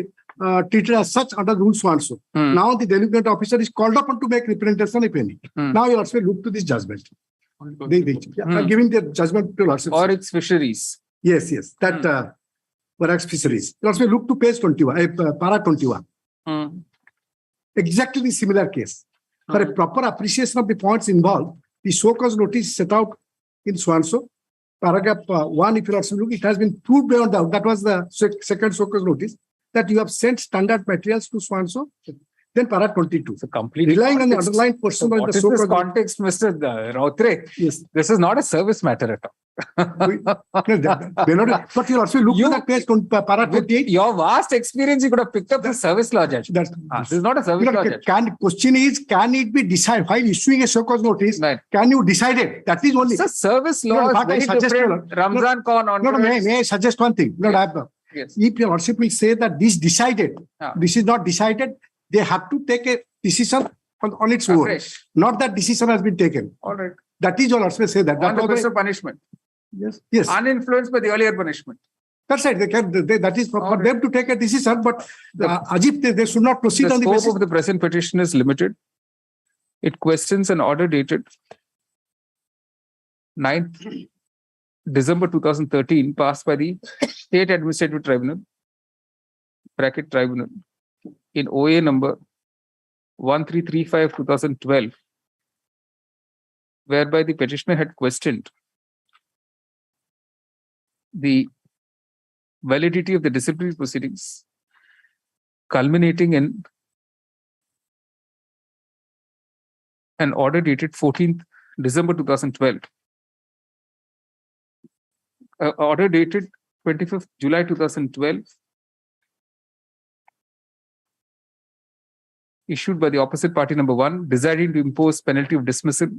treated as such under rules so and so. Now the delinquent officer is called upon to make representation if any. Now you also look to this judgment. I'm giving the judgment to lordship. Or its fisheries. Yes. That Varax fisheries. You also look to page 21, para 21. Exactly the similar case. For a proper appreciation of the points involved, the show cause notice set out in so and so. paragraph 1, if you also look, it has been proved beyond doubt. That was the second show-cause notice that you have sent standard materials to so and so. Then para 22. So completely relying on the context. underlying portion So of what the is this show-cause context, Mr. Rautre? Yes. This is not a service matter at all. But you also look at page para 28. Your vast experience, you could have picked up the service law judge. This is not a service law judge. Question is, can it be decided while issuing a show-cause notice? Right. Can you decide it? That is only. So service law is very different. Ramzan Khan on. May I suggest one thing? Yes. If your lordship will say that this decided, this is not decided, they have to take a decision on its own. Not that decision has been taken. All right. That is your lordship say that. On the basis of punishment. Yes. Yes. Uninfluenced by the earlier punishment. That's right. That is for them to take a decision, but as if they should not proceed on the basis. The scope of the present petition is limited. It questions an order dated 9th December 2013 passed by the State Administrative Tribunal, Tribunal, in OA number 1335/2012, whereby the petitioner had questioned the validity of the disciplinary proceedings, culminating in an order dated 14th December 2012. Order dated 25th July 2012, issued by the opposite party number 1, deciding to impose penalty of dismissal,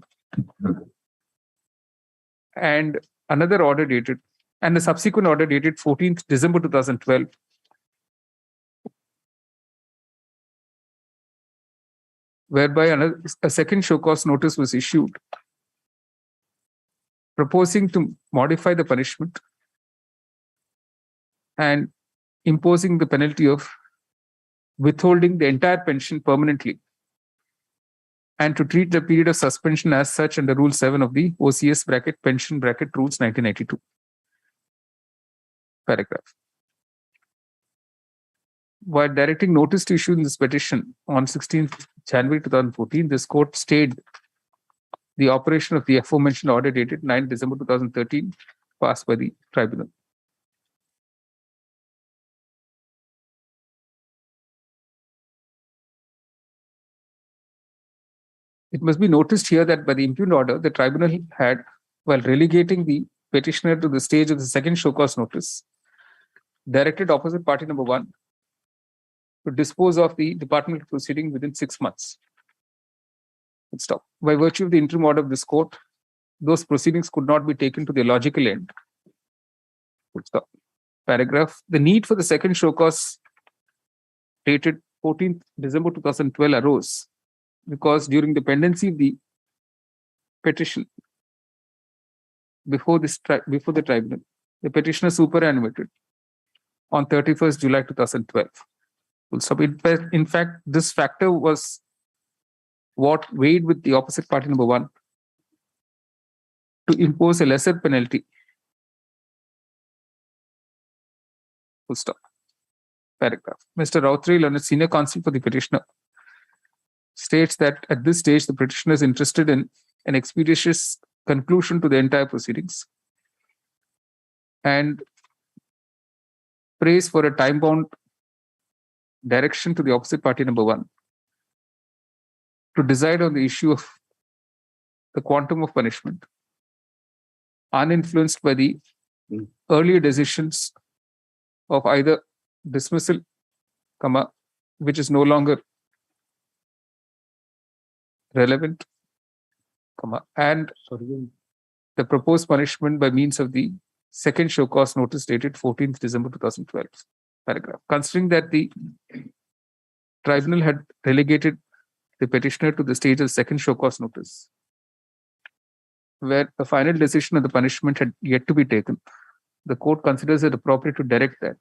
and another order dated, and a subsequent order dated 14th December 2012, whereby a second show cause notice was issued, proposing to modify the punishment and imposing the penalty of withholding the entire pension permanently, and to treat the period of suspension as such under Rule 7 of the OCS pension rules 1992. Paragraph. While directing notice to issue in this petition on 16th January 2014, this court stayed the operation of the aforementioned order dated 9 December 2013, passed by the tribunal. It must be noticed here that by the impugned order, the tribunal had, while relegating the petitioner to the stage of the second show cause notice, directed opposite party number 1 to dispose of the departmental proceeding within 6 months. Stop. By virtue of the interim order of this court, those proceedings could not be taken to their logical end. Stop. Paragraph. The need for the second show cause dated 14th December 2012 arose because during the pendency of the petition before the tribunal, the petitioner superannuated on 31st July 2012. So in fact, this factor was what weighed with the opposite party number 1 to impose a lesser penalty. Full stop. Paragraph. Mr. Rautre, learned senior counsel for the petitioner, states that at this stage, the petitioner is interested in an expeditious conclusion to the entire proceedings and prays for a time-bound direction to the opposite party number 1 to decide on the issue of the quantum of punishment, uninfluenced by the earlier decisions of either dismissal, which is no longer relevant, and the proposed punishment by means of the second show cause notice dated 14th December 2012. Paragraph. Considering that the tribunal had relegated the petitioner to the stage of second show cause notice, where the final decision of the punishment had yet to be taken, the court considers it appropriate to direct that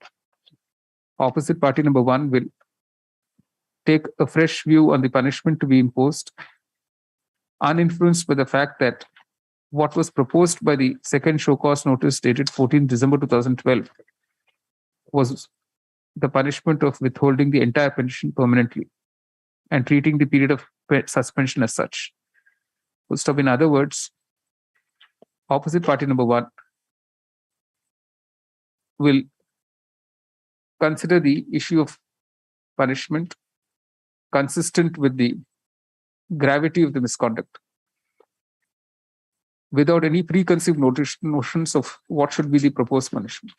opposite party number 1 will take a fresh view on the punishment to be imposed, uninfluenced by the fact that what was proposed by the second show cause notice dated 14th December 2012 was the punishment of withholding the entire pension permanently and treating the period of suspension as such. Full stop. In other words, opposite party number 1 will consider the issue of punishment consistent with the gravity of the misconduct, without any preconceived notions of what should be the proposed punishment.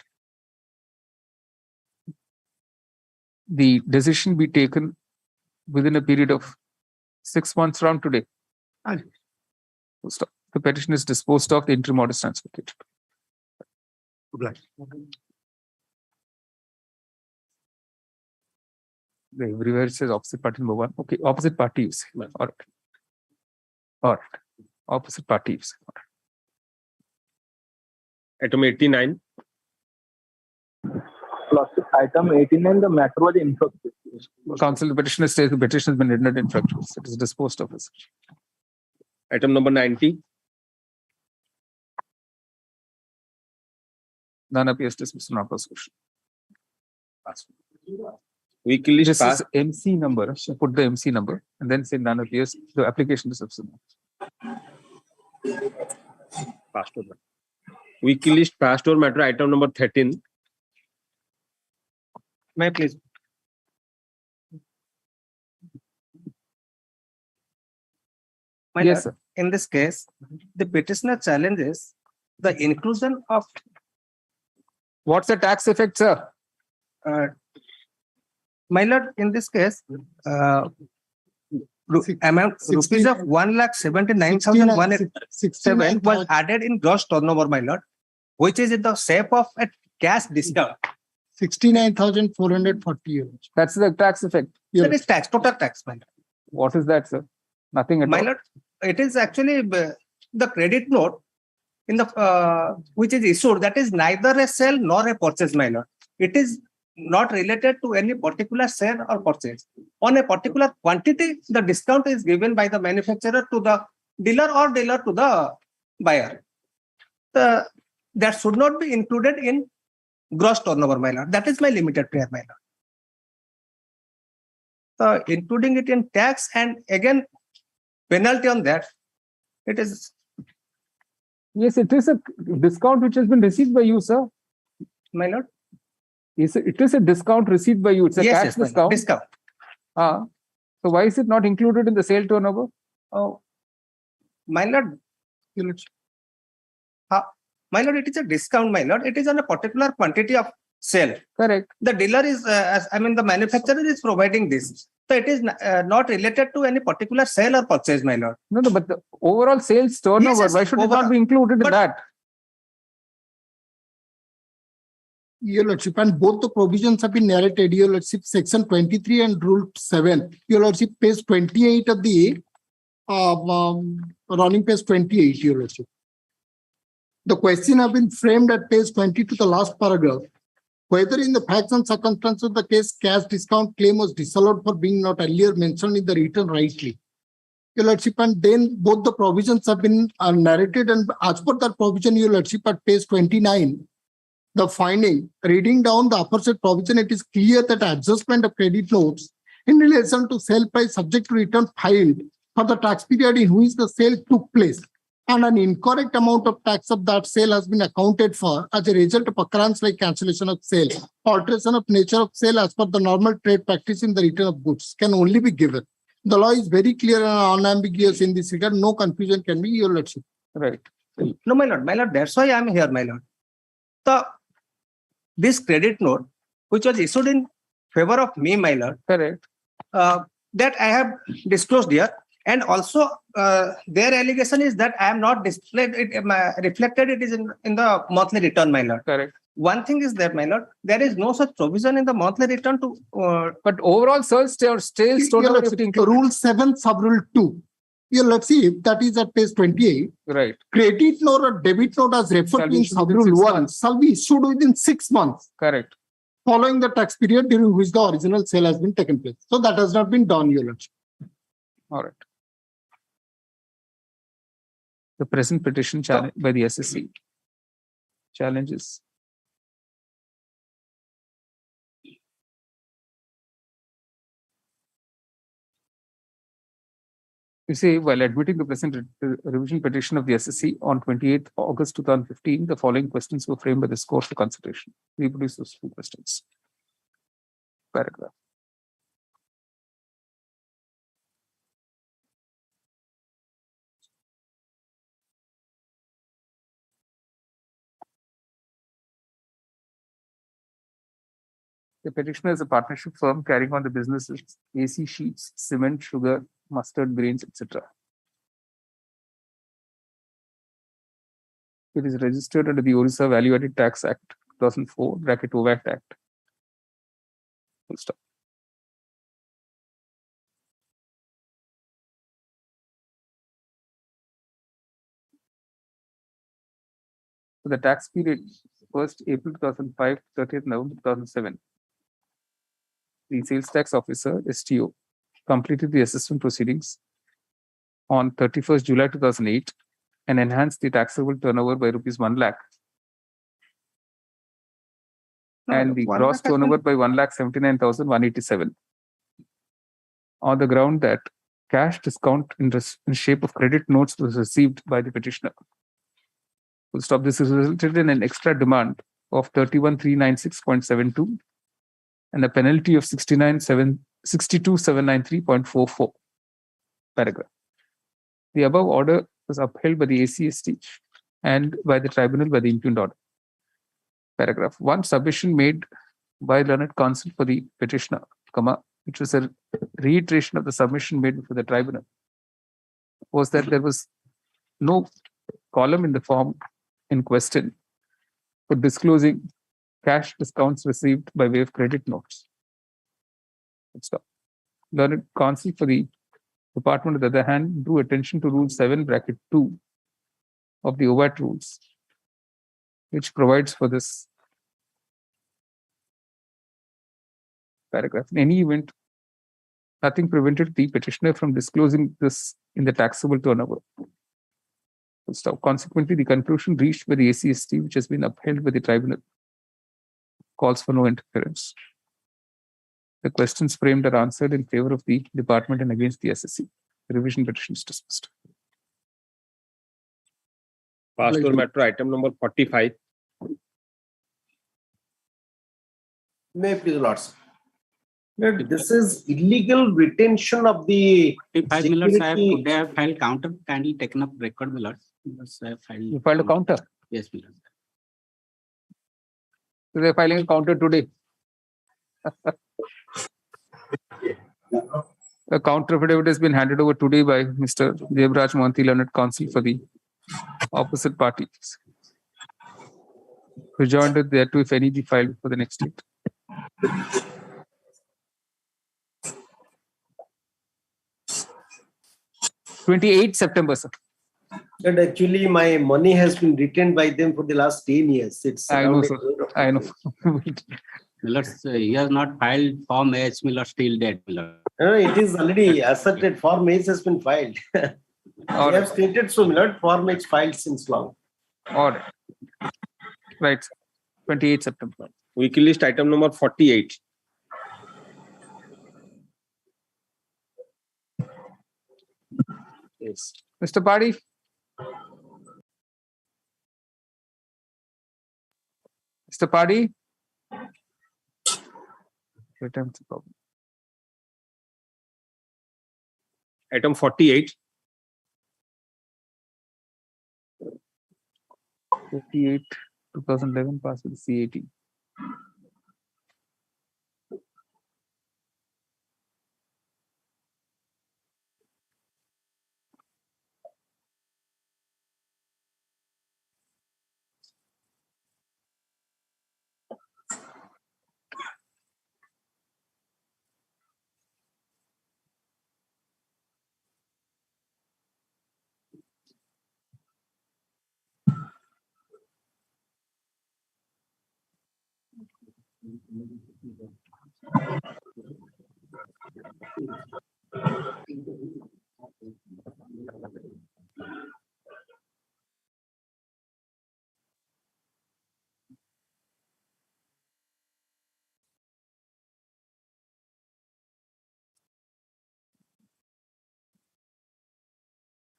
The decision be taken within a period of 6 months from today. The petition is disposed of, the interim order stands vacated. Everywhere it says opposite party number 1. Okay, opposite party you say. All right. All right. Opposite party you say. All right. Item 89. Item 89, the matter was infructuous. Counsel, the petitioner says the petition has been rendered infructuous. It is disposed of. Item number 90. None appears dismissed on prosecution. Weekly list This passed. is MC number. Put the MC number and then say none appears. The application is submitted. Passed over. Weekly list passed over matter item number 13. May I please? My Yes, lord, in this case, the petitioner challenges the inclusion of. What's the tax effect, sir? My lord, in this case, amount rupees of 1,79,187 was added in gross turnover, my lord, which is in the shape of a cash discount. 69,440 euros. That's the tax effect. That is tax, total tax, my lord. What is that, sir? Nothing at My all. lord, it is actually the credit note in the which is issued, that is neither a sale nor a purchase, my lord. It is not related to any particular sale or purchase. On a particular quantity, the discount is given by the manufacturer to the dealer or dealer to the buyer. That should not be included in gross turnover, my lord. That is my limited prayer, my lord. Including it in tax and again penalty on that, it is. Yes, it is a discount which has been received by you, sir. My lord. Yes, it is a discount received by you. It's a tax discount. Discount. So why is it not included in the sale turnover? Oh, my lord. My lord, it is a discount, my lord. It is on a particular quantity of sale. Correct. The dealer is, the manufacturer is providing this. So it is not related to any particular sale or purchase, my lord. No, but the overall sales turnover, Yes, why should it not be included in that? Your Lordship, and both the provisions have been narrated, Your Lordship, section 23 and rule 7. Your Lordship, page 28 of the running page 28, Your Lordship. The question have been framed at page 20 to the last paragraph. Whether in the facts and circumstances of the case, cash discount claim was disallowed for being not earlier mentioned in the written rightly. Your Lordship, and then both the provisions have been narrated, and as per that provision, Your Lordship, at page 29, the finding, reading down the aforesaid provision, it is clear that adjustment of credit notes in relation to sale price subject to return filed for the tax period in which the sale took place, and an incorrect amount of tax of that sale has been accounted for as a result of occurrence like cancellation of sale, alteration of nature of sale as per the normal trade practice in the return of goods can only be given. The law is very clear and unambiguous in this regard. No confusion can be, Your Lordship. Right. No, my lord. My lord, that's why I am here, my lord. This credit note, which was issued in favor of me, my lord. Correct. That I have disclosed here. And also, their allegation is that I am not displayed it, reflected it is in the monthly return, my lord. Correct. One thing is that, my lord, there is no such provision in the monthly return to. But overall sales turnover is included. Rule 7, sub rule 2. Here, let's see, that is at page 28. Right. Credit note or debit note as referred to in sub rule 1 shall be issued within 6 months. Correct. Following the tax period during which the original sale has been taken place. So that has not been done, Your Lordship. All right. The present petition challenged by the SSC challenges You say, while admitting the present revision petition of the SSC on 28th August 2015, the following questions were framed by this court for consideration. Reproduce those two questions. Paragraph. The petitioner is a partnership firm carrying on the businesses AC sheets, cement, sugar, mustard, grains, etc. It is registered under the Orissa Value Added Tax Act 2004, bracket OVAT Act. Full stop. For the tax period 1st April 2005 to 30th November 2007, the sales tax officer, STO, completed the assessment proceedings on 31st July 2008 and enhanced the taxable turnover by rupees 1 lakh and the gross turnover by 1,79,187 on the ground that cash discount in shape of credit notes was received by the petitioner. Full stop. This has resulted in an extra demand of 31,396.72 and a penalty of 62,793.44. Paragraph. The above order was upheld by the ACST and by the tribunal by the impugned order. Paragraph. One submission made by learned counsel for the petitioner, which was a reiteration of the submission made before the tribunal, was that there was no column in the form in question for disclosing cash discounts received by way of credit notes. Stop. Learned counsel for the department, on the other hand, drew attention to Rule 7, bracket 2 of the OVAT rules, which provides for this paragraph. In any event, nothing prevented the petitioner from disclosing this in the taxable turnover. So consequently, the conclusion reached by the ACST, which has been upheld by the tribunal, calls for no interference. The questions framed are answered in favor of the department and against the SSC. The revision petition is dismissed. Pastor Metro, item number 45. May I please, Lords. This is illegal retention of the 5 minutes. I have today I have filed counter. Kindly taken up record, my lord. You filed a counter? Yes, my lord. So they are filing a counter today. A counter affidavit has been handed over today by Mr. Devraj Mohanty, learned counsel for the opposite parties. Rejoined thereto, if any, be filed for the next date. September, sir. And actually, my money has been retained by them for the last 10 years. It's I know, sir. I know. Miller, he has not filed Form H, Miller, still dead, Miller. It is already asserted. Form H has been filed. They have stated so, Miller. Form H filed since long. All right. Right. 28 September. Weekly list item number 48. Yes. Mr. Padi. Mr. Padi. Return to problem. Item 48. 58, 2011, passed with CAT.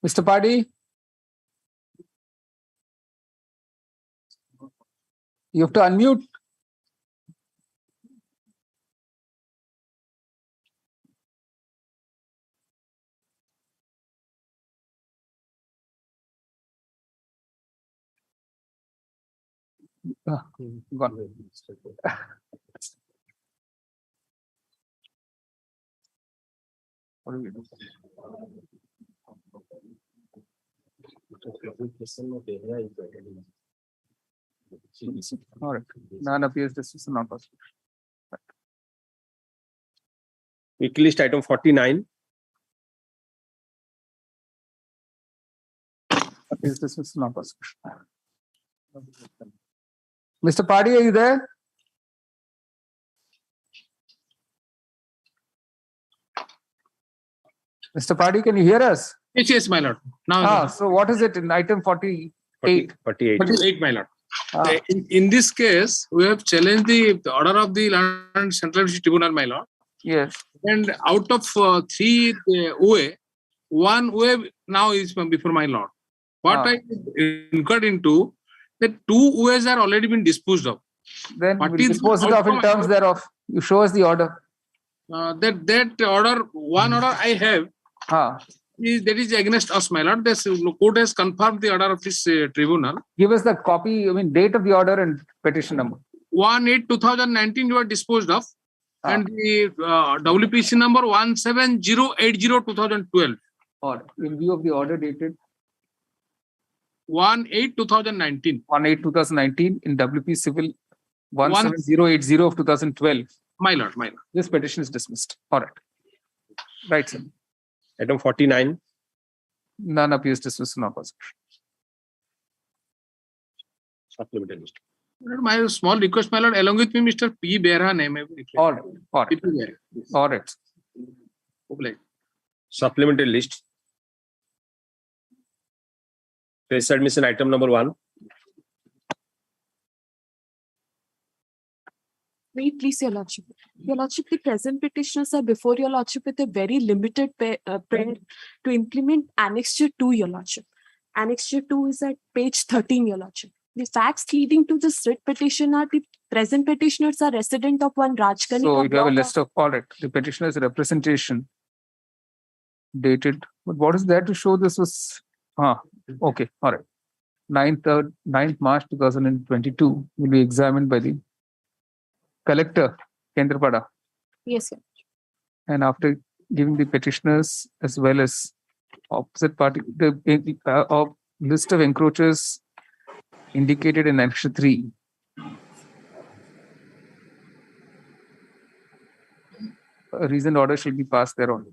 Mr. Paddy? You have to unmute. Gone. What do we do? All right. None appears this is not possible. Weekly list item 49. Appears this is not possible. Mr. Paddy, are you there? Mr. Paddy, can you hear us? Yes, my lord. Now, so what is it in item 48? 48, my lord. In this case, we have challenged the order of the Land Central Tribunal, my lord. Yes. And out of 3 OA, 1 OA now is before my lord. What I incurred into, that 2 OAs are already been disposed of. Then we'll dispose it of in terms thereof. You show us the order. That order, one order I have, that is against us, my lord. This court has confirmed the order of this tribunal. Give us the copy, date of the order and petition number. 1/8/2019 you are disposed of. And the WPC number 17080/2012. Or in view of the order dated 1/8/2019. 1/8/2019 in WP Civil 17080 of 2012. My lord. This petition is dismissed. All right. Right, sir. Item 49. None appears dismissed. Not possible. Supplementary list. My small request, my lord, along with me, Mr. P. Behra name. All right. All right. Supplementary list. Case admission item number 1. Wait, please, Your Lordship. Your Lordship, the present petitioners are before Your Lordship with a very limited prayer to implement Annexure 2, Your Lordship. Annexure 2 is at page 13, Your Lordship. The facts leading to this writ petition are the present petitioners are resident of one Rajkanika. So you have a list of, all right, the petitioner's representation dated. But what is there to show this was, okay, all right. 9th March 2022 will be examined by the collector, Kendrapada. Yes, sir. And after giving the petitioners as well as opposite party, the list of encroachers indicated in Annexure 3. A reasoned order shall be passed thereon,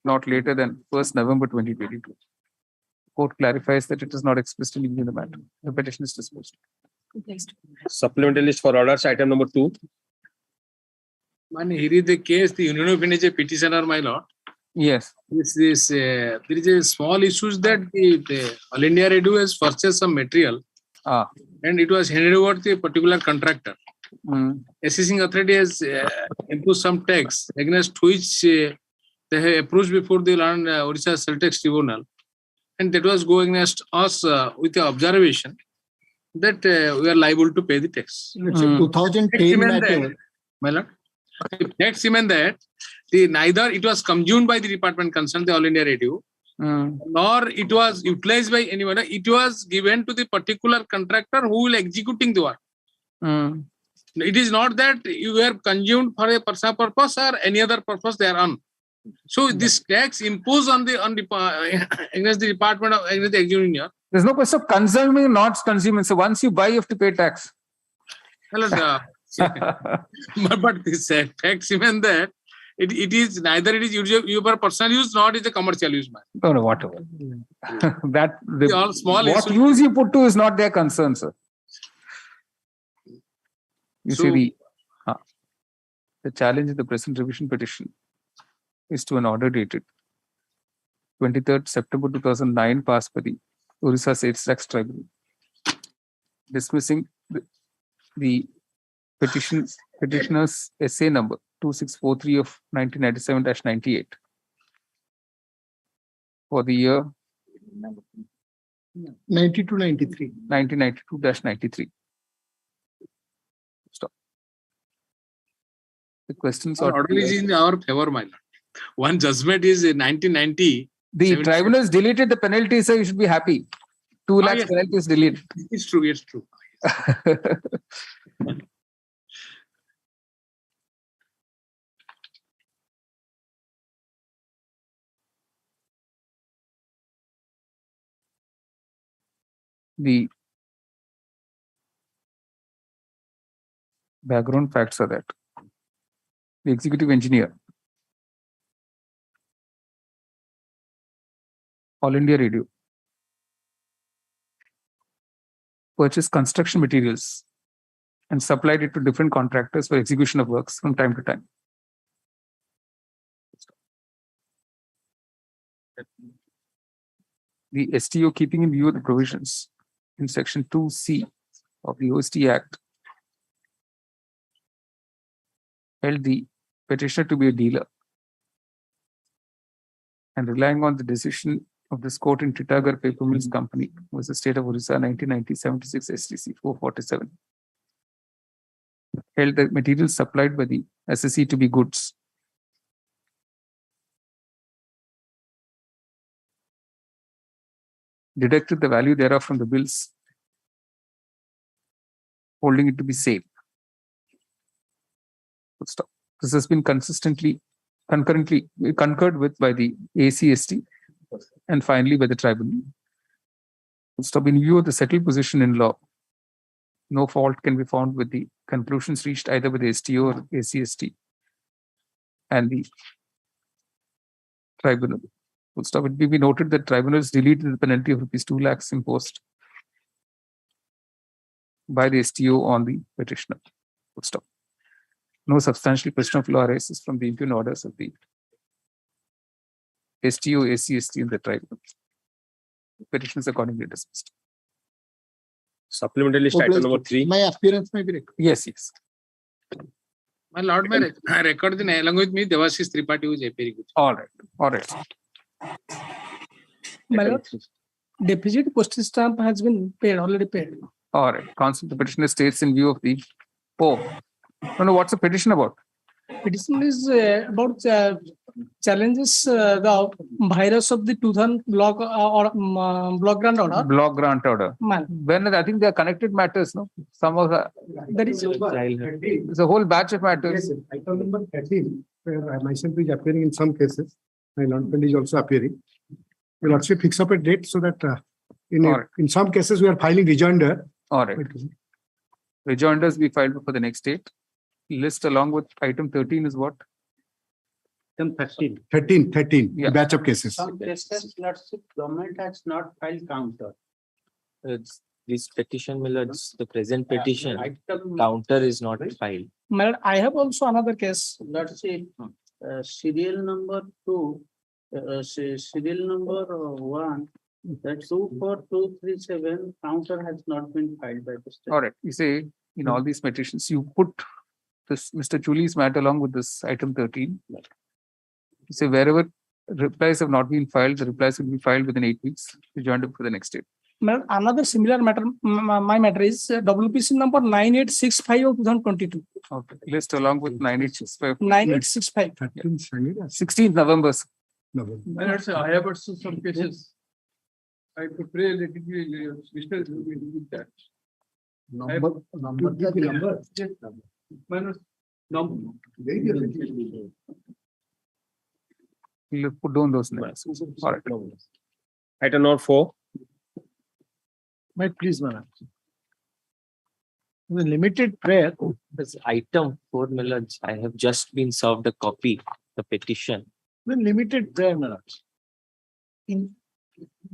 not later than 1st November 2022. Court clarifies that it is not explicitly in the matter. The petition is disposed. Supplementary list for orders item number 2. Here is the case, the Union of India petitioner, my lord. Yes. There is a small issues that the All India Radio has purchased some material and it was handed over to a particular contractor. Assessing authority has imposed some tax against which they have approached before the Land Orissa Sales Tax Tribunal, and that was going against us with the observation that we are liable to pay the tax. It's a 2010 matter. My lord, tax meant that neither it was consumed by the department concerned, the All India Radio, nor it was utilized by anyone. It was given to the particular contractor who will executing the work. It is not that you were consumed for a personal purpose or any other purpose thereon. So this tax imposed on the against the department of against the engineer. There's no question of consuming, not consuming. So once you buy, you have to pay tax. But this tax even that it is neither it is used for personal use nor it is a commercial use. No, whatever. All small what issues. use you put to is not their concern, sir. You see the challenge in the present revision petition is to an order dated 23rd September 2009 passed by the Orissa Sales Tax Tribunal, dismissing the petitioner's essay number 2643 of 1997-98 for the year 92-93. 1992-93. Stop. The questions are Order is in our favor, my lord. One judgment is in 1990. the tribunals deleted the penalty, so you should be happy. 2 lakhs yes. penalty is deleted. It's true. It's true. The background facts are that the executive engineer, All India Radio, purchased construction materials and supplied it to different contractors for execution of works from time to time. The STO, keeping in view the provisions in section 2C of the OST Act, held the petitioner to be a dealer, and relying on the decision of this court in Titagarh Paper Mills Company was the state of Orissa 1990 76 STC 447, held the materials supplied by the SSE to be goods. Deducted the value thereof from the bills, holding it to be sale. Stop. This has been concurrently concurred with by the ACST and finally by the tribunal. Stop. In view of the settled position in law, no fault can be found with the conclusions reached either by the STO or ACST and the tribunal. Stop. It may be noted that tribunals deleted the penalty of rupees 2 lakhs imposed by the STO on the petitioner. Stop. No substantial question of law arises from the impugn orders of the STO, ACST, and the tribunal. Petitions accordingly dismissed. Supplementary list item number 3. My appearance may be required. Yes, yes. My lord, may record the along with me, Devashish Tripathi, who is appearing. All right. All right. My lord, deposit postage stamp has been paid, already paid. All right. Counsel, the petitioner states in view of the No, what's the petition about? Petition is about challenges the virus of the 2000 block or block grant order. Block grant order. Man. When I think they are connected matters, no? Some of the That is it's a whole batch of matters. Yes, item number 13, where myself is appearing in some cases. My lordship is also appearing. We'll also fix up a date so that in some cases we are filing rejoinder. All right. Rejoinders be filed for the next date. List along with item 13 is what? Item 13. Yeah. Batch of cases. Some cases, lordship, government has not filed counter. This petition, my lords, the present petition, Item counter is not filed. My lord, I have also another case. lordship, serial number 2, serial number 1, that 24237 counter has not been filed by the state. All right. You say in all these petitions, you put this Mr. Chuli's matter along with this item 13. You say wherever replies have not been filed, the replies will be filed within 8 weeks. Rejoined up for the next date. Another similar matter, my matter is WPC number 9865 of 2022. Okay. List along with 9865. 9865. 16th November. My lord, I have also some cases. I could pray let it be listed with that. Number. Yes, my lord, number. We'll put down those names. All right. Item number 4. Might please, madam. The limited prayer. This item 4, my lords, I have just been served a copy, the petition. The limited prayer, madam. In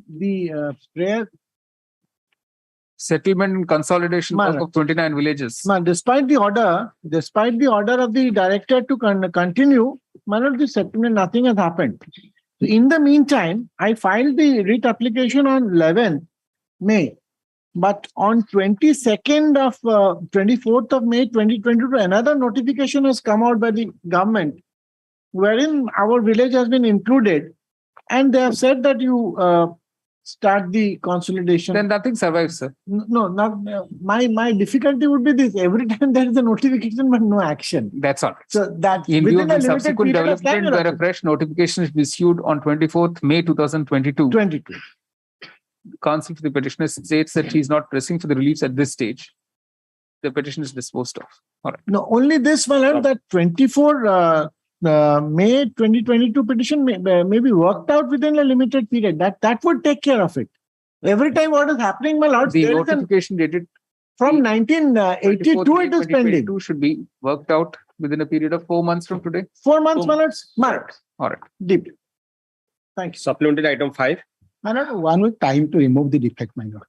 the prayer. Settlement and consolidation of 29 villages. Despite the order of the director to continue, the settlement, nothing has happened. In the meantime, I filed the writ application on 11th May. But on 24th of May 2022, another notification has come out by the government, wherein our village has been included. and they have said that you start the consolidation. Then nothing survives, sir. No, not my difficulty would be this: every time there is a notification but no action. That's all. So that In view within of a the limited subsequent period of time, development, where a fresh notification is issued on 24th May 2022. 22. Counsel for the petitioner states that he is not pressing for the reliefs at this stage. The petition is disposed of. All right. No, only this, my lord, that 24 May 2022 petition may be worked out within a limited period. That would take care of it. Every time what is happening, my lord, The notification dated from 1982 it is pending. 2022 should be worked out within a period of 4 months from today. 4 months, my lord. Mark. All right. Deep. Thank you. Supplementary item 5. My lord, 1 week time to remove the defect, my lord.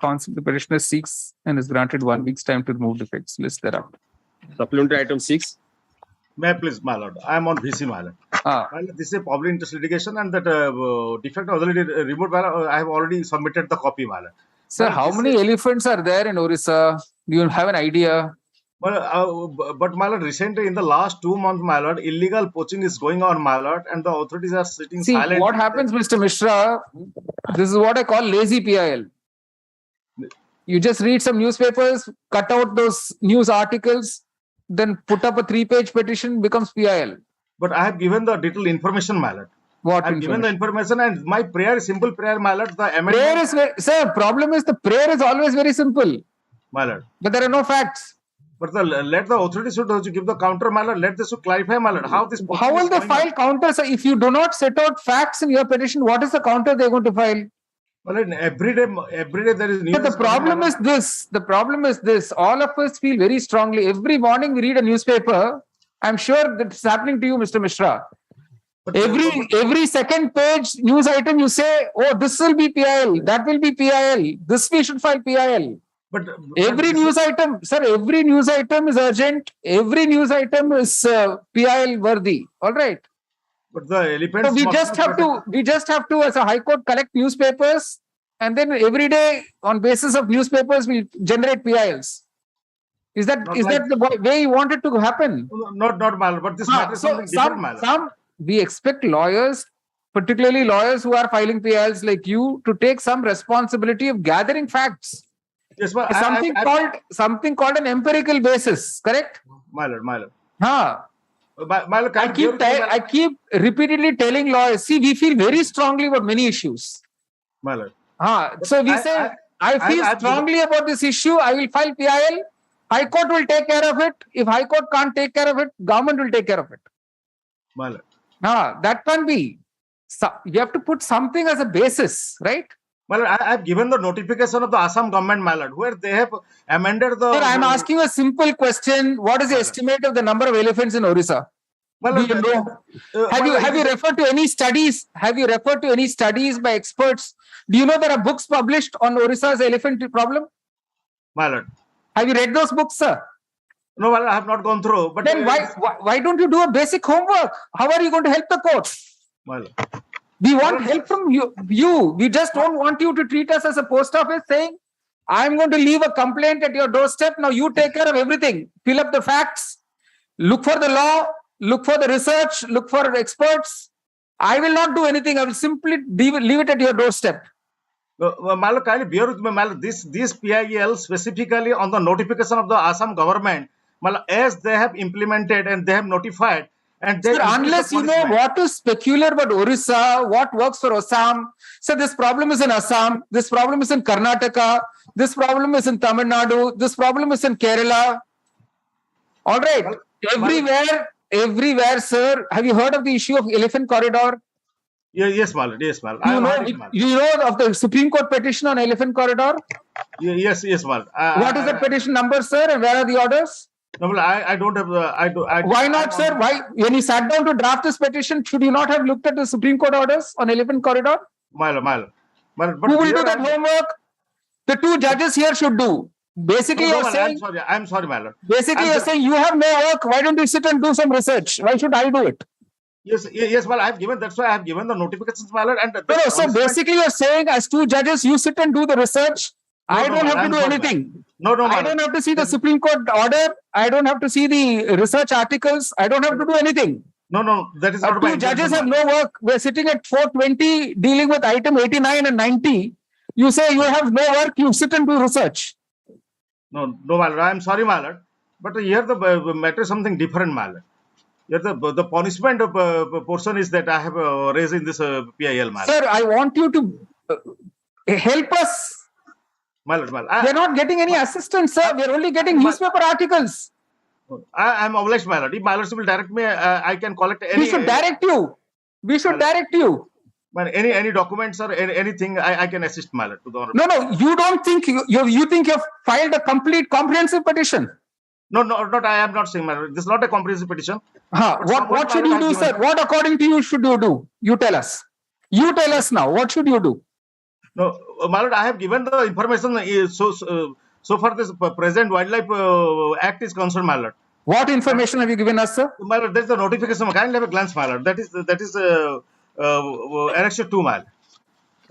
Counsel, the petitioner seeks and is granted 1 week's time to remove defects. List thereafter. Supplementary item 6. May I please, my lord? I am on VC, my lord. My lord, this is a public interest litigation, and that defect already removed. My lord, I have already submitted the copy, my lord. Sir, how many elephants are there in Orissa? Do you have an idea? Well, but my lord, recently in the last 2 months, my lord, illegal poaching is going on, my lord, and the authorities are sitting See, silent. what happens, Mr. Mishra? This is what I call lazy PIL. You just read some newspapers, cut out those news articles, then put up a 3-page petition, becomes PIL. But I have given the detailed information, my lord. What I have given the information, and my prayer, simple prayer, my lord, the amendment. Prayer is sir, problem is the prayer is always very simple. My lord. But there are no facts. But let the authorities should give the counter, my lord. Let this clarify, my lord, how this. How will they file counters? If you do not set out facts in your petition, what is the counter they're going to file? Well, every day there is news. But the problem is this. The problem is this. All of us feel very strongly. Every morning we read a newspaper. I'm sure that's happening to you, Mr. Mishra. Every second page news item you say, oh, this will be PIL, that will be PIL, this we should file PIL. But every news item, sir, every news item is urgent. Every news item is PIL worthy. All right. But the elephants. So we just have to, as a High Court, collect newspapers, and then every day, on basis of newspapers, we generate PILs. Is that the way you want it to happen? Not mal, but this matter is something different, mal. We expect lawyers, particularly lawyers who are filing PILs like you, to take some responsibility of gathering facts. Yes, but something called an empirical basis, correct? My lord. I keep repeatedly telling lawyers, see, we feel very strongly about many issues. My lord. So we say, I feel strongly about this issue, I will file PIL. High Court will take care of it. If High Court can't take care of it, government will take care of it. My lord. That can't be. So you have to put something as a basis, right? Well, I have given the notification of the Assam government, my lord, where they have amended the. Sir, I am asking a simple question. What is the estimate of the number of elephants in Orissa? Well, do you know? Have you referred to any studies? Have you referred to any studies by experts? Do you know there are books published on Orissa's elephant problem? My lord. Have you read those books, sir? No, well, I have not gone through. But then why don't you do a basic homework? How are you going to help the court? Well, we want help from you. We just don't want you to treat us as a post office saying, I'm going to leave a complaint at your doorstep. Now you take care of everything. Fill up the facts. Look for the law. Look for the research. Look for experts. I will not do anything. I will simply leave it at your doorstep. Malo, kindly bear with me, Malo. This PIL specifically on the notification of the Assam government, Malo, as they have implemented and they have notified. And Sir, unless you know what is peculiar about Orissa, what works for Assam. So this problem is in Assam. This problem is in Karnataka. This problem is in Tamil Nadu. This problem is in Kerala. All right. Everywhere, sir. Have you heard of the issue of elephant corridor? Yes, Mal. Yes, Mal. You know of the Supreme Court petition on elephant corridor? Yes, Mal. What is the petition number, sir? And where are the orders? No, I don't have. Why not, sir? Why, when you sat down to draft this petition, should you not have looked at the Supreme Court orders on elephant corridor? Mal. Who will do that homework? The two judges here should do. Basically, you're saying. I'm sorry, Mal. Basically, you're saying you have no work. Why don't you sit and do some research? Why should I do it? Yes, well, I have given. That's why I have given the notifications, Mal. And so basically, you're saying as two judges, you sit and do the research. I don't have to do anything. No, I don't have to see the Supreme Court order. I don't have to see the research articles. I don't have to do anything. No, that is not my Two judges have intention. no work. We're sitting at 420 dealing with item 89 and 90. You say you have no work, you sit and do research. No, my lord. I am sorry, my lord. But here the matter is something different, my lord. Here the punishment of portion is that I have raised in this PIL, my lord. Sir, I want you to help us. My lord. We're not getting any assistance, sir. We're only getting newspaper articles. I am obliged, my lord. If my lord will direct me, I can collect any. We should direct you. We should direct you. Any documents or anything, I can assist, my lord, to the honorable. No, you don't think you think you've filed a complete comprehensive petition. No, not I am not saying, my lord. This is not a comprehensive petition. What should you do, sir? What according to you should you do? You tell us. You tell us now. What should you do? No, my lord, I have given the information. So far, this present Wildlife Act is concerned, my lord. What information have you given us, sir? My lord, there is a notification. Kindly have a glance, my lord. That is Annexure 2, my lord.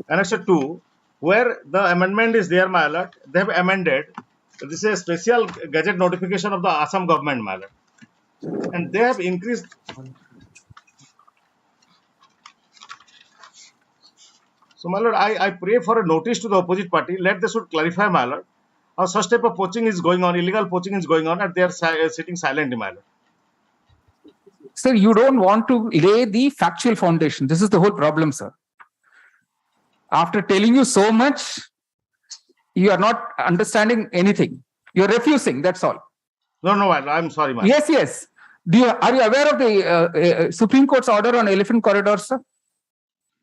Annexure 2, where the amendment is there, my lord. They have amended. This is a special gazette notification of the Assam government, my lord. And they have increased. So, my lord, I pray for a notice to the opposite party. Let they should clarify, my lord, how such type of poaching is going on, illegal poaching is going on, and they are sitting silently, my lord. Sir, you don't want to lay the factual foundation. This is the whole problem, sir. After telling you so much, you are not understanding anything. You're refusing, that's all. No, my lord, I'm sorry, my lord. Yes. Are you aware of the Supreme Court's order on elephant corridors, sir?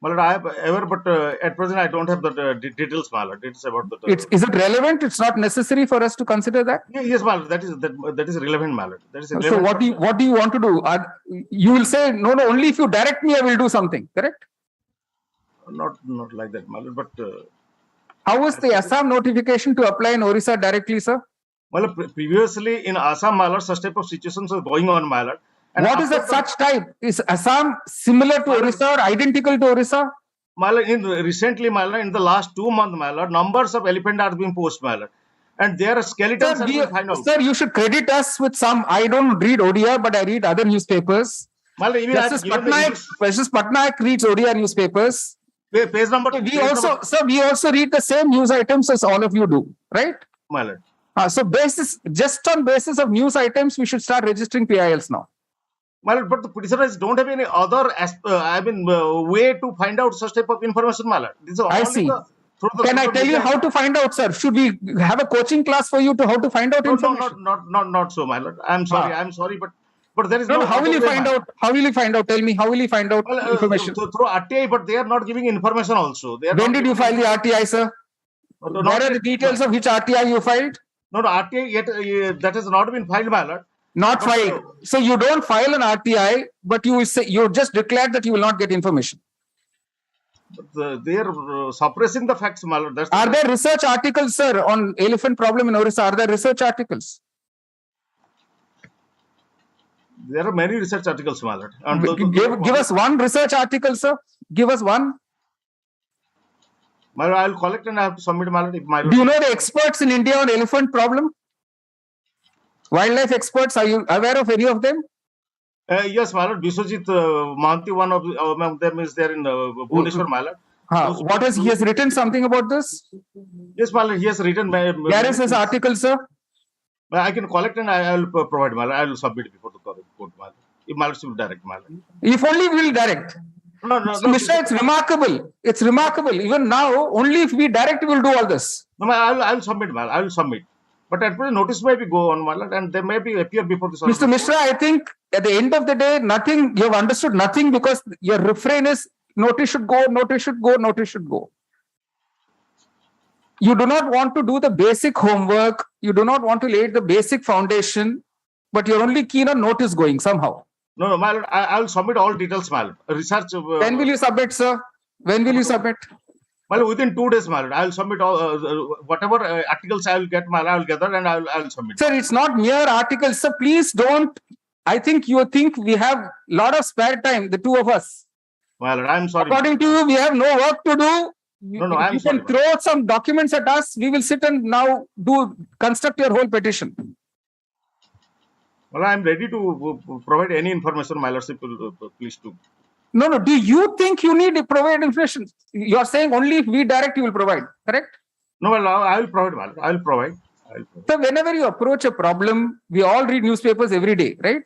My lord, I am aware, but at present I don't have the details, my lord. It's about the. Is it relevant? It's not necessary for us to consider that. Yes, my lord. That is relevant, my lord. That is relevant. So what do you want to do? You will say no. Only if you direct me, I will do something. Correct? Not like that, my lord. But how was the Assam notification to apply in Orissa directly, sir? Well, previously in Assam, my lord, such type of situations are going on, my lord. And what is that such type? Is Assam similar to Orissa or identical to Orissa? My lord, recently, my lord, in the last 2 months, my lord, numbers of elephant are being poached, my lord. And there are skeletons are being found out. Sir, you should credit us with some. I don't read Odia, but I read other newspapers. My lord, Justice Patnaik reads Odia newspapers. Page number. We also read the same news items as all of you do, right? My lord. So just on basis of news items, we should start registering PILs now. My lord, but the petitioners don't have any other way to find out such type of information, my lord. I see. Can I tell you how to find out, sir? Should we have a coaching class for you to how to find out information? Not so, my lord. I'm sorry, but there is no. How will you find out? How will you find out? Tell me, how will you find out information? Through RTI, but they are not giving information also. When did you file the RTI, sir? What are the details of which RTI you filed? No, RTI yet that has not been filed, my lord. Not filed. So you don't file an RTI, but you will say you just declared that you will not get information. But they are suppressing the facts, my lord. Are there research articles, sir, on elephant problem in Orissa? Are there research articles? There are many research articles, my lord. Give us one research article, sir. Give us one. My lord, I will collect and I have to submit, my lord. Do you know the experts in India on elephant problem? Wildlife experts, are you aware of any of them? Yes, my lord. Biswajit Mahanti, one of them is there in Bhubaneswar, my lord. He has written something about this? Yes, my lord. He has written. Where is his article, sir? I can collect and I will provide, my lord. I will submit before the court, my lord. If my lord will direct, my lord. If only we will direct. No. Mr. It's remarkable. It's remarkable. Even now, only if we direct, we will do all this. No, I will submit, my lord. I will submit. But at present, notice may be go on, my lord, and they may be appear before the. Mr. Mishra, I think at the end of the day, nothing, you have understood nothing because your refrain is notice should go, notice should go, notice should go. You do not want to do the basic homework. You do not want to lay the basic foundation, but you're only keen on notice going somehow. No, my lord, I will submit all details, my lord. Research. When will you submit, sir? When will you submit? Well, within 2 days, my lord, I will submit all whatever articles I will get, my lord, I will gather and I will submit. Sir, it's not mere articles, sir. Please don't. I think you think we have a lot of spare time, the two of us. My lord, I am sorry. According to you, we have no work to do. No, I am sorry. You can throw some documents at us. We will sit and now construct your whole petition. Well, I am ready to provide any information, my lordship, please do. No, no. Do you think you need to provide information? You are saying only if we direct, you will provide, correct? No, well, I will provide, my lord. I will provide. So whenever you approach a problem, we all read newspapers every day, right?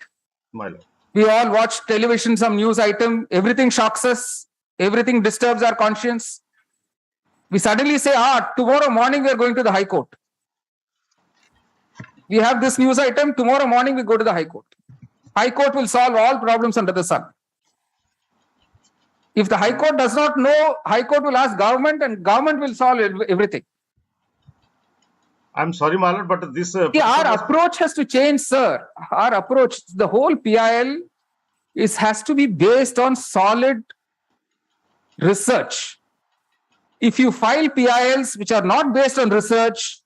My lord. We all watch television, some news item, everything shocks us, everything disturbs our conscience. We suddenly say, tomorrow morning we are going to the High Court. We have this news item, tomorrow morning we go to the High Court. High Court will solve all problems under the sun. If the High Court does not know, High Court will ask government and government will solve everything. I'm sorry, my lord, but this... our approach has to change, sir. Our approach, the whole PIL has to be based on solid research. If you file PILs which are not based on research,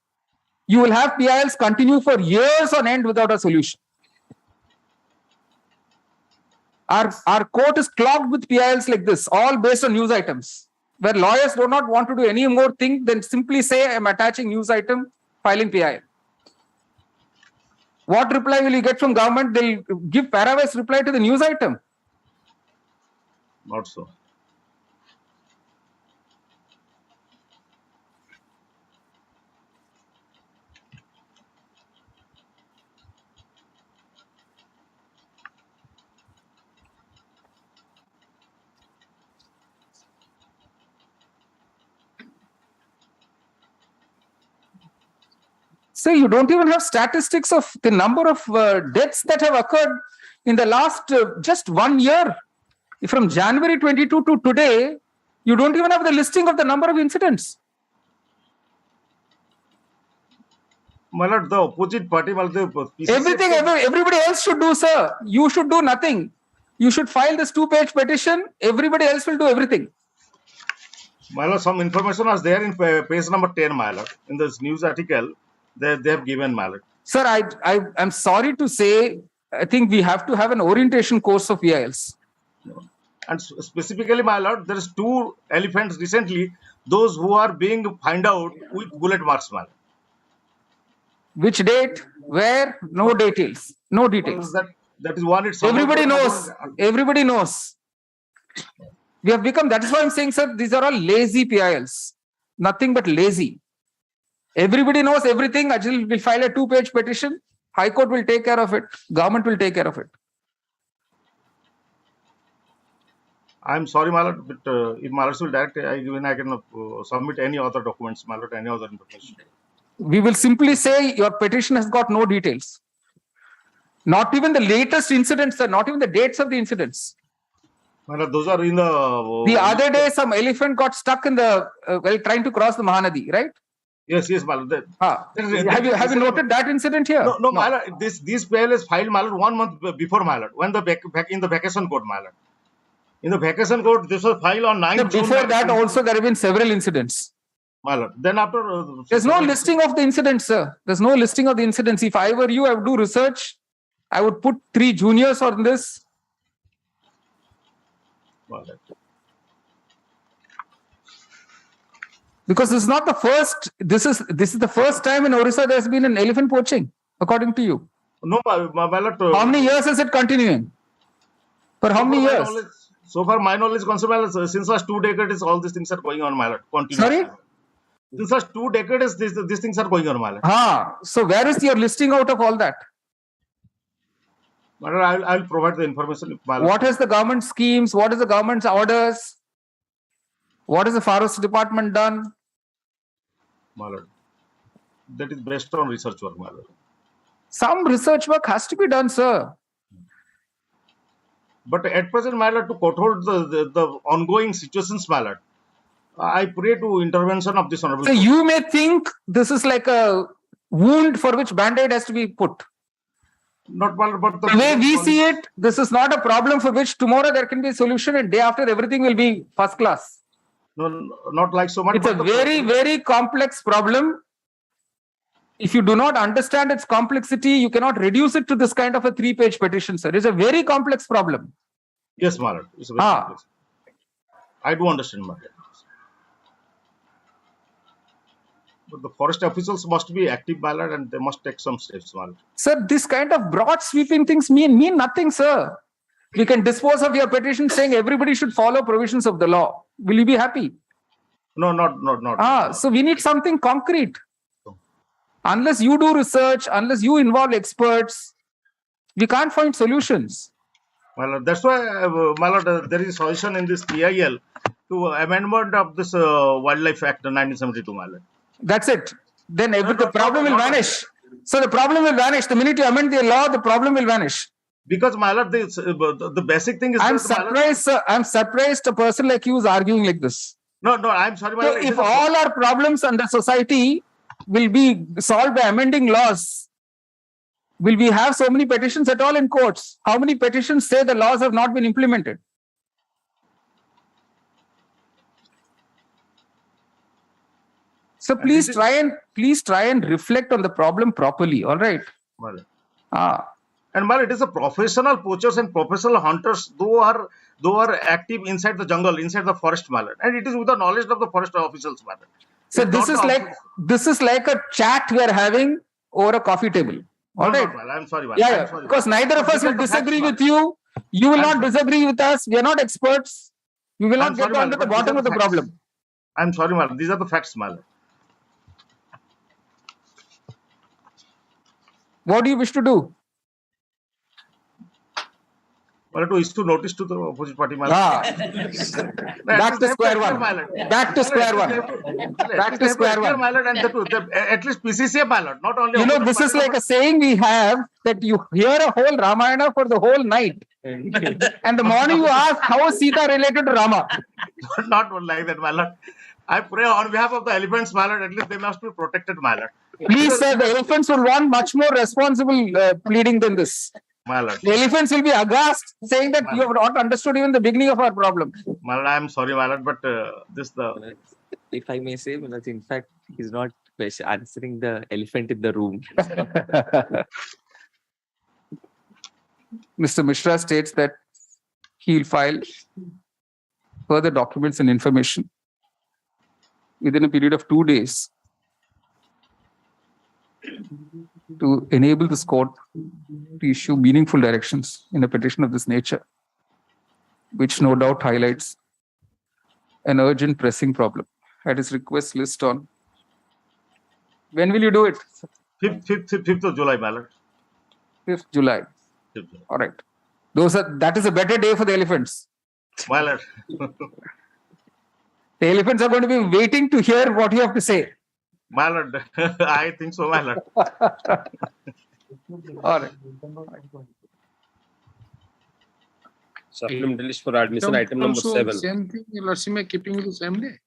you will have PILs continue for years on end without a solution. Our court is clogged with PILs like this, all based on news items, where lawyers do not want to do any more thing than simply say, I'm attaching news item, filing PIL. What reply will you get from government? They'll give paravise reply to the news item. Not so. So you don't even have statistics of the number of deaths that have occurred in the last just 1 year. From January 22 to today, you don't even have the listing of the number of incidents. My lord, the opposite party, everything, everybody else should do, sir. You should do nothing. You should file this 2-page petition. Everybody else will do everything. My lord, some information was there in page number 10, my lord. In this news article, they have given, my lord. Sir, I'm sorry to say, I think we have to have an orientation course of PILs. And specifically, my lord, there is 2 elephants recently, those who are being found out with bullet marks, my lord. Which date? Where? No details. No details. That is one. It's everybody knows. Everybody knows. We have become. That is why I'm saying, sir, these are all lazy PILs. Nothing but lazy. Everybody knows everything. Ajil will file a 2-page petition. High Court will take care of it. Government will take care of it. I'm sorry, my lord, but if my lord will direct, I can submit any other documents, my lord, any other information. We will simply say your petition has got no details. Not even the latest incidents, not even the dates of the incidents. Well, those are in the... The other day, some elephant got stuck in the... trying to cross the Mahanadi, right? Yes, my lord. Have you noted that incident here? No, my lord. This PIL is filed, my lord, 1 month before, my lord, when in the vacation court, my lord. In the vacation court, this was filed on 9th June. Before that also, there have been several incidents. My lord. Then after... There's no listing of the incidents, sir. There's no listing of the incidents. If I were you, I would do research. I would put 3 juniors on this. Because this is not the first. This is the first time in Orissa there has been an elephant poaching, according to you. No, my lord. How many years is it continuing? For how many years? So far, my knowledge, since last 2 decades, all these things are going on, my lord. Sorry? Since last 2 decades, these things are going on, my lord. So where is your listing out of all that? My lord, I will provide the information. What is the government schemes? What is the government's orders? What has the Forest Department done? My lord, that is based on research work, my lord. Some research work has to be done, sir. But at present, my lord, to control the ongoing situations, my lord, I pray to intervention of this honorable. So you may think this is like a wound for which band-aid has to be put. Not, my lord, but the way we see it, this is not a problem for which tomorrow there can be a solution and day after everything will be first class. No, not like so much. It's a very, very complex problem. If you do not understand its complexity, you cannot reduce it to this kind of a 3-page petition, sir. It's a very complex problem. Yes, my lord. It's a very complex. I do understand, my lord. the forest officials must be active, my lord, and they must take some steps, my lord. Sir, this kind of broad sweeping things mean nothing, sir. We can dispose of your petition saying everybody should follow provisions of the law. Will you be happy? No, not. So we need something concrete. Unless you do research, unless you involve experts, we can't find solutions. My lord, that's why, my lord, there is a solution in this PIL to amendment of this Wildlife Act 1972, my lord. That's it. Then the problem will vanish. So the problem will vanish. The minute you amend the law, the problem will vanish. Because, my lord, the basic thing is... I'm surprised, sir. I'm surprised a person like you is arguing like this. No, I'm sorry, my So lord. if all our problems under society will be solved by amending laws, will we have so many petitions at all in courts? How many petitions say the laws have not been implemented? So please try and reflect on the problem properly. All right. Well, and it is a professional poachers and professional hunters who are active inside the jungle, inside the forest, mallet, and it is with the knowledge of the forest officials, mallet. So this is like a chat we are having over a coffee table. All right. I'm sorry, Yeah, because neither of us will disagree with you. You will not disagree with us. We are not experts. We will not get down to the bottom of the problem. I'm sorry, mallet. These are the facts, mallet. What do you wish to do? Well, to issue notice to the opposite party. Back to square one. Back to square one. Back to square one. And at least PCCA ballot, not only. You know, this is like a saying we have that you hear a whole Ramayana for the whole night. And the morning you ask, how is Sita related to Rama? Not like that, mallet. I pray on behalf of the elephants, mallet, at least they must be protected, mallet. Please, sir, the elephants will want much more responsible pleading than this. Mallet. The elephants will be aghast, saying that you have not understood even the beginning of our problem. Mallet, I'm sorry, mallet, but If I may say, in fact, he's not answering the elephant in the room. Mr. Mishra states that he'll file further documents and information within a period of 2 days to enable this court to issue meaningful directions in a petition of this nature, which no doubt highlights an urgent pressing problem. At his request list on. When will you do it? 5th of July, mallet. 5th July. All right. That is a better day for the elephants. Mallet. The elephants are going to be waiting to hear what you have to say. Mallet. I think so, mallet. All right. Supplemental list for admission, item number 7. Same thing, Lordship, keeping the same day.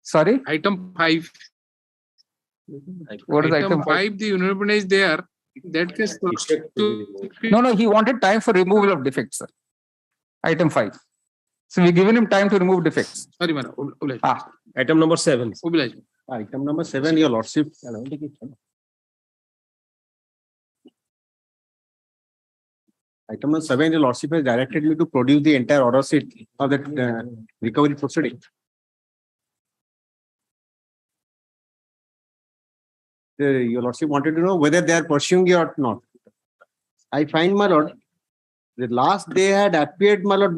Sorry? Item 5. What is item 5? The union is there. That case. No, he wanted time for removal of defects, sir. Item 5. So we've given him time to remove defects. Sorry, man. Item number 7. Item number 7, your lordship. Item number 7, your lordship has directed me to produce the entire order sheet of the recovery proceeding. Your lordship wanted to know whether they are pursuing it or not. I find, my lord, the last they had appeared, my lord,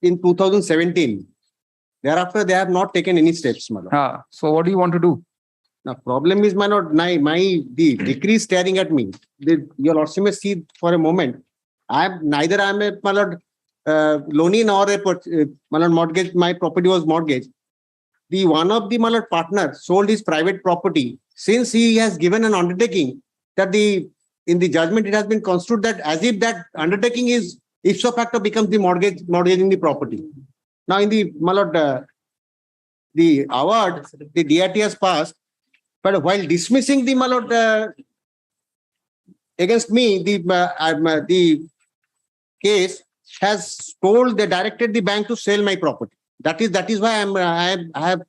in 2017. Thereafter, they have not taken any steps, my lord. So what do you want to do? The problem is, my lord, the decree is staring at me. Your lordship may see for a moment. Neither I am a, my lord, loanee nor a my lord, mortgage. My property was mortgaged. The one of the, my lord, partner sold his private property. Since he has given an undertaking that in the judgment it has been construed that as if that undertaking is ipso facto becomes the mortgaging the property. Now in the, my lord, the award, the DRT has passed, but while dismissing the, my lord, against me, the case has directed the bank to sell my property. That is why I have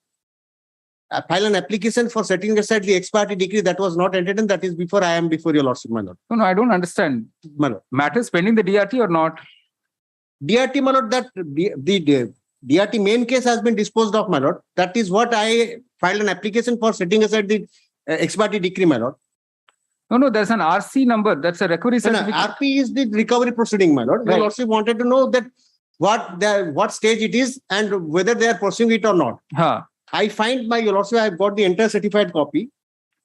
filed an application for setting aside the ex parte decree that was not entered in. That is before I am before your lordship, my lord. No, I don't understand. My lord. Matters pending the DRT or not? DRT, my lord, that the DRT main case has been disposed of, my lord. That is what I filed an application for setting aside the ex parte decree, my lord. No, there's an RC number. That's a recovery certificate. RP is the recovery proceeding, my lord. Right. Your lordship wanted to know that what stage it is and whether they are pursuing it or not. I find your lordship, I have got the entire certified copy.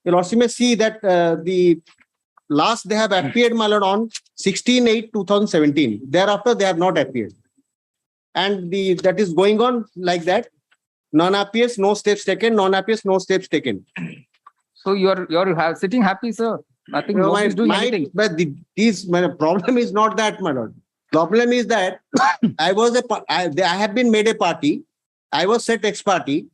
Your lordship may see that the last they have appeared, my lord, on 16/8/2017. Thereafter, they have not appeared. And that is going on like that. Non-appears, no steps taken. Non-appears, no steps taken. So you're sitting happy, sir. Nothing. Nobody's doing anything. But my problem is not that, my lord. Problem is that I have been made a party. I was set ex parte,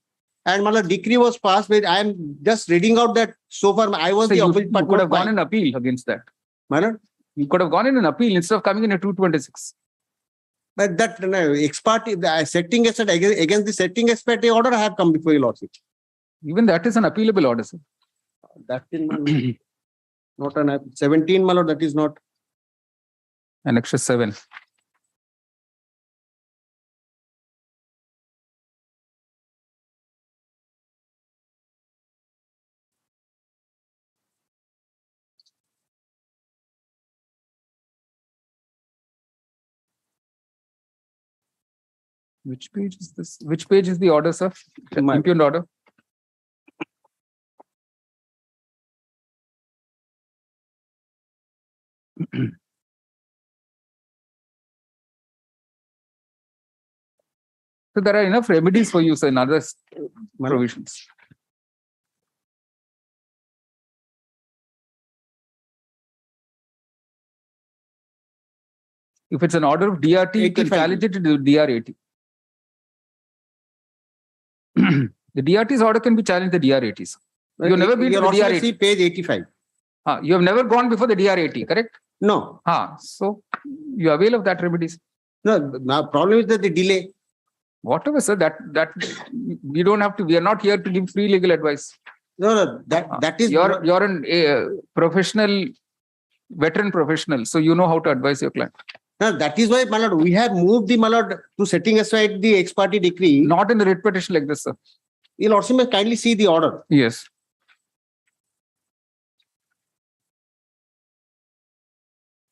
and my lord, decree was passed. But I am just reading out that so far I was the opposite party. You could have gone in appeal against that. My lord, you could have gone in an appeal instead of coming in a 226. But that ex parte, setting aside against the setting ex parte order, I have come before your lordship. Even that is an appealable order, sir. That is not an 17, my lord. That is not. Annexure 7. Which page is this? Which page is the order, sir? The impugned order. So there are enough remedies for you, sir, in other provisions. If it's an order of DRT, you can challenge it to the DR80. The DRT's order can be challenged the DR80s. You've never been to the DR80. See page 85. You have never gone before the DR80, correct? No. So you avail of that remedies. No, the problem is that the delay. Whatever, sir, that we don't have to, we are not here to give free legal advice. No, that is you're an professional, veteran professional, so you know how to advise your client. No, that is why, my lord, we have moved the, my lord, to setting aside the ex parte decree. Not in the writ petition like this, sir. Your lordship may kindly see the order. Yes.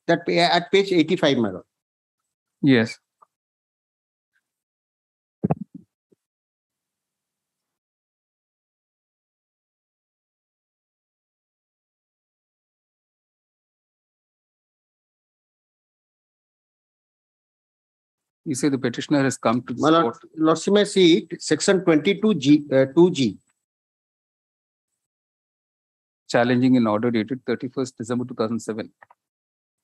That at page 85, my lord. Yes. You say the petitioner has come to my lord, lordship may see it, section 22G, 2G. Challenging an order dated 31st December 2007.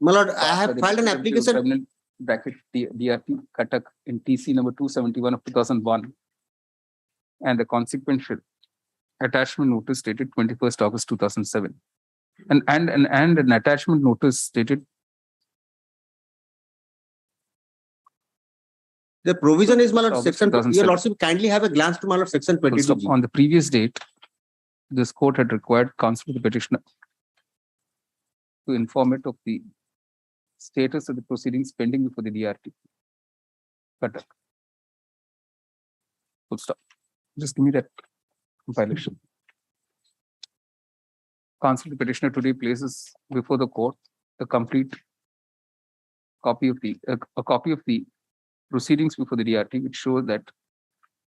My lord, I have filed an application. Bracket DRT Cuttack in TC number 271 of 2001. And the consequential attachment notice dated 21st August 2007. And an attachment notice dated. The provision is, my lord, section. Your lordship kindly have a glance to, my lord, section 22G. On the previous date, this court had required counsel to the petitioner to inform it of the status of the proceedings pending before the DRT. Cuttack. Full stop. Just give me that compilation. Counsel to the petitioner today places before the court a complete copy of the proceedings before the DRT, which shows that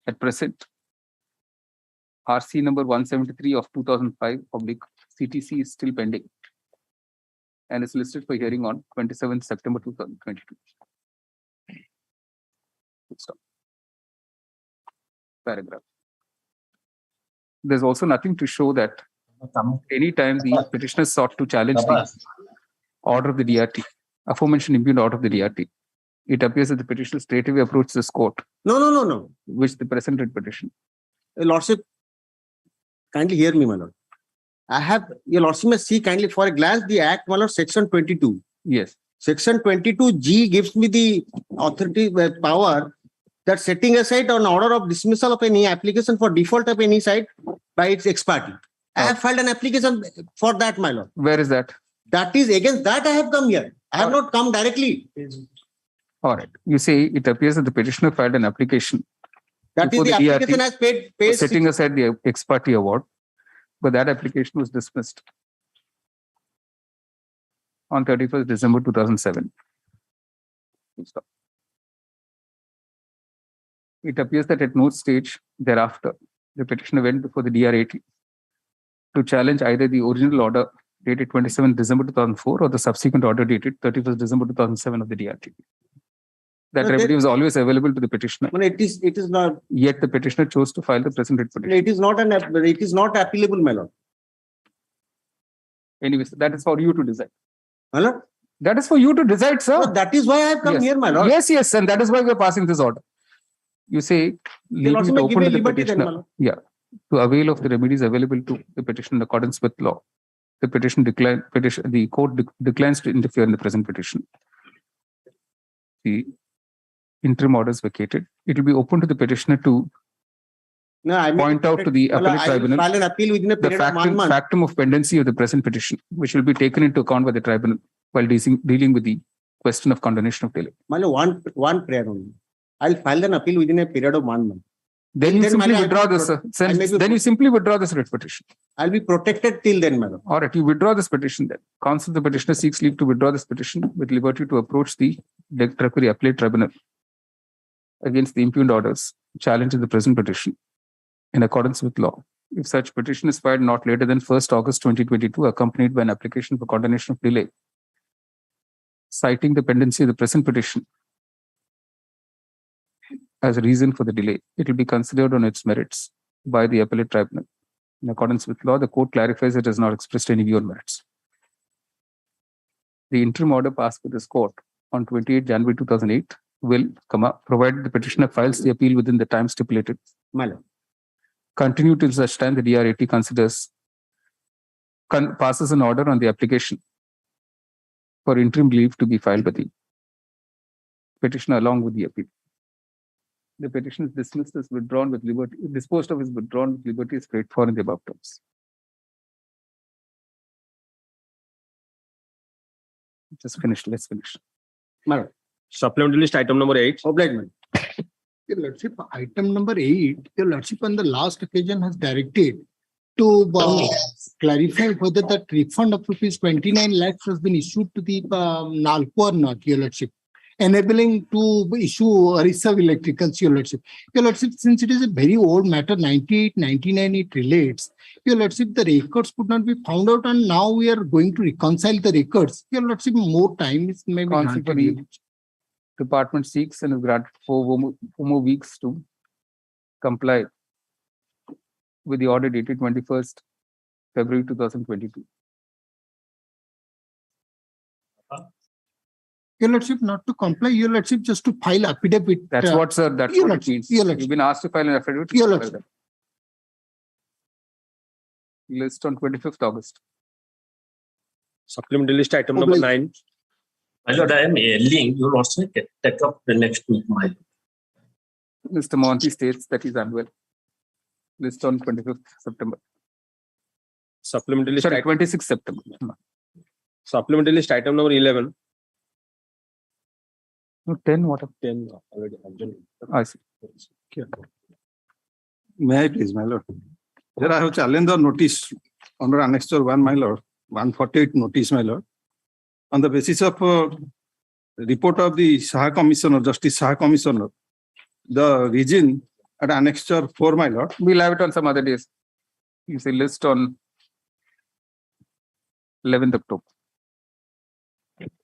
at present RC number 173 of 2005 public CTC is still pending and is listed for hearing on 27th September 2022. Stop. Paragraph. There's also nothing to show that anytime the petitioner sought to challenge the order of the DRT, aforementioned impugned order of the DRT, it appears that the petitioner straightaway approached this court. No. Which the presented petition. Lordship, kindly hear me, my lord. I have, your lordship may see kindly for a glance the act, my lord, section 22. Yes. Section 22G gives me the authority power that setting aside an order of dismissal of any application for default of any side by its ex parte. I have filed an application for that, my lord. Where is that? That is against that I have come here. I have not come directly. All right. You say it appears that the petitioner filed an application That is before the DRT application has paid setting aside the ex parte award, but that application was dismissed on 31st December 2007. It appears that at no stage thereafter, the petitioner went before the DRAT to challenge either the original order dated 27th December 2004 or the subsequent order dated 31st December 2007 of the DRT. That No, remedy was always available to the petitioner. It is not. Yet the petitioner chose to file the present writ petition. It is not appealable, my lord. Anyways, that is for you to decide. My lord? That is for you to decide, sir. No, that is why I have come here, my lord. Yes, and that is why we are passing this order. You say, leaving it open to the petitioner. Yeah, to avail of the remedies available to the petitioner in accordance with law. The the court declines to interfere in the present petition. The interim order is vacated. It will be open to the petitioner to point out to the appellate tribunal file an appeal within a the period of 1 month. factum of pendency of the present petition, which will be taken into account by the tribunal while dealing with the question of condonation of delay. My lord, one prayer only. I'll file an appeal within a period of 1 month. Then you simply withdraw this. Then you simply withdraw this writ petition. I'll be protected till then, madam. All right, you withdraw this petition then. Counsel the petitioner seeks leave to withdraw this petition with liberty to approach the Directory Appellate Tribunal against the impugned orders challenged in the present petition in accordance with law. If such petition is filed not later than 1st August 2022, accompanied by an application for condonation of delay, citing the pendency of the present petition as a reason for the delay, it will be considered on its merits by the appellate tribunal. In accordance with law, the court clarifies it has not expressed any view on merits. The interim order passed by this court on 28 January 2008 will come up, provided the petitioner files the appeal within the time stipulated. Continue till such time the DRAT passes an order on the application for interim leave to be filed by the petitioner along with the appeal. The petition is dismissed as withdrawn with liberty, disposed of as withdrawn with liberty is paid for in the above terms. Just finished. Let's finish. Madam. Supplementary list item number 8. Obligement. Your Lordship, item number 8, Your Lordship on the last occasion has directed to clarify whether that refund of rupees 29 lakhs has been issued to the NALCO or not, Your Lordship, enabling to issue Orissa electricals, Your Lordship. Your Lordship, since it is a very old matter, 98, 99, it relates. Your Lordship, the records could not be found out, and now we are going to reconcile the records. Your Lordship, more time is maybe granted. Department seeks and is granted 4 more weeks to comply with the order dated 21st February 2022. Your Lordship, not to comply, Your Lordship, just to file affidavit. That's what, sir. That's what it means. You've been asked to file an affidavit. Your Lordship. List on 25th August. Supplementary list item number 9. My lord, I am ailing. You will also take up the next week, my lord. Mr. Monty states that he's unwell. List on 25th September. Supplementary list. Sorry, 26th September. Supplementary list item number 11. No, 10, what? 10 already. I see. May I please, my lord? Here I have challenged the notice under Annexure 1, my lord, 148 notice, my lord, on the basis of report of the Saha Commissioner, Justice Saha Commissioner, the region at Annexure 4, my lord. We'll have it on some other days. You say list on 11th October.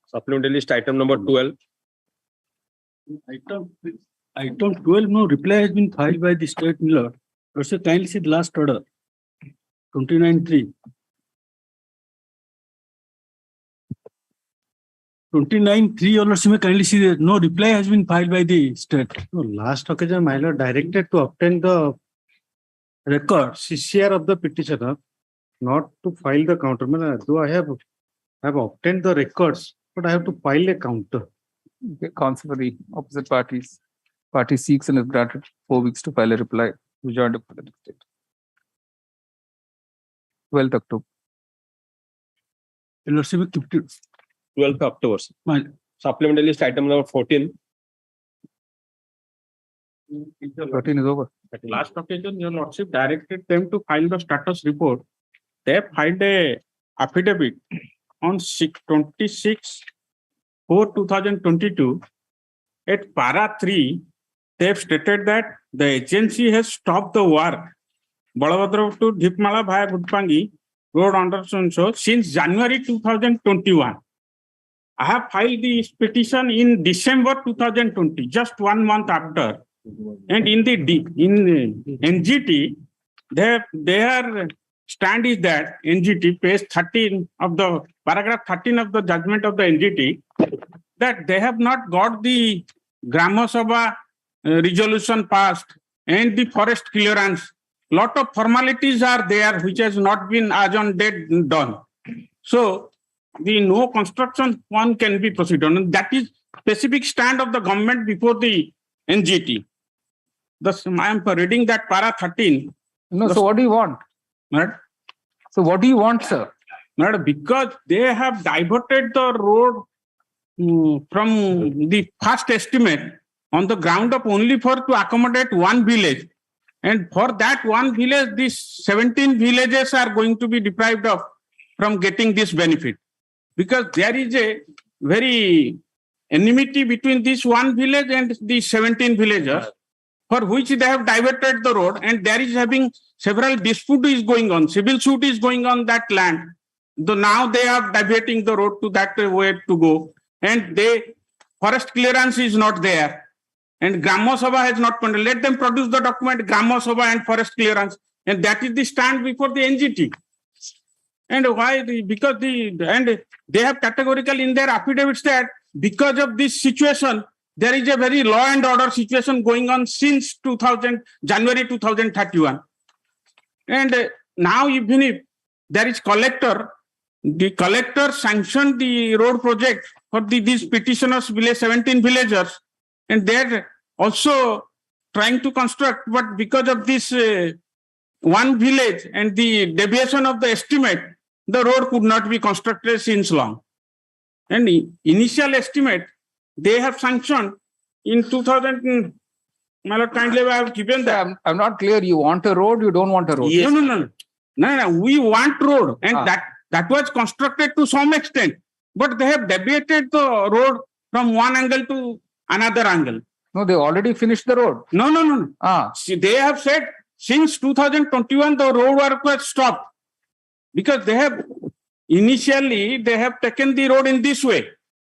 Supplementary list item number 12. Item 12, no reply has been filed by the state miller. Also, kindly see the last order, 29.3. 29.3, Your Lordship, kindly see that no reply has been filed by the state. No, last occasion, my lord, directed to obtain the record, CCR of the petitioner, not to file the counter. Though I have obtained the records, but I have to file a counter. Counsel for the opposite parties. Party seeks and is granted 4 weeks to file a reply. Rejoined up to the state. 12th October. Your Lordship, 12th October. Supplementary list item number 14. 13 is over. At last occasion, your lordship directed them to file the status report. They filed a affidavit on 26/4/2022. At para 3, they have stated that the agency has stopped the work Balabhadra to Dhipmala via Budpangi road under so since January 2021. I have filed this petition in December 2020, just 1 month after. And in NGT, their stand is that NGT, page 13 of the paragraph 13 of the judgment of the NGT, that they have not got the Grama Sabha resolution passed and the forest clearance. Lot of formalities are there which has not been as on date done. So the no construction one can be proceeded on. That is specific stand of the government before the NGT. Thus, I am reading that para 13. No, so what do you want? Right? So what do you want, sir? Right, because they have diverted the road from the first estimate on the ground of only for to accommodate one village. And for that one village, these 17 villages are going to be deprived of from getting this benefit. Because there is a very enmity between this one village and the 17 villagers, for which they have diverted the road, and there is having several dispute is going on, civil suit is going on that land. So now they are diverting the road to that way to go, and forest clearance is not there. And Grama Sabha has not funded. Let them produce the document, Grama Sabha and forest clearance. And that is the stand before the NGT. And why? Because they have categorical in their affidavits that because of this situation, there is a very law and order situation going on since January 2031. And now even if there is collector, the collector sanctioned the road project for these petitioners, 17 villagers, and they're also trying to construct, but because of this one village and the deviation of the estimate, the road could not be constructed since long. And the initial estimate, they have sanctioned in 2000. My lord, kindly I have given that. I'm not clear. You want a road, you don't want a road. Yes. No. We want road, and that was constructed to some extent, but they have deviated the road from one angle to another angle. No, they already finished the road. No. See, they have said since 2021 the road work was stopped because they have taken the road in this way.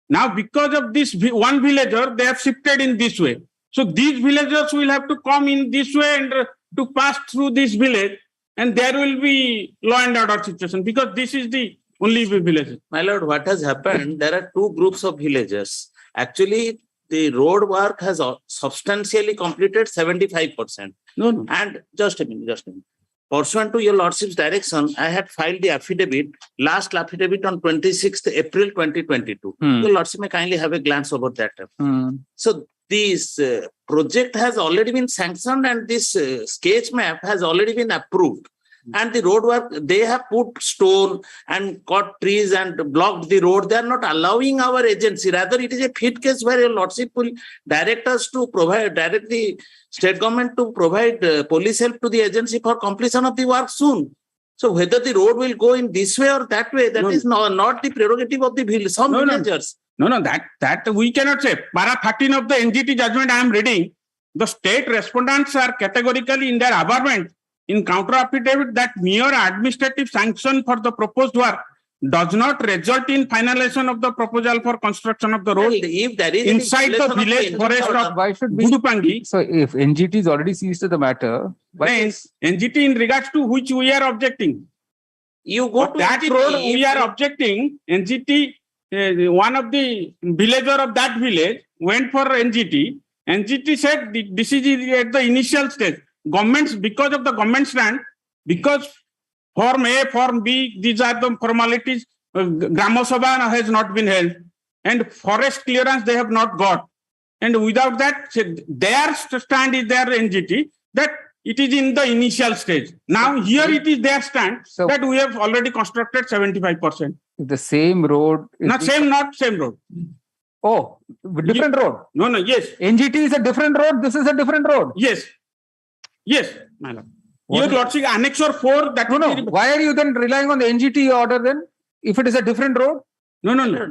Now because of this one villager, they have shifted in this way. So these villagers will have to come in this way and to pass through this village, and there will be law and order situation because this is the only village. My lord, what has happened? There are two groups of villagers. Actually, the road work has substantially completed 75%. No. And just a minute. Pursuant to your lordship's direction, I had filed the last affidavit on 26th April 2022. Your lordship may kindly have a glance over that. So this project has already been sanctioned and this sketch map has already been approved. And the road work, they have put stone and cut trees and blocked the road. They are not allowing our agency. Rather, it is a fit case where your lordship will direct the state government to provide police help to the agency for completion of the work soon. So whether the road will go in this way or that way, that is not the prerogative of the villagers. No, that we cannot say. Para 13 of the NGT judgment I am reading, the state respondents are categorically in their averment in counter affidavit that mere administrative sanction for the proposed work does not result in finalization of the proposal for construction of the road. Well, if there is inside the village forest of why should Gudupangi. So if NGT is already seized to the matter, NGT in regards to which we are objecting. You go to that NGT, road we are objecting. NGT, one of the villager of that village went for NGT. NGT said this is at the initial stage. Governments, because of the government stand, because Form A, Form B, these are the formalities. Grama Sabha has not been held, and forest clearance they have not got. And without that, their stand is their NGT that it is in the initial stage. Now here it is their stand that we have already constructed 75%. The same road. Not same road. Oh, Different road. No, no, yes. NGT is a different road. This is a different road. Yes. Yes, my lord. Your lordship, Annexure 4, that No, no. Why are you then relying on the NGT order then? If it is a different road? No, no, no.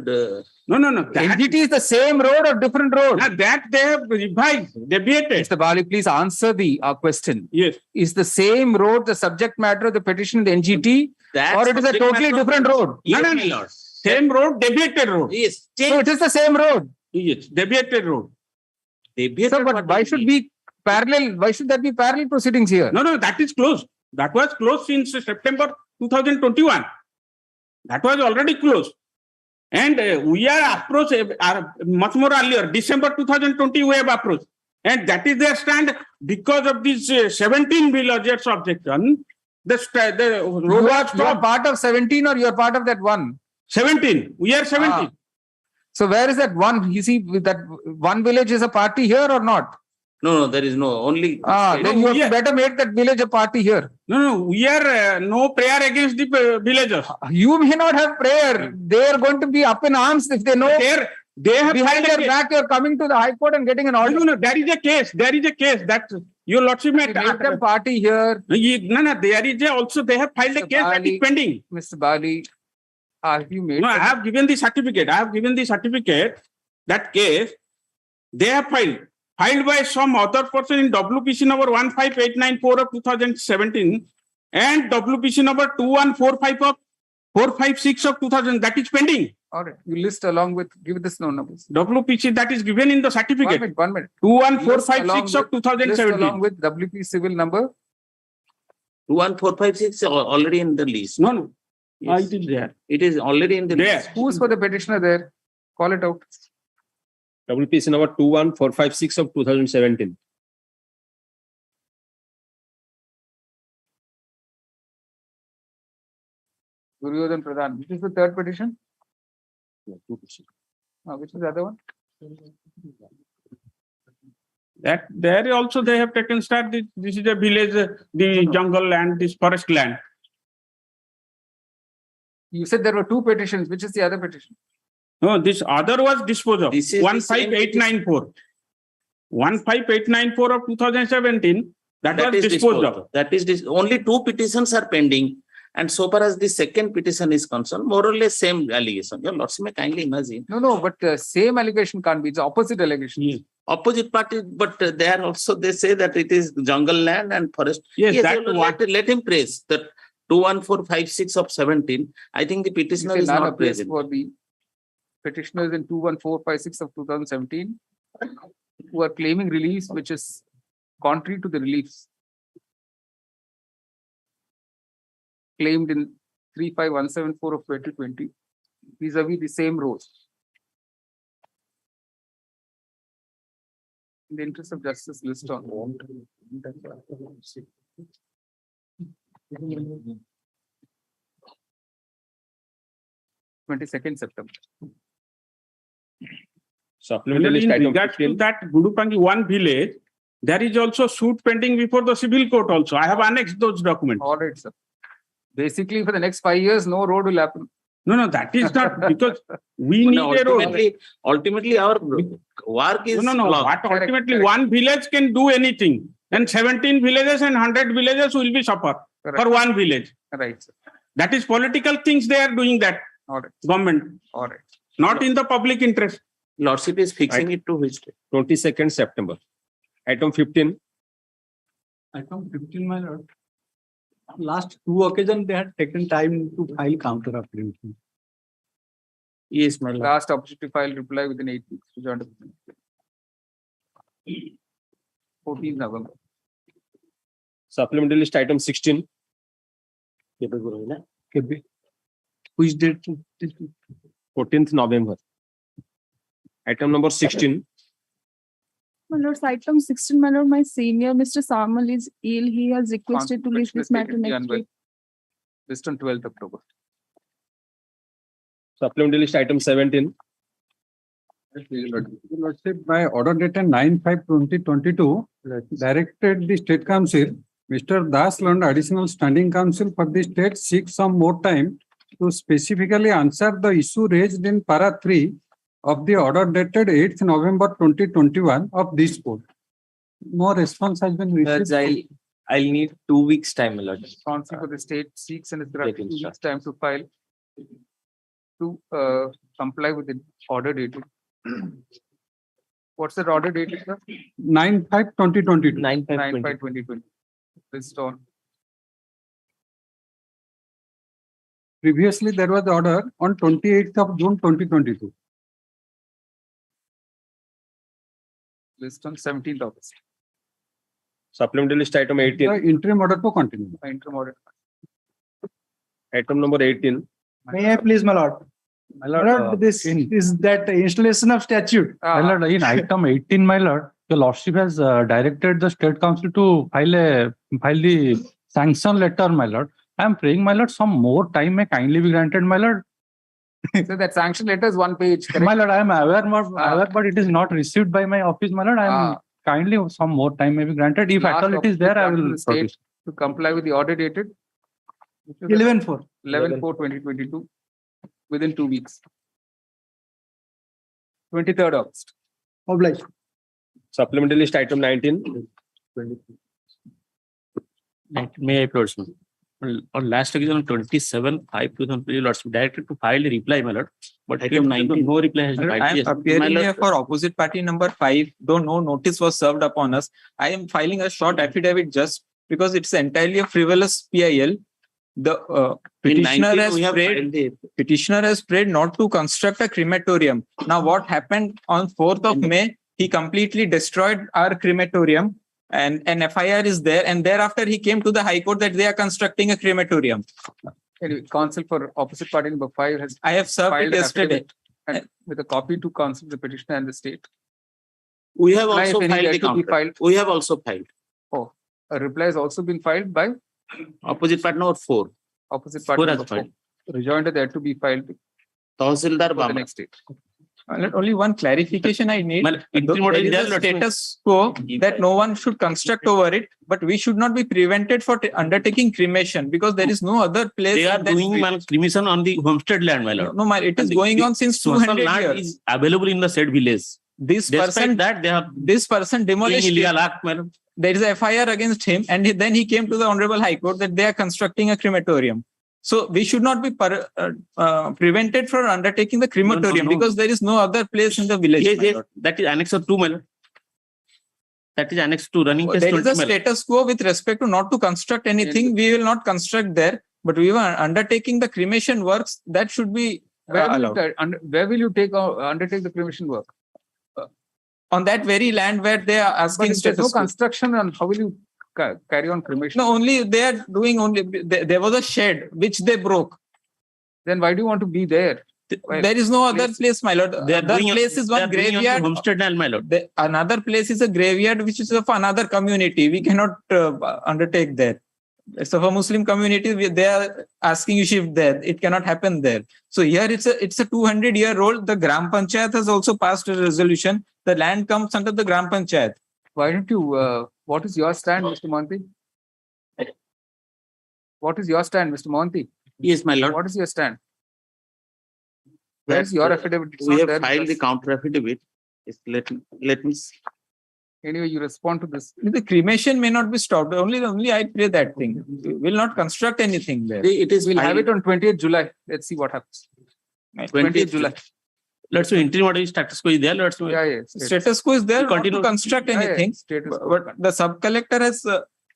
No, no, no. NGT is the same road or different road? That they have revised, deviated. Mr. Bali, please answer the question. Yes. Is the same road the subject matter of the petition, the NGT, or it is a totally different road? No, no, my lord. Same road, deviated road. Yes. So it is the same road. Yes, deviated road. So, but why should be parallel? Why should that be parallel proceedings here? No, no, that is closed. That was closed since September 2021. That was already closed. And we are approached much more earlier. December 2020, we have approached. And that is their stand because of this 17 villagers objection. The road was You are part of 17 or you are part of that one? 17. We are 17. So where is that one? You see, that one village is a party here or not? No, no, there is no only. Then you have better make that village a party here. No, no, we are no prayer against the villagers. You may not have prayer. They are going to be up in arms if they know. They have behind their back. You are coming to the High Court and getting an order. No, no, there is a case. There is a case that your lordship may make them party here. No, no, there is also they have filed a case that is pending. Mr. Bali, have you made? No, I have given the certificate. I have given the certificate. That case they have filed by some other person in WPC number 15894 of 2017 and WPC number 2145 of 2000. That is pending. All right, you list along with, give this no numbers. WPC that is given in the certificate. 1 minute. 21456 of 2017. List along with WP civil number. 21456 already in the list. No, no. Yes. It is there. It is already in the list. Who's for the petitioner there? Call it out. WPC number 21456 of 2017. Duryodhan Pradhan. Which is the third petition? Yeah, 2%. Which is the other one? That there also they have taken start. This is a village, the jungle land, this forest land. You said there were two petitions. Which is the other petition? No, this other was disposed of. This is 15894. 15894 of 2017. That was disposed of. That is only two petitions are pending. And so far as the second petition is concerned, more or less same allegation. Your lordship may kindly imagine. No, but the same allegation can't be. It's opposite allegation. Yes. Opposite party, but there also they say that it is jungle land and forest. Yes, let him praise that 21456 of 17. I think the petitioner is not present. For the petitioners in 21456 of 2017 who are claiming reliefs which is contrary to the reliefs claimed in 35174 of 2020 vis-a-vis the same rows. In the interest of justice, list on 22nd September. Supplementary In item regards to 15. that Gudupangi one village, there is also suit pending before the civil court also. I have annexed those documents. All right, sir. Basically, for the next 5 years, no road will happen. No, that is not because we need a road. Ultimately, our work is No. What ultimately one village can do anything. And 17 villages and 100 villages will be suffer for one village. Right, sir. That is political things they are doing that. All right. Government. All right. Not in the public interest. Lordship is fixing it to which date? 22nd September. Item 15. Item 15, my lord. Last two occasions, they had taken time to file counter application. Yes, my lord. Last opportunity to file reply within 8 weeks. 14th November. Supplementary list item 16. Which date? 14th November. Item number 16. My lord, item 16, my lord, my senior, Mr. Samal is ill. He has requested to leave this matter next week. List on 12th October. Supplementary list item 17. Lordship, by order dated 9/5/2022, directed the State Council, Mr. Das Lund, Additional Standing Council for the state, seek some more time to specifically answer the issue raised in para 3 of the order dated 8th November 2021 of this court. No response has been received. I'll need 2 weeks time, my lord. Counsel for the state seeks and is granted 2 Taking weeks time to file to comply with the order dated. What's the order dated, sir? 9/5/2022. 9/5/2020. List on. Previously, there was order on 28th of June 2022. List on 17th August. Supplementary list item 18. The interim order to continue. Interim order. Item number 18. May I please, my lord? My lord, This is that installation of statute. My lord, in item 18, my lord, your lordship has directed the state council to file the sanction letter, my lord. I am praying, my lord, some more time may kindly be granted, my lord. So that sanction letter is 1 page. Correct? My lord, I am aware, but it is not received by my office, my lord. I am kindly some more time may be granted. If at all it is there, I will the state to comply with the order dated 11/4. 11/4/2022 within 2 weeks. 23rd August. Obliged. Supplementary list item 19. May I proceed? On last occasion, 27/5/2023, lordship directed to file a reply, my lord. But Item 19. no reply has been I filed. am appearing here for opposite party number 5, though no notice was served upon us. I am filing a short affidavit just because it's entirely a frivolous PIL. The petitioner has prayed not to construct a crematorium. Now, what happened on 4th of May? He completely destroyed our crematorium, and an FIR is there. And thereafter, he came to the High Court that they are constructing a crematorium. Anyway, counsel for opposite party number 5 has. I have served it yesterday. And with a copy to counsel the petitioner and the state. We have Reply, also if any, filed there the to be counter. filed. We have also filed. Oh, a reply has also been filed by Opposite party number 4. opposite party Four has number 4. filed. Rejoinder there to be filed Tahsildar for the Bamra. next date. Only one clarification I need. interim order There is is there, a status quo that no one should construct over it, but we should not be prevented for undertaking cremation because there is no other place. They are that doing cremation on the homestead land, my lord. No, it is And going the on since social 200 land years. is available in the said village. This Despite person, that, they are this person demolished doing it. illegal act, madam. There is a FIR against him, and then he came to the Honorable High Court that they are constructing a crematorium. So we should not be prevented from undertaking the crematorium because there is no other place in the village. Yes, my yes, lord. that is Annex 2, my lord. That is Annex 2, running test There 20, is a my lord. status quo with respect to not to construct anything. We will not construct there, but we were undertaking the cremation works that should be allowed. Where will you undertake the cremation work? On that very land where they are But asking if there's no status quo. construction, and how will you carry on cremation? No, only they are doing only. There was a shed which they broke. Then why do you want to be there? There is no other place, my lord. They are The other doing place is they are one doing on the graveyard. homestead land, my lord. Another place is a graveyard which is of another community. We cannot undertake there. It's of a Muslim community. They are asking you shift there. It cannot happen there. So here it's a 200-year-old. The Gram Panchayat has also passed a resolution. The land comes under the Gram Panchayat. Why don't you? What is your stand, Mr. Monty? What is your stand, Mr. Monty? Yes, my lord. What is your stand? Where is your affidavit? It's We not have there with filed the us. counter affidavit. Yes, let me see. Anyway, you respond to this. The cremation may not be stopped. Only I pray that thing. We will not construct anything there. It is We'll have filed. it on 20th July. Let's see what happens. 20th July. Let's say interim order status quo is there. Let's Status quo is there not continue to construct Yeah, yeah, anything. status quo. But the sub-collector has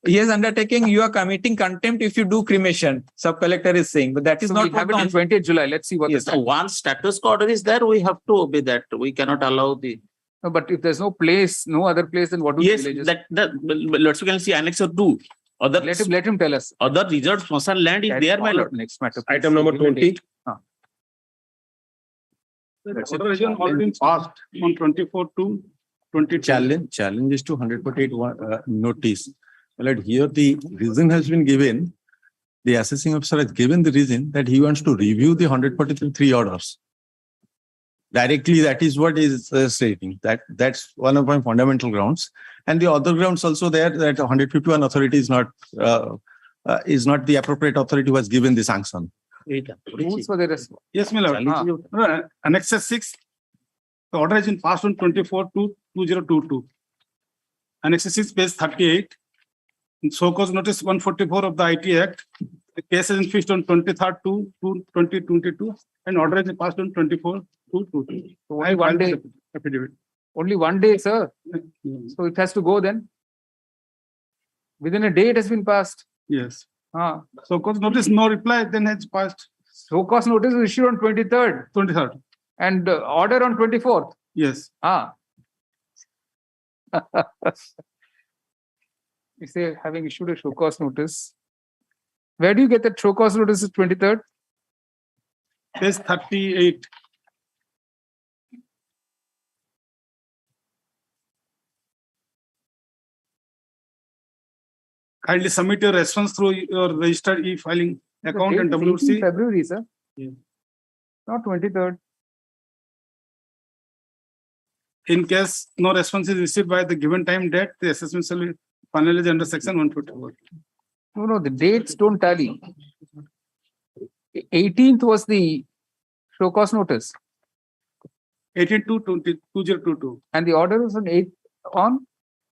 he is undertaking you are committing contempt if you do cremation. Sub-collector is saying, but that is So not we have it what on 20th July. Let's see what Yes, the so once status quo order is there, we have to obey that. We cannot allow the. No, but if there's no place, no other place, then what do Yes, the villages? let's you can see Annex 2. Other Let him tell us. other reserved smosan land is That there, is my all lord. Next matter. Item number 20. Order has all been passed on 24/2/2022. Challenge is to 148 notice. Well, here the reason has been given. The assessing officer has given the reason that he wants to review the 143 orders. Directly, that is what is stating. That's one of my fundamental grounds. And the other grounds also there that 151 authority is not the appropriate authority who has given the sanction. Rules for the rest. Yes, my lord. Annexure 6, The order has been passed on 24/2/2022. Annex 6, page 38. In so cause notice 144 of the IT Act. The case has been fixed on 23rd/2/2022 and order has been passed on 24/2/22. So only one day. Affidavit. Only one day, sir. So it has to go then. Within a day, it has been passed. Yes. So cause notice no reply, then has passed. So cause notice was issued on 23rd. 23rd. And order on 24th. Yes. You say having issued a show cause notice. Where do you get that show cause notice is 23rd? Page 38. Kindly submit your response through your registered e-filing account and WC. February, sir. Yeah. Not 23rd. In case no response is received by the given time date, the assessment shall be finalized under section 154. No, the dates don't tally. 18th was the show cause notice. 18/2/2022. And the order was on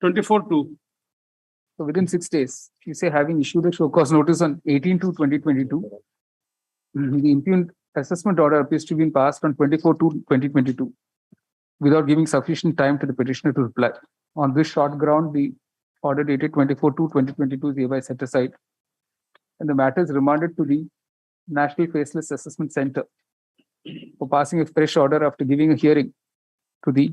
24/2. So within 6 days, you say having issued a show cause notice on 18/2/2022. The impugned assessment order appears to have been passed on 24/2/2022 without giving sufficient time to the petitioner to reply. On this short ground, the order dated 24/2/2022 is hereby set aside, and the matter is remanded to the National Faceless Assessment Center for passing a fresh order after giving a hearing to the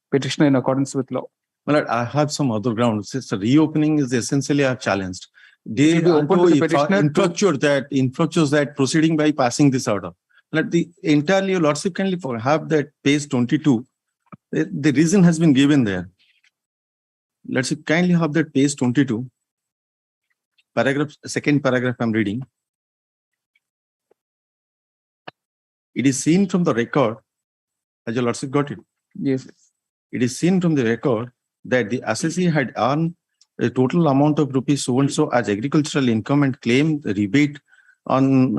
petitioner in accordance with law. Well, I have some other grounds. It's a reopening is essentially I've challenged. They It will be open to the petitioner infructures that proceeding by passing this order. Let the entirely lordship kindly have that page 22. The reason has been given there. Let's kindly have that page 22. Second paragraph I'm reading. It is seen from the record, has your lordship got it? Yes. It is seen from the record that the assessee had earned a total amount of rupees so and so as agricultural income and claimed the rebate on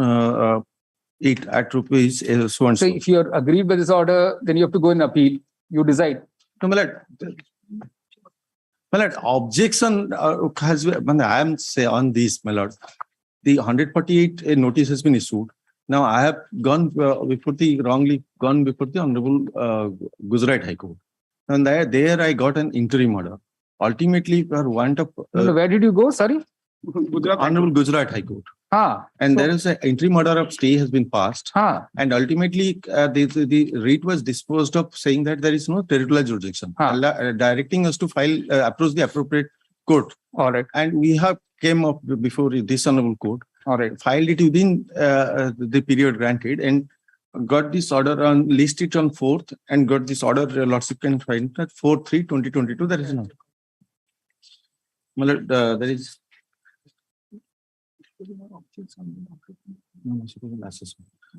it at rupees so and so. So if you're agreed by this order, then you have to go and appeal. You decide. No, my lord, objection has I am say on this, my lord. The 148 notice has been issued. Now I have gone before the Honorable Gujarat High Court. And there I got an interim order. Ultimately, for want of where did you go? Sorry, Honorable Gujarat High Court. And there is an interim order of stay has been passed. And ultimately, the rate was disposed of, saying that there is no territorial jurisdiction, directing us to file approach the appropriate court. All right. And we have came up before this honorable court. All right. Filed it within the period granted and got this order on list it on 4th and got this order lordship can find at 4/3/2022. There is not. There is.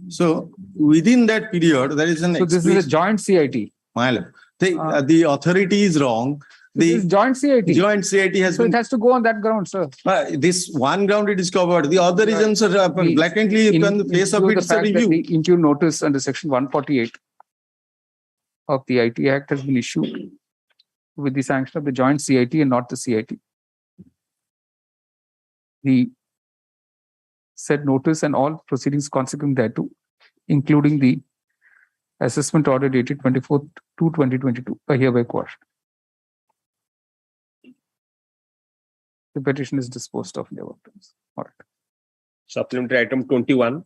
So within that period, there is an. So this is a joint CIT. The authority is wrong. This is joint CIT. Joint CIT has been. It has to go on that ground, sir. This one ground it is covered. The other reasons are blatantly in the face of its review. The into notice under section 148 of the IT Act has been issued with the sanction of the joint CIT and not the CIT. The said notice and all proceedings consequent thereto, including the assessment order dated 24/2/2022, are hereby quashed. The petition is disposed of in their terms. All right. Supplementary item 21.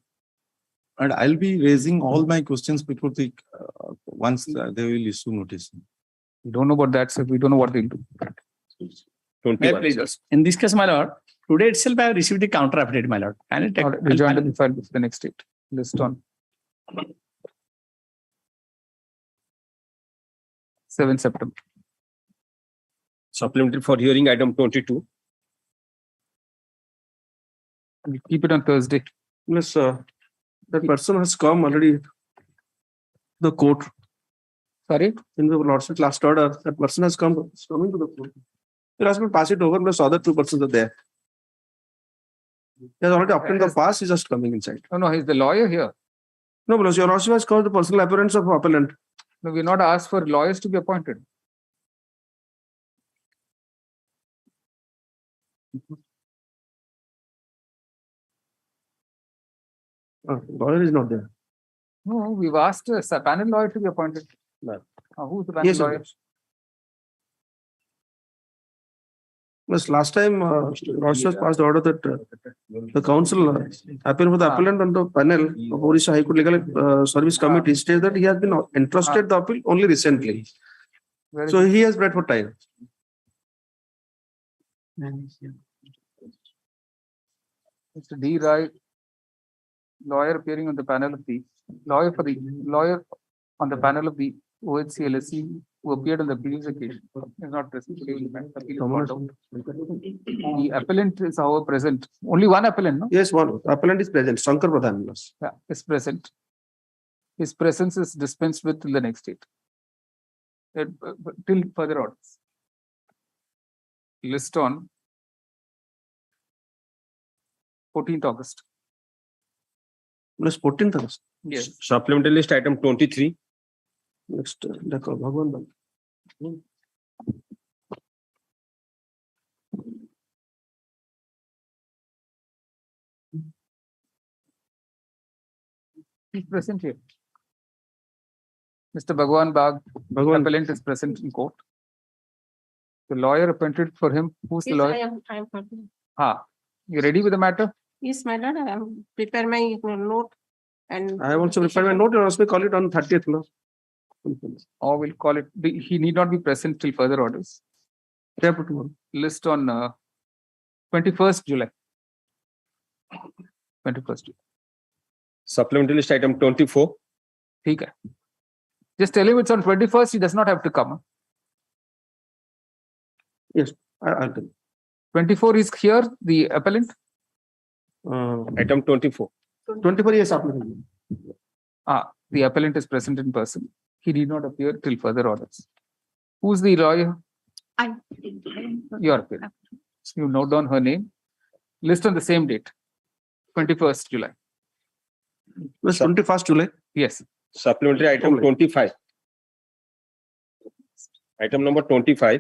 And I'll be raising all my questions before the once they will issue notice. We don't know about that, sir. We don't know what they'll do. 21. In this case, my lord, today itself I have received the counter affidavit, my lord. And it Rejoin the file with the next date. List on 7 September. Supplementary for hearing item 22. We keep it on Thursday. Yes, that person has come already to the court. Sorry? In the lordship last order, that person has coming to the court. He has been pass it over, plus other 2 persons are there. He has already obtained the pass, he's just coming inside. No, he's the lawyer here. No, because your lordship has called the personal appearance of appellant. No, we're not asked for lawyers to be appointed. Lawyer is not there. No, we've asked a panel lawyer to be appointed. No. Who's the panel Yes, lawyer? But last time, Orissa passed order that the council appearing for the appellant on the panel of Orissa High Court Legal Service Committee states that he has been entrusted the appeal only recently. So he has read for time. Mr. D. Rai, lawyer appearing on the panel of the lawyer on the panel of the OHC LSC who appeared on the previous occasion is not present. The appellant is however present. Only one appellant, no? Yes, one appellant is present. Shankar Pradhan. Yeah, is present. His presence is dispensed with till the next date. Till further orders. List on 14th August. Plus 14th August. Yes. Supplementary list item 23. Next, Bhagwan. He's present here. Mr. Bhagwan Bagh, appellant is present in court. The lawyer appointed for him, who's the lawyer? I am present. You ready with the matter? Yes, my lord, I am prepare my note and. I have also prepared my note. You asked me call it on 30th. No? Or we'll call it. He need not be present till further orders. List on 21st July. 21st July. Supplementary list item 24. Okay. Just tell him it's on 21st. He does not have to come. Yes, I'll tell. 24 is here. The appellant. Item 24. 24 is supplementary. The appellant is present in person. He did not appear till further orders. Who's the lawyer? Your appearance. You note down her name. List on the same date. 21st July. Plus 21st July. Yes. Supplementary item 25. Item number 25.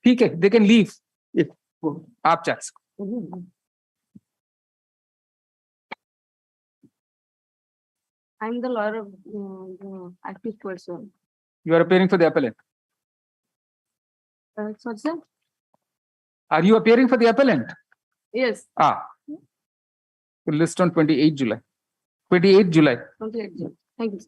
Okay, they can leave. Aap ja sakte. I'm the lawyer of the active person. You are appearing for the appellant. So, sir? Are you appearing for the appellant? Yes. List on 28 July. 28 July. Okay. Thank you.